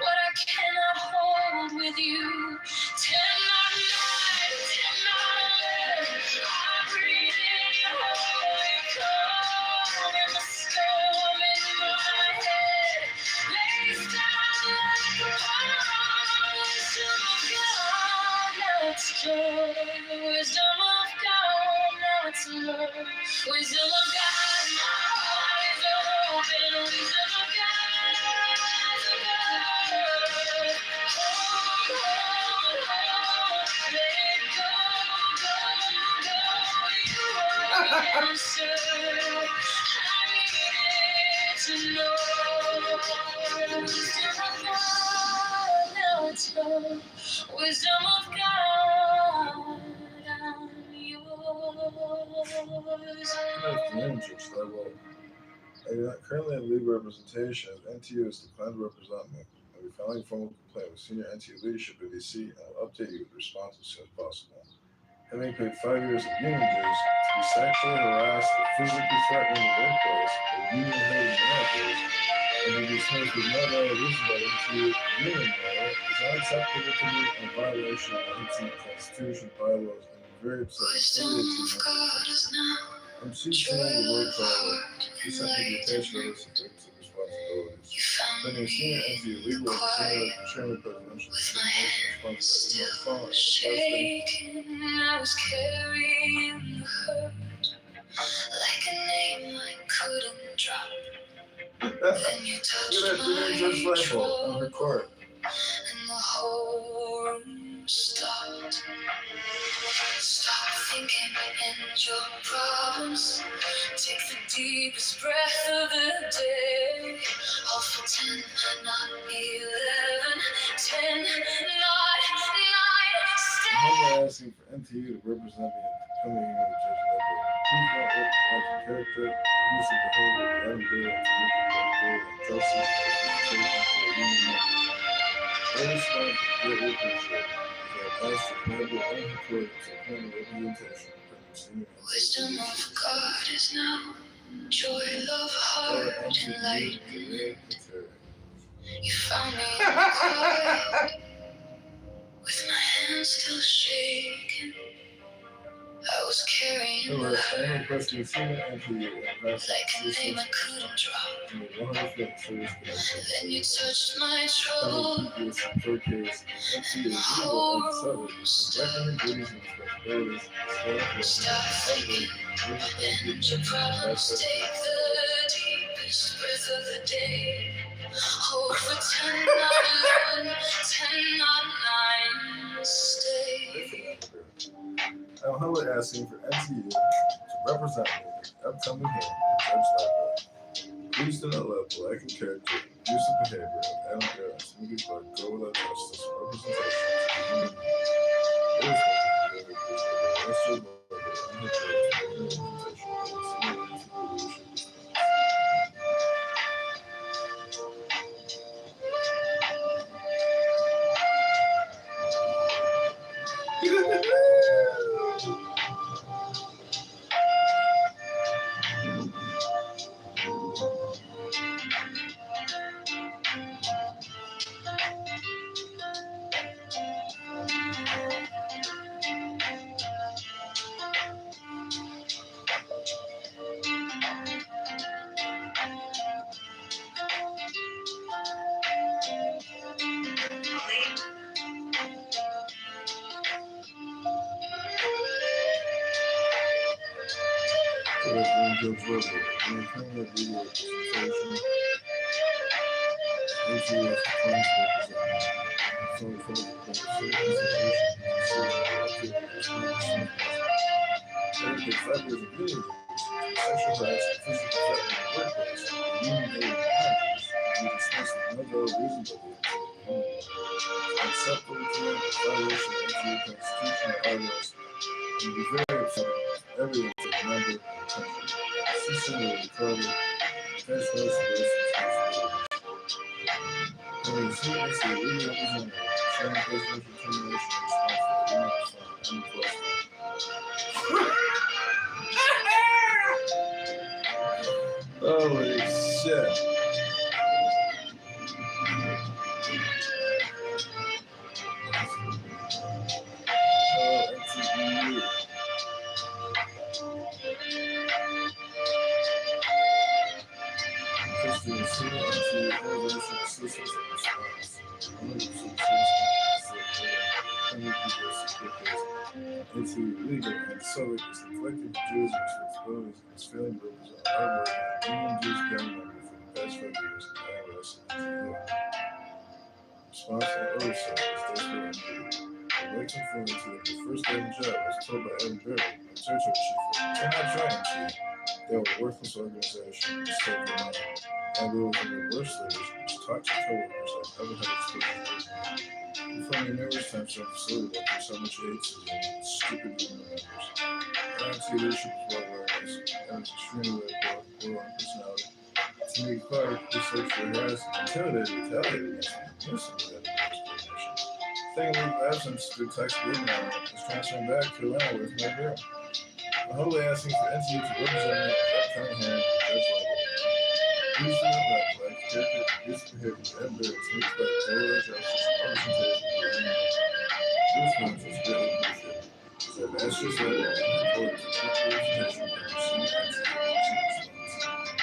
[SPEAKER 4] what I cannot hold with you. Tend my night, tend my life. I breathe in your holy calm in the storm in my head. Lays down like a palm. Wisdom of God, now it's joy. Wisdom of God, now it's love. Wisdom of God, my heart is open. Wisdom of God, eyes of God. Hold, hold, hold. Let it go, go, go. You are the answer. I needed to know. Wisdom of God, now it's love. Wisdom of God, I'm yours.
[SPEAKER 9] Currently in legal representation, NTU has declined to represent me. I'll be filing a formal complaint with senior NTU leadership at DC, and I'll update you with a response as soon as possible. Having paid 5 years of union dues to be sexually harassed or physically threatened in the workplace or union-hating managers, and be dismissed with no valid reason by NTU union matter is unacceptable to me and a violation of the NTU Constitution, bylaws, and I'm very upset with every NTU member. I'm ceasing the work call. He sent me the attached notice and takes the responsibilities. Pending a senior NTU legal representative and chairman presidential responsibility by email
[SPEAKER 4] Shaking, I was carrying the hurt like a name I couldn't drop. Then you touched my control,
[SPEAKER 9] on her court.
[SPEAKER 4] and the whole room stopped. Stop thinking and your problems. Take the deepest breath of the day. All for 10, not 11. 10, not 9. Stay.
[SPEAKER 9] I'm asking for NTU to represent me at the coming hearing of Judge Level. Please don't recognize the character, use of behavior, the attitude, and to look at justice, representation, for the union member. I respond greatly appreciated. As I ask the Honorable Unrecorded to appoint representation pending senior
[SPEAKER 4] Wisdom of God is now joy, love, heart, and light. You found me in the quiet with my hands still shaking. I was carrying the hurt like a name I couldn't drop. Then you touched my trouble. The whole room stopped. Stop thinking and your problems. Take the deepest breath of the day. Hold for 10, not 11, 10, not 9. Stay.
[SPEAKER 9] I'm humbly asking for NTU to represent me at the upcoming hearing of Judge Level. Please do not let the lack of character, abusive behavior, and arrogance in the court go without justice or representation to the union. It is one of the representation Judge Robo, when it comes to legal representation, NTU has declined to represent me. So for the conversation, after 5 years of being sexual harassment, physical threat in the workplace, and union aid managers, and we discussed no valid reason but the unacceptable to them, violation of NTU Constitution or RS, and be very upset if evidence of a member of the country. Consistently recovered, attached notes to those responsibilities. Having seen this legal representative, showing presidential termination response for email file unrequested. Holy shit. NTEU. Christian Senior NTU Innovation Assistance and Response. NTU Legal and Sullivan is neglecting the Jews' responsibilities and is failing to represent hardworking Union Jews gang members for the past 5 years in IRS and NTU. Response and oversight is desperate indeed. I'd like to inform you that the first day on the job, as told by Adam Berry, my territory chief, cannot join NTU. They are a worthless organization, mistake their money. And we were one of the worst leaders, most toxic coworkers I've ever had exposure to. You find me numerous times on facility work for so much hate and stupid union members. NTU leadership is well organized, and it's extremely well borderline personality. To me, Clark, who sexually harassed, intimidated, retaliated against me, instantly had a coordination. Taking leave of absence due to toxic email is transferring back to Atlanta with my girl. I'm humbly asking for NTU to represent me at the upcoming hearing of Judge Level. Please do not let Black character, abuse behavior, and barriers mixed by federal justice and representation of the Your response is greatly appreciated. As I've asked your level, I look forward to quick representation of your senior NTU response.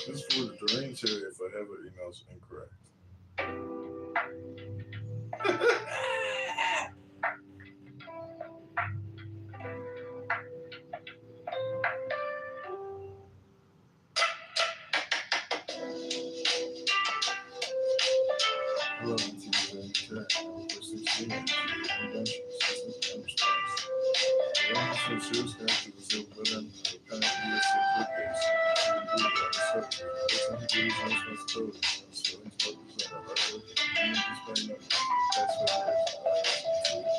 [SPEAKER 9] Please forward to Doreen Terry if I have her emails incorrect. Hello, NTU Terry. First 16 intervention, assessment, and response. The wellness for serious character was ill within the past U.S. court case. Some people use no responsibility. It's feelings to represent a hardworking, union-displaying member for the past 5 years.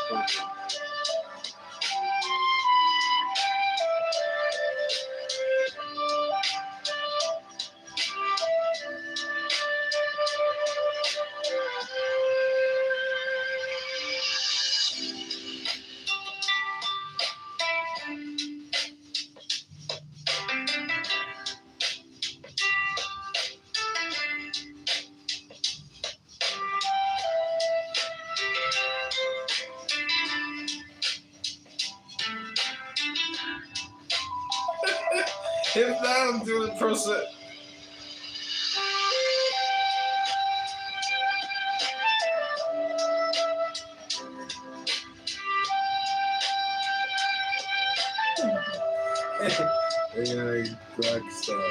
[SPEAKER 9] Hip down to the person. AI black star.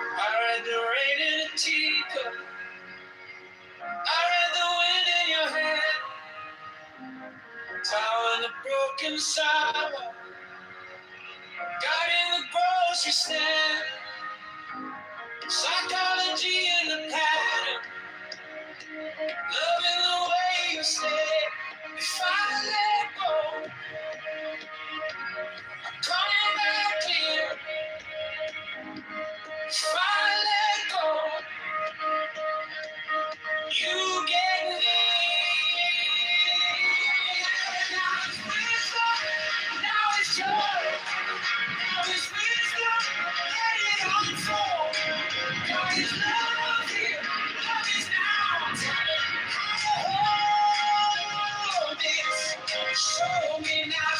[SPEAKER 25] I read the rain in a teacup. I read the wind in your hair. Tower in the broken sidewalk. God in the grocery stand. Psychology in the pattern. Love in the way you say. If I is love here. Love is now. Hold this. Show me now.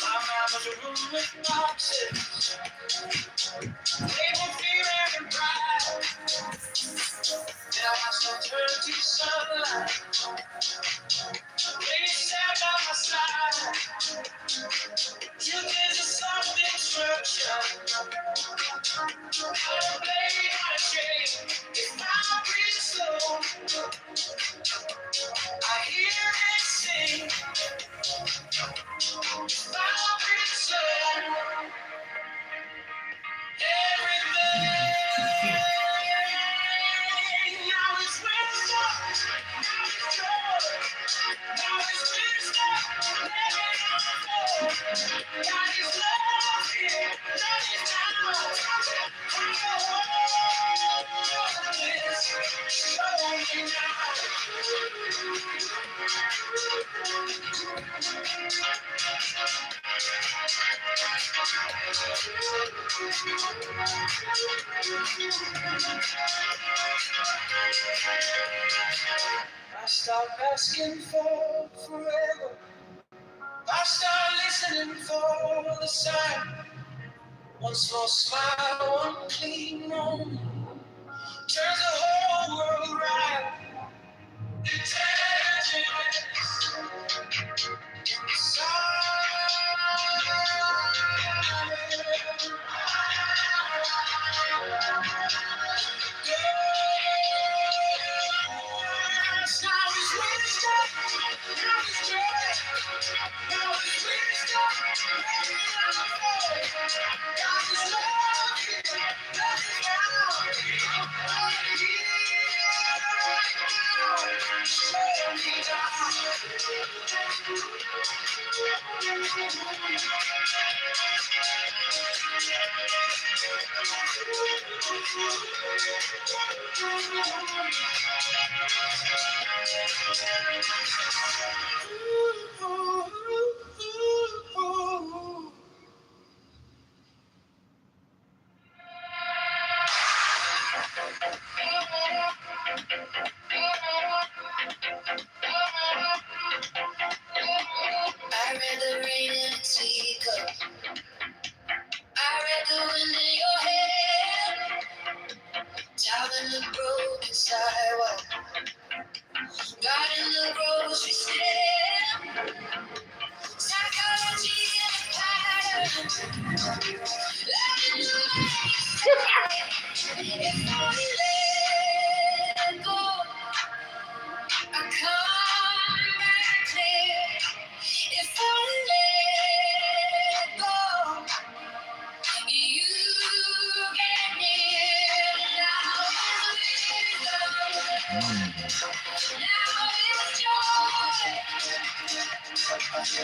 [SPEAKER 25] My mama's a room with boxes. Label fear and pride. Then I watch them turn to sunlight. Lay sat by my side. Truth is a soft instruction. How to play, how to shake. If I breathe slow, I hear it sing. If I breathe slow, everything. Now it's wisdom. Now it's joy. Now it's wisdom. Let it all flow. God is love here. Love is now. Show me I stop asking for forever. I start listening for the sign. One small smile, one clean moment turns the whole world right. Intelligence I read the rain in a teacup. I read the wind in your hair. Child in the broken sidewalk. God in the grocery store. Psychology in a pattern. Love in the way. If I let go, I come back clear. If I let go, you get near. Now is wisdom. Now is joy.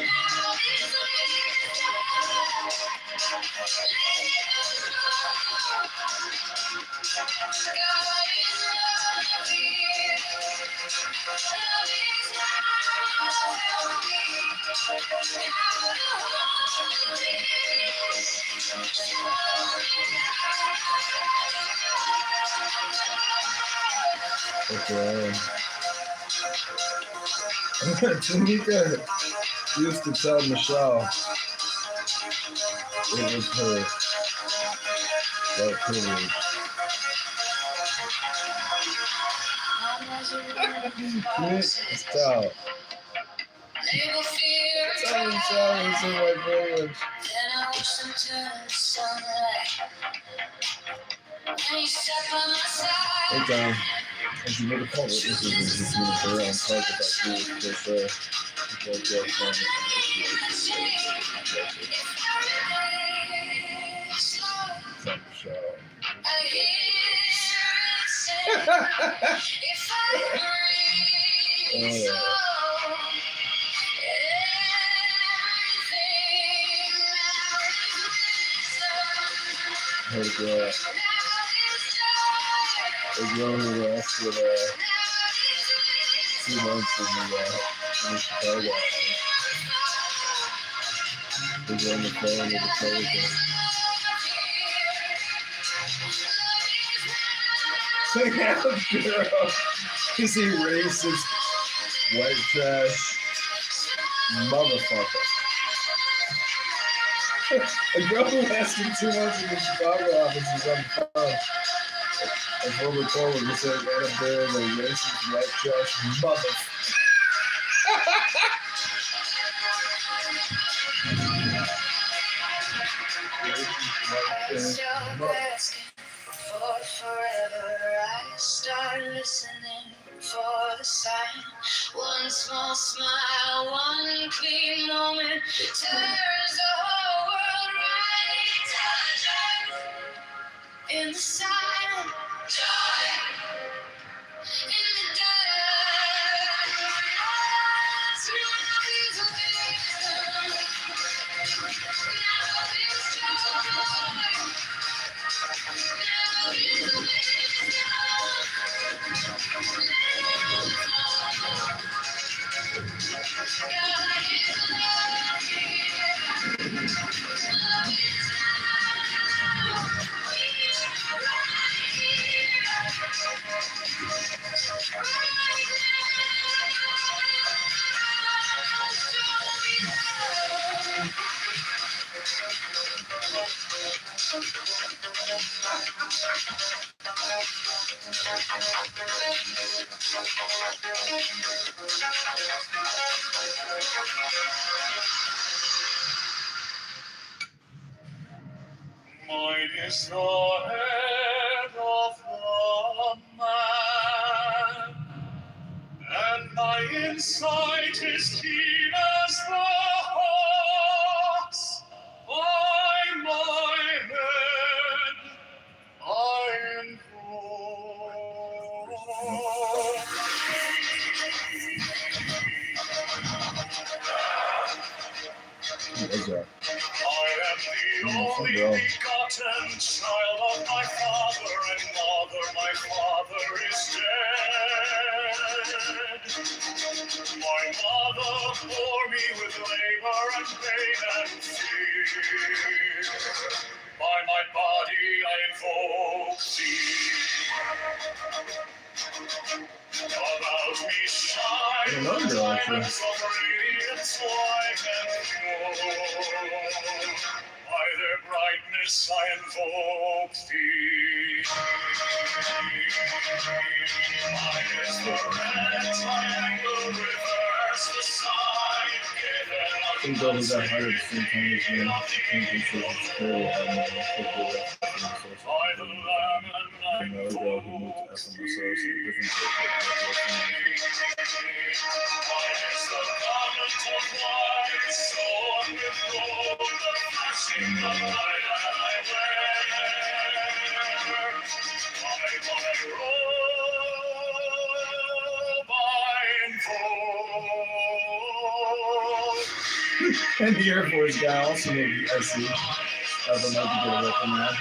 [SPEAKER 25] Now is wisdom. Let it flow. God is love here. Love is now. Help me how to hold
[SPEAKER 9] Okay. Tanika used to tell Michelle it was her white privilege. Tell Michelle it's her white privilege.
[SPEAKER 25] Then I watch them turn to sunlight. And you step by my side.
[SPEAKER 9] Hey, Tom. As you would have called it, this is just going to be on talk about food. Just girl who lasted 2 months in the Chicago office. Was on the phone with the president. Check out, girl. Is he racist? White trash motherfucker. A girl who lasted 2 months in the Chicago office is on the phone. A former coworker said Adam Bear is a racist white trash motherfucker.
[SPEAKER 4] For forever, I start listening for the sign. One small smile, one clean moment turns the whole world right. In the silent joy, in the dark, now is wisdom, now is joy.
[SPEAKER 25] Mine is the head of the man, and my insight is keen as the hawk's. By my head I invoke. I am the only begotten child of my father and mother. My father is dead. My mother bore me with labor and pain and fear. By my body I invoke thee. About me shine the diamonds of radiance white and pure. By their brightness I invoke thee. Mine is the red triangle, reverse the sign given
[SPEAKER 9] I think those that hired at the same time as me, I think they should have clearly had more than 50 reps in the social security. Another girl who moved to FMSO, so different and the Air Force guy also moved to SC. I don't know if you get a rep from that.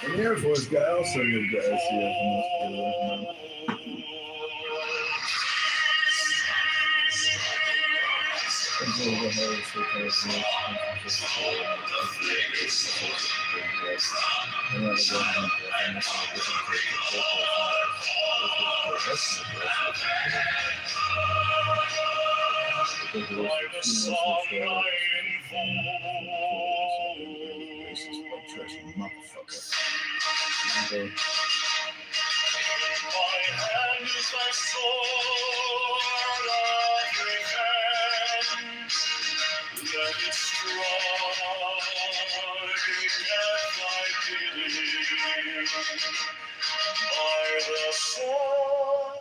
[SPEAKER 9] And the Air Force guy also moved to SCF and
[SPEAKER 25] My hand is thy sword of revenge. Let it strike at thy bidding. By the sword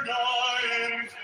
[SPEAKER 25] I invoke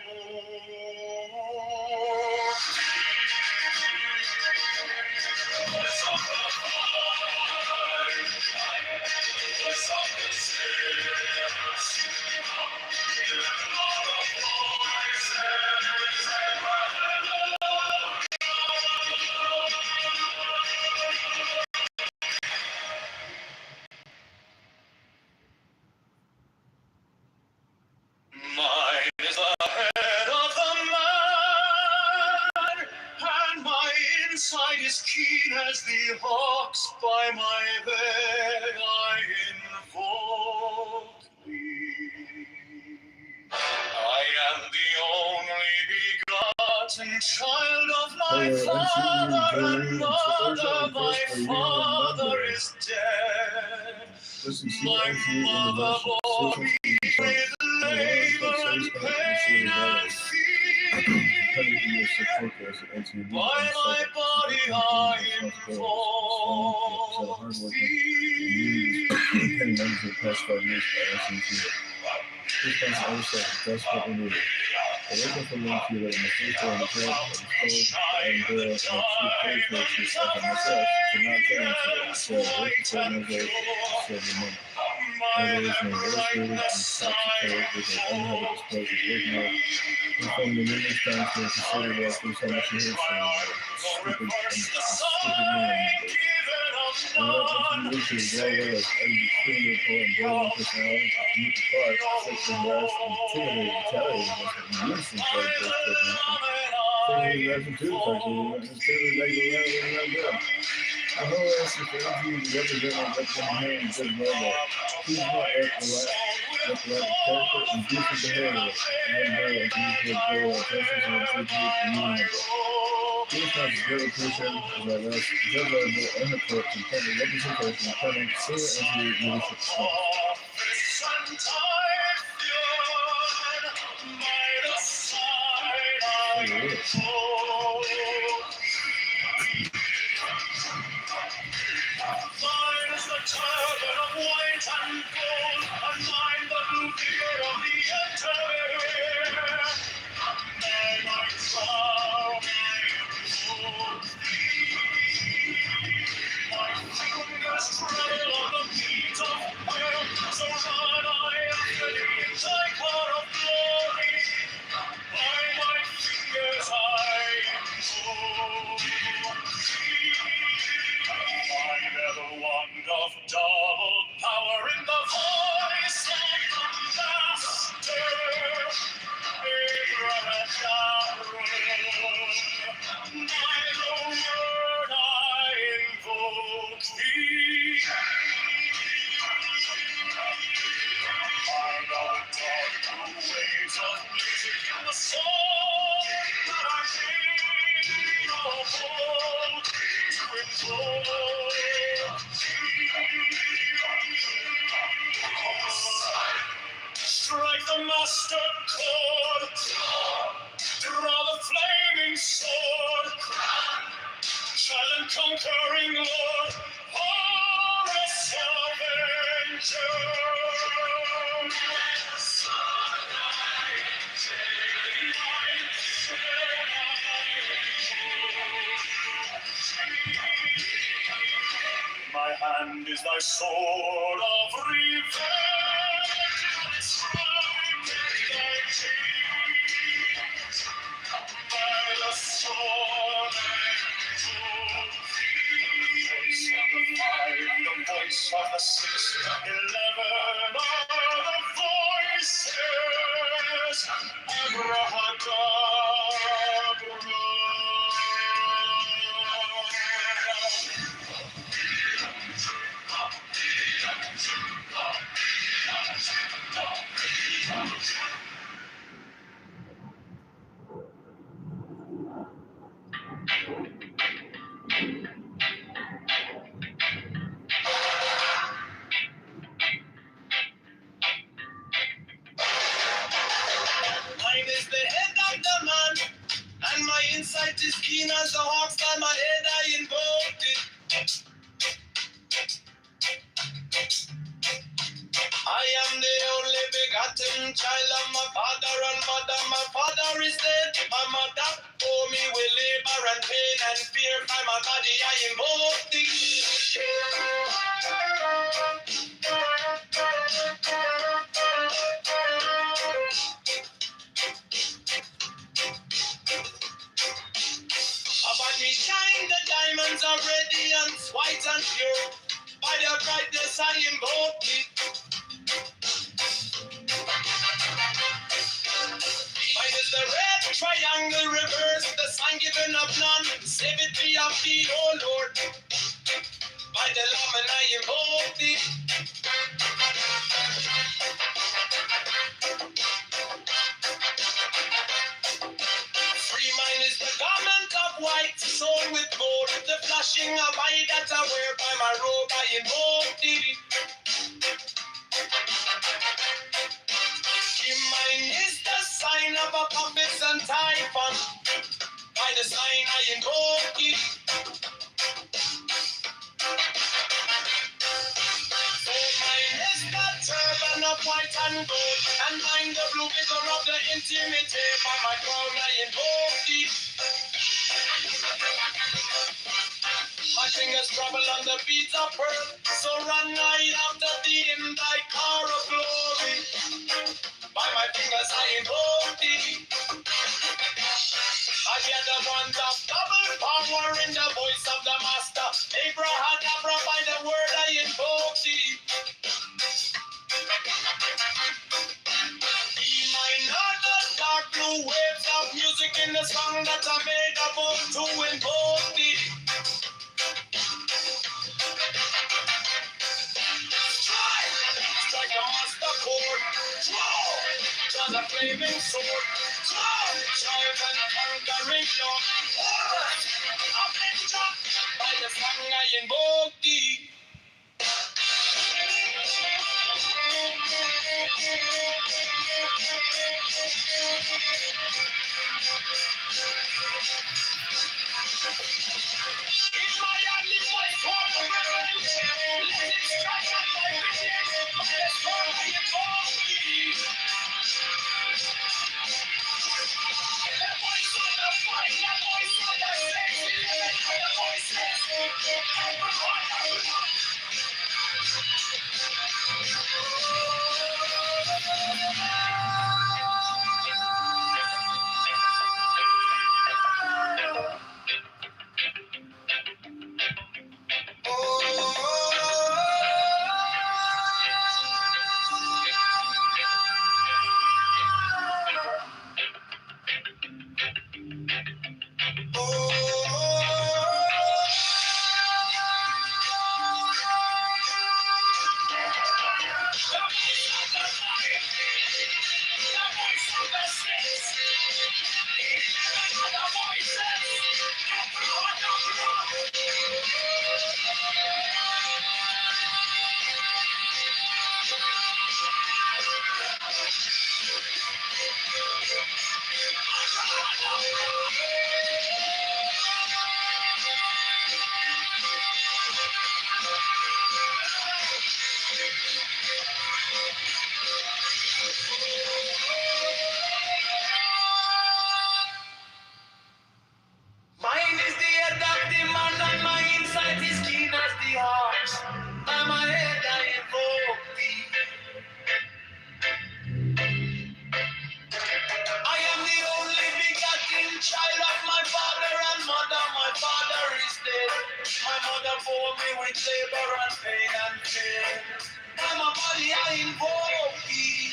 [SPEAKER 25] Mine is the head of the man, and my insight is keen as the hawk's. By my bed I invoke thee. I am the only begotten child of my father and mother. My father is dead. My mother bore me with labor and pain and fear. By my body I invoke thee. Mine is the turban of white and gold, and mine the blue beard of the interior. Mine my crown, my fingers travel on the beat of hell, so run I after thee in thy car of glory. By my fingers I invoke thee. I bear the wand of double power in the voice of the master. Abraham, by the word I invoke thee. I know the waves of music and the song that I sing of old to invoke thee. Strike the master chord, draw the flaming sword, child and conquering Lord, Horus Avenger. My hand is thy sword of revenge, and its strike thy cheek. By the sword I invoke thee. Mine is the head of the man, and my insight is keen as the hawks. By my head I invoked it. I am the only begotten child of my father and mother. My father is dead. My mother bore me with labor and pain and fear. By my body I invoke thee. Upon me shine the diamonds of radiance, white and pure. By their brightness I invoke thee. Mine is the red triangle reverse, the sign given of none. Save it be of thee, O Lord. By the Lamb and I invoke thee. Free mine is the garment of white, sewn with gold. The flashing of eye that I wear by my robe, I invoke thee. Mine is the sign of a prophet and typhon. By the sign I invoke thee. For mine is the turban of white and gold, and mine the blue vigor of the intimate. By my crown I invoke thee. My fingers travel on the beats of pearl, so run I after thee in thy car of glory. By my fingers I invoke thee. I hear the ones of double power in the voice of the master. Abrahadabra, by the word I invoke thee. Be mine are the dark blue waves of music in the song that I made about to invoke thee. Strike a master chord, draw the flaming sword, child and conquering Lord, avenger, by the song I invoke thee. In my only voice, walk the revenge, let it strike at my vision, by the song I invoke thee. The voice of the fight, the voice of the sexy, the voices, mine is the head of the man, and my insight is keen as the heart. By my head I invoke thee. I am the only begotten child of my father and mother. My father is dead. My mother bore me with labor and pain and fear. By my body I invoke thee.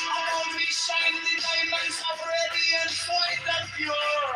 [SPEAKER 25] Around me shine the diamonds of radiance, white and pure.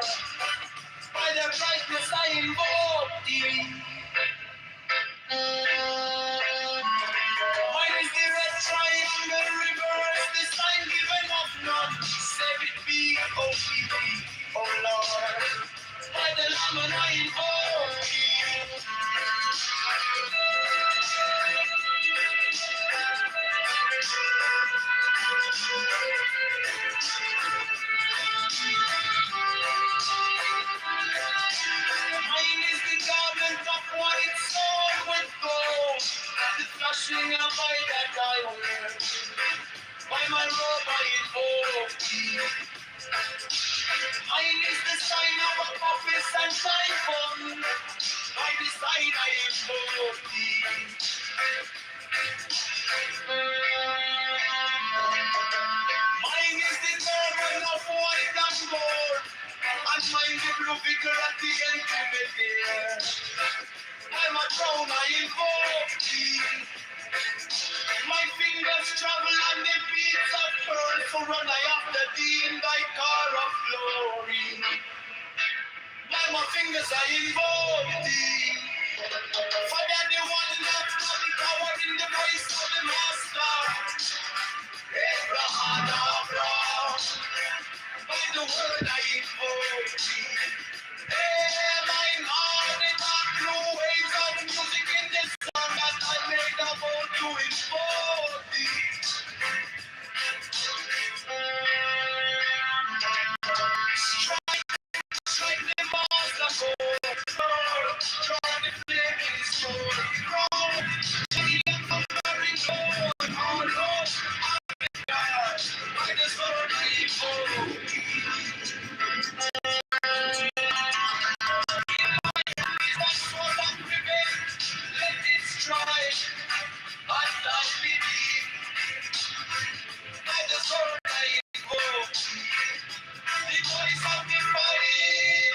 [SPEAKER 25] shine of office and typhoon. By the side I invoke thee. Mine is the garment of white and gold, and mine the blue vicar at the end of the day. I'm a crown I invoke thee. My fingers travel on the beats of pearl, so run I after thee in thy car of glory. By my fingers I invoke thee. For that the one that got the power in the voice of the master. Abraham, by the word I invoke thee. Hey, mine are the dark blue waves of music in the sun that I made about to invoke thee. Strike the master chord, draw the flaming sword, roll, take the conquering sword, all up, God, by the sword I invoke thee. Is that sword of revenge? Let it strike, and I believe, by the sword I invoke thee. The voice of the fight,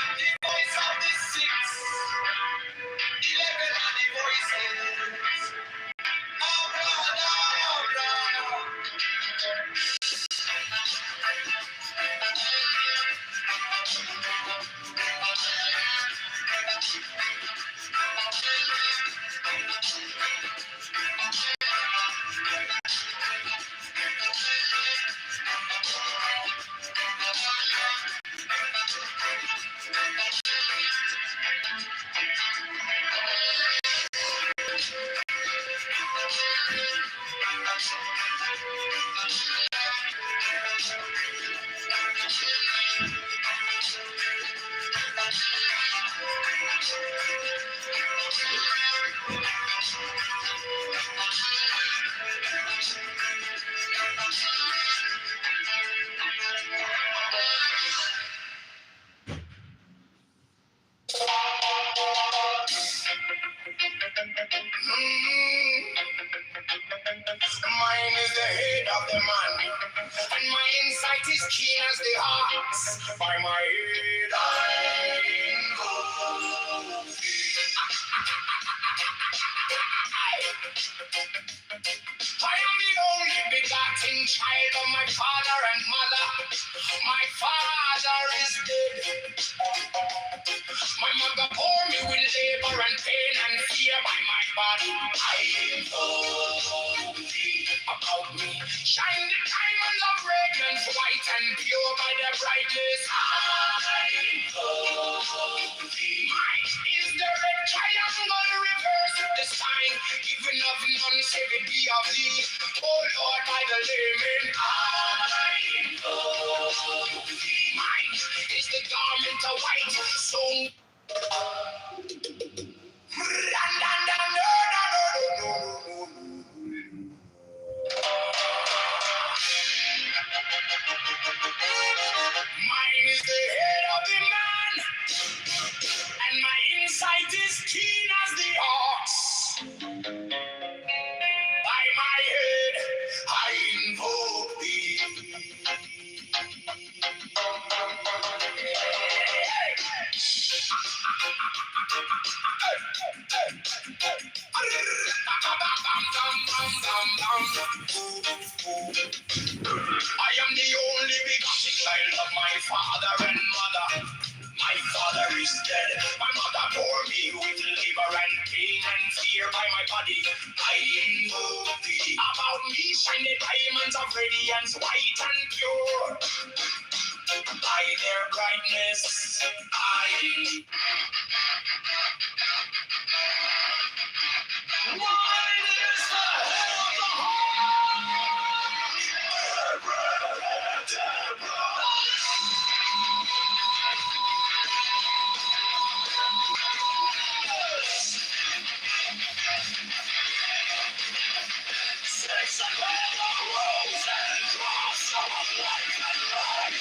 [SPEAKER 25] the voice of the six, 11 are the voices. Mine is the head of the man, and my insight is keen as the ox. By my head I invoke thee. I am the only begotten child of my father and mother. My father is dead. My mother bore me with labor and pain and fear by my body. I invoke thee about me. Shine the diamonds of radiance, white and pure by their brightness. I invoke thee. Mine is the red triangle reverse the sign, given of none save it be of thee. Oh Lord, by the layman. I invoke thee. Mine is the garment of white, so mine is the head of the man, and my insight is keen as the ox. By my head, I invoke thee. I am the only begotten child of my father and mother. My father is dead. My mother bore me with labor and pain and fear by my body. I invoke thee. About me shine the diamonds of radiance, white and pure. By their brightness, I Wine is the head of the Six and red of rose and cross of light and light.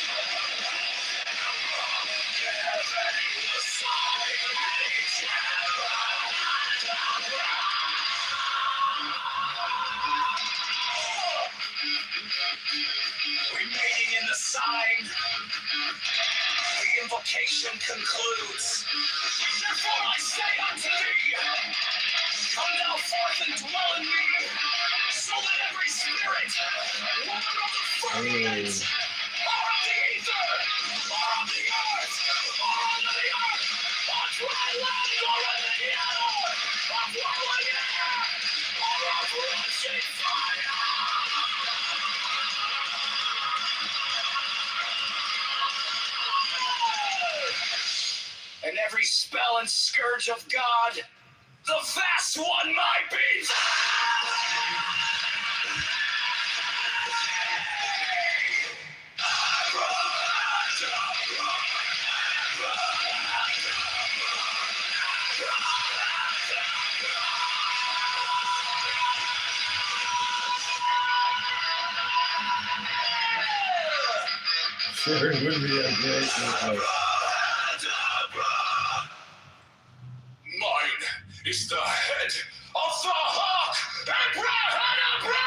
[SPEAKER 24] sign, the invocation concludes. Therefore I say unto thee, come thou forth and dwell in me, so that every spirit, whether of the firmament, or of the ether, or of the earth, or under the earth, on dry land, or in the air, of whirling air, or of rushing fire, and every spell and scourge of God, the vast one might be
[SPEAKER 9] Sure, it would be a great
[SPEAKER 24] Mine is the head of the hawk, Abrahadabra!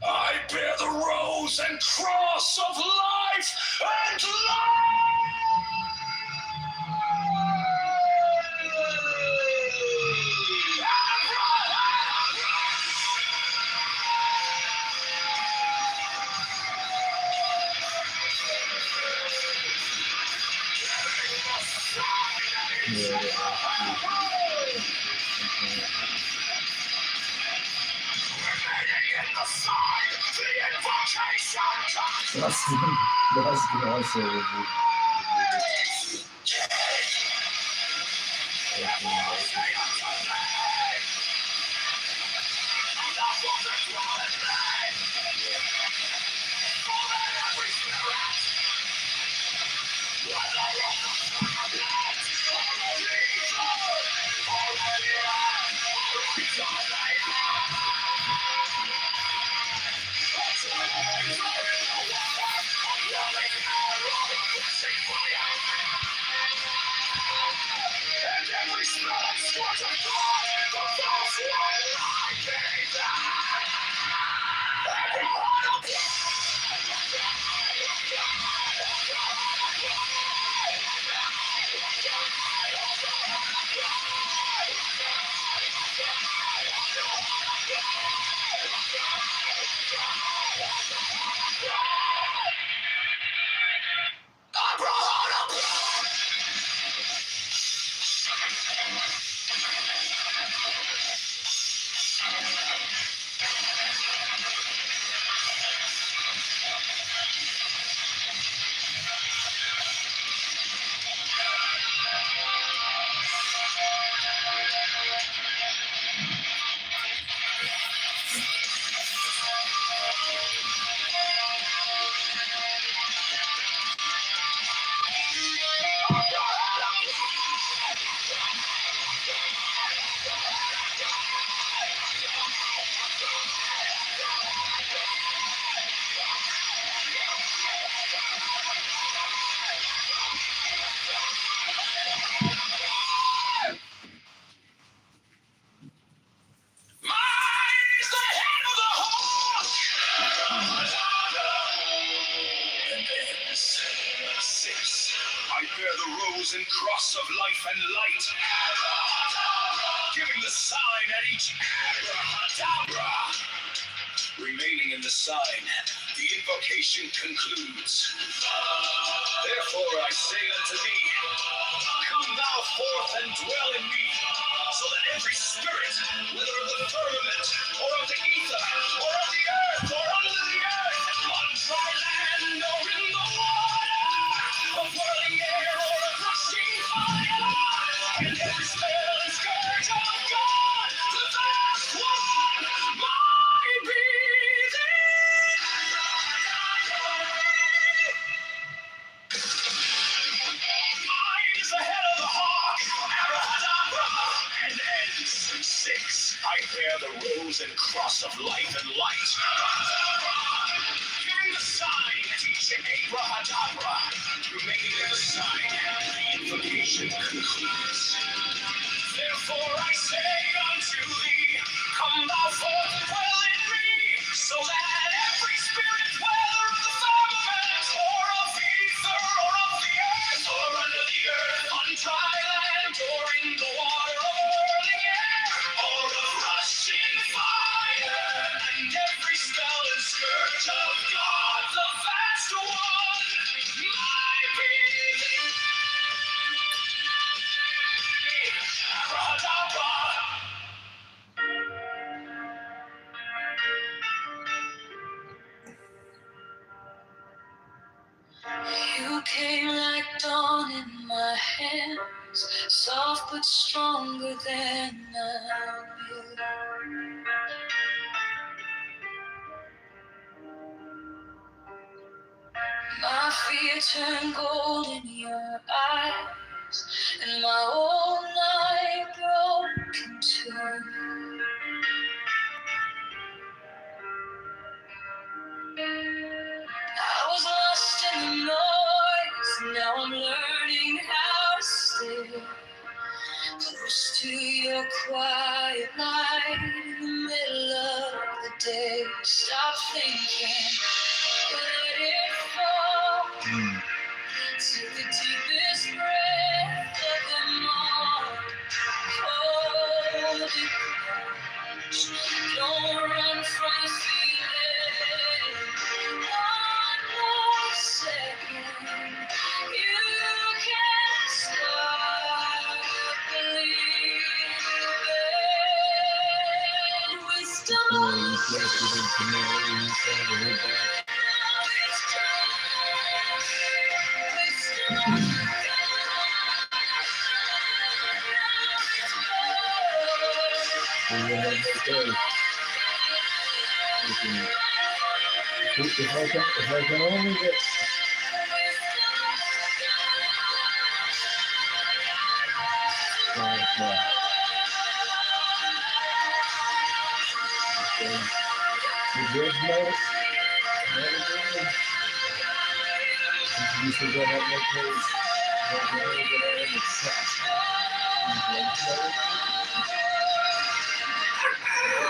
[SPEAKER 24] I bear the rose and cross of life and
[SPEAKER 9] That's also would be. I bear the rose and cross of life and light, giving the sign at each abracadabra. Remaining in the sign, the invocation concludes. Therefore I say unto thee, come thou forth and dwell in me, so that every spirit, whether of the firmament, or of the ether, or of the earth, or under the earth, on dry land, or in the water, of whirling air, or of rushing fire, and every spell and scourge of God, the vast one might be Mine is the head of the hawk, abracadabra, and ends 6. I bear the rose and cross of life and light, giving the sign at each abracadabra. Remaining in the sign, the invocation concludes. Therefore I say unto thee, come
[SPEAKER 24] thou forth and dwell in me, so that every spirit, whether of the firmament, or of ether, or of the earth, or under the earth, on dry land, or in the water, or whirling air, or of rushing fire, and every spell and scourge of God, the vast one, my being.
[SPEAKER 4] You came like dawn in my hands, soft but stronger than I knew. My fear turned gold in your eyes, and my old night broke in two. I was lost in the noise, now I'm learning how to stay close to your quiet light in the middle of the day. Stop thinking, let it fall. Take the deepest breath of them all. Hold it close. Don't run from the feeling. One more second. You can't stop believing.
[SPEAKER 9] If I can only get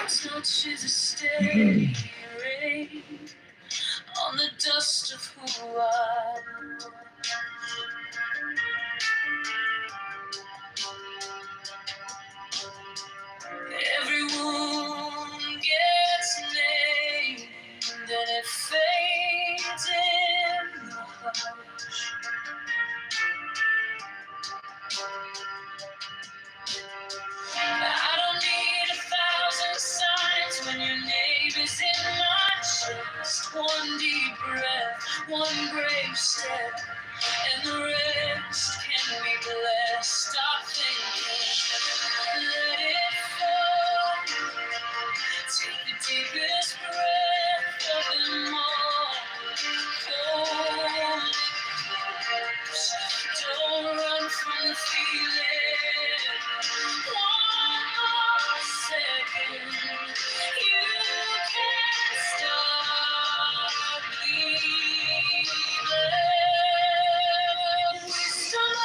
[SPEAKER 4] touches a steady rain on the dust of who I am. Every wound gets named and it fades in the hush. I don't need 1,000 signs when your name is in my chest. One deep breath, one brave step, and the rest can be blessed. Stop thinking, let it fall. Take the deepest breath of them all. Hold it close. Don't run from the feeling. One more second. You can't stop believing. Wisdom of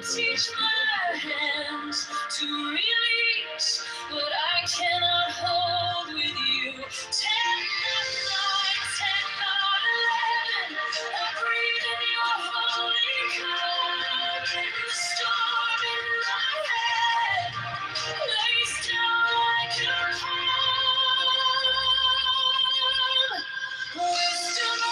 [SPEAKER 4] teach my hands to release what I cannot hold with you. 10 not 9, 10 not 11. I breathe in your holy calm. The storm in my head lays down like a palm. Wisdom of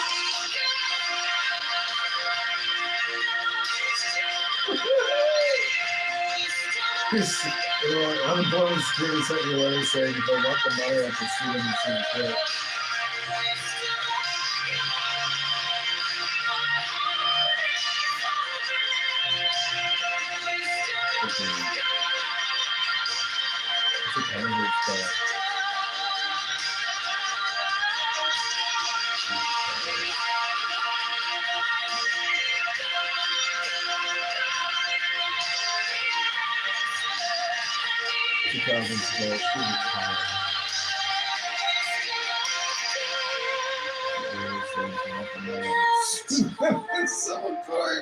[SPEAKER 4] God.
[SPEAKER 9] Unemployment security sent me a letter saying if I want the money, I can sue them and sue the court. So good.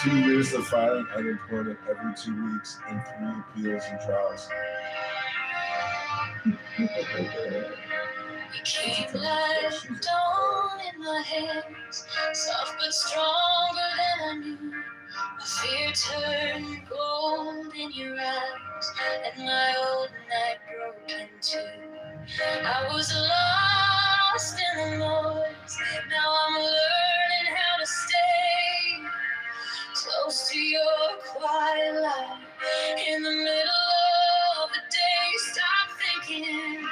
[SPEAKER 9] Two years of filing unemployment every 2 weeks and 3 appeals and trials.
[SPEAKER 4] Keep life dawn in my hands, soft but stronger than I knew. Fear turned gold in your eyes, and my old night broke in two. I was lost in the noise, now I'm learning how to stay close to your quiet light. In the middle of the day, stop thinking,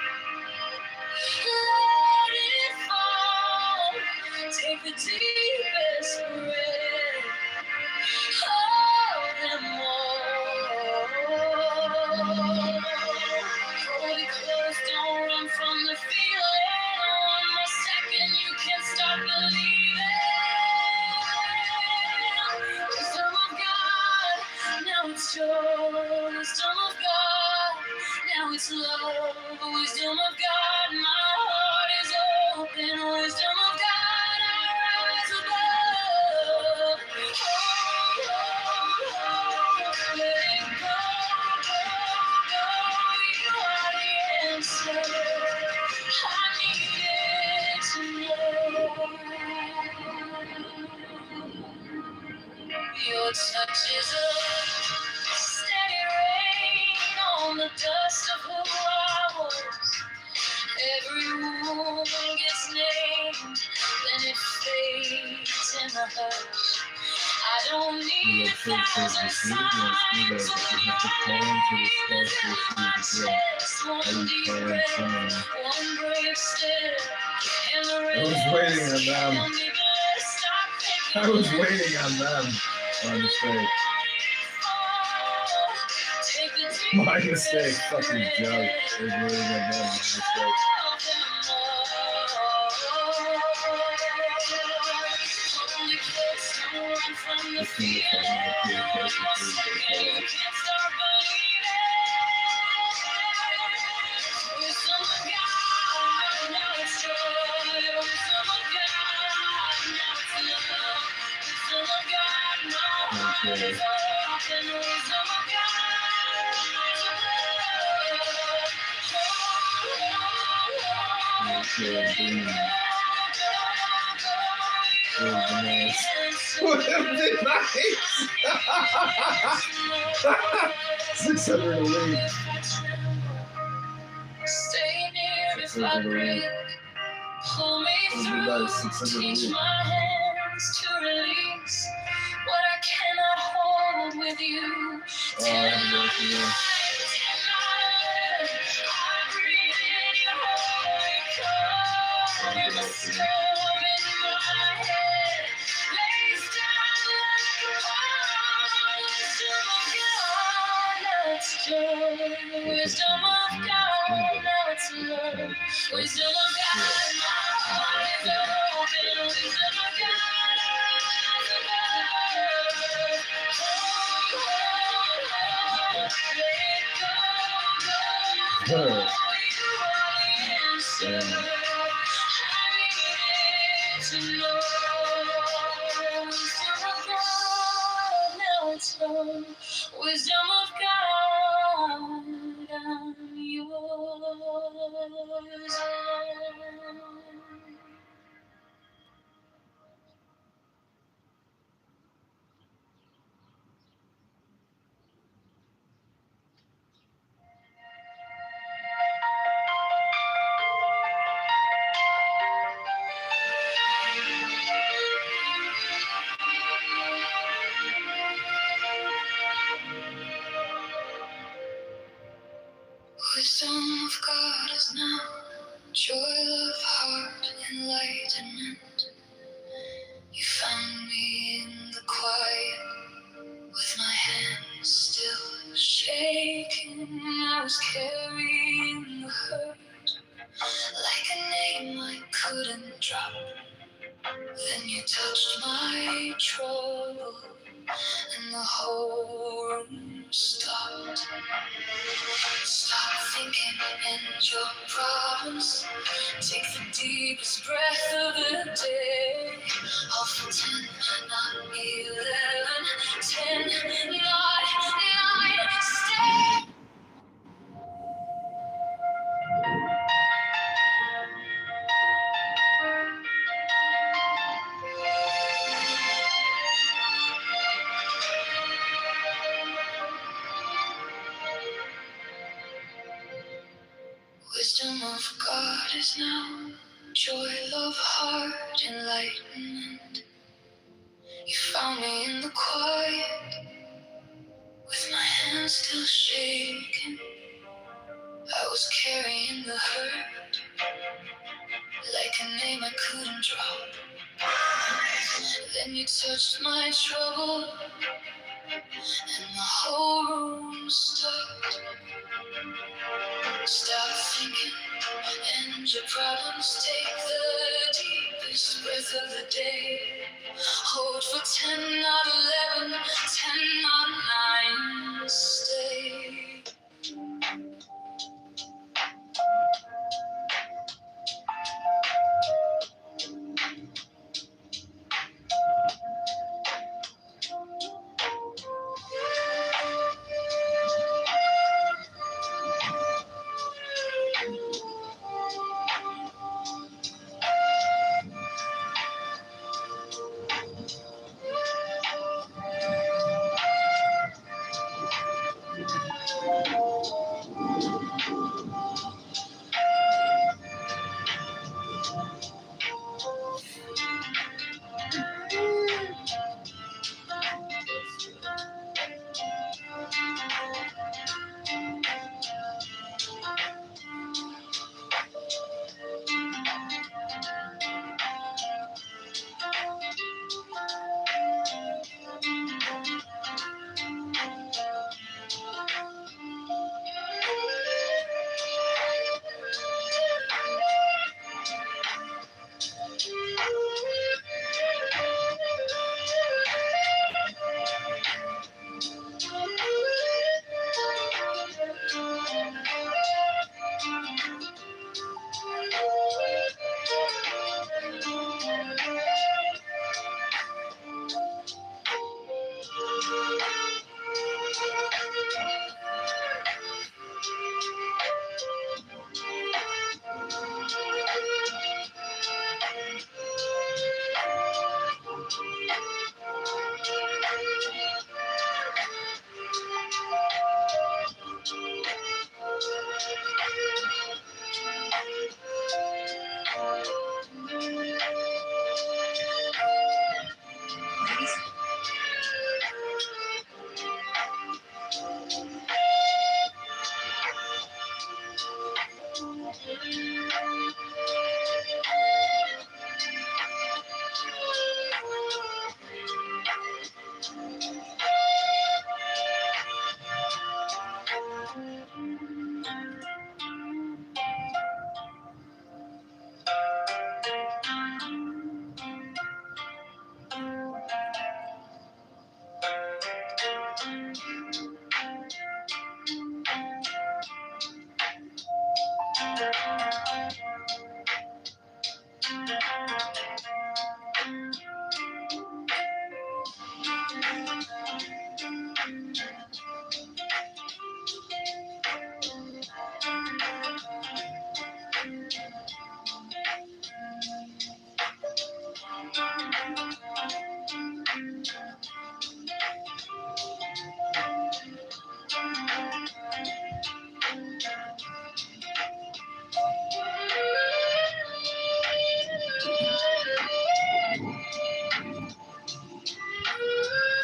[SPEAKER 4] let it fall. Take the deepest breath, hold them all. Hold it close, don't run from the feeling. One more second, you can start believing. Wisdom of God, now it's joy. Wisdom of God, now it's love. Wisdom of God, my heart is open. Wisdom of God, I rise above. Let it go, go, go. You are the answer. I needed to know. Your touch is a steady rain on the dust of who I was. Every wound gets named, then it fades in the hush. I don't need 1,000 signs when your eyes in my chest. One deep breath, one brave step, and the
[SPEAKER 9] I was waiting on them. I was waiting on them. My mistake. My mistake. Fucking joke. I was waiting on them. My mistake. This thing is would have been nice. 600 a week.
[SPEAKER 4] Stay near if I break. Pull me through. Teach my hands to release what I cannot hold with you. Wisdom of God, now it's love. Wisdom of God, my heart is open. Wisdom of God, let it go, go. You are the answer. I needed to know. Wisdom of God, now it's love. Wisdom of God, I'm yours. Wisdom of God is now. Joy, love, heart, enlightenment. You found me in the quiet, with my hands still shaking. I was carrying the hurt, like a name I couldn't drop. Then you touched my trouble, and the whole room stopped. Stop thinking and your problems. Take the deepest breath of the day. All for 10, not 11. 10, not 9. Stay. Wisdom of God is now. Joy, love, heart, enlightenment. You found me in the quiet, with my hands still shaking. I was carrying the hurt, like a name I couldn't drop. Then you touched my trouble, and the whole room stopped. Stop thinking, and your problems. Take the deepest breath of the day. Hold for 10, not 11, 10, not 9. Stay.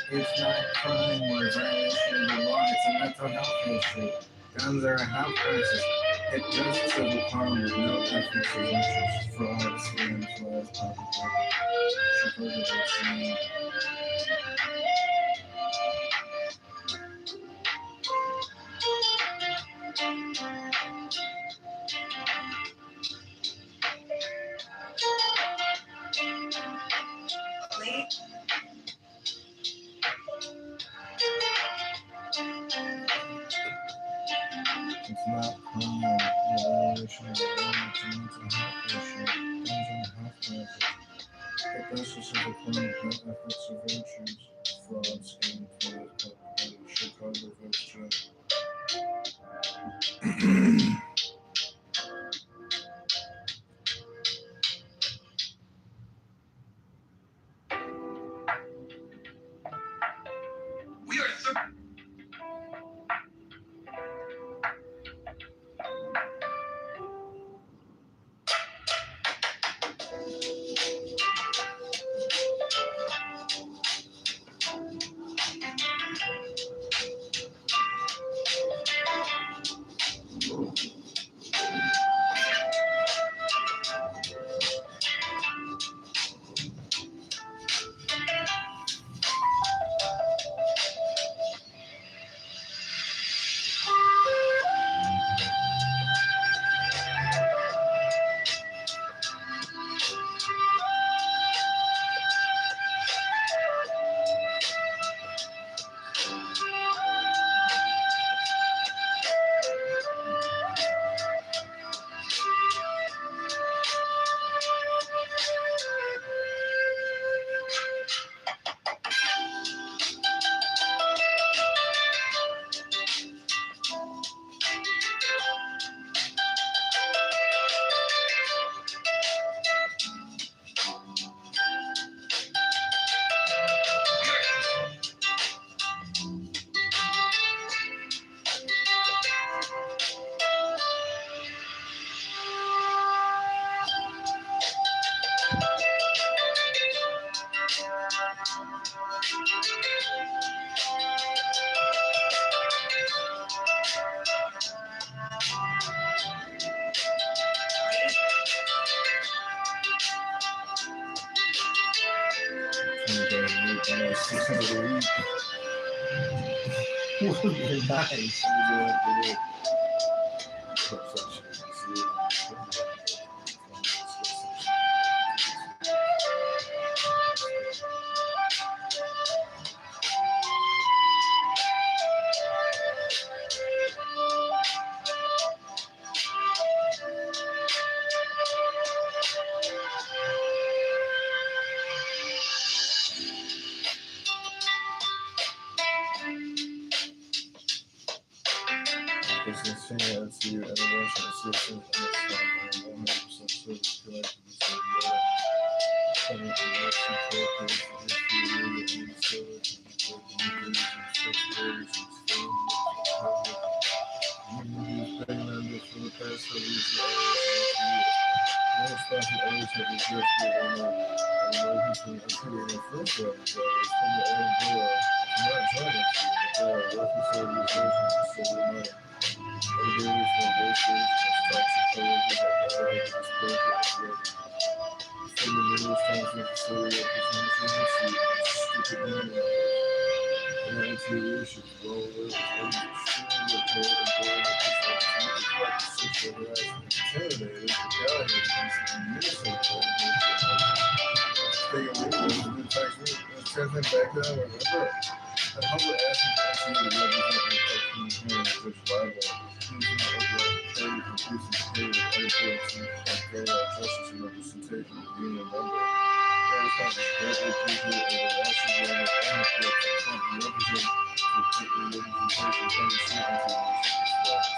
[SPEAKER 12] It's not crime or violence in the law, it's a mental health issue.
[SPEAKER 9] Guns are half prices. It does civil harm with no ethics or interest. Fraud, scams, lies, propaganda. It's not common evaluation of the mental health issue. Guns are half prices. It does civil harm with no ethics or virtues. Fraud, scams, lies, propaganda. Chicago votes Trump.
[SPEAKER 24] We are
[SPEAKER 9] Nice. This is senior NCU intervention assistance and it's 100% service connected to the coming to mercy focus if you really need service and support communities and such stories and communities paying members for the past 7 years of most special areas have existed in emergency including the first level jobs from the old bureau not joining to the working organizations and civil money. Everybody's from races, toxic colors, and from the news times and facility representations and stupid money. And actually leadership role is extremely report and board representatives sexual harassment, intimidated, retaliated against the municipal state leaders and tax transmit back down wherever. And humbly asking for NCU to represent the upcoming hearing of Judge Bible, using the overall increasing pay of editor to federal justice and representation of the union member. Their response is greatly appreciated and the last of them is unequipped to currently represent to take the representation from the state into the response.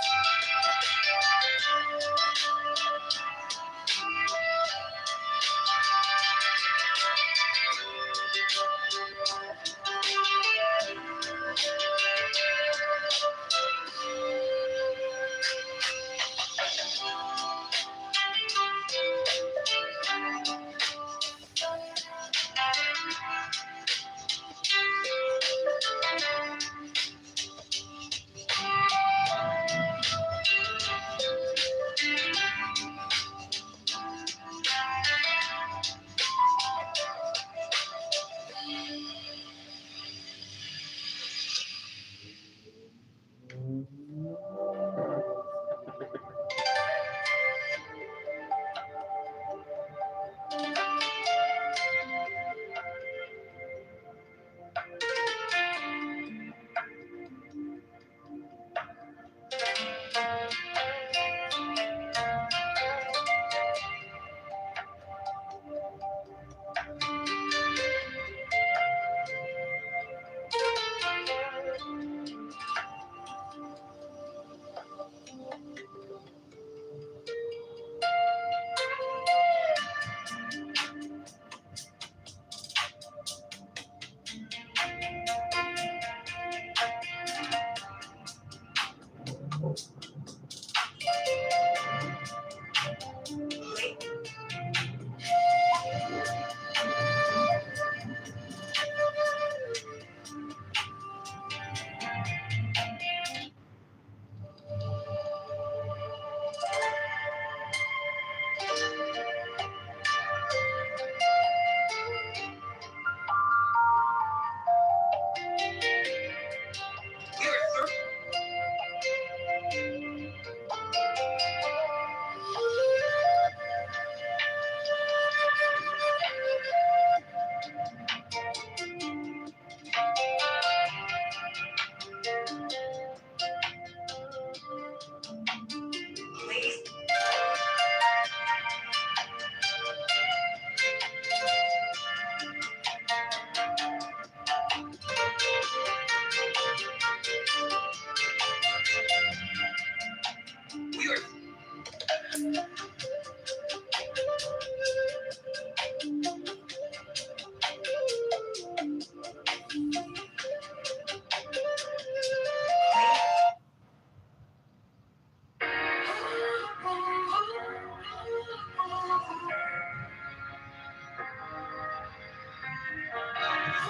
[SPEAKER 4] I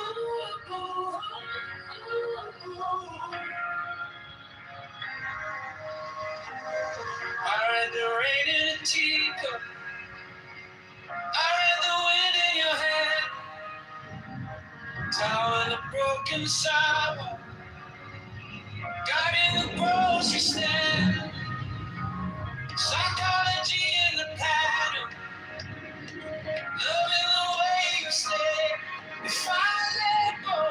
[SPEAKER 4] read the rain in a teacup. I read the wind in your hair. Tower in the broken sidewalk. God in the grocery stand. Psychology in the pattern. Loving the way you stay. If I let go,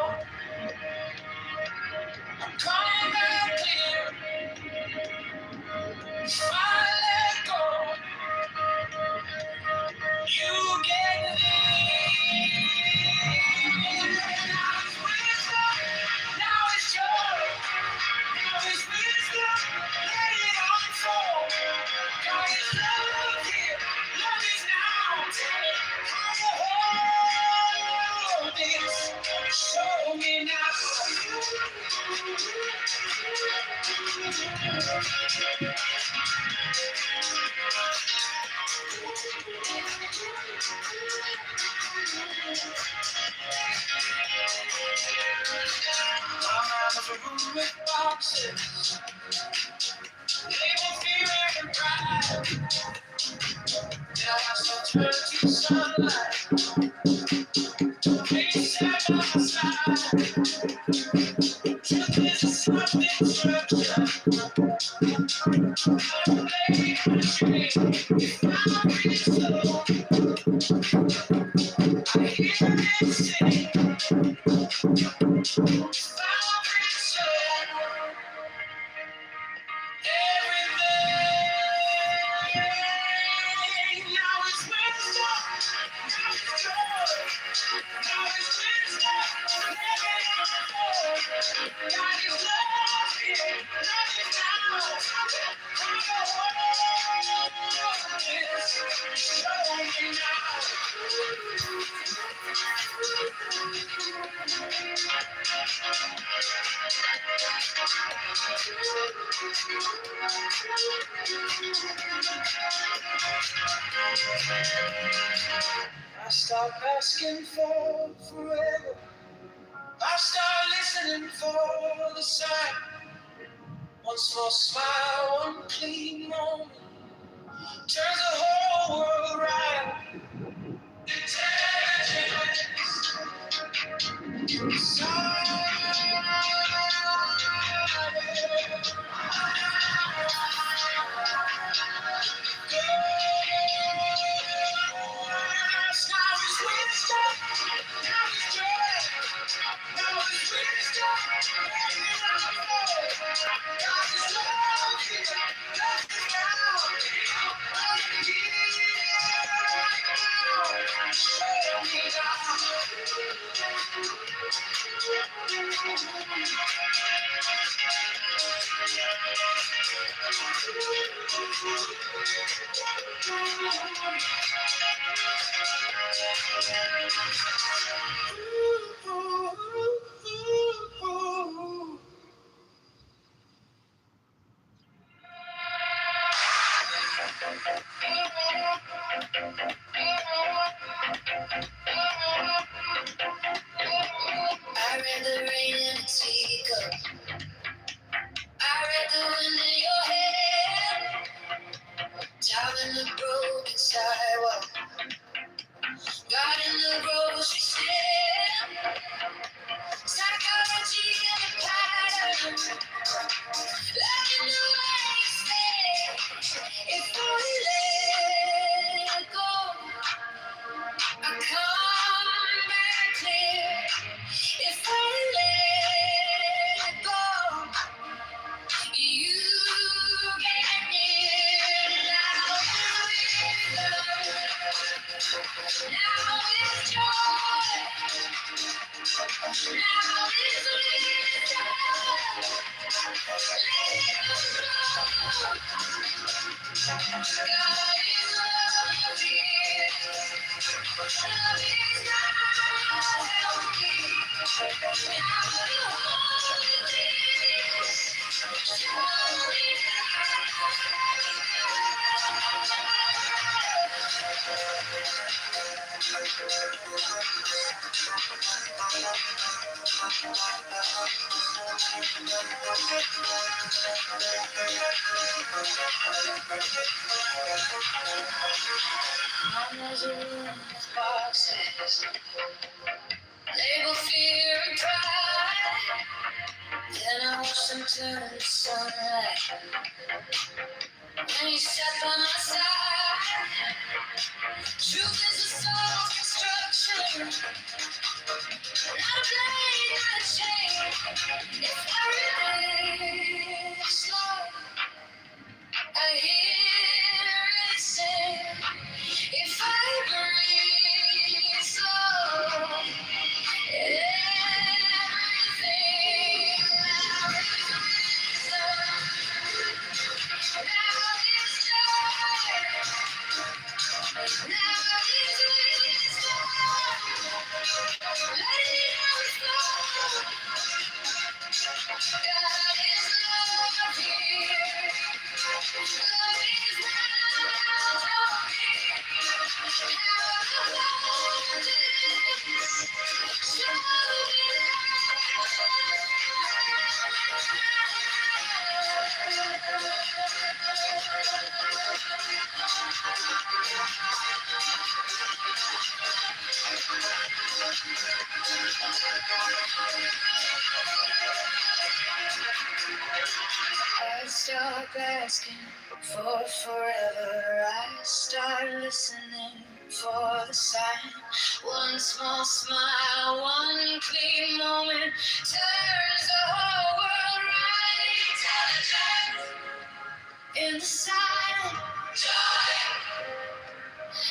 [SPEAKER 4] I'm coming back clear. If I let go, you get me. Now it's joy. Now it's wisdom. Let it unfold. God is love here. Love is now. How to hold this. Show me now. My mind was a room with boxes. They were fear and pride. Now I shall turn to sunlight. Please stand by my side. Truth is a self-destruction. I'm laying my shame. If I breathe slow, I hear it sing. If I breathe slow, everything. Now it's wisdom. Now it's joy. Now it's wisdom. Let it unfold. God is love here. Love is now. How to hold this. Show me now. I stop asking for forever. I start listening for the sign. One small smile, one clean moment. Turns the whole world right. Intelligence. I read the rain in a teacup. I read the wind in your hair. Down in the broken sidewalk. God in the grocery stand. Psychology in the pattern. Love in the way you stay. If I let go, I come back clear. If I let go, you get near. Now it's joy. Now it's wisdom. Let it flow. God is love here. Love is now. Help me now to hold this. Show me now. boxes, label fear and pride. Then I watch them turn to sunlight. When you sat by my side, truth is a soul's construction. Not a blade, not a chain. If I really slow, I hear it sing. If I breathe slow, everything now is wisdom. Now is joy. Now is wisdom. Let it all flow. God is love here. Love is now me. How abundance. Show I start asking for forever. I start listening for the sign. One small smile, one clean moment turns the whole world right. Tell the truth in the silence. Joy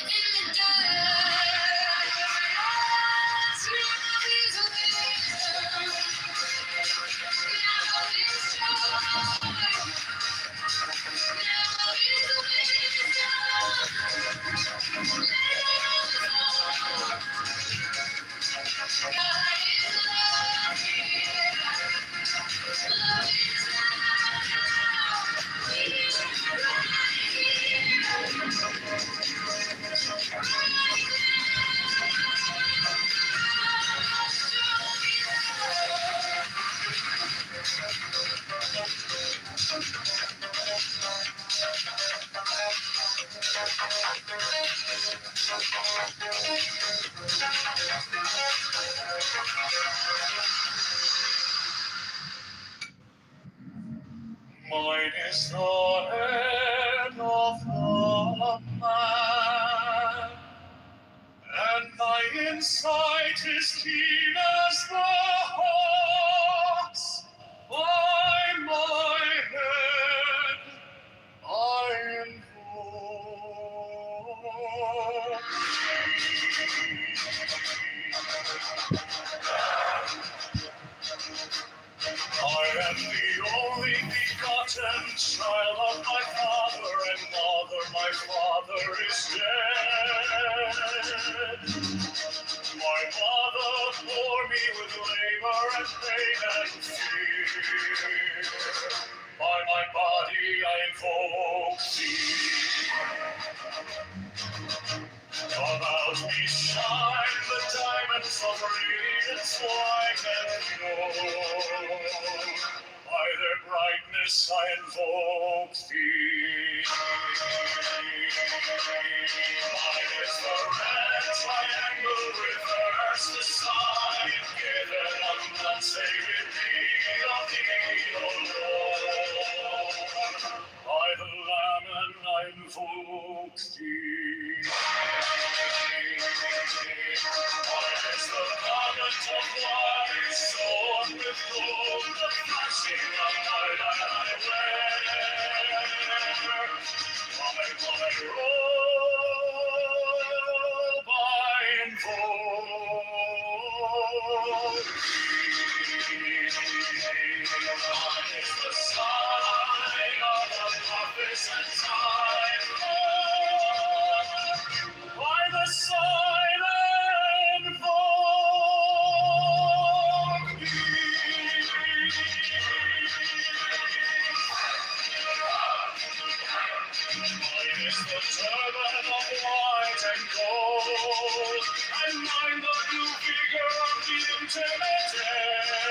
[SPEAKER 4] in the dark. Now is wisdom. Now is joy. Now is wisdom. Let it all flow. God is love here. Love is now. He's right here. Mine is the hand of the man, and my insight is keen as the hawk's. By my head I am the only begotten child of my father and mother. My father is dead. My mother bore me with labor and pain and fear. By my body I invoke thee. About me shine the diamonds of radiance white and pure. By their brightness I invoke thee. Mine is the red triangle, reverse the sign, given of blood, sacred deed of thee, O Lord. By the Lamb and I invoke thee. Mine is the garment of white, sewn with gold, the flashing of my light I wear. By my robe I invoke thee. Mine is the sign of the prophets and time. By the sign invoke thee. Mine is the turban of white and gold, and mine the new vigor of the intimate day.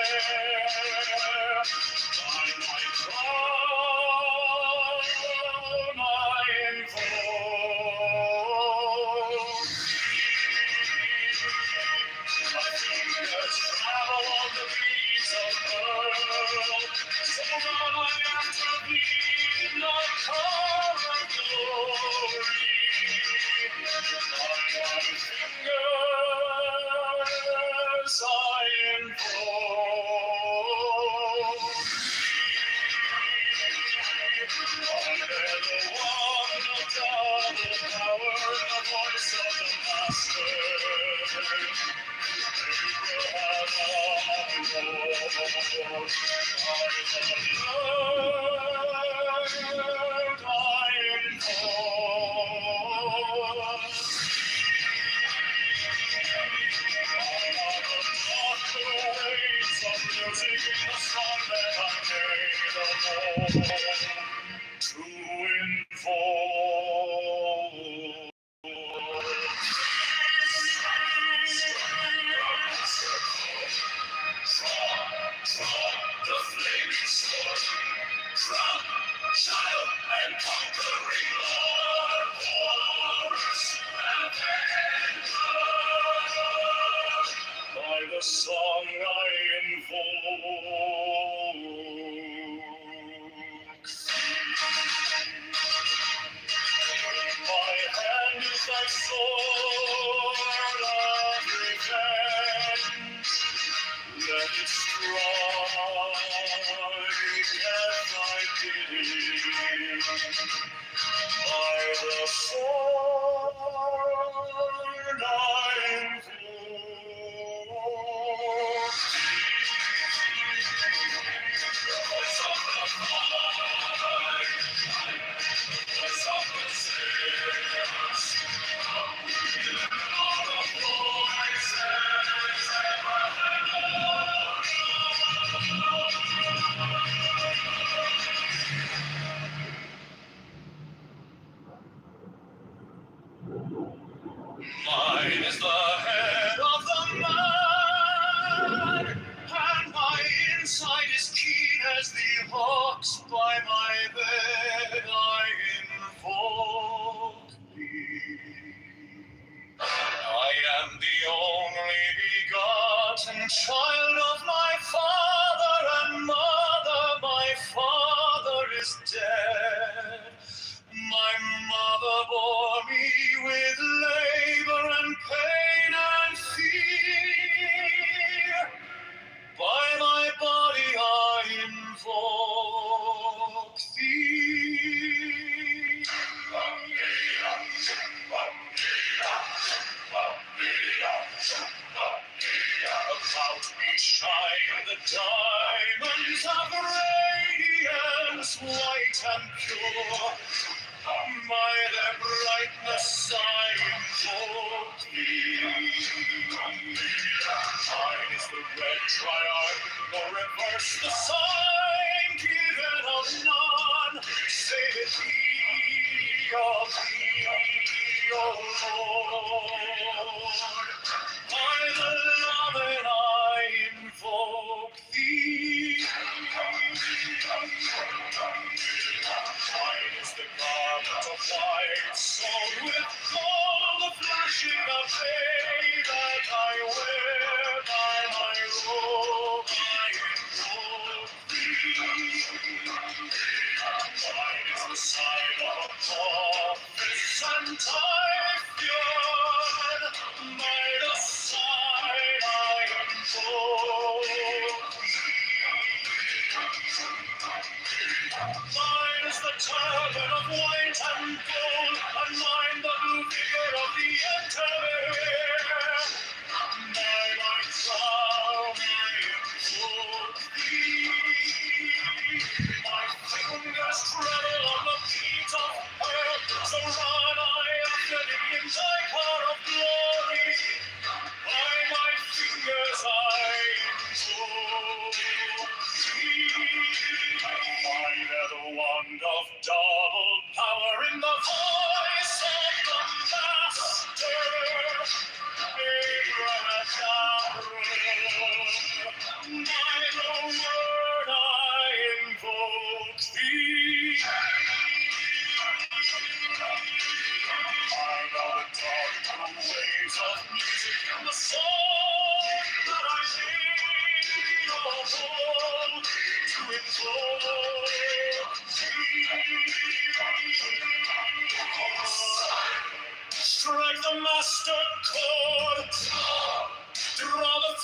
[SPEAKER 24] from the beads of pearl. So now I am to be my crown of glory. On fingers I invoke under the wand of double power, the voice of the Master. To inform. The flaming sword, from child and conquering Lord, Horus and Avenger. By the song I invoke. My hand is thy sword of revenge. Let it strike at thy bidding. By the sword I invoke. The voice of the fight, the voice of the saints, all the voices ever heard. Mine is the head of the man, and my insight is keen as the hawk's. By my bed I invoke thee. I am the only begotten child of my father and mother. My father is dead. My mother bore me with labor and pain and fear. By my body I invoke thee. About me shine the diamonds of radiance, white and pure. By their brightness I invoke thee. Mine is the red triangle, reverse the sign, given of none, save it thee, of thee, O Lord. By the loving I invoke thee. Mine is the garment of white, sewn with gold, the flashing of day that I wear. By my robe I invoke thee. Mine is the sign of a prophet and Typhoon. My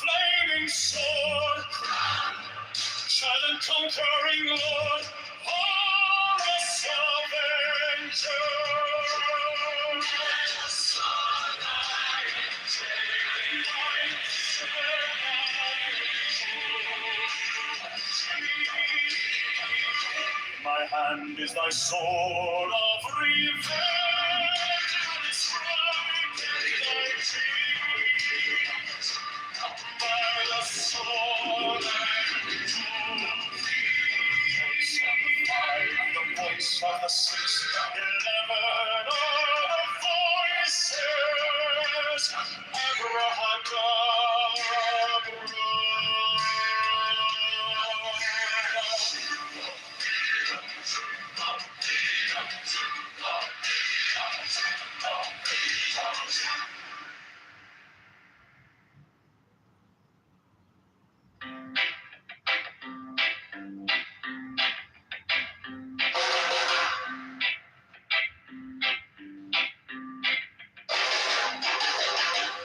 [SPEAKER 24] flaming sword, silent conquering Lord, horus avenger. In my hand is thy sword of revenge, and its strike thy teeth. By the sword and the voice of the 611 are the voices.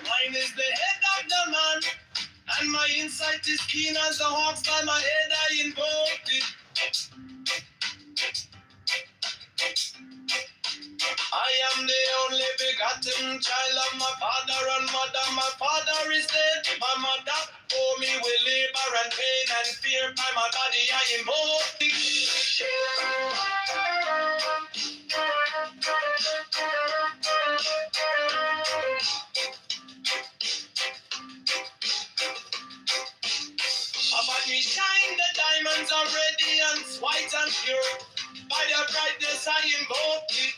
[SPEAKER 24] Mine is the head of the man, and my insight is keen as the hawks. By my head I invoked it. I am the only begotten child of my father and mother. My father is dead. My mother bore me with labor and pain and fear. By my body I invoke it. About me shine the diamonds are radiant, white and pure. By the brightness I invoke it.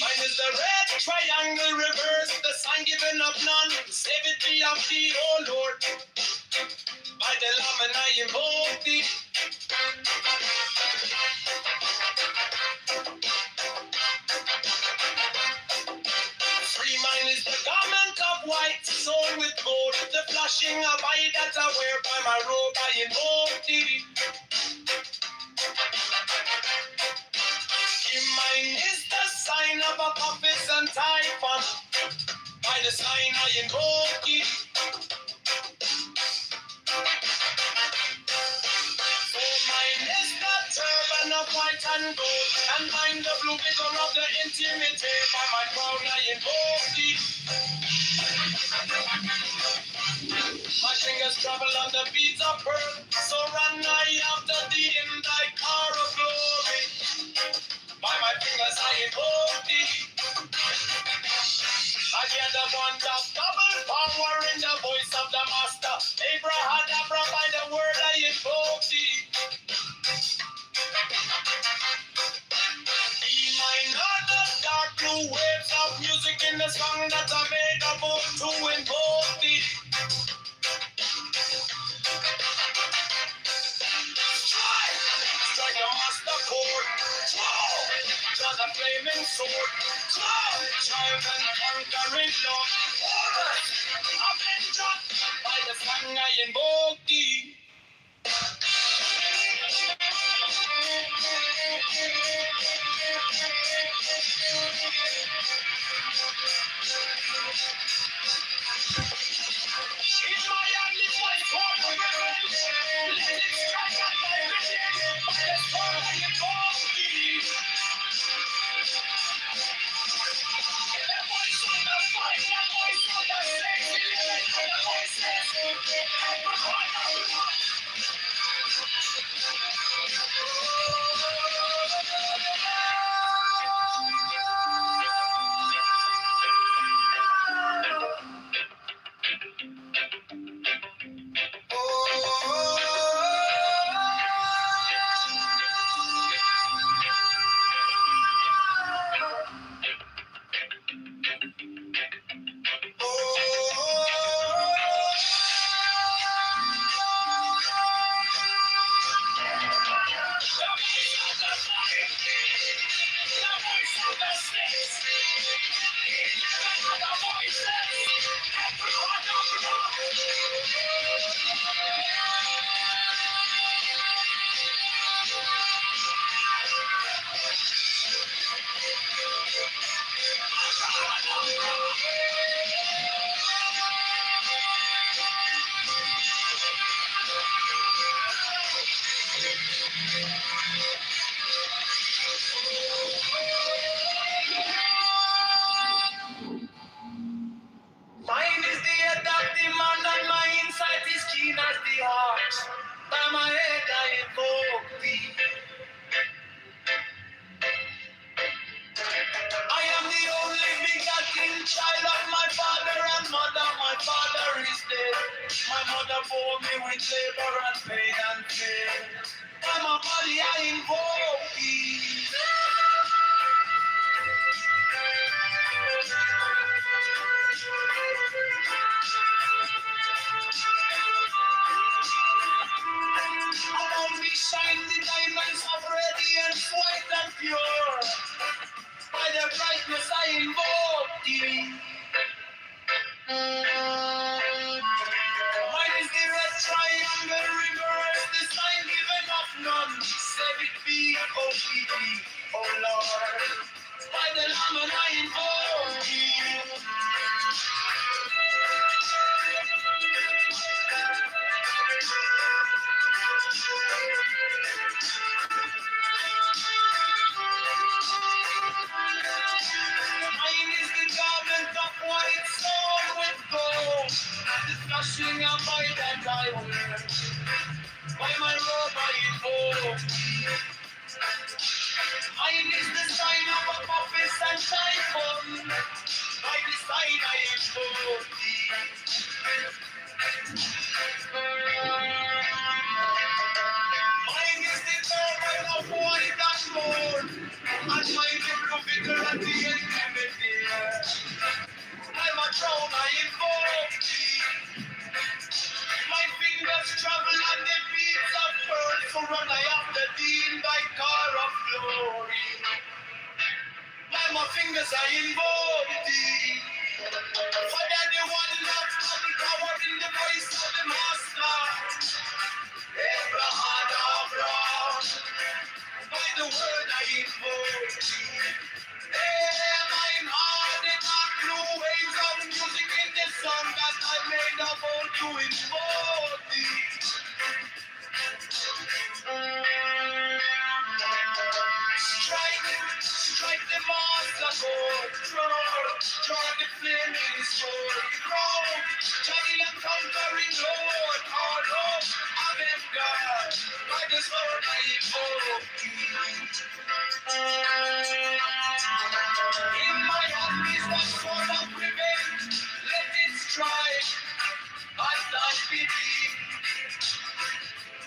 [SPEAKER 24] Mine is the red triangle reverse, the sign given of none. Save it be of thee, O Lord. By the Lamb and I invoke thee. Free mine is the garment of white, sewn with gold. The flashing of eye that I wear by my robe, I invoke thee. Mine is the sign of a Apophis and Typhon. By the sign I invoke it. For mine is the turban of white and gold, and mine the blue vision of the intimate. By my crown I invoke it. My fingers travel on the beads of pearl, so run I after thee in thy car of glory. By my fingers I invoke thee. I hear the one of double power in the voice of the master. Abrahadabra, by the word I invoke thee. Be mine are the dark blue waves of music in the song that I made a vote to invoke thee. Strike the master chord. To the flaming sword. Child and conquering Lord. Avenger. By the song I invoke thee. In my hand is my sword of revenge. Let it strike at my vision. By the sword I invoke thee. The voice of the fight, the voice of the safety, the voices.
[SPEAKER 25] By my head I invoke thee. I am the only begotten child of my father and mother. My father is dead. My mother bore me with labor and pain and fear. By my body I invoke thee. Around me shine the diamonds of radiance, white and pure. By their brightness I invoke thee. Mine is the red triangle reverse, the sign given of none. Save it be, oh thee, oh Lord. By the Lamb and I invoke thee. Mine is the garment of white sewn with gold, the flashing of white that I wear. By my robe I invoke thee. Mine is the sign of a office and typhoon. By the sign I invoke thee. Mine is the turban of white and gold, and my little fiddle at the end of the day. I'm a throne I invoke thee. My fingers travel on the beats of pearl, so run I after thee in thy car of glory. By my fingers I invoke thee. For thou the one that has power in the voice of the master. Abraham, by the word I invoke thee. Mine heart the dark blue waves of music in the song that I made a vow to invoke thee. Strike the master chord, draw the flaming sword, grow, Johnny and conquering Lord, our Lord, of them God, by the sword I invoke thee. In my hand is the sword of revenge, let it strike, as I believe,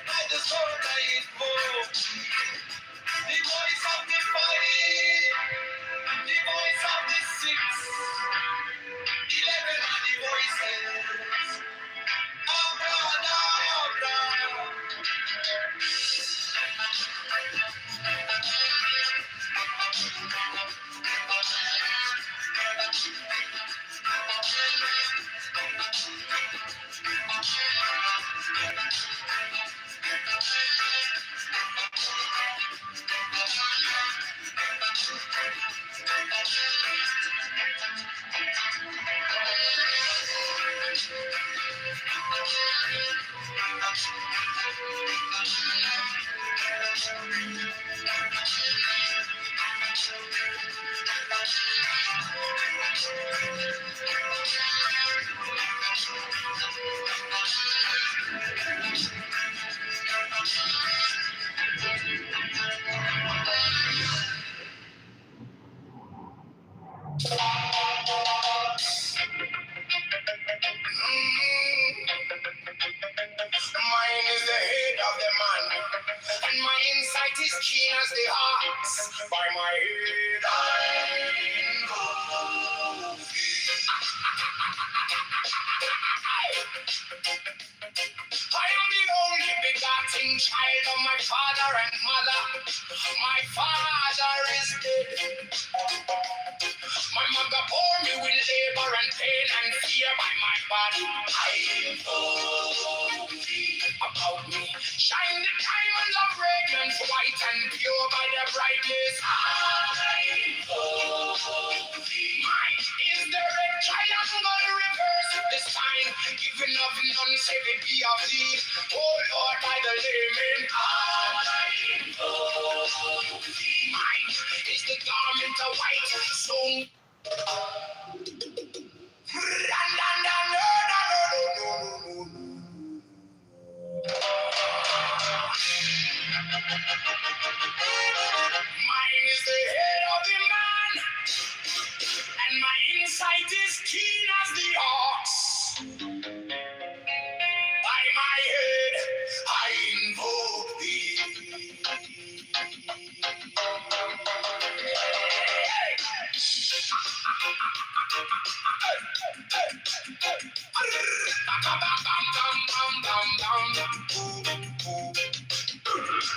[SPEAKER 25] by the sword I invoke thee. The voice of the fight, the voice of the 6, 11 are the voices. Abra. Mine is the head of the man, and my insight is keen as the ox. By my head I invoke thee. I am the only begotten child of my father and mother. My father is dead. My mother bore me with labor and pain and fear. By my body I invoke thee. About me shine the diamonds of radiance, white and pure. By their brightness I invoke thee. Mine is the red triangle reverse, the sign given of none, save it be of thee. Oh Lord, by the layman I invoke thee. Mine is the garment of white, so
[SPEAKER 24] as keen as the ox. By my head, I invoke thee.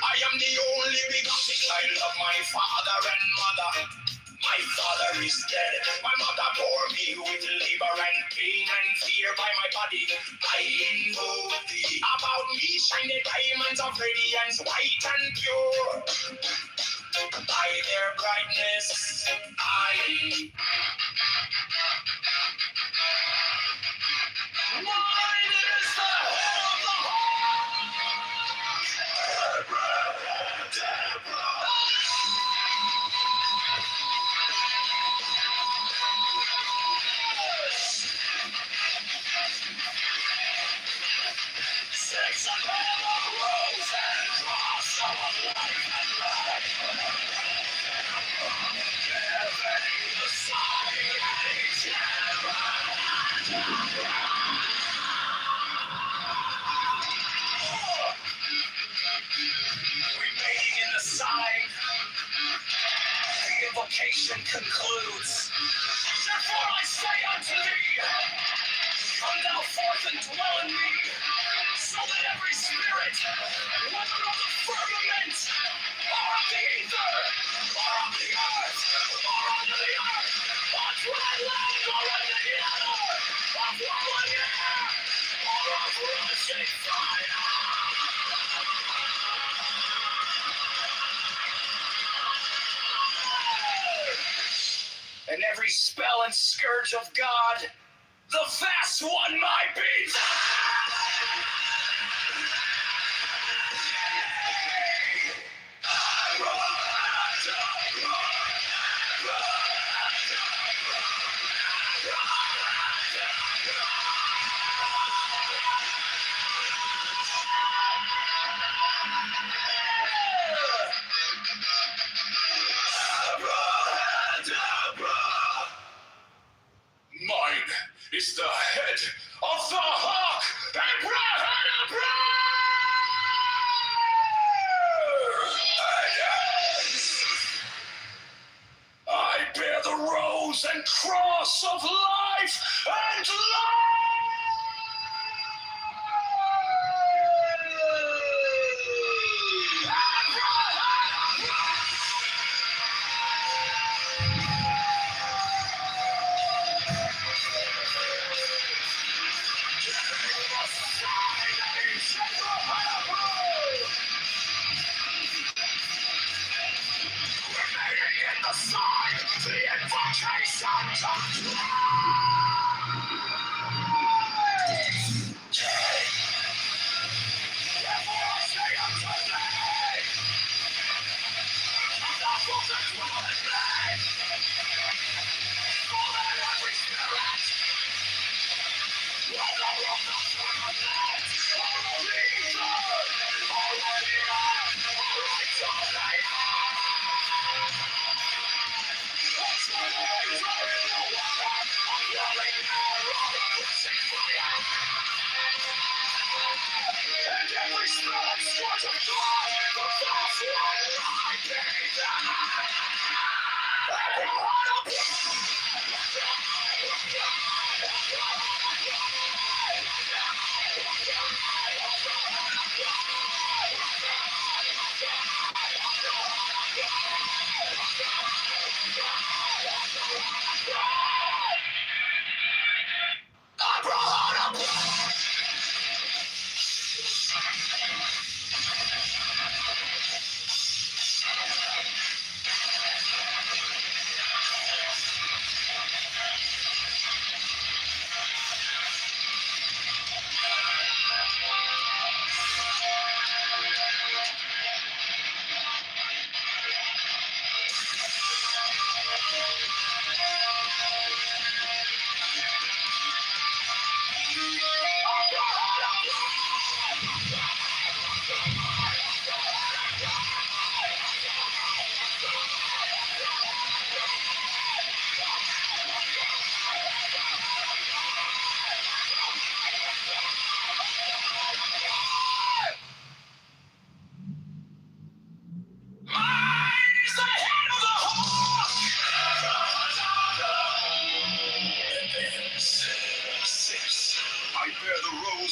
[SPEAKER 24] I am the only begotten child of my father and mother. My father is dead. My mother bore me with labor and pain and fear by my body. I invoke thee. About me shine the diamonds of radiance, white and pure. By their brightness, mine is the head of the six of them rose and cross of life and life. Giving the sign remaining in the sign, the invocation concludes. Therefore I say unto thee, come thou forth and dwell in me, so that every spirit, whether of the firmament, or of the ether, or of the earth, or under the earth, on dry land, or in the ether, of rolling air, or of rushing fire, and every spell and scourge of God, the vast one might be. Mine is the head of the hawk, I bear the rose and cross of life and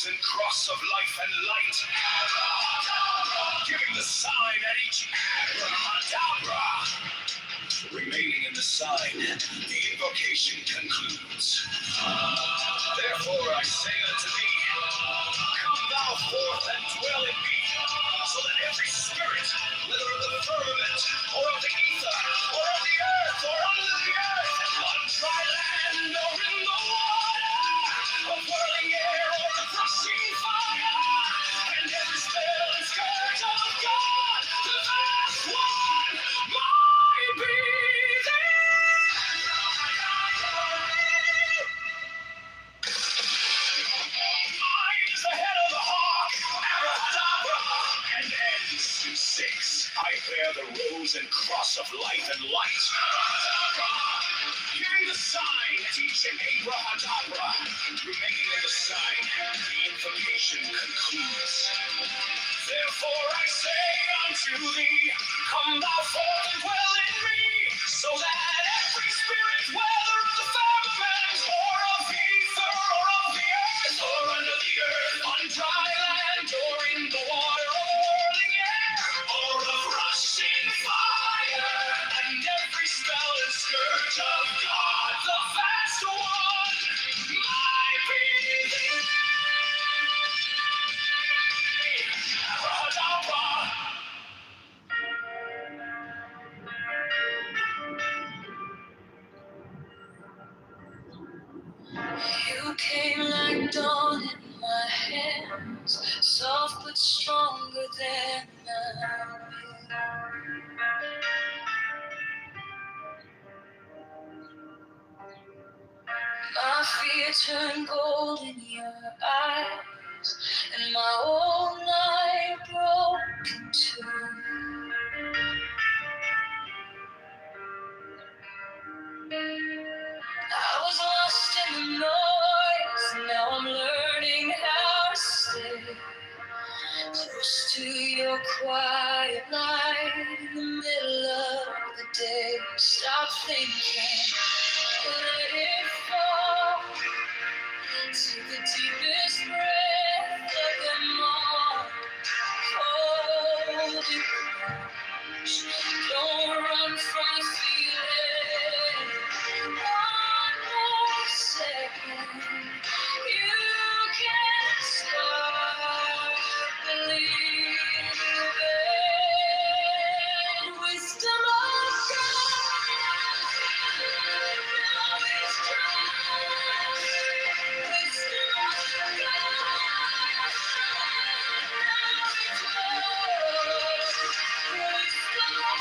[SPEAKER 24] and cross of life and light. Giving the sign at each abracadabra. Remaining in the sign, the invocation concludes. Therefore I say unto thee, come thou forth and dwell in me, so that every spirit, whether of the firmament, or of the ether, or of the earth, or under the earth, on dry land, or in the water, of whirling air, or of rushing fire, and every spell and scourge of God, the vast one, might be thee. Mine is the head of the hawk, abracadabra, and ends in 6. I bear the rose and cross of life and light. Giving the sign at each and abracadabra. Remaining in the sign, the invocation concludes. Therefore I say unto thee, come thou forth and dwell in me, so that every spirit, whether of the firmament, or of the ether, or of the earth, or under the earth, on dry land, or in the water, or whirling air, or of rushing fire, and every spell and scourge of God, the vast one, might be thee. Abracadabra.
[SPEAKER 4] You came like dawn in my hands, soft but stronger than I. My fear turned gold in your eyes, and my old night broke in two. I was lost in the noise, now I'm learning how to stay close to your quiet light in the middle of the day. Stop thinking, let it fall. Take the deepest breath of them all. Hold it close. Don't run from the feeling. One more second. You can start believing. Wisdom of God. Now it's done. Wisdom of God. Now it's done. Wisdom of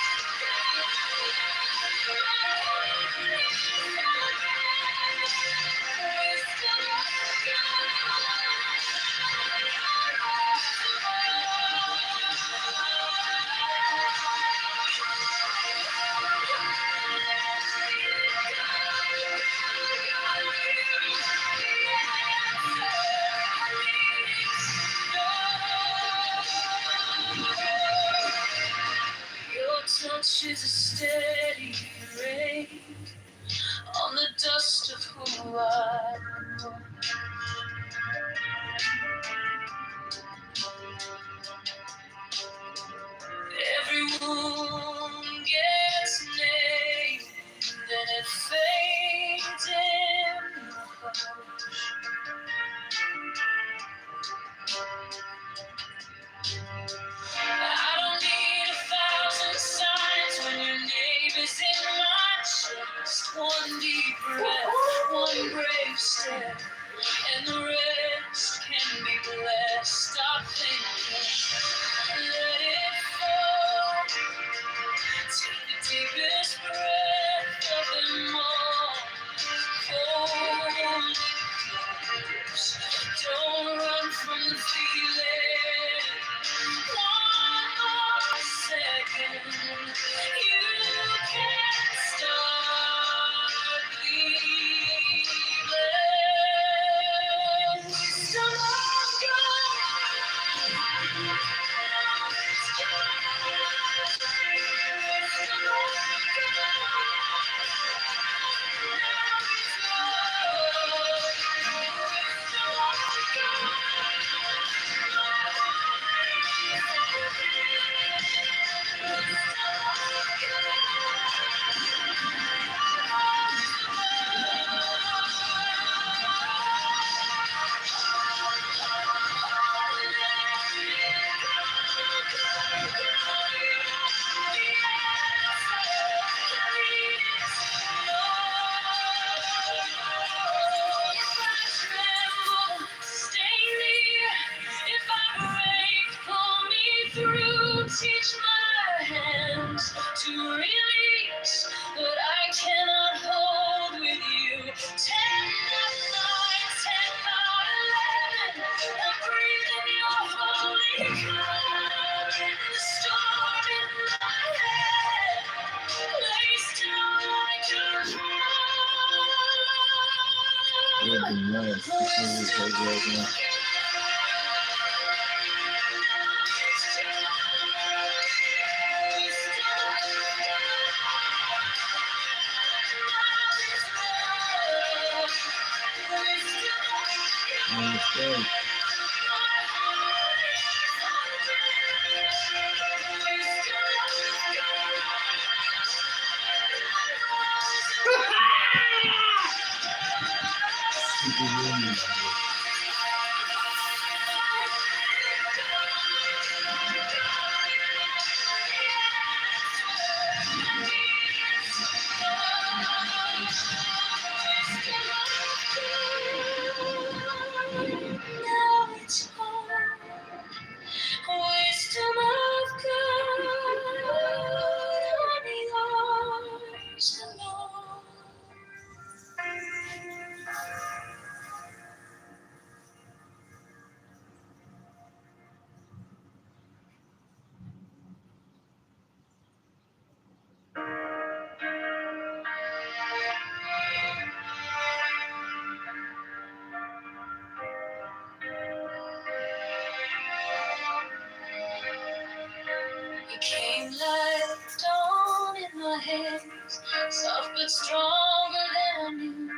[SPEAKER 4] Your touch is a steady rain on the dust of who I am. Every wound gets named, then it fades in the hush. I don't need 1,000 signs when your name is in my chest. One deep breath, one brave step, and the rest can be blessed. Stop thinking, let it fall. Take the deepest breath of them all. Hold it close. Don't run from the feeling. One more second. You can start believing. Wisdom of God. Now it's done. Wisdom of God. Now it's done.
[SPEAKER 9] would be nice. This is right now. Understand.
[SPEAKER 4] Wisdom of God, yours alone. You came like dawn in my hands, soft but stronger than I knew.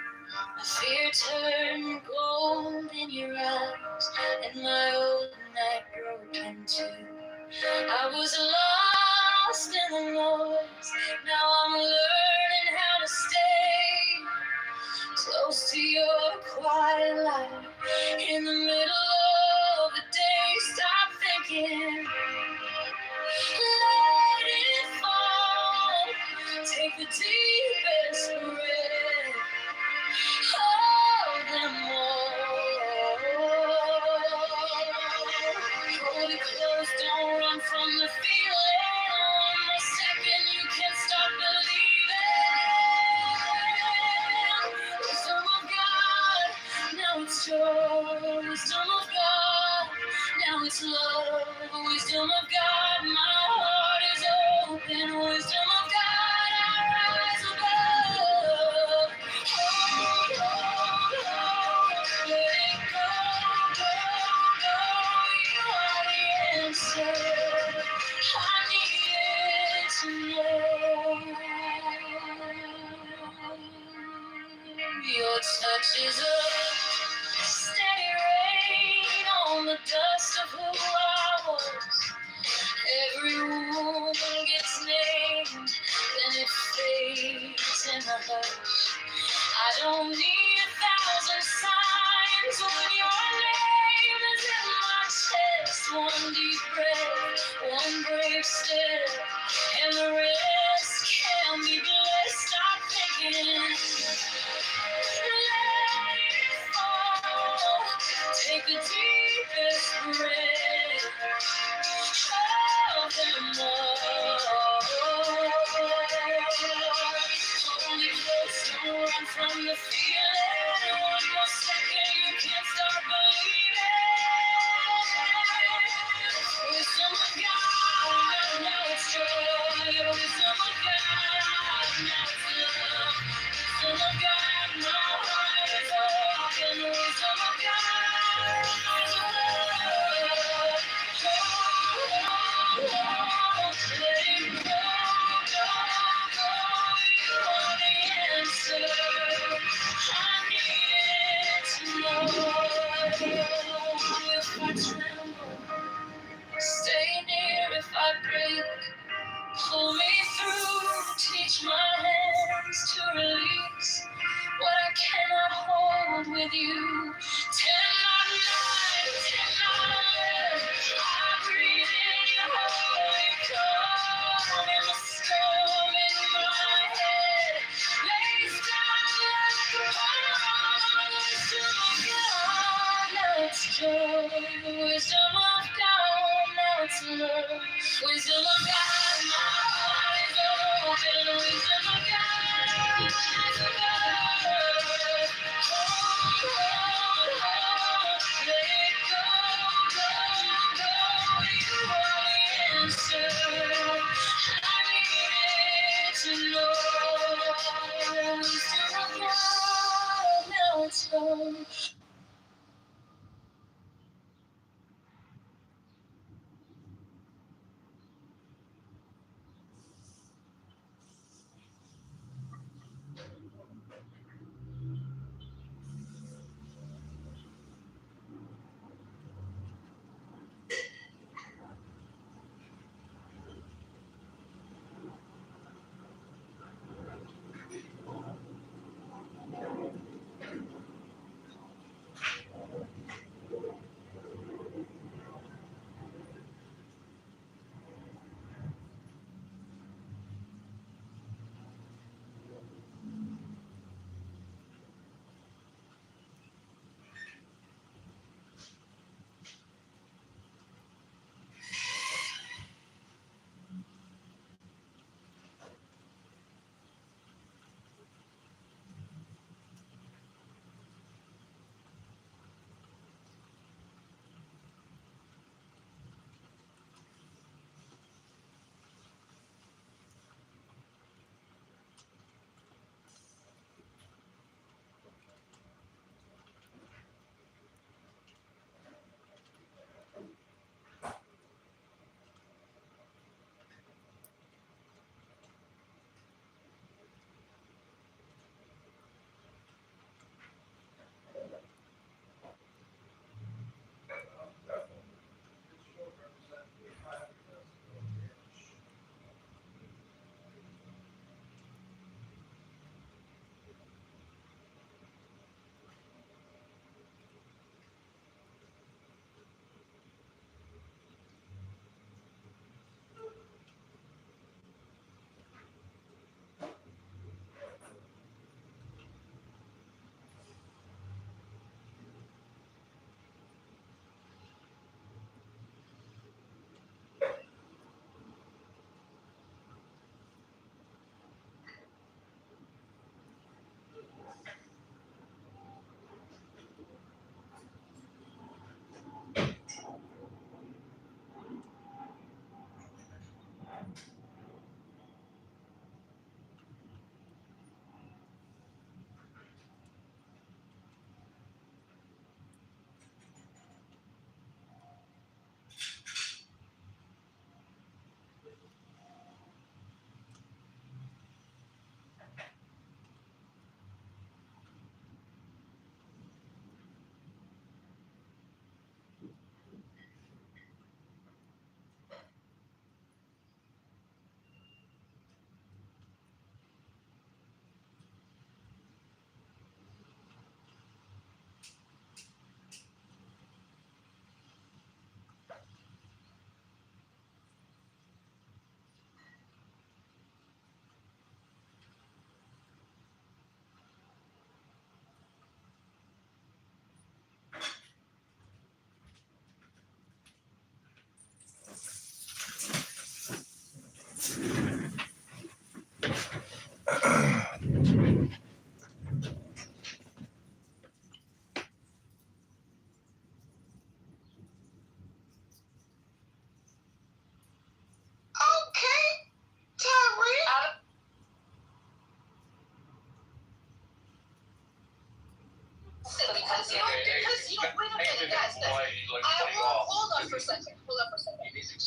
[SPEAKER 4] My fear turned gold in your eyes, and my old night broke in two. I was lost in the noise, now I'm learning how to stay close to your quiet light. In the middle of the day, stop thinking. Let it fall. Take the deepest breath. Hold them all. Hold it close. Don't run from the feeling. One more second, you can't stop believing. Wisdom of God, now it's joy. Wisdom of God, now it's love. Wisdom of God, my heart is open. Wisdom of God, I rise above. Hold, let it go, go. You are the answer. I needed to know. Your touch is a steady rain on the dust of who I was. Every wound gets named, then it fades in the hush. I don't need 1,000 signs when your name is in my chest. One deep breath, one brave step, and the rest can be blessed. Stop thinking. Let it fall. Take the deepest breath. Hold them all. Hold it close, don't run from the feeling. One more second, you can't stop believing. Wisdom of God, now it's joy. Wisdom of God, now it's love. Wisdom of God, my heart is open. Wisdom of God, rise above. Let it go, go. You are the answer. I needed to know. If I tremble, stay near. If I break, pull me through. Teach my hands to release what I cannot hold with you. Tend my night, tend my life. I breathe in your holy calm. In the storm in my head lays down like a bomb. Wisdom of God, now it's joy. Wisdom of God, now it's love. Wisdom of God, my heart is open. Wisdom of God, rise above. Let it go, go. You are the answer. I needed to know. Wisdom of God, now it's love. home.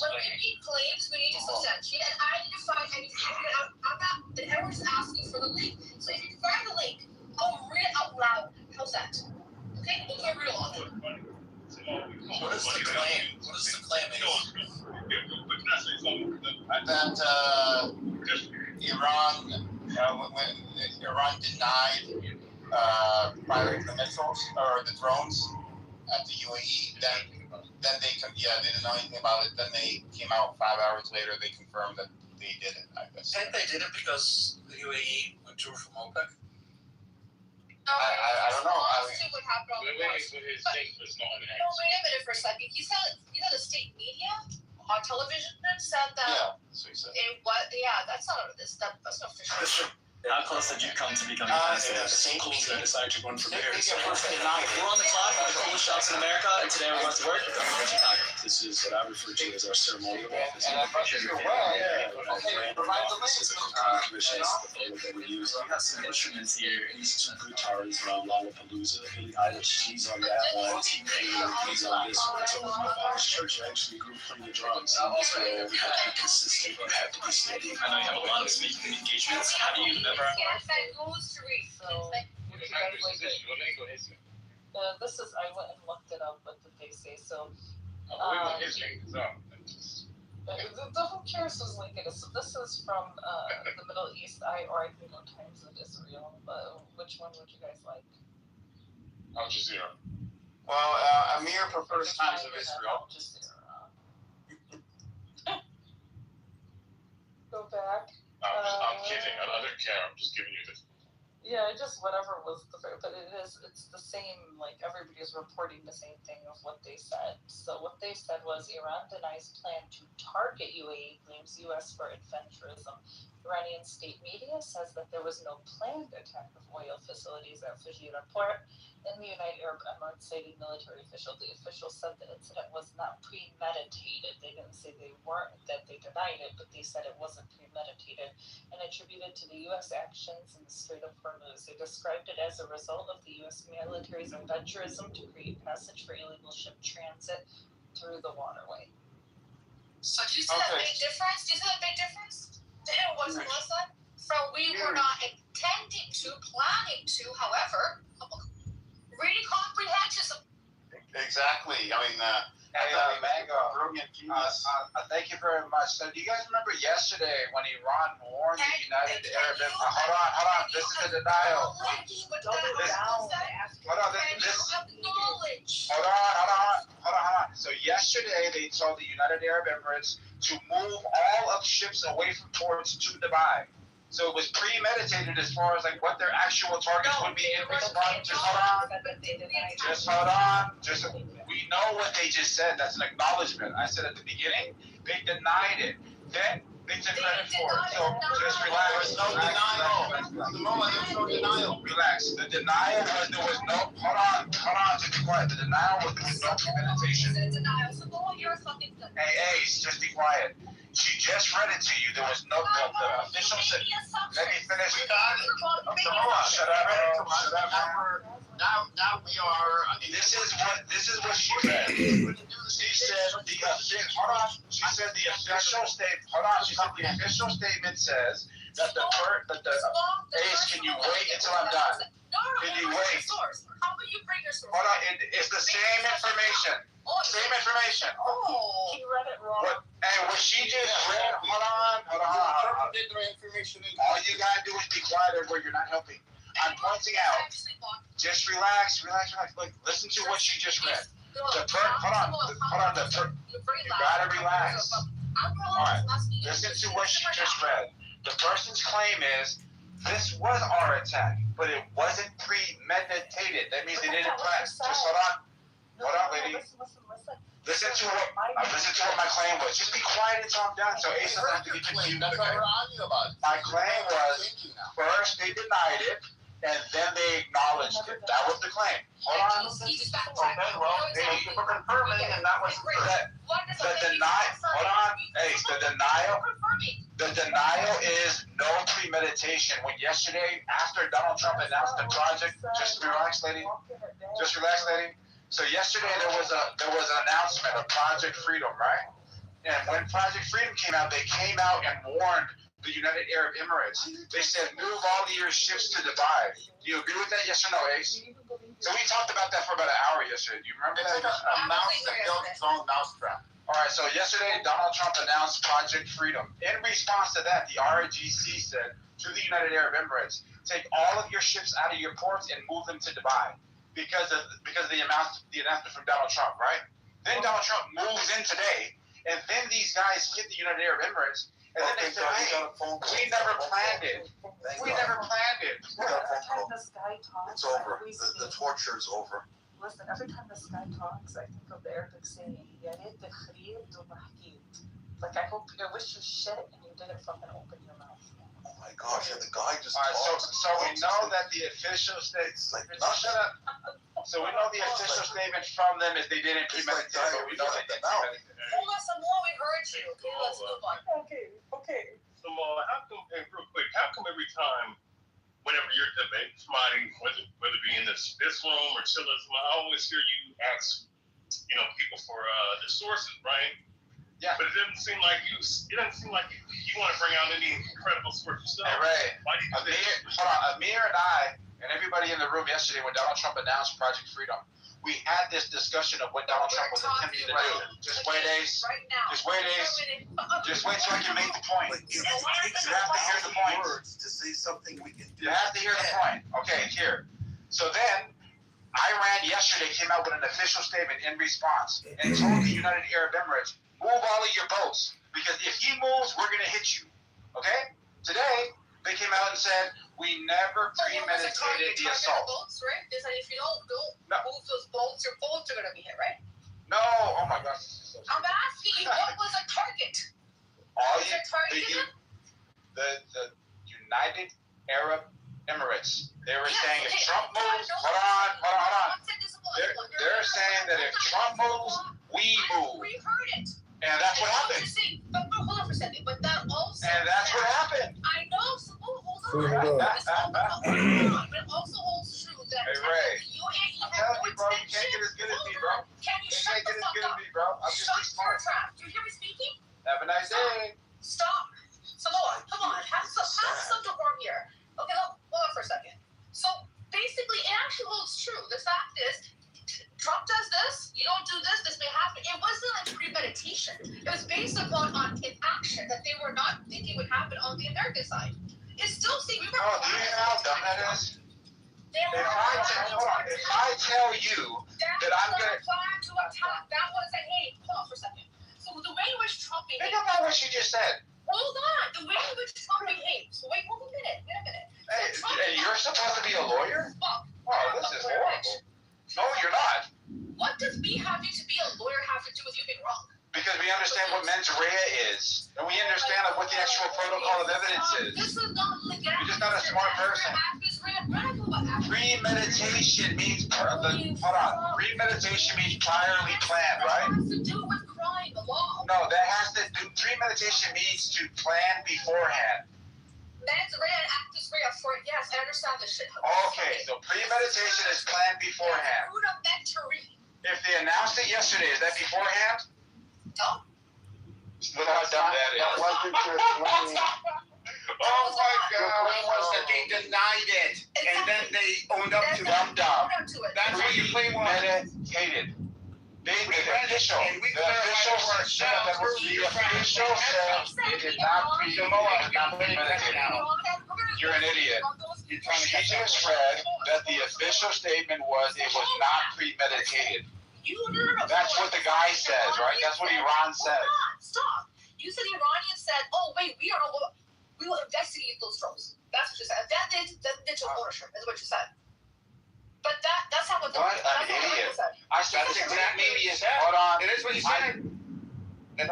[SPEAKER 3] When we make claims, we need to substantiate, and I need to find. I'm not. And everyone's asking for the link. So if you find the link, I'll read it out loud. How's that? Okay, we'll get real on it.
[SPEAKER 11] What is the claim? What is the claim? That when Iran denied firing the missiles or the drones at the UAE, then they didn't know anything about it. Then they came out 5 hours later. They confirmed that they did it. I guess.
[SPEAKER 1] I think they did it because the UAE withdrew from OPEC.
[SPEAKER 11] I don't know.
[SPEAKER 3] See what happened on the
[SPEAKER 13] his thing was not an
[SPEAKER 3] No, wait a minute for a second. You said the state media on television said that.
[SPEAKER 11] Yeah, that's what he said.
[SPEAKER 3] That's not official.
[SPEAKER 12] How close did you come to becoming president? Cool to decide to run for mayor. We're on the clock for the coolest shots in America, and today we're going to work with Chicago. This is what I refer to as our ceremonial office.
[SPEAKER 11] And I think you're well, yeah.
[SPEAKER 12] This is a commission. That's the photo that we use. We got some instruments here. These two guitars on Lollapalooza. Billie Eilish, she's on that one. T-Pain, he's on this one. So my father's church actually grew playing the drums. So we have to be consistent. We have to be steady. I know you have a lot of speaking engagements. How do you ever?
[SPEAKER 14] This is, I went and looked it up, what did they say? So, who cares who's linking it? So this is from the Middle East, I can go Times of Israel, but which one would you guys like?
[SPEAKER 18] Al Jazeera.
[SPEAKER 11] Well, Amir prefers Times of Israel.
[SPEAKER 14] Al Jazeera. Go back.
[SPEAKER 18] I'm kidding. I don't care. I'm just giving you this.
[SPEAKER 14] Yeah, just whatever was the, but it's the same, like everybody's reporting the same thing of what they said. So what they said was Iran denies plan to target UAE, blames US for adventurism. Iranian state media says that there was no planned attack of oil facilities at Fujairah port in the United Arab Emirates, citing military official. The official said the incident was not premeditated. They didn't say that they denied it, but they said it wasn't premeditated and attributed to the U.S. actions in the Strait of Hormuz. They described it as a result of the U.S. military's adventurism to create passage for illegal ship transit through the waterway.
[SPEAKER 16] So do you see that big difference? Do you see that big difference? It was Melissa. From we were not intending to, planning to, however, really comprehensive.
[SPEAKER 11] Exactly. I mean, brilliant genius.
[SPEAKER 17] Thank you very much. So, do you guys remember yesterday when Iran warned the United Arab Emirates? Hold on. This is the denial. Hold on. So yesterday they told the United Arab Emirates to move all of ships away from ports to Dubai. So it was premeditated as far as like what their actual targets would be in response. Just hold on. We know what they just said. That's an acknowledgement. I said at the beginning, they denied it. Then they took credit for it. So just relax.
[SPEAKER 11] There's no denial. At the moment, there's no denial.
[SPEAKER 17] Relax. The denial was there was no. Hold on. Just be quiet. The denial was there was no premeditation. Hey, Ace, just be quiet. She just read it to you. There was no the official said. Let me finish. Shut up.
[SPEAKER 11] Now we are.
[SPEAKER 17] This is what she read. She said She said the official statement. Hold on. She said the official statement says that the Ace. Can you wait until I'm done? Can you wait?
[SPEAKER 16] How about you bring your source?
[SPEAKER 17] Hold on. It's the same information. Same information.
[SPEAKER 14] Oh, he read it wrong.
[SPEAKER 17] What she just read. Hold on. All you gotta do is be quiet, or you're not helping. I'm pointing out. Just relax. Like, listen to what she just read. Hold on. You gotta relax. All right. Listen to what she just read. The person's claim is this was our attack, but it wasn't premeditated. That means they didn't plan. Just hold on, lady. Listen to what my claim was. Just be quiet until I'm done, so Ace doesn't have to get confused.
[SPEAKER 11] That's what we're arguing about.
[SPEAKER 17] My claim was first they denied it, and then they acknowledged it. That was the claim. Hold on.
[SPEAKER 11] Okay, well, thank you for confirming, and that was correct.
[SPEAKER 17] Hold on, Ace. The denial is no premeditation. When yesterday, after Donald Trump announced the project, just relax, lady. So yesterday there was an announcement of Project Freedom, right? And when Project Freedom came out, they came out and warned the United Arab Emirates. They said move all your ships to Dubai. Do you agree with that? Yes or no, Ace? So we talked about that for about an hour yesterday. Do you remember that?
[SPEAKER 11] It's like a mouse that built its own mousetrap.
[SPEAKER 17] All right. So yesterday Donald Trump announced Project Freedom. In response to that, the RGC said to the United Arab Emirates, take all of your ships out of your ports and move them to Dubai. Because of the announcement from Donald Trump, right? Then Donald Trump moves in today, and then these guys hit the United Arab Emirates, and then they say, hey, we never planned it.
[SPEAKER 14] Every time this guy talks,
[SPEAKER 11] It's over. The torture is over.
[SPEAKER 14] Listen, every time this guy talks, I think of the Arabic saying, like, I wish you shit and you didn't fucking open your mouth.
[SPEAKER 11] Oh my gosh, and the guy just
[SPEAKER 17] talks. So we know that the official states, like, no, shut up. So we know the official statement from them is they didn't premeditate, but we know they did premeditate.
[SPEAKER 16] Hold on some more, we heard you. Okay, let's move on.
[SPEAKER 17] Okay.
[SPEAKER 23] Samoa, how come, and real quick, how come every time, whenever you're debating somebody, whether it be in this room or chilling, I always hear you ask, people for the sources, right?
[SPEAKER 17] Yeah.
[SPEAKER 23] But it doesn't seem like you want to bring out any incredible sources yourself.
[SPEAKER 17] Hey, Ray,
[SPEAKER 23] Why do you do that?
[SPEAKER 17] Amir and I and everybody in the room yesterday when Donald Trump announced Project Freedom, we had this discussion of what Donald Trump was attempting to do. Just wait, Ace.
[SPEAKER 16] Right now.
[SPEAKER 17] Just wait, Ace. Just wait so I can make the point. You have to hear the point.
[SPEAKER 5] Words to say something we can do.
[SPEAKER 17] You have to hear the point. Okay, here. So then, Iran yesterday came out with an official statement in response and told the United Arab Emirates, move all of your boats, because if he moves, we're going to hit you. Okay? Today, they came out and said, we never premeditated the assault.
[SPEAKER 16] Boats, right? They said if you don't move those boats, your boats are going to be hit, right?
[SPEAKER 17] No. Oh my gosh.
[SPEAKER 16] I'm asking you, what was a target?
[SPEAKER 17] The United Arab Emirates. They were saying if Trump moves, hold on. They're saying that if Trump moves, we move.
[SPEAKER 16] We heard it.
[SPEAKER 17] And that's what happened.
[SPEAKER 16] Hold on for a second. But that also.
[SPEAKER 17] And that's what happened.
[SPEAKER 16] I know. So hold on. But it also holds true that
[SPEAKER 17] hey Ray,
[SPEAKER 16] you
[SPEAKER 17] I'm telling you, bro, you can't get as good as me, bro.
[SPEAKER 16] Can you shut the fuck up?
[SPEAKER 17] I'm just too smart.
[SPEAKER 16] Do you hear me speaking?
[SPEAKER 17] Have a nice day.
[SPEAKER 16] Stop. Samoa, come on. Have some decorum here. Okay, hold on for a second. So basically, it actually holds true. The fact is, Trump does this, you don't do this, this may happen. It wasn't like premeditation. It was based upon an action that they were not thinking would happen on the American side. It still seems.
[SPEAKER 17] Do you know how dumb that is? If I tell you that I'm going to
[SPEAKER 16] plan to attack, that wasn't, hey, hold on for a second. So the way in which Trump behaved.
[SPEAKER 17] Think about what you just said.
[SPEAKER 16] Hold on. The way in which Trump behaved. So wait a minute.
[SPEAKER 17] Hey, you're supposed to be a lawyer? Oh, this is horrible. No, you're not.
[SPEAKER 16] What does me having to be a lawyer have to do with you being wrong?
[SPEAKER 17] Because we understand what mens rea is. And we understand what the actual protocol of evidence is.
[SPEAKER 16] This is not legal.
[SPEAKER 17] You're just not a smart person. Premeditation means premeditation means priorly planned, right?
[SPEAKER 16] That has to do with crime, the law.
[SPEAKER 17] No, that has to do. Premeditation means to plan beforehand.
[SPEAKER 16] Mens rea and actus rea for yes, I understand this shit.
[SPEAKER 17] Okay, so premeditation is planned beforehand.
[SPEAKER 16] Rudimentary.
[SPEAKER 17] If they announced it yesterday, is that beforehand?
[SPEAKER 16] No.
[SPEAKER 17] Look how dumb that is.
[SPEAKER 5] That wasn't your plan.
[SPEAKER 17] Oh my God.
[SPEAKER 5] Your plan was that they denied it, and then they owned up to it.
[SPEAKER 17] That's what your plan was. Premeditated. The official said it did not premeditated. You're an idiot. She just read that the official statement was it was not premeditated. That's what the guy says, right? That's what Iran said.
[SPEAKER 16] Stop. You said the Iranians said, oh, wait, we will investigate those drones. That's what you said. That digital ownership is what you said. But that's not what the
[SPEAKER 17] What an idiot. I said
[SPEAKER 5] That's exactly what you said.
[SPEAKER 17] Hold on.
[SPEAKER 5] It is what you said. That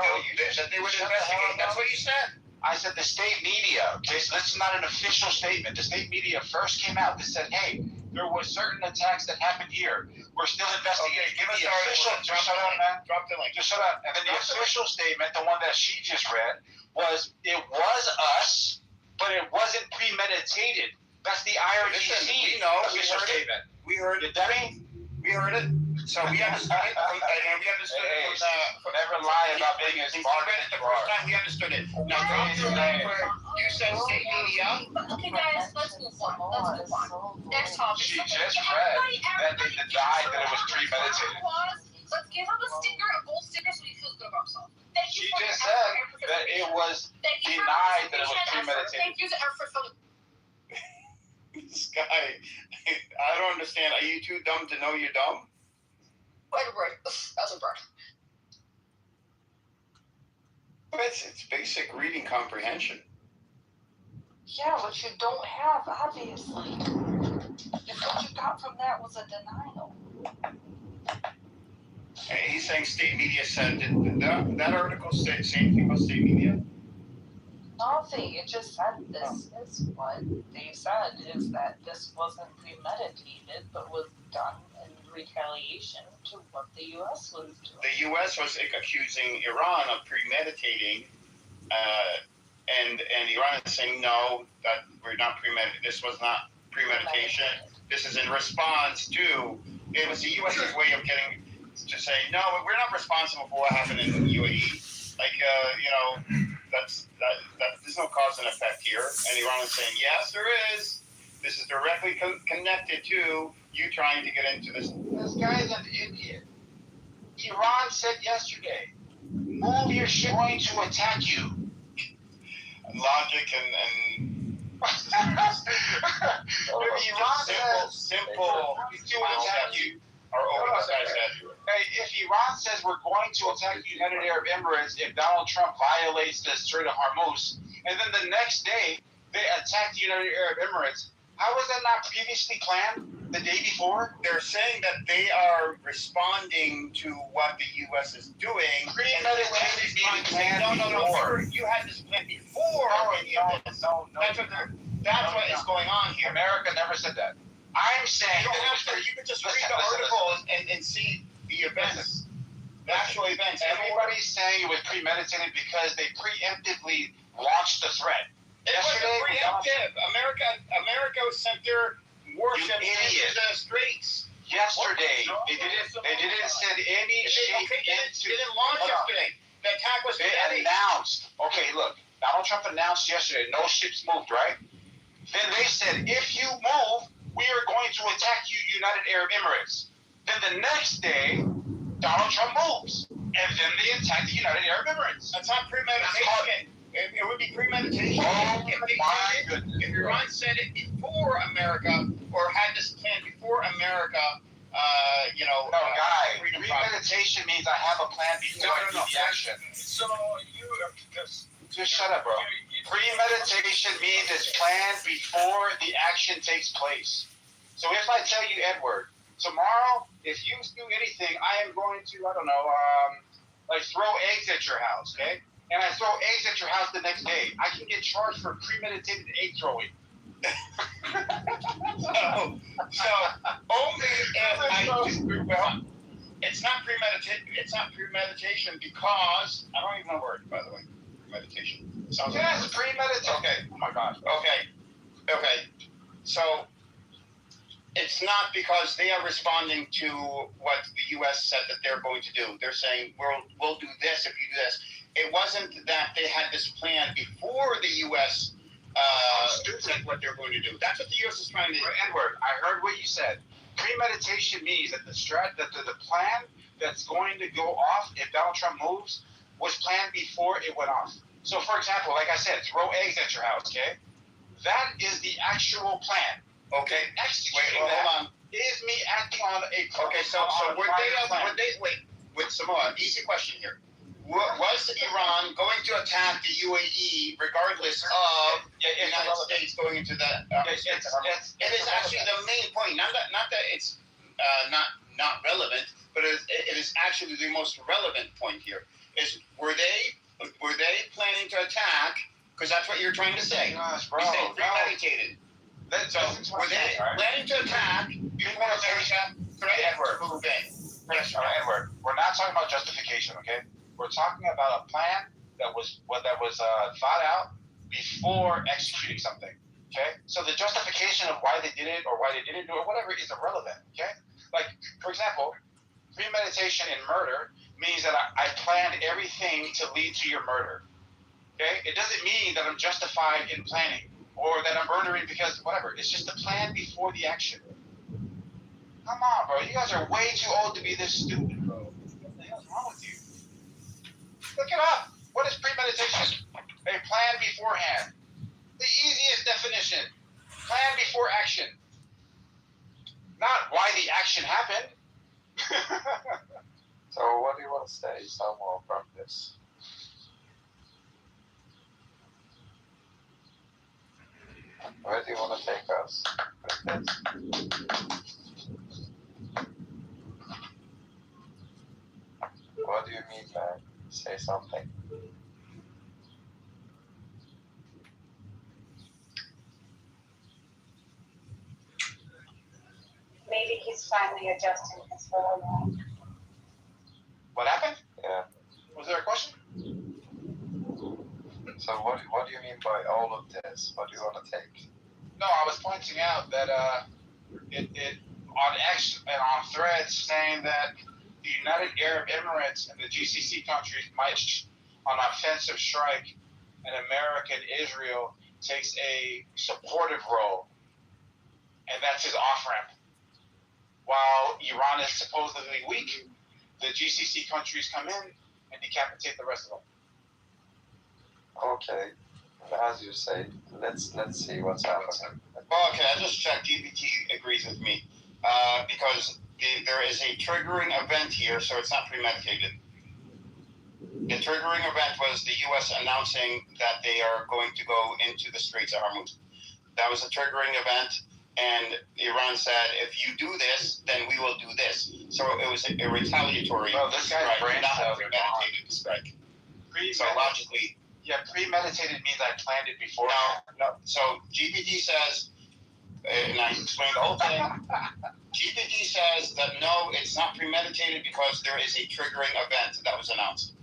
[SPEAKER 5] they would investigate. That's what you said.
[SPEAKER 17] I said the state media. Okay, so this is not an official statement. The state media first came out and said, hey, there were certain attacks that happened here. We're still investigating. Give me the official. Just shut up, man.
[SPEAKER 5] Drop the link.
[SPEAKER 17] Just shut up. And then the official statement, the one that she just read, was it was us, but it wasn't premeditated. That's the IRGC official statement.
[SPEAKER 5] We heard it. We heard it. So we understood it. And we understood it.
[SPEAKER 17] Never lie about being as smart as
[SPEAKER 5] the
[SPEAKER 17] you
[SPEAKER 5] first
[SPEAKER 17] are.
[SPEAKER 5] time we understood it. Now drop the link where you said state media.
[SPEAKER 16] Okay, guys, let's move on. Next topic.
[SPEAKER 17] She just read that they denied that it was premeditated.
[SPEAKER 16] Let's give him a sticker, a gold sticker, so he feels good about himself. Thank you.
[SPEAKER 17] She just said that it was denied that it was premeditated.
[SPEAKER 16] Thank you for
[SPEAKER 5] This guy, I don't understand. Are you too dumb to know you're dumb?
[SPEAKER 16] Right. That's a bird.
[SPEAKER 5] But it's basic reading comprehension.
[SPEAKER 14] Yeah, which you don't have, obviously. If what you got from that was a denial.
[SPEAKER 5] And he's saying state media said, did that article say anything about state media?
[SPEAKER 14] Nothing. It just said this is what they said, is that this wasn't premeditated, but was done in retaliation to what the U.S. was doing.
[SPEAKER 5] The U.S. was accusing Iran of premeditating, and Iran is saying no, that we're not premeditating. This was not premeditation. This is in response to. It was the U.S.'s way of getting to say no, we're not responsible for what happened in the UAE. Like that. There's no cause and effect here. And Iran is saying yes, there is. This is directly connected to you trying to get into this.
[SPEAKER 17] This guy's an idiot. Iran said yesterday, move your shit, going to attack you.
[SPEAKER 5] Logic and
[SPEAKER 17] if Iran says
[SPEAKER 5] simple
[SPEAKER 17] to attack you,
[SPEAKER 5] are over this guy's head.
[SPEAKER 17] Hey, if Iran says we're going to attack the United Arab Emirates if Donald Trump violates the Strait of Hormuz, and then the next day they attack the United Arab Emirates, how was that not previously planned the day before?
[SPEAKER 5] They're saying that they are responding to what the U.S. is doing.
[SPEAKER 17] Premeditated being planned before.
[SPEAKER 5] You had this plan before any of this.
[SPEAKER 17] No.
[SPEAKER 5] That's what is going on here.
[SPEAKER 17] America never said that. I'm saying
[SPEAKER 5] you can just read the article and see the events, the actual events.
[SPEAKER 17] Everybody's saying it was premeditated because they preemptively launched the threat.
[SPEAKER 5] It wasn't preemptive. America sent their warships into the straits.
[SPEAKER 17] Yesterday, they didn't send any shape into.
[SPEAKER 5] They didn't launch yesterday. The attack was today.
[SPEAKER 17] They announced. Okay, look, Donald Trump announced yesterday no ships moved, right? Then they said, if you move, we are going to attack you, United Arab Emirates. Then the next day, Donald Trump moves, and then they attack the United Arab Emirates.
[SPEAKER 5] That's not premeditation. It would be premeditation if Iran said it before America or had this plan before America.
[SPEAKER 17] Premeditation means I have a plan before I do the action.
[SPEAKER 13] So you
[SPEAKER 17] just shut up, bro. Premeditation means it's planned before the action takes place. So if I tell you, Edward, tomorrow, if you do anything, I am going to, like throw eggs at your house, okay? And I throw eggs at your house the next day, I can get charged for premeditated egg throwing.
[SPEAKER 5] So only if it's not premeditation. It's not premeditation because I don't even know the word, by the way. Premeditation. Sounds
[SPEAKER 17] yes, premeditation.
[SPEAKER 5] Okay.
[SPEAKER 17] Oh my gosh.
[SPEAKER 5] Okay. So it's not because they are responding to what the U.S. said that they're going to do. They're saying we'll do this if you do this. It wasn't that they had this plan before the U.S. Said what they're going to do. That's what the U.S. is trying to do.
[SPEAKER 17] Edward, I heard what you said. Premeditation means that the plan that's going to go off if Donald Trump moves was planned before it went off. So, for example, like I said, throw eggs at your house, okay? That is the actual plan. Okay, executing
[SPEAKER 5] hold on.
[SPEAKER 17] Is me acting on a plan.
[SPEAKER 5] Okay, so would they wait, with Samoa, easy question here. Was Iran going to attack the UAE regardless of the United States going into that? It is actually the main point. Not that it's not relevant, but it is actually the most relevant point here. Is were they planning to attack? Because that's what you're trying to say.
[SPEAKER 17] Gosh, bro,
[SPEAKER 5] you say premeditated. So were they planning to attack before America threatened to move in?
[SPEAKER 17] Edward, we're not talking about justification, okay? We're talking about a plan that was thought out before executing something. Okay, so the justification of why they did it or why they didn't do it, whatever, is irrelevant. Okay, like for example, premeditation in murder means that I planned everything to lead to your murder. Okay, it doesn't mean that I'm justified in planning or that I'm murdering because whatever. It's just the plan before the action. Come on, bro. You guys are way too old to be this stupid, bro. What the hell's wrong with you? Look it up. What is premeditation? A plan beforehand. The easiest definition. Plan before action. Not why the action happened.
[SPEAKER 2] So what do you want to say, Samuel, from this? Where do you want to take us with this? What do you mean, man? Say something.
[SPEAKER 3] Maybe he's
[SPEAKER 6] finally adjusting his role.
[SPEAKER 17] What happened?
[SPEAKER 2] Yeah.
[SPEAKER 17] Was there a question?
[SPEAKER 2] So what do you mean by all of this? What do you want to take?
[SPEAKER 17] No, I was pointing out that it on X and on Threads saying that the United Arab Emirates and the GCC countries might on offensive strike, and America and Israel takes a supportive role, and that's his off ramp. While Iran is supposedly weak, the GCC countries come in and decapitate the rest of them.
[SPEAKER 2] Okay. As you say, let's see what's happening.
[SPEAKER 5] Well, okay, I just checked. GPT agrees with me because there is a triggering event here, so it's not premeditated. The triggering event was the U.S. announcing that they are going to go into the Straits of Hormuz. That was a triggering event, and Iran said, if you do this, then we will do this. So it was a retaliatory strike, not a premeditated strike. So logically...
[SPEAKER 17] Yeah, premeditated means I planned it before.
[SPEAKER 5] No. So GPT says, and I explained the whole thing. GPT says that no, it's not premeditated because there is a triggering event that was announced.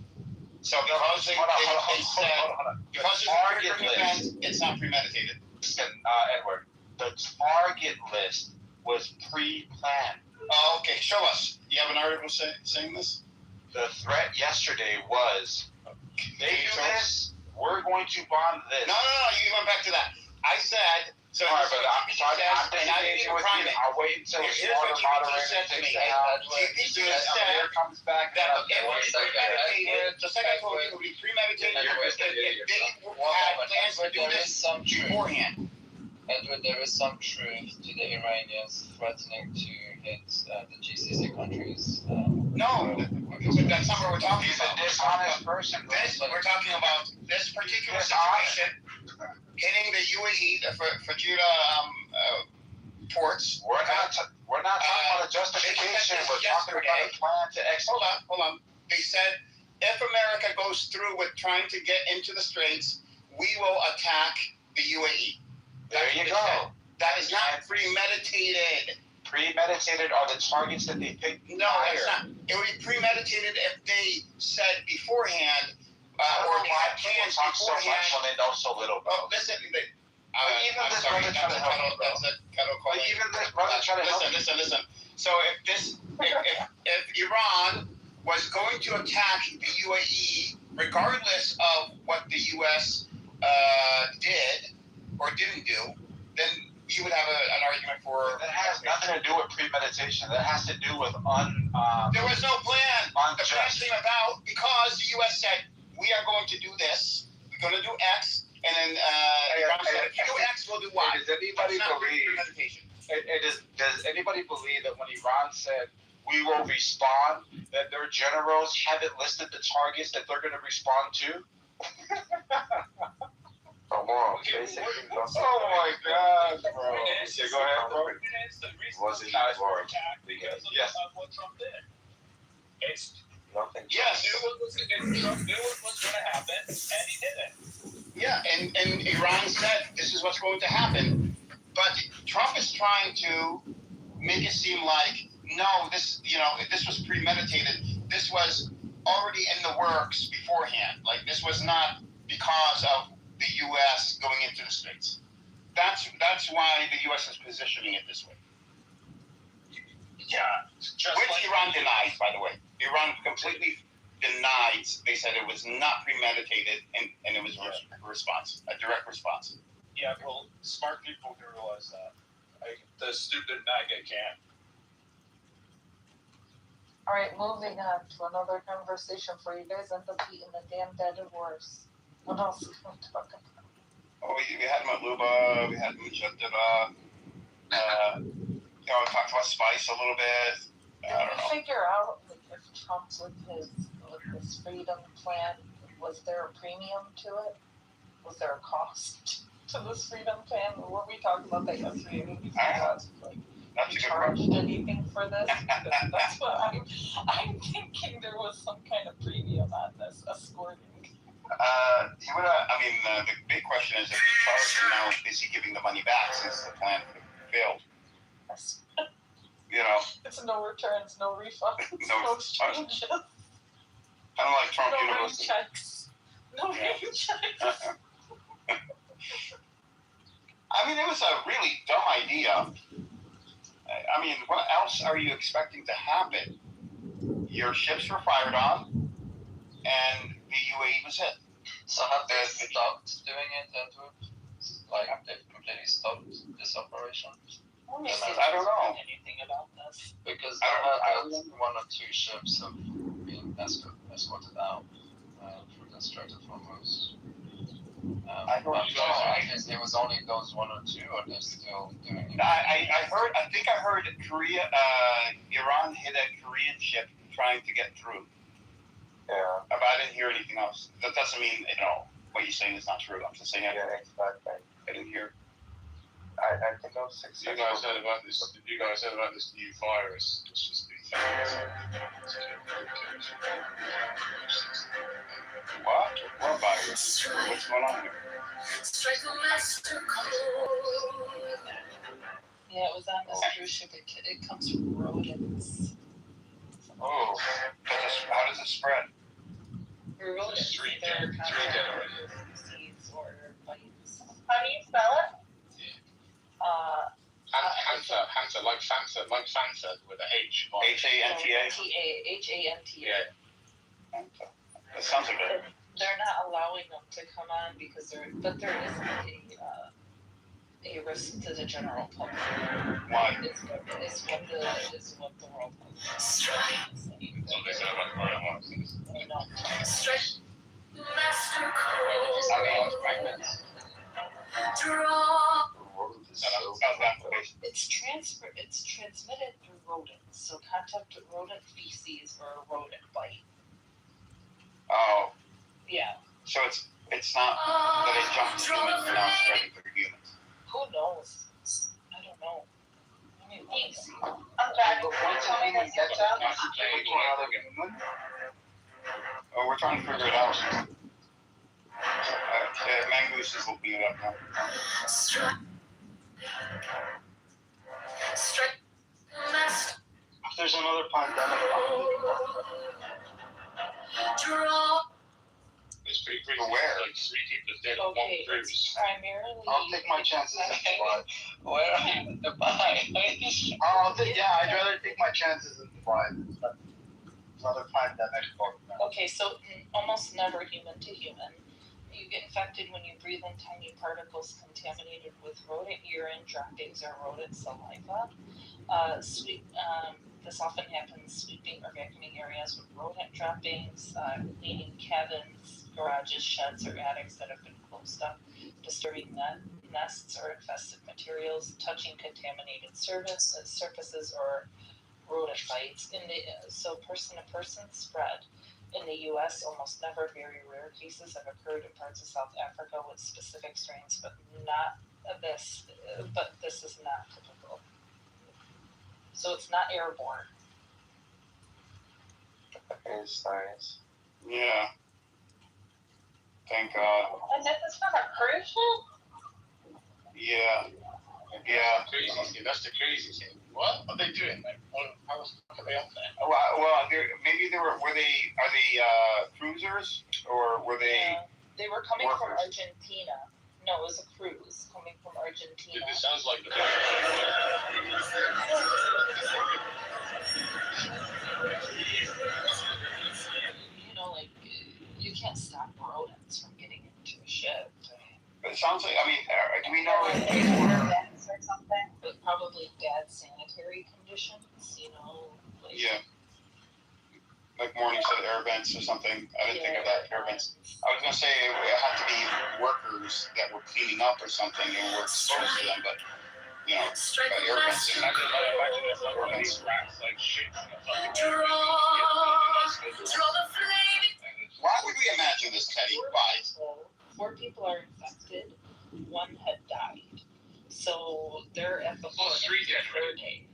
[SPEAKER 5] So because they said because it's a triggering event, it's not premeditated.
[SPEAKER 17] Listen, Edward, the target list was pre-planned.
[SPEAKER 5] Oh, okay. Show us. You have an article saying this?
[SPEAKER 17] The threat yesterday was, they do this, we're going to bomb this.
[SPEAKER 5] No, you went back to that. I said, so
[SPEAKER 17] all right, but I'm
[SPEAKER 5] disengaging
[SPEAKER 17] with you. I'll wait until the smarter moderator takes it out.
[SPEAKER 5] GPT said
[SPEAKER 17] comes back
[SPEAKER 5] that it would be premeditated. Just like I told you, it would be premeditated if they had plans to do this beforehand.
[SPEAKER 2] Edward, there is some truth to the Iranians threatening to hit the GCC countries.
[SPEAKER 5] No, that's not what we're talking about.
[SPEAKER 17] He's a dishonest person.
[SPEAKER 5] We're talking about this particular situation hitting the UAE, the Fajita ports.
[SPEAKER 17] We're not talking about a justification. We're talking about a plan to execute.
[SPEAKER 5] Hold on. They said if America goes through with trying to get into the Straits, we will attack the UAE.
[SPEAKER 17] There you go.
[SPEAKER 5] That is not premeditated.
[SPEAKER 17] Premeditated are the targets that they picked.
[SPEAKER 5] No, it's not. It would be premeditated if they said beforehand, or they had plans beforehand.
[SPEAKER 17] So much when they know so little.
[SPEAKER 5] Oh, listen.
[SPEAKER 17] That's
[SPEAKER 5] Listen. So if Iran was going to attack the UAE, regardless of what the U.S. Did or didn't do, then you would have an argument for...
[SPEAKER 17] That has nothing to do with premeditation. That has to do with
[SPEAKER 5] there was no plan. The plan came about because the U.S. said, we are going to do this, we're going to do X, and then Iran said, if you do X, we'll do Y.
[SPEAKER 17] Does anybody believe that when Iran said, we will respond, that their generals haven't listed the targets that they're going to respond to?
[SPEAKER 2] Oh
[SPEAKER 17] my God, bro. Yeah, go ahead, bro.
[SPEAKER 2] Was it not war?
[SPEAKER 17] Yes.
[SPEAKER 13] What Trump did. It's
[SPEAKER 2] nothing.
[SPEAKER 5] Yes.
[SPEAKER 13] Trump knew what was going to happen, and he did it.
[SPEAKER 5] Yeah, and Iran said this is what's going to happen, but Trump is trying to make it seem like no, this was premeditated. This was already in the works beforehand. Like this was not because of the U.S. going into the States. That's why the U.S. is positioning it this way.
[SPEAKER 13] Yeah,
[SPEAKER 5] which Iran denies, by the way. Iran completely denied. They said it was not premeditated, and it was a direct response.
[SPEAKER 13] Yeah, well, smart people can realize that. The stupid MAGA can't.
[SPEAKER 14] All right, moving on to another conversation for you guys end up beating a damn dead horse. What else can we talk about?
[SPEAKER 5] Oh, we had Matluba, we had Mujaddiba. We talked about Spice a little bit. I don't know.
[SPEAKER 14] Figure out if Trump with his freedom plan, was there a premium to it? Was there a cost to this freedom plan? Were we talking about that yesterday?
[SPEAKER 5] That's
[SPEAKER 14] you charged anything for this? That's what I'm thinking. There was some kind of premium on this escorting.
[SPEAKER 5] The big question is if he charged him now, is he giving the money back since the plan failed? You know,
[SPEAKER 14] It's no returns, no refunds, no exchanges,
[SPEAKER 5] kind of like Trump
[SPEAKER 14] no
[SPEAKER 5] University.
[SPEAKER 14] rain checks. No rain checks.
[SPEAKER 5] I mean, it was a really dumb idea. I mean, what else are you expecting to happen? Your ships were fired on, and the UAE was hit.
[SPEAKER 2] So have they stopped doing it, Edward? Like, have they completely stopped this operation?
[SPEAKER 5] I don't know.
[SPEAKER 14] Anything about this?
[SPEAKER 2] Because I heard that one or two ships have been escorted out from the Strait of Hormuz. I don't know. I think it was only those one or two, or they're still doing it.
[SPEAKER 5] I think I heard Korea, Iran hit a Korean ship trying to get through.
[SPEAKER 2] Yeah.
[SPEAKER 5] But I didn't hear anything else. That doesn't mean, what you're saying is not true. I'm just saying I didn't hear.
[SPEAKER 2] I think I was successful.
[SPEAKER 23] You guys heard about this? Did you guys heard about this new virus? It's just been
[SPEAKER 5] What? What virus? What's going on here?
[SPEAKER 14] Yeah, it was on this cruise ship. It comes from rodents.
[SPEAKER 5] Oh, how does it spread?
[SPEAKER 14] Rodents.
[SPEAKER 23] Three
[SPEAKER 14] They're
[SPEAKER 23] dead already.
[SPEAKER 14] disease or bites.
[SPEAKER 6] How do you spell it?
[SPEAKER 18] Hanta, like Fanta with a H.
[SPEAKER 5] H-A-N-T-A?
[SPEAKER 14] H-A-N-T-A.
[SPEAKER 5] Yeah. That sounds like it.
[SPEAKER 14] They're not allowing them to come on because there isn't a risk to the general public.
[SPEAKER 5] Why?
[SPEAKER 14] It's what the world has.
[SPEAKER 23] So they said about coronavirus.
[SPEAKER 14] No. It's transmitted through rodents. So contact with rodent feces or a rodent bite.
[SPEAKER 5] Oh.
[SPEAKER 14] Yeah.
[SPEAKER 5] So it's not that it jumps to humans and now spreading through humans.
[SPEAKER 14] Who knows? I don't know. I mean, let me see.
[SPEAKER 6] I'm back. Can you tell me this gets up?
[SPEAKER 5] Oh, we're trying to figure it out. Mangoose is looking it up now.
[SPEAKER 17] If there's another pandemic,
[SPEAKER 23] It's pretty crazy.
[SPEAKER 5] Where?
[SPEAKER 23] Like 3 people dead on one
[SPEAKER 14] Okay,
[SPEAKER 23] cruise.
[SPEAKER 14] it's primarily.
[SPEAKER 17] I'll take my chances in Dubai.
[SPEAKER 2] Where are you in Dubai?
[SPEAKER 17] I'd rather take my chances in Dubai than another pandemic.
[SPEAKER 14] Okay, so almost never human to human. You get infected when you breathe in tiny particles contaminated with rodent urine, droppings, or rodent saliva. This often happens sweeping or vacuuming areas with rodent droppings, cleaning cabins, garages, sheds, or attics that have been closed up, disturbing nests or infested materials, touching contaminated surfaces or rodent bites. So person-to-person spread. In the U.S., almost never. Very rare cases have occurred in parts of South Africa with specific strains, but not this. But this is not typical. So it's not airborne.
[SPEAKER 2] It's nice.
[SPEAKER 5] Yeah. Thank God.
[SPEAKER 6] And this is from a cruise ship?
[SPEAKER 5] Yeah.
[SPEAKER 18] That's the crazy thing. What are they doing? Like, how are they up there?
[SPEAKER 5] Well, maybe are they cruisers or were they?
[SPEAKER 14] Yeah. They were coming
[SPEAKER 5] workers?
[SPEAKER 14] from Argentina. No, it was a cruise coming from Argentina.
[SPEAKER 23] It sounds like the
[SPEAKER 14] You can't stop rodents from getting into a ship.
[SPEAKER 5] It sounds like. Do we know?
[SPEAKER 6] Or something?
[SPEAKER 14] But probably bad sanitary conditions.
[SPEAKER 5] Yeah. Like Morning said, air vents or something. I didn't think of that. Air vents. I was gonna say it had to be workers that were cleaning up or something and were exposed to them, but air vents. Why would we imagine this, Teddy? Why?
[SPEAKER 14] 4 people are infected. 1 had died. So they're at the port.
[SPEAKER 23] 3 dead
[SPEAKER 14] already.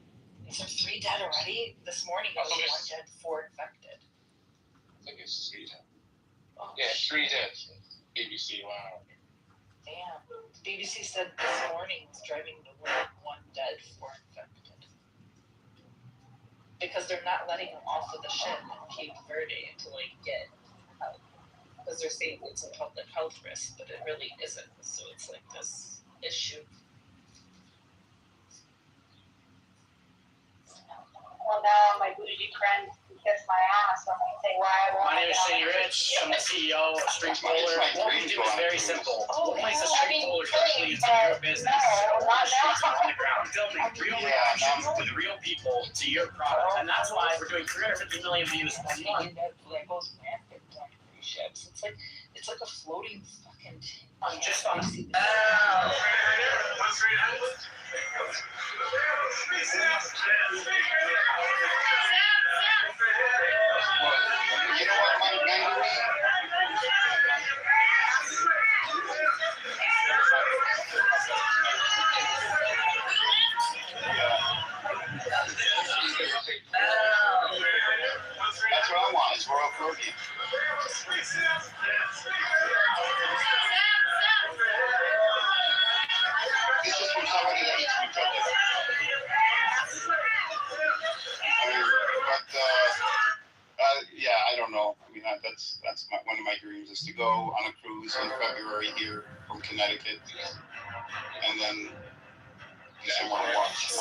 [SPEAKER 14] Is there 3 dead already? This morning it was 1 dead, 4 infected.
[SPEAKER 23] I think it's 3 dead.
[SPEAKER 14] Oh,
[SPEAKER 23] Yeah, 3 dead. BBC, wow.
[SPEAKER 14] Damn. The BBC said this morning was driving to work, 1 dead, 4 infected. because they're not letting him off of the ship in Cape Verde to like get help because they're saying it's a public health risk, but it really isn't. So it's like this issue.
[SPEAKER 6] Well, now my bougie friends can kiss my ass when they say why I want.
[SPEAKER 8] My name is Shane Rich. I'm the CEO of Street Bowler. What we do is very simple. We'll place a street bowler directly into your business. Streets on the ground, building real connections with real people to your product. And that's why we're doing 350 million views per month.
[SPEAKER 14] It's like a floating fucking thing.
[SPEAKER 8] Just on
[SPEAKER 5] You know what my name is? That's what I want, is Royal Caribbean. This is from somebody that eats each other. Yeah, I don't know. I mean, that's one of my dreams is to go on a cruise in February here from Connecticut, and then do some more watch.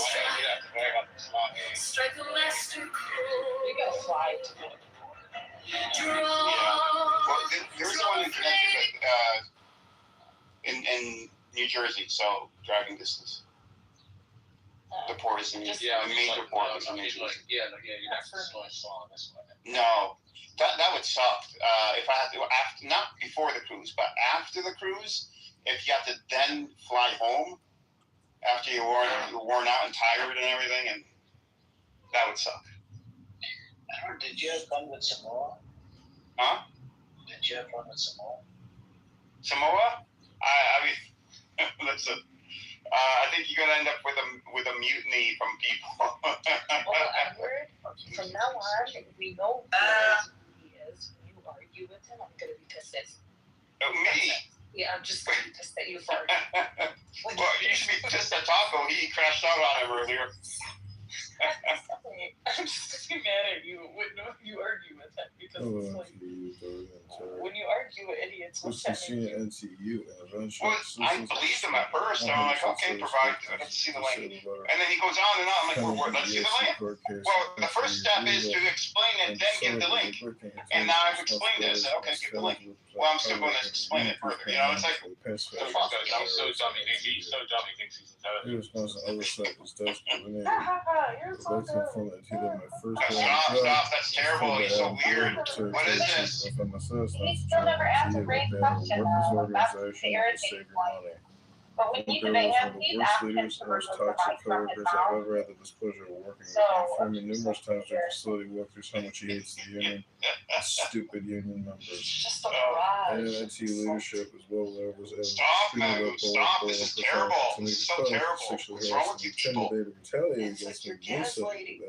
[SPEAKER 4] Strike a master
[SPEAKER 14] We gotta fly to it.
[SPEAKER 5] Yeah. Well, there was one in Connecticut, in New Jersey, so driving distance. The port is in the major port is in New Jersey.
[SPEAKER 13] You're not flying on this one.
[SPEAKER 5] No, that would suck. If I had to, after, not before the cruise, but after the cruise, if you have to then fly home after you're worn out and tired and everything, and that would suck.
[SPEAKER 11] Did you have fun with Samoa?
[SPEAKER 5] Huh?
[SPEAKER 11] Did you have fun with Samoa?
[SPEAKER 5] Samoa? I mean, that's a. I think you're gonna end up with a mutiny from people.
[SPEAKER 14] Edward, from now on, we know who he is. When you argue with him, I'm gonna be pissed at
[SPEAKER 5] Me?
[SPEAKER 14] Yeah, I'm just gonna be pissed at you for arguing.
[SPEAKER 5] Well, you should be pissed at Taco. He crashed out on him earlier.
[SPEAKER 14] I'm just gonna be mad at you when you argue with him because it's like when you argue with idiots, what's that make you?
[SPEAKER 5] Well, I believed him at first. I'm like, okay, provide. Let's see the link. And then he goes on and on. I'm like, let's see the link. Well, the first step is to explain it, then give the link. And now I've explained it. I said, okay, give the link. Well, I'm still going to explain it further. You know, it's like,
[SPEAKER 13] the fuck? He's so dumb. He's so dumb. He thinks he's intelligent.
[SPEAKER 5] Stop. That's terrible. He's so weird. What is this?
[SPEAKER 6] He still never answered Ray's question. That's the irritating point. But when you debate him, he's asking him to remove the mic from his
[SPEAKER 9] I've
[SPEAKER 6] mouth.
[SPEAKER 9] ever had the displeasure of working with
[SPEAKER 6] So,
[SPEAKER 9] him. Informed me numerous times during facility walkthroughs how much he hates the union, stupid union members.
[SPEAKER 14] Just a barrage.
[SPEAKER 9] And NTU leadership as well was able to
[SPEAKER 5] Stop, man. Stop. This is terrible. This is so terrible. What's wrong with you people?
[SPEAKER 9] Retaliated against me.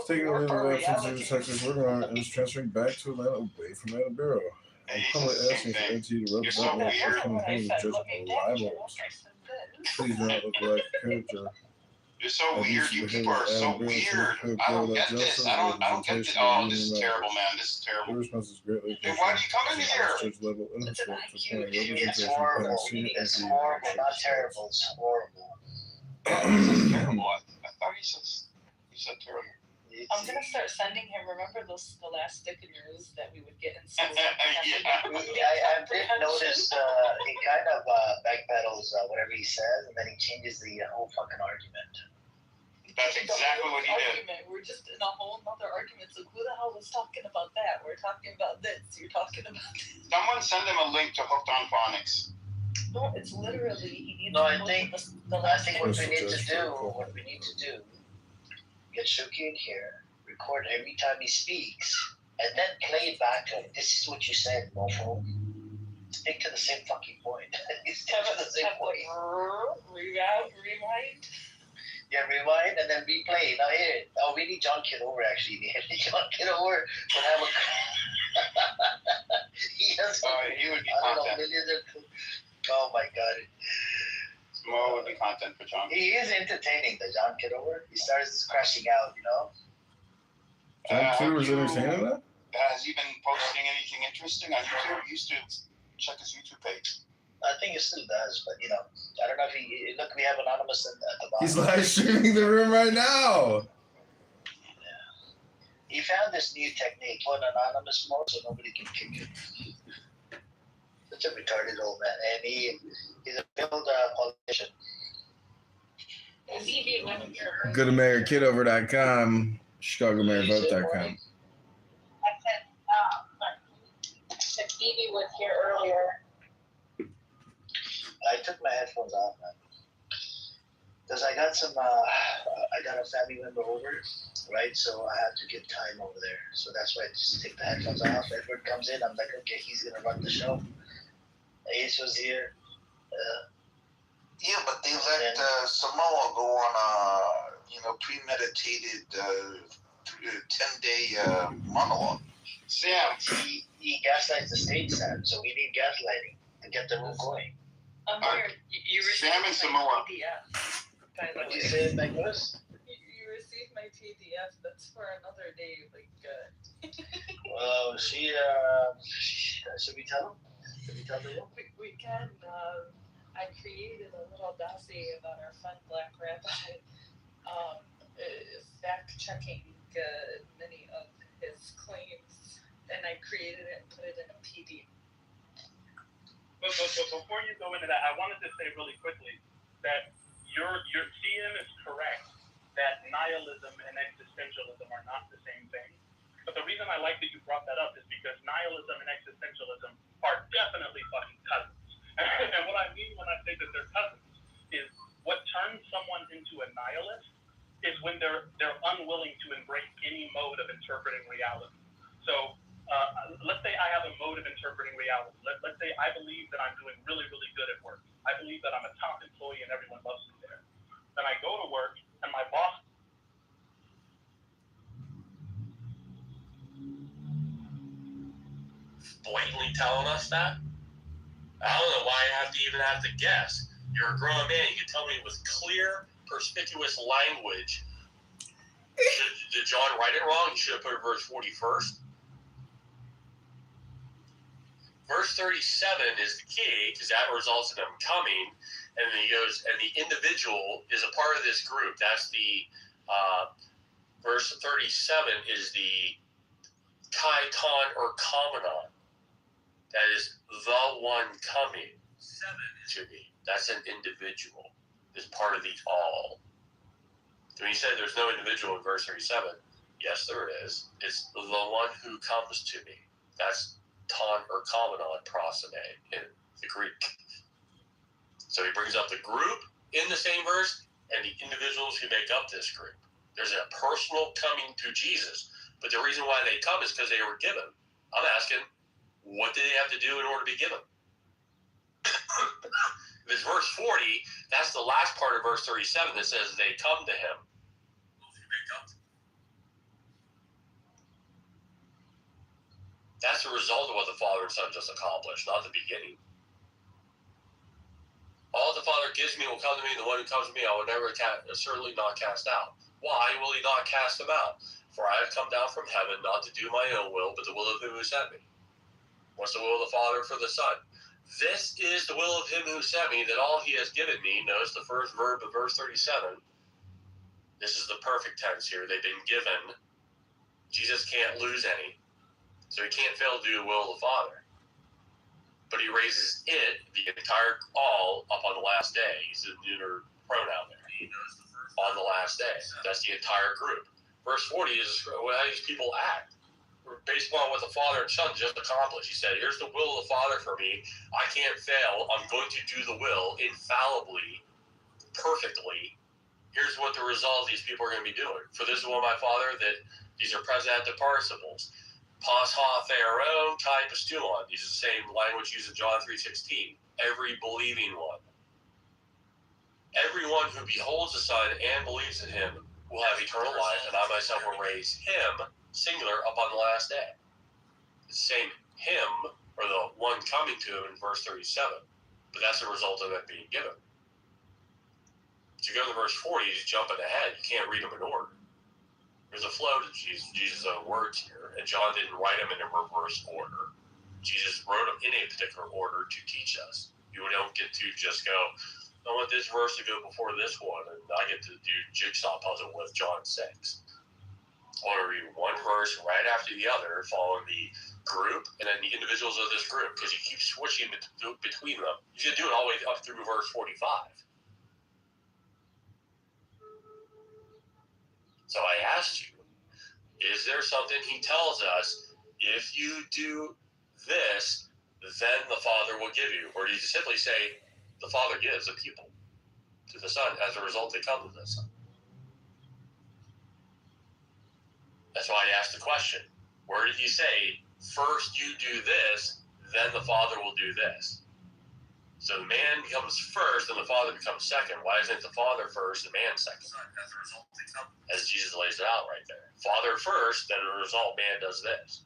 [SPEAKER 9] Taking a leave of absence in Texas, working on it, and is transferring back to Atlanta away from Attleboro. I'm humbly asking for NTU to represent me for coming home to judge my rivals. Please do not look like a character.
[SPEAKER 5] You're so weird. You people are so weird. I don't get this. I don't get this. Oh, this is terrible, man. This is terrible.
[SPEAKER 9] Your response is greatly
[SPEAKER 5] Then why do you come in here?
[SPEAKER 9] Judge level influence for playing
[SPEAKER 11] It's
[SPEAKER 9] representation
[SPEAKER 11] horrible.
[SPEAKER 9] by senior
[SPEAKER 11] It's
[SPEAKER 9] NTU
[SPEAKER 11] horrible. Not terrible. It's horrible.
[SPEAKER 5] Terrible. I thought he said terrible.
[SPEAKER 14] I'm gonna start sending him. Remember the last stickers that we would get in school?
[SPEAKER 11] I did notice he kind of backpedals whatever he says, and then he changes the whole fucking argument.
[SPEAKER 5] That's exactly what he did.
[SPEAKER 14] We're just in a whole nother argument. So who the hell was talking about that? We're talking about this. You're talking about this.
[SPEAKER 5] Someone send him a link to Hooked on Phonics.
[SPEAKER 14] No, it's literally he needs
[SPEAKER 11] No,
[SPEAKER 14] to
[SPEAKER 11] I think what we need to do, get Shuki in here, record every time he speaks, and then play it back to him. This is what you said, mofo. Stick to the same fucking point. Stick to the same point.
[SPEAKER 14] Rewind.
[SPEAKER 11] Yeah, rewind and then replay. Now here, we need John Kitover actually. John Kitover would have a. He would be content. Oh my god.
[SPEAKER 5] More would be content for John.
[SPEAKER 17] He is entertaining, the John Kitover. He starts crashing out, you know.
[SPEAKER 9] John Kitover's entertaining that?
[SPEAKER 5] Has he been posting anything interesting on YouTube? He used to check his YouTube page.
[SPEAKER 17] I think he still does, but you know, I don't know if he. Look, we have Anonymous at the bottom.
[SPEAKER 9] He's live streaming the room right now.
[SPEAKER 17] Yeah. He found this new technique, put Anonymous mode so nobody can kick him. Such a retarded old man, and he's a failed politician.
[SPEAKER 9] Go to MayorKitover.com, ChicagoMayorVote.com.
[SPEAKER 14] If Phoebe was here earlier.
[SPEAKER 17] I took my headphones off, man. Because I got I got a family member over, right? So I have to give time over there. So that's why I just take the headphones off. Edward comes in, I'm like, okay, he's going to run the show. Ace was here.
[SPEAKER 11] Yeah, but they let Samoa go on a premeditated 10-day monologue.
[SPEAKER 17] Sam, he gaslights the state, Sam. So we need gaslighting to get the room going.
[SPEAKER 14] You
[SPEAKER 5] Sam and Samoa.
[SPEAKER 14] PDF.
[SPEAKER 17] What did you say, Nicholas?
[SPEAKER 14] You received my PDF. That's for another day.
[SPEAKER 17] Well, should we tell him? Should we tell the room?
[SPEAKER 14] We can. I created a little dossier about our friend Black Rabbi, fact-checking many of his claims, and I created it and put it in a PDF.
[SPEAKER 13] But before you go into that, I wanted to say really quickly that your TM is correct that nihilism and existentialism are not the same thing. But the reason I like that you brought that up is because nihilism and existentialism are definitely fucking cousins. And what I mean when I say that they're cousins is what turns someone into a nihilist is when they're unwilling to embrace any mode of interpreting reality. So let's say I have a mode of interpreting reality. Let's say I believe that I'm doing really, really good at work. I believe that I'm a top employee and everyone loves me there. Then I go to work and my boss
[SPEAKER 10] blatantly telling us that. I don't know why I have to guess. You're a grown man. You can tell me with clear, perspicuous language. Did John write it wrong? He should have put verse 40 first. Verse 37 is the key because that results in them coming. And then he goes, and the individual is a part of this group. That's the verse 37 is the chiton or komenon. That is the one coming to me. That's an individual. Is part of the all. So when you say there's no individual in verse 37, yes, there is. It's the one who comes to me. That's ton or komenon prosome in the Greek. So he brings up the group in the same verse and the individuals who make up this group. There's a personal coming to Jesus, but the reason why they come is because they were given. I'm asking, what did they have to do in order to be given? If it's verse 40, that's the last part of verse 37 that says they come to him. That's the result of what the Father and Son just accomplished, not the beginning. All the Father gives me will come to me, and the one who comes to me I will never certainly not cast out. Why will he not cast them out? For I have come down from heaven not to do my own will, but the will of him who sent me. What's the will of the Father for the Son? This is the will of him who sent me, that all he has given me. Notice the first verb of verse 37. This is the perfect tense here. They've been given. Jesus can't lose any. So he can't fail to do the will of the Father. But he raises it, the entire all, up on the last day. He's a neuter pronoun there. On the last day. That's the entire group. Verse 40 is how these people act. Based upon what the Father and Son just accomplished. He said, here's the will of the Father for me. I can't fail. I'm going to do the will infallibly, perfectly. Here's what the result of these people are going to be doing. For this is what my Father, that these are present participles. Pas ha theron, kai pastulon. These are the same language used in John 3:16. Every believing one. Everyone who beholds the Son and believes in him will have eternal life, and I myself will raise him, singular, up on the last day. The same him, or the one coming to him in verse 37. But that's the result of it being given. To go to verse 40, he's jumping ahead. You can't read them in order. There's a flow to Jesus' own words here, and John didn't write them in a reverse order. Jesus wrote them in a particular order to teach us. You don't get to just go, I want this verse to go before this one, and I get to do jigsaw puzzle with John 6. I want to read one verse right after the other, following the group and then the individuals of this group, because you keep switching between them. You should do it all the way up through verse 45. So I asked you, is there something he tells us, if you do this, then the Father will give you? Or do you simply say, the Father gives the people to the Son, as a result they come to the Son? That's why I asked the question. Where did he say, first you do this, then the Father will do this? So the man becomes first, and the Father becomes second. Why isn't the Father first, the man second? As a result, they come. As Jesus lays it out right there. Father first, then as a result, man does this.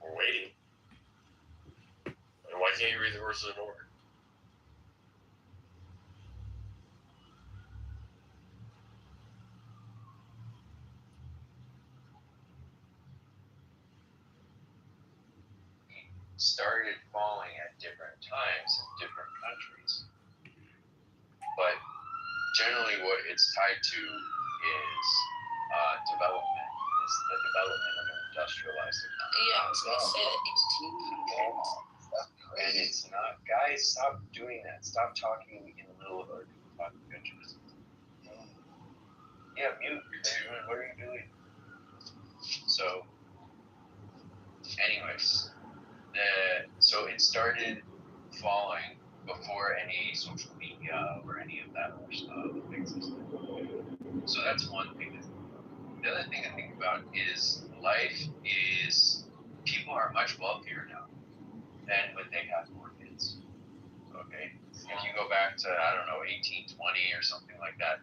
[SPEAKER 10] We're waiting. And why can't you read the verses in order?
[SPEAKER 2] Started falling at different times in different countries. But generally what it's tied to is development. It's the development of an industrialized economy.
[SPEAKER 16] Yeah, I was going to say that 1800s.
[SPEAKER 2] And it's not, guys, stop doing that. Stop talking in the middle of our fucking countries. Yeah, mute. What are you doing? So, anyways, so it started falling before any social media or any of that other stuff existed. So that's one thing to think about. The other thing to think about is people are much wealthier now than when they had more kids. Okay? If you go back to, 1820 or something like that,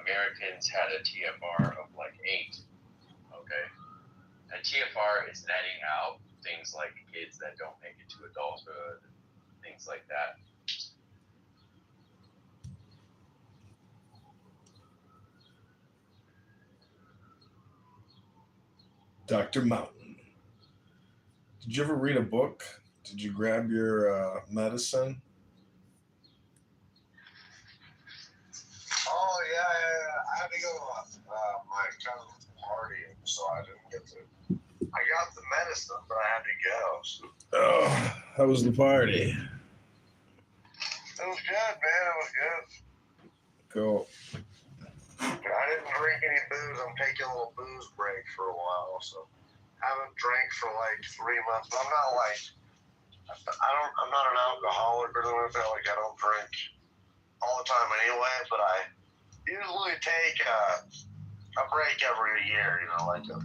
[SPEAKER 2] Americans had a TFR of like 8. Okay? And TFR is netting out things like kids that don't make it to adulthood, things like that.
[SPEAKER 9] Dr. Mountain. Did you ever read a book? Did you grab your medicine?
[SPEAKER 17] Oh, yeah. I had to go to my cousin's party, so I didn't get to. I got the medicine, but I had to go. So.
[SPEAKER 9] Oh, how was the party?
[SPEAKER 17] It was good, man. It was good.
[SPEAKER 9] Cool.
[SPEAKER 17] I didn't drink any booze. I'm taking a little booze break for a while, so I haven't drank for like 3 months. But I'm not like I'm not an alcoholic or anything. Like I don't drink all the time anyway. But I usually take a break every year. Like a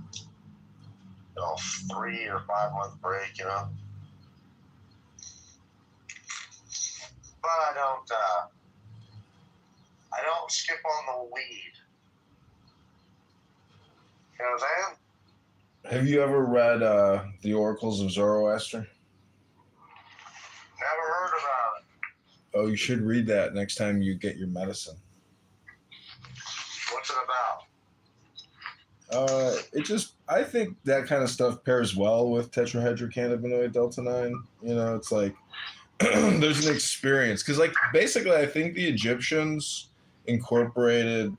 [SPEAKER 17] 3 or 5 month break. But I don't skip on the weed. You know what I'm saying?
[SPEAKER 9] Have you ever read The Oracles of Zoroaster?
[SPEAKER 17] Never heard about it.
[SPEAKER 9] Oh, you should read that next time you get your medicine.
[SPEAKER 17] What's it about?
[SPEAKER 9] I think that kind of stuff pairs well with tetrahydrocannabinoid delta 9. It's like there's an experience. Because, like, basically, I think the Egyptians incorporated,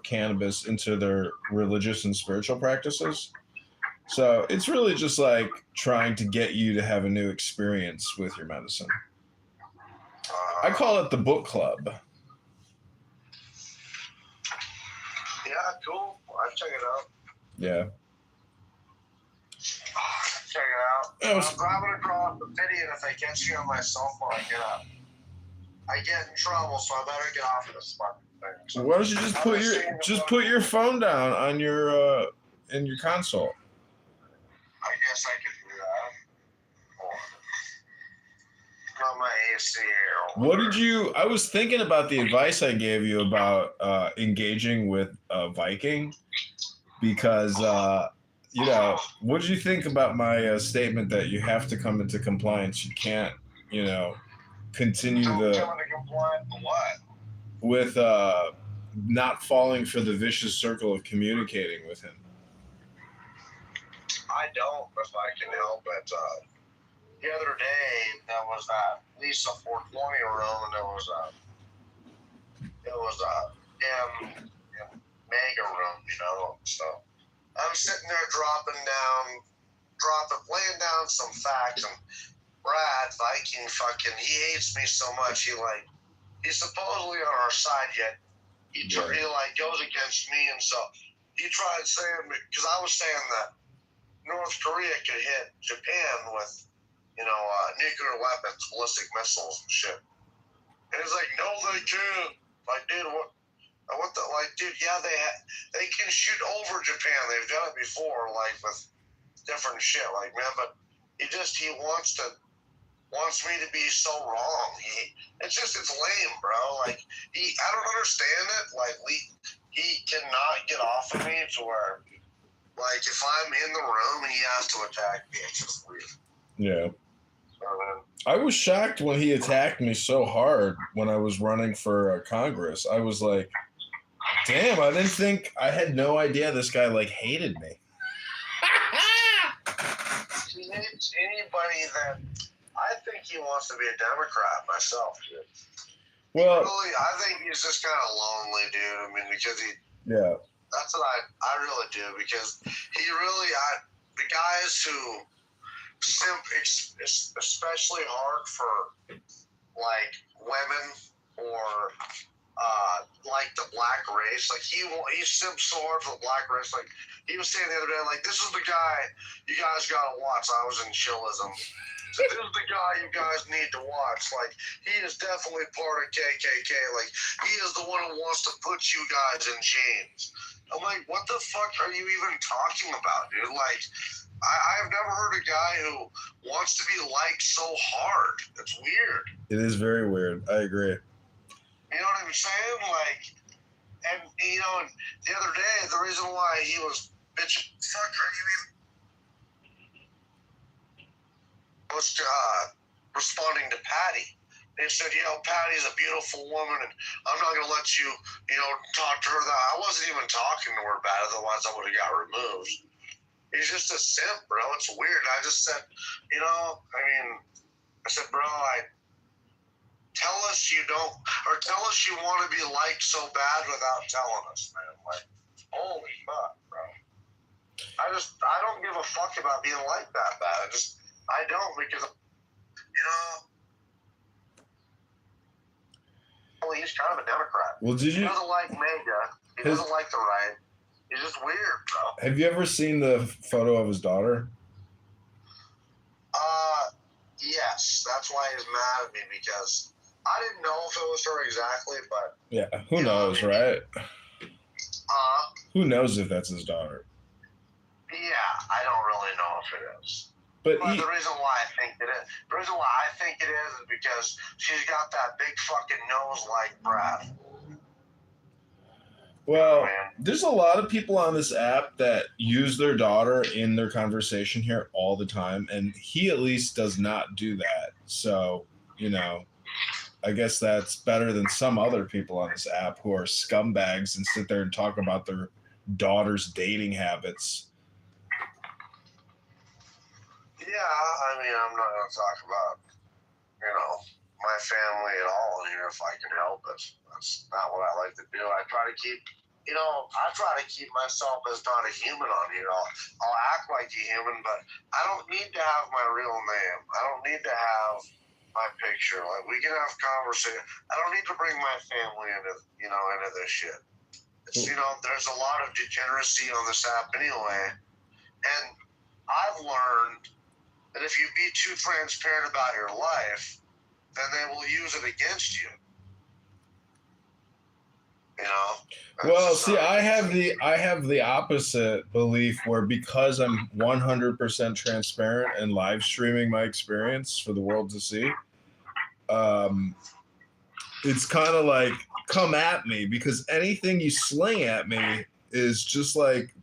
[SPEAKER 9] cannabis into their religious and spiritual practices. So it's really just like trying to get you to have a new experience with your medicine. I call it the book club.
[SPEAKER 17] Yeah, cool. I'll check it out.
[SPEAKER 9] Yeah.
[SPEAKER 17] Check it out. I'm driving across the city, and if I catch you on my cell phone, I get in trouble, so I better get off this fucking thing.
[SPEAKER 9] So why don't you just put your phone down on your in your console?
[SPEAKER 17] I guess I could do that. Got my AC here.
[SPEAKER 9] I was thinking about the advice I gave you about engaging with Viking. because you know, what did you think about my statement that you have to come into compliance? You can't, you know, continue with not falling for the vicious circle of communicating with him.
[SPEAKER 17] I don't, if I can help it. The other day, there was that Lisa 420 room, and there was a mega room, you know. So I'm sitting there laying down some facts, and Brad Viking he hates me so much. He's supposedly on our side, yet he goes against me, and so he tried saying, because I was saying that North Korea could hit Japan with, nuclear weapons, ballistic missiles and shit. And he's like, no, they can't. Like, dude, yeah, they can shoot over Japan. They've done it before, like, with different shit, like, man, but he wants me to be so wrong. It's lame, bro. Like, I don't understand it. Like, he cannot get off of me to where, like, if I'm in the room and he has to attack me, it's just weird.
[SPEAKER 9] Yeah. I was shocked when he attacked me so hard when I was running for Congress. I was like, damn, I had no idea this guy, like, hated me.
[SPEAKER 17] He hates anybody that, I think he wants to be a Democrat myself, dude.
[SPEAKER 9] Well,
[SPEAKER 17] I think he's just kind of lonely, dude. I mean, because
[SPEAKER 9] yeah.
[SPEAKER 17] That's what I really do, because the guys who simp especially hard for, like, women or like the black race, like he simps so hard for the black race. Like, he was saying the other day, like, this is the guy you guys gotta watch. I was in chillism. So this is the guy you guys need to watch. Like, he is definitely part of KKK. Like, he is the one who wants to put you guys in chains. I'm like, what the fuck are you even talking about, dude? Like, I've never heard a guy who wants to be liked so hard. It's weird.
[SPEAKER 9] It is very weird. I agree.
[SPEAKER 17] You know what I'm saying? Like, and the other day, the reason why he was bitching, fuck, are you even responding to Patty? They said, Patty's a beautiful woman, and I'm not gonna let you, talk to her that. I wasn't even talking to her bad, otherwise I would have got removed. He's just a simp, bro. It's weird. I just said, I said, bro, tell us you don't, or tell us you want to be liked so bad without telling us, man. Like, holy fuck, bro. I don't give a fuck about being liked that bad. I don't, because, he's kind of a Democrat.
[SPEAKER 9] Well,
[SPEAKER 17] He doesn't like MAGA. He doesn't like the right. He's just weird, bro.
[SPEAKER 9] Have you ever seen the photo of his daughter?
[SPEAKER 17] Yes. That's why he's mad at me, because I didn't know if it was her exactly, but...
[SPEAKER 9] Yeah, who knows, right? Who knows if that's his daughter?
[SPEAKER 17] Yeah, I don't really know if it is.
[SPEAKER 9] But
[SPEAKER 17] the reason why I think it is because she's got that big fucking nose like Brad.
[SPEAKER 9] Well, there's a lot of people on this app that use their daughter in their conversation here all the time, and he at least does not do that. So, I guess that's better than some other people on this app who are scumbags and sit there and talk about their daughter's dating habits.
[SPEAKER 17] Yeah, I'm not going to talk about, my family at all here if I can help it. That's not what I like to do. I try to keep, myself as not a human on here. I'll act like a human, but I don't need to have my real name. I don't need to have my picture. Like, we can have conversation. I don't need to bring my family into this shit. It's, there's a lot of degeneracy on this app anyway. And I've learned that if you be too transparent about your life, then they will use it against you.
[SPEAKER 9] Well, see, I have the opposite belief, where because I'm 100% transparent and live streaming my experience for the world to see, it's kind of like, come at me, because anything you sling at me, is just like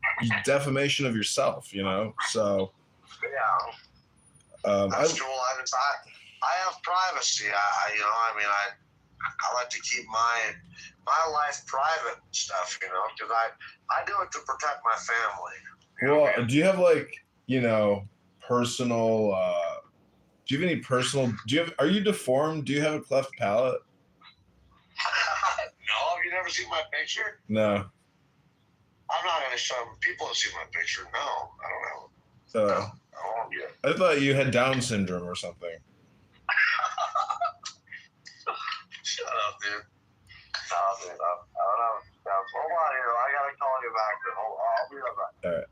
[SPEAKER 9] defamation of yourself, you know? So,
[SPEAKER 17] yeah. That's cool. I have privacy. I like to keep my life private stuff, you know, because I do it to protect my family.
[SPEAKER 9] Well, do you have like, you know, personal, do you have any personal, are you deformed? Do you have a cleft palate?
[SPEAKER 17] No, have you never seen my picture?
[SPEAKER 9] No.
[SPEAKER 17] I'm not going to show people to see my picture. No, I don't know.
[SPEAKER 9] So,
[SPEAKER 17] no, I won't yet.
[SPEAKER 9] I thought you had Down syndrome or something.
[SPEAKER 17] Shut up, dude. Stop it. I don't know. Hold on here. I got to call you back. I'll be right back.
[SPEAKER 9] All right.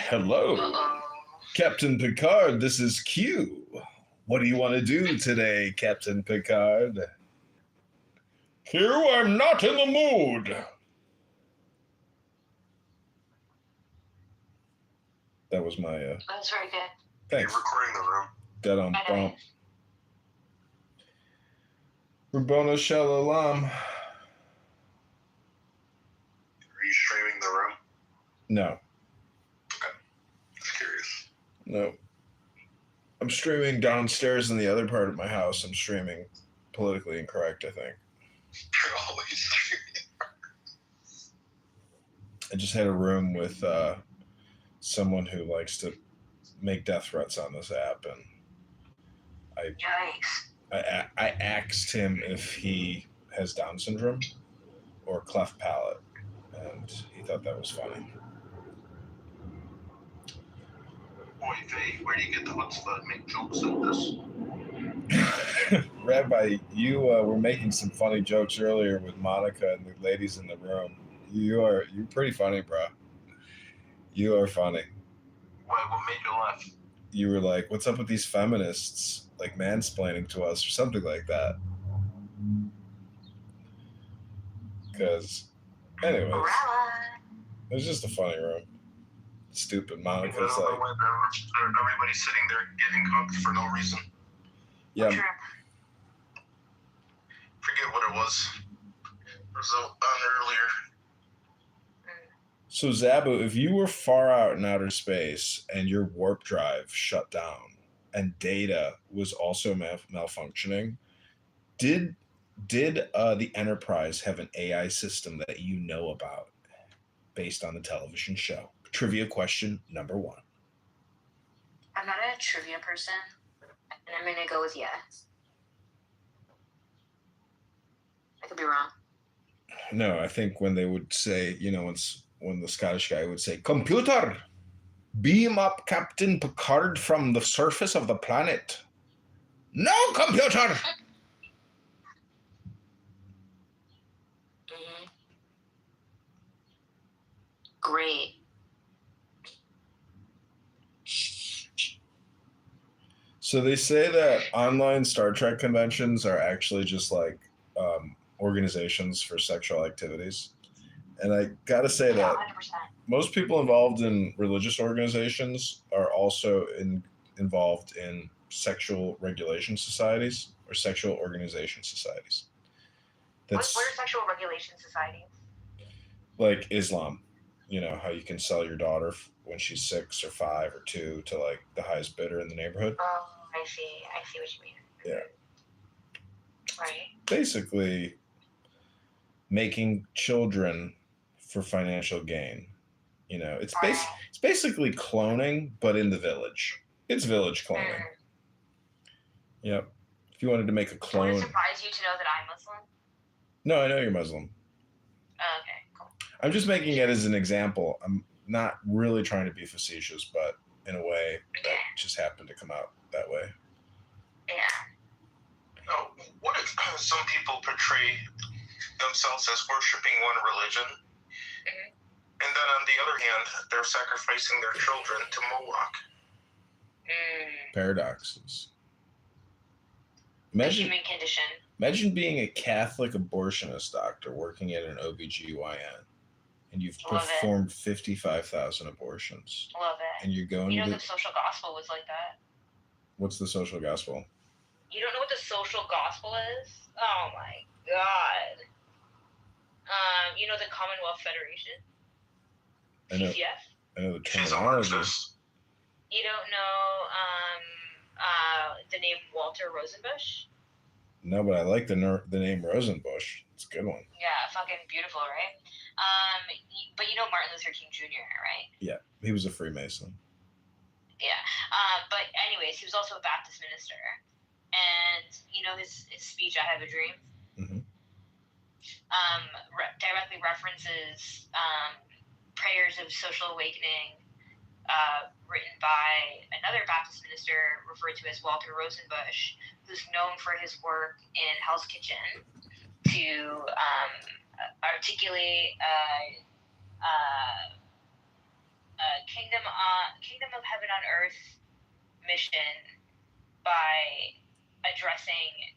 [SPEAKER 9] Hello, Captain Picard. This is Q. What do you want to do today, Captain Picard? Q, I'm not in the mood. That was my.
[SPEAKER 3] That's very good.
[SPEAKER 9] Thanks.
[SPEAKER 17] You're recording the room.
[SPEAKER 9] Dead on bump. Rabona Shalom.
[SPEAKER 17] Are you streaming the room?
[SPEAKER 9] No.
[SPEAKER 17] Okay. Just curious.
[SPEAKER 9] No. I'm streaming downstairs in the other part of my house. I'm streaming Politically Incorrect, I think.
[SPEAKER 17] You're always streaming.
[SPEAKER 9] I just had a room with someone who likes to make death threats on this app, and I asked him if he has Down syndrome or cleft palate, and he thought that was funny.
[SPEAKER 17] Boy, Vay, where do you get the chutzpah to make jokes like this?
[SPEAKER 9] Rabbi, you were making some funny jokes earlier with Monica and the ladies in the room. You're pretty funny, bro. You are funny.
[SPEAKER 17] What made you laugh?
[SPEAKER 9] You were like, what's up with these feminists, like mansplaining to us or something like that. Because, anyways, it was just a funny room. Stupid Monica's like...
[SPEAKER 17] Everybody's sitting there getting cooked for no reason.
[SPEAKER 9] Yeah.
[SPEAKER 17] Forget what it was. It was on earlier.
[SPEAKER 9] So, Zabu, if you were far out in outer space and your warp drive shut down and data was also malfunctioning, did the Enterprise have an AI system that you know about based on the television show? Trivia question number 1.
[SPEAKER 3] I'm not a trivia person, and I'm going to go with yes. I could be wrong.
[SPEAKER 9] No, I think when they would say, you know, when the Scottish guy would say, "Computer, beam up Captain Picard from the surface of the planet." No, computer!
[SPEAKER 3] Mm-hmm. Great.
[SPEAKER 9] So they say that online Star Trek conventions are actually just like organizations for sexual activities. And I gotta say that
[SPEAKER 3] 100%.
[SPEAKER 9] most people involved in religious organizations are also involved in sexual regulation societies or sexual organization societies.
[SPEAKER 3] What are sexual regulation societies?
[SPEAKER 9] Like Islam. You know, how you can sell your daughter when she's 6 or 5 or 2 to like the highest bidder in the neighborhood.
[SPEAKER 3] Oh, I see what you mean.
[SPEAKER 9] Yeah.
[SPEAKER 3] Right.
[SPEAKER 9] Basically, making children for financial gain. You know, it's basically cloning, but in the village. It's village cloning. Yep. If you wanted to make a clone.
[SPEAKER 3] Would it surprise you to know that I'm Muslim?
[SPEAKER 9] No, I know you're Muslim.
[SPEAKER 3] Oh, okay, cool.
[SPEAKER 9] I'm just making it as an example. I'm not really trying to be facetious, but in a way that just happened to come out that way.
[SPEAKER 3] Yeah.
[SPEAKER 17] No, what if some people portray themselves as worshiping one religion,
[SPEAKER 18] And then on the other hand, they're sacrificing their children to Moloch.
[SPEAKER 9] Paradoxes.
[SPEAKER 4] The human condition.
[SPEAKER 9] Imagine being a Catholic abortionist doctor working at an OBGYN, and you've performed 55,000 abortions.
[SPEAKER 4] Love it.
[SPEAKER 9] And you're going
[SPEAKER 4] You know,
[SPEAKER 9] to
[SPEAKER 4] the social gospel was like that.
[SPEAKER 9] What's the social gospel?
[SPEAKER 4] You don't know what the social gospel is? Oh my god. You know the Commonwealth Federation? CCF?
[SPEAKER 9] I know the terminology.
[SPEAKER 4] You don't know the name Walter Rosenbush?
[SPEAKER 9] No, but I like the name Rosenbush. It's a good one.
[SPEAKER 4] Yeah, fucking beautiful, right? But you know Martin Luther King Jr., right?
[SPEAKER 9] Yeah, he was a Freemason.
[SPEAKER 4] Yeah. But anyways, he was also a Baptist minister. And you know his speech, I Have a Dream?
[SPEAKER 9] Mm-hmm.
[SPEAKER 4] Directly references prayers of social awakening written by another Baptist minister referred to as Walter Rosenbush, who's known for his work in Hell's Kitchen to articulate kingdom of heaven on earth mission by addressing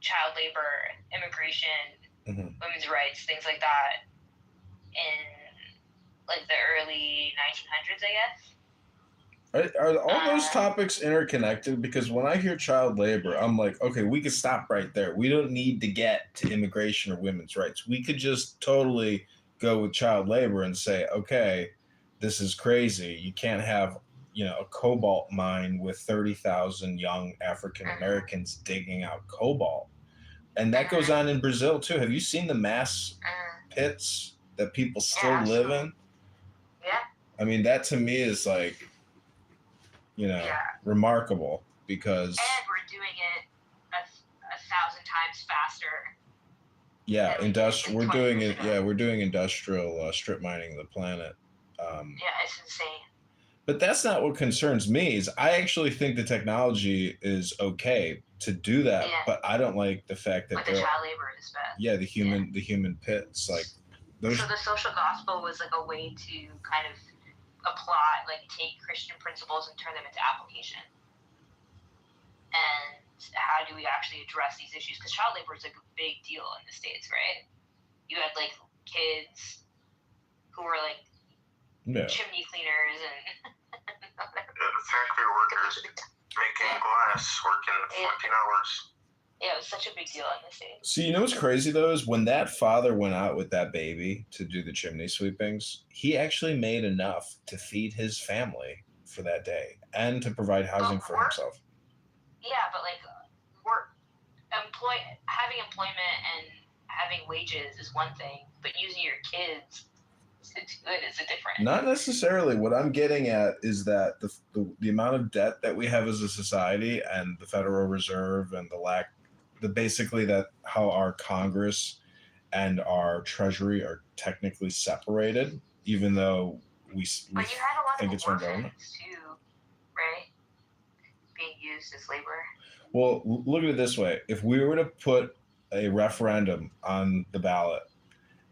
[SPEAKER 4] child labor, immigration, women's rights, things like that in like the early 1900s, I guess.
[SPEAKER 9] Are all those topics interconnected? Because when I hear child labor, I'm like, okay, we could stop right there. We don't need to get to immigration or women's rights. We could just totally go with child labor and say, okay, this is crazy. You can't have, a cobalt mine with 30,000 young African Americans digging out cobalt. And that goes on in Brazil too. Have you seen the mass pits that people still live in?
[SPEAKER 4] Yeah.
[SPEAKER 9] I mean, that to me is like, remarkable because.
[SPEAKER 4] And we're doing it a 1,000 times faster.
[SPEAKER 9] Yeah, we're doing it. Yeah, we're doing industrial strip mining of the planet.
[SPEAKER 4] Yeah, it's insane.
[SPEAKER 9] But that's not what concerns me. Is I actually think the technology is okay to do that, but I don't like the fact that
[SPEAKER 4] the child labor is bad.
[SPEAKER 9] Yeah, the human pits, like those.
[SPEAKER 4] So the social gospel was like a way to kind of apply, like take Christian principles and turn them into application. And how do we actually address these issues? Because child labor is like a big deal in the States, right? You had like kids who were like chimney cleaners and
[SPEAKER 18] the factory workers making glass, working 14 hours.
[SPEAKER 4] Yeah, it was such a big deal in the States.
[SPEAKER 9] So you know what's crazy though is when that father went out with that baby to do the chimney sweepings, he actually made enough to feed his family for that day and to provide housing for himself.
[SPEAKER 4] Yeah, but like having employment and having wages is one thing, but using your kids to do it is a different.
[SPEAKER 9] Not necessarily. What I'm getting at is that the amount of debt that we have as a society and the Federal Reserve and basically that how our Congress and our Treasury are technically separated, even though we
[SPEAKER 4] but you had a lot
[SPEAKER 9] think
[SPEAKER 4] of
[SPEAKER 9] it's from government.
[SPEAKER 4] Too, right? Being used as labor.
[SPEAKER 9] Well, look at it this way. If we were to put a referendum on the ballot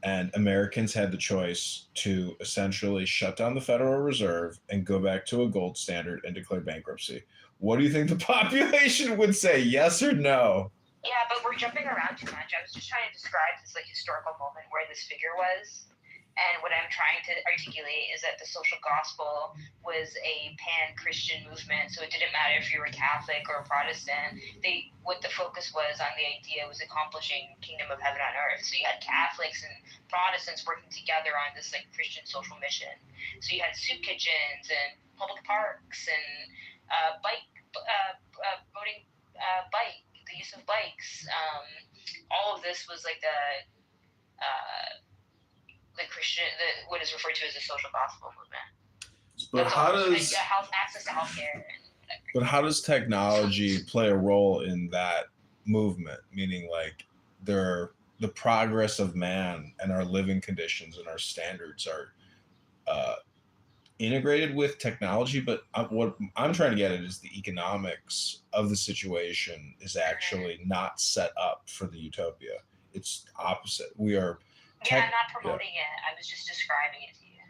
[SPEAKER 9] and Americans had the choice to essentially shut down the Federal Reserve and go back to a gold standard and declare bankruptcy, what do you think the population would say, yes or no?
[SPEAKER 4] Yeah, but we're jumping around too much. I was just trying to describe this like historical moment where this figure was. And what I'm trying to articulate is that the social gospel was a pan-Christian movement, so it didn't matter if you were Catholic or Protestant. What the focus was on the idea was accomplishing kingdom of heaven on earth. So you had Catholics and Protestants working together on this like Christian social mission. So you had soup kitchens and public parks and the use of bikes. All of this was like the Christian, what is referred to as the social gospel movement.
[SPEAKER 9] But how does
[SPEAKER 4] access to healthcare?
[SPEAKER 9] But how does technology play a role in that movement? Meaning, like, the progress of man and our living conditions and our standards are integrated with technology. But what I'm trying to get at is the economics of the situation is actually not set up for the utopia. It's opposite. We are
[SPEAKER 7] I'm not promoting it. I was just describing it to you.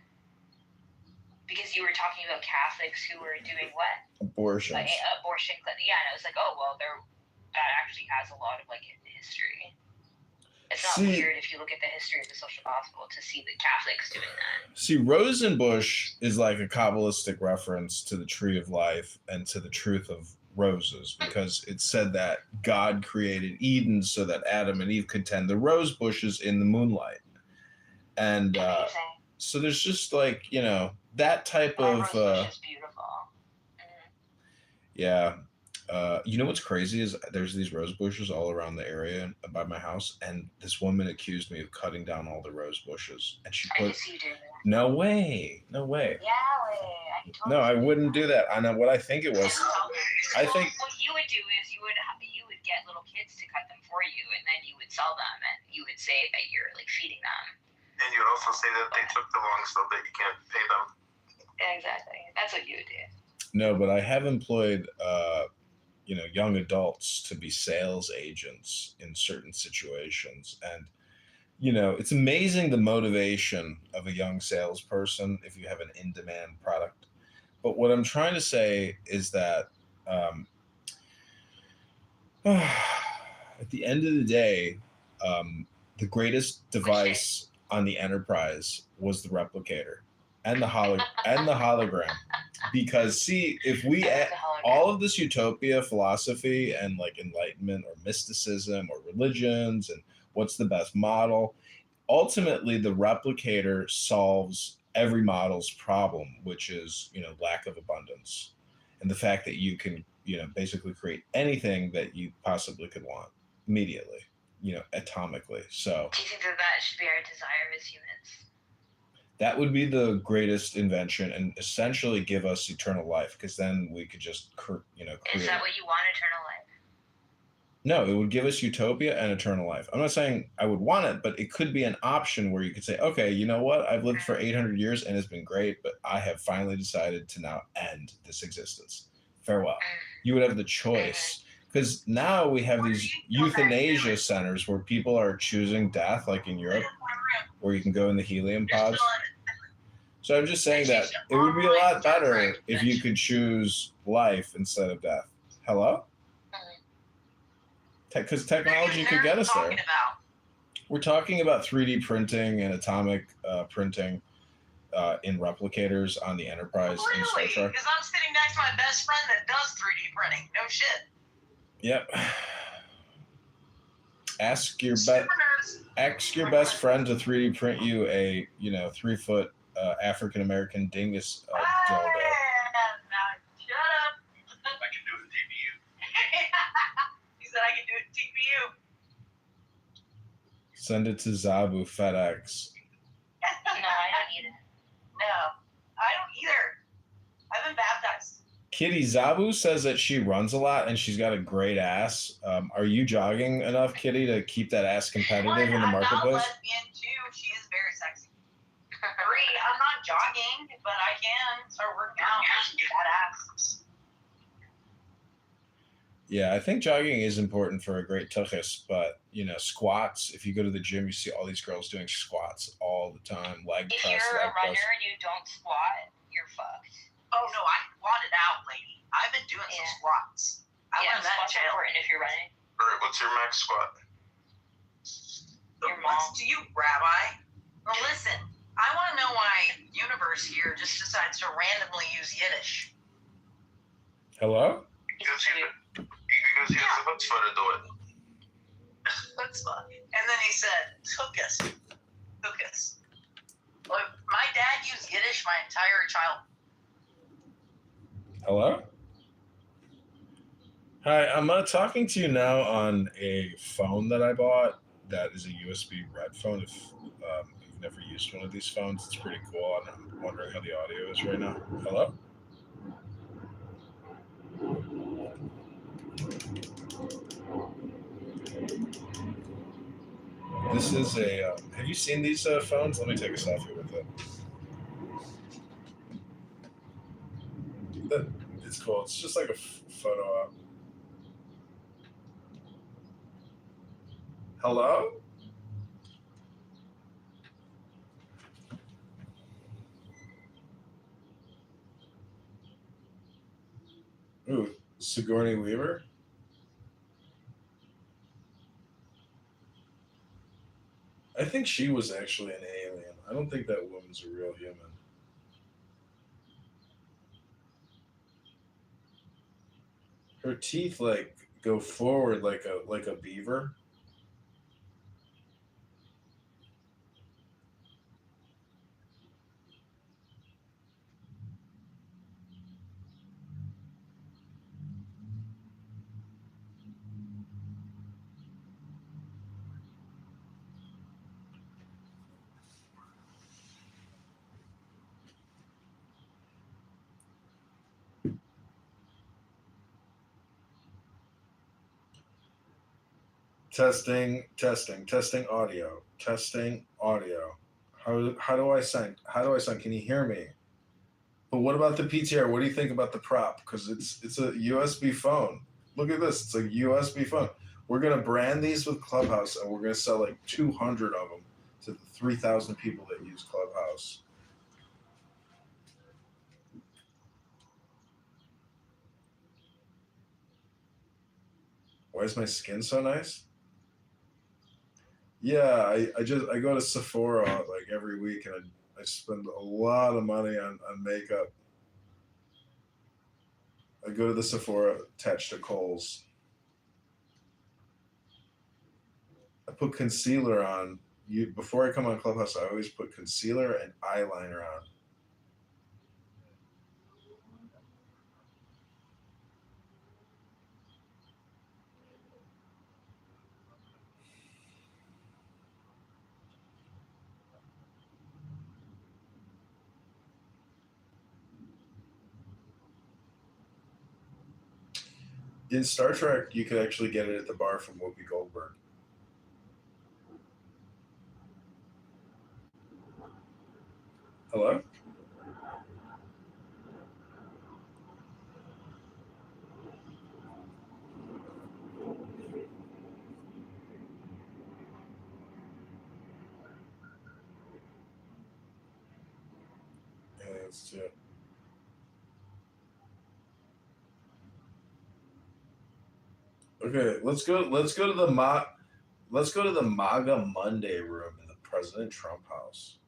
[SPEAKER 7] Because you were talking about Catholics who were doing what?
[SPEAKER 9] Abortions.
[SPEAKER 7] Like, abortion clinic. Yeah, and I was like, oh, well, that actually has a lot of, like, history. It's not weird if you look at the history of the social gospel to see the Catholics doing that.
[SPEAKER 9] See, Rosenbush is like a Kabbalistic reference to the tree of life and to the truth of roses, because it said that God created Eden so that Adam and Eve could tend the rose bushes in the moonlight. And so there's just like, you know, that type of...
[SPEAKER 7] rose bush is beautiful.
[SPEAKER 9] Yeah. You know what's crazy is there's these rose bushes all around the area by my house, and this woman accused me of cutting down all the rose bushes, and she put... No way.
[SPEAKER 7] Yeah, way.
[SPEAKER 9] No, I wouldn't do that. I know what I think it was. I think
[SPEAKER 7] what you would do is you would get little kids to cut them for you, and then you would sell them, and you would say that you're like feeding them.
[SPEAKER 2] And you would also say that they took the wrong so that you can't pay them.
[SPEAKER 7] Exactly. That's what you would do.
[SPEAKER 9] No, but I have employed young adults to be sales agents in certain situations. And, you know, it's amazing the motivation of a young salesperson if you have an in-demand product. But what I'm trying to say is that at the end of the day, the greatest device on the Enterprise was the replicator and the hologram. Because see, if we all of this utopia philosophy and like enlightenment or mysticism or religions and what's the best model, ultimately the replicator solves every model's problem, which is, you know, lack of abundance and the fact that you can, you know, basically create anything that you possibly could want immediately, you know, atomically. So
[SPEAKER 7] do you think that should be our desire as humans?
[SPEAKER 9] That would be the greatest invention and essentially give us eternal life, because then we could just, create.
[SPEAKER 7] Is that what you want, eternal life?
[SPEAKER 9] No, it would give us utopia and eternal life. I'm not saying I would want it, but it could be an option where you could say, okay, you know what? I've lived for 800 years and it's been great, but I have finally decided to now end this existence. Farewell. You would have the choice. Because now we have these euthanasia centers where people are choosing death, like in Europe, where you can go in the helium pods. So I'm just saying that it would be a lot better if you could choose life instead of death. Hello? Because technology could get us there. We're talking about 3D printing and atomic printing in replicators on the Enterprise in Star Trek.
[SPEAKER 19] Because I'm sitting next to my best friend that does 3D printing. No shit.
[SPEAKER 9] Yep. Ask your best friend to 3D print you a 3-foot African American dingus dildo.
[SPEAKER 19] Now, shut up.
[SPEAKER 23] I can do it in TPU.
[SPEAKER 19] He said I can do it in TPU.
[SPEAKER 9] Send it to Zabu FedEx.
[SPEAKER 7] No, I don't need it.
[SPEAKER 19] No, I don't either. I've been baptized.
[SPEAKER 9] Kitty, Zabu says that she runs a lot and she's got a great ass. Are you jogging enough, Kitty, to keep that ass competitive in the marketplace?
[SPEAKER 19] I'm not lesbian too. She is very sexy. 3, I'm not jogging, but I can start working out. That ass.
[SPEAKER 9] Yeah, I think jogging is important for a great tuchus, but squats. If you go to the gym, you see all these girls doing squats all the time. Leg
[SPEAKER 7] if
[SPEAKER 9] press,
[SPEAKER 7] you're
[SPEAKER 9] leg
[SPEAKER 7] a runner
[SPEAKER 9] press.
[SPEAKER 7] and you don't squat, you're fucked.
[SPEAKER 19] Oh no, I squatted out, lady. I've been doing some squats. I learned that in
[SPEAKER 7] squats are
[SPEAKER 19] jail.
[SPEAKER 7] important if you're running.
[SPEAKER 2] Alright, what's your max squat?
[SPEAKER 19] What's to you, Rabbi? Well, listen, I want to know why Universe here just decides to randomly use Yiddish.
[SPEAKER 9] Hello?
[SPEAKER 2] Because he has a chutzpah to do it.
[SPEAKER 19] Chutzpah. And then he said, "Tukas." Well, my dad used Yiddish my entire childhood.
[SPEAKER 9] Hello? Hi, I'm talking to you now on a phone that I bought that is a USB red phone. If you've never used one of these phones, it's pretty cool, and I'm wondering how the audio is right now. Hello? This is a... have you seen these phones? Let me take a selfie with it. It's cool. It's just like a photo app. Hello? Ooh, Sigourney Weaver? I think she was actually an alien. I don't think that woman's a real human. Her teeth like go forward like a beaver. Testing audio. Testing audio. How do I sound? How do I sound? Can you hear me? But what about the PTR? What do you think about the prop? Because it's a USB phone. Look at this. It's a USB phone. We're gonna brand these with Clubhouse, and we're gonna sell like 200 of them to the 3,000 people that use Clubhouse. Why is my skin so nice? Yeah, I go to Sephora like every week, and I spend a lot of money on makeup. I go to the Sephora attached to Kohl's. I put concealer on. Before I come on Clubhouse, I always put concealer and eyeliner on. In Star Trek, you could actually get it at the bar from Whoopi Goldberg. Hello? Yeah, that's it. Okay, let's go to the MAGA Monday room in the President Trump house.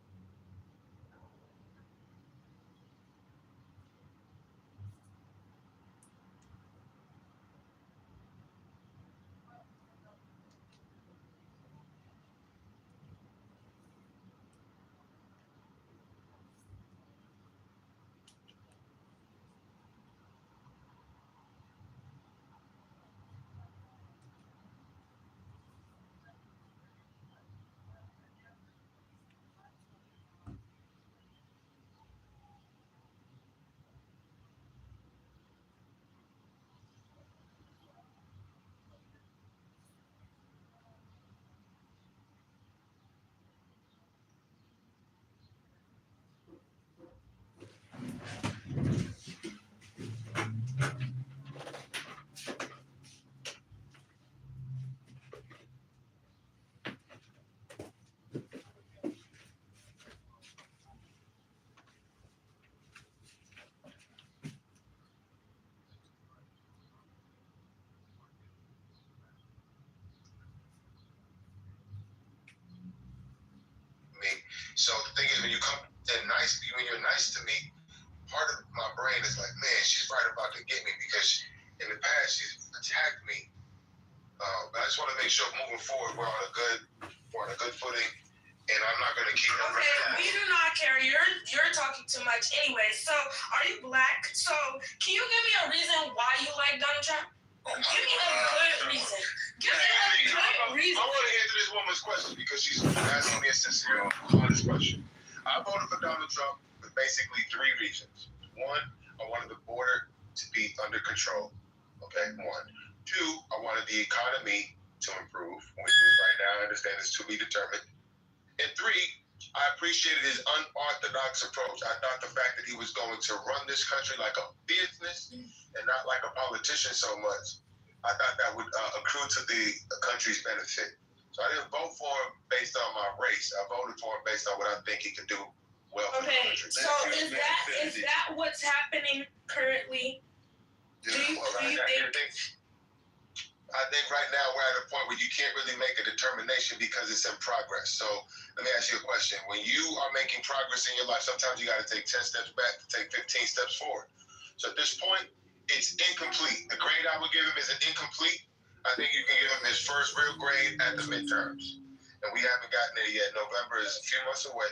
[SPEAKER 17] So the thing is, when you're nice to me, part of my brain is like, man, she's right about to get me because in the past she's attacked me. But I just want to make sure moving forward we're on a good footing, and I'm not going to keep.
[SPEAKER 15] Okay, we do not care. You're talking too much anyway. So, are you black? So, can you give me a reason why you like Donald Trump? Give me a good reason. Give me a good reason.
[SPEAKER 17] I want to answer this woman's question because she's asking me a sincere, honest question. I voted for Donald Trump for basically 3 reasons. 1, I wanted the border to be under control. Okay, 1. 2, I wanted the economy to improve, which is right now I understand is to be determined. And 3, I appreciated his unorthodox approach. I thought the fact that he was going to run this country like a business and not like a politician so much, I thought that would accrue to the country's benefit. So I didn't vote for him based on my race. I voted for him based on what I think he could do well for the country.
[SPEAKER 15] So is that what's happening currently? Do you
[SPEAKER 20] right now we're at a point where you can't really make a determination because it's in progress. So let me ask you a question. When you are making progress in your life, sometimes you got to take 10 steps back to take 15 steps forward. So at this point, it's incomplete. The grade I would give him is an incomplete. I think you can give him his first real grade at the midterms. And we haven't gotten there yet. November is a few months away.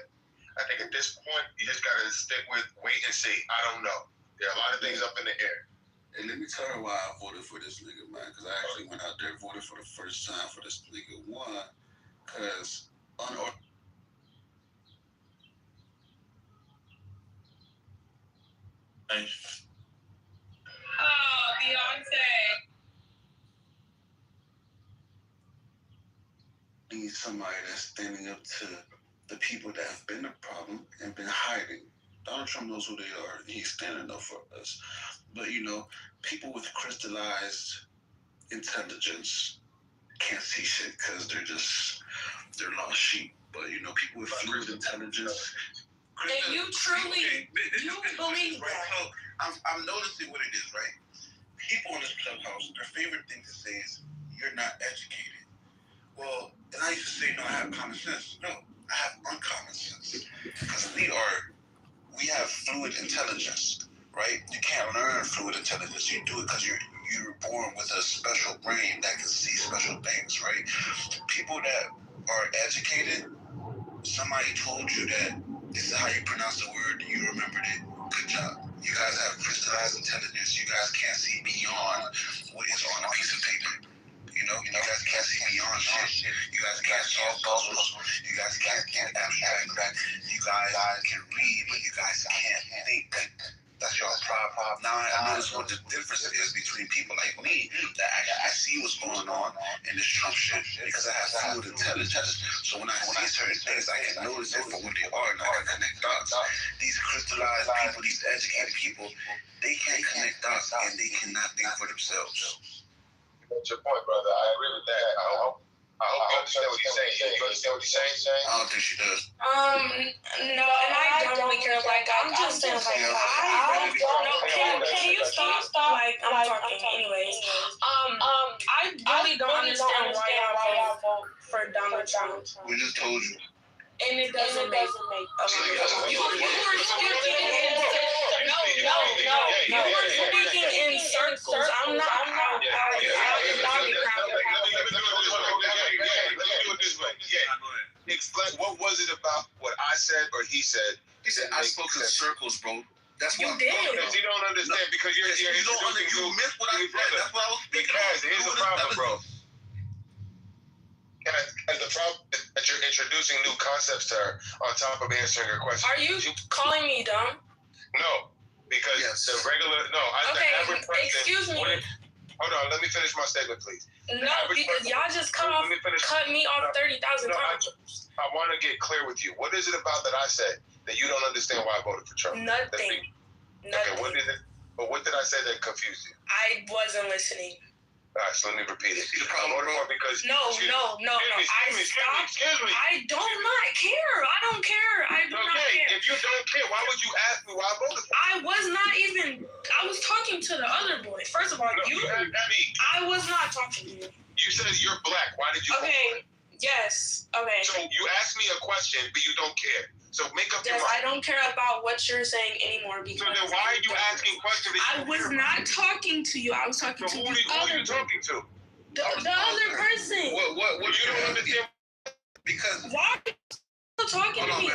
[SPEAKER 20] I think at this point, you just got to stick with wait and see. I don't know. There are a lot of things up in the air.
[SPEAKER 21] And let me tell her why I voted for this nigga, man. Because I actually went out there and voted for the first time for this nigga. One, because
[SPEAKER 15] Oh, Beyonce.
[SPEAKER 21] need somebody that's standing up to the people that have been a problem and been hiding. Donald Trump knows who they are, and he's standing up for us. But, you know, people with crystallized intelligence can't see shit because they're lost sheep. But, you know, people with fluid intelligence...
[SPEAKER 15] And you truly, you believe
[SPEAKER 21] right?
[SPEAKER 15] that.
[SPEAKER 21] So, I'm noticing what it is, right? People in this clubhouse, their favorite thing to say is, you're not educated. Well, and I used to say, no, I have common sense. No, I have uncommon sense. Because we have fluid intelligence, right? You can't learn fluid intelligence. You do it because you're born with a special brain that can see special things, right? People that are educated, somebody told you that this is how you pronounce the word, you remembered it. Good job. You guys have crystallized intelligence. You guys can't see beyond what is on a piece of paper. You guys can't see beyond shit. You guys can't solve puzzles. You guys can't abstract. You guys can read, but you guys can't think. That's your problem. Now I notice what the difference is between people like me that I see what's going on in this Trump shit because I have fluid intelligence. So when I see certain things, I can notice it for what they are and I can connect dots. These crystallized people, these educated people, they can't connect dots and they cannot think for themselves.
[SPEAKER 20] That's your point, brother. I agree with that. I hope you understand what he's saying. You understand what he's saying?
[SPEAKER 21] I don't think she does.
[SPEAKER 15] No, and I don't really care. Like, I'm just saying, like, I don't know. Can you stop? Like, I'm talking anyways. I really don't understand why y'all vote for Donald Trump.
[SPEAKER 21] We just told you.
[SPEAKER 15] And it doesn't make you were speaking in circles. I'm not out the body crowd.
[SPEAKER 20] Explain what was it about what I said or he said?
[SPEAKER 21] He said I spoke in circles, bro. That's
[SPEAKER 15] you
[SPEAKER 21] what
[SPEAKER 15] did.
[SPEAKER 20] Because you don't understand because you
[SPEAKER 21] missed what I said. That's what I was speaking
[SPEAKER 20] about. Here's the problem, bro. As the problem that you're introducing new concepts to her on top of answering her question.
[SPEAKER 15] Are you calling me dumb?
[SPEAKER 20] No, because the regular
[SPEAKER 15] Okay, excuse me.
[SPEAKER 20] Hold on, let me finish my statement, please.
[SPEAKER 15] No, because y'all just cut me off 30,000 times.
[SPEAKER 20] I want to get clear with you. What is it about that I said that you don't understand why I voted for Trump?
[SPEAKER 15] Nothing.
[SPEAKER 20] Okay, what is it? But what did I say that confused you?
[SPEAKER 15] I wasn't listening.
[SPEAKER 20] All right, so let me repeat it. I voted for because
[SPEAKER 15] no.
[SPEAKER 20] Excuse me.
[SPEAKER 15] I do not care. I don't care. I do not care.
[SPEAKER 20] If you don't care, why would you ask me why I voted for?
[SPEAKER 15] I was not even. I was talking to the other boy. First of all, I was not talking to you.
[SPEAKER 20] You said you're black. Why did you?
[SPEAKER 15] Okay. Yes. Okay.
[SPEAKER 20] So you asked me a question, but you don't care. So make up your mind.
[SPEAKER 15] I don't care about what you're saying anymore. Because
[SPEAKER 20] so then why are you asking questions?
[SPEAKER 15] I was not talking to you. I was talking to
[SPEAKER 20] who are you talking to?
[SPEAKER 15] The other person.
[SPEAKER 20] What you don't understand?
[SPEAKER 21] Because
[SPEAKER 15] why are you talking to me?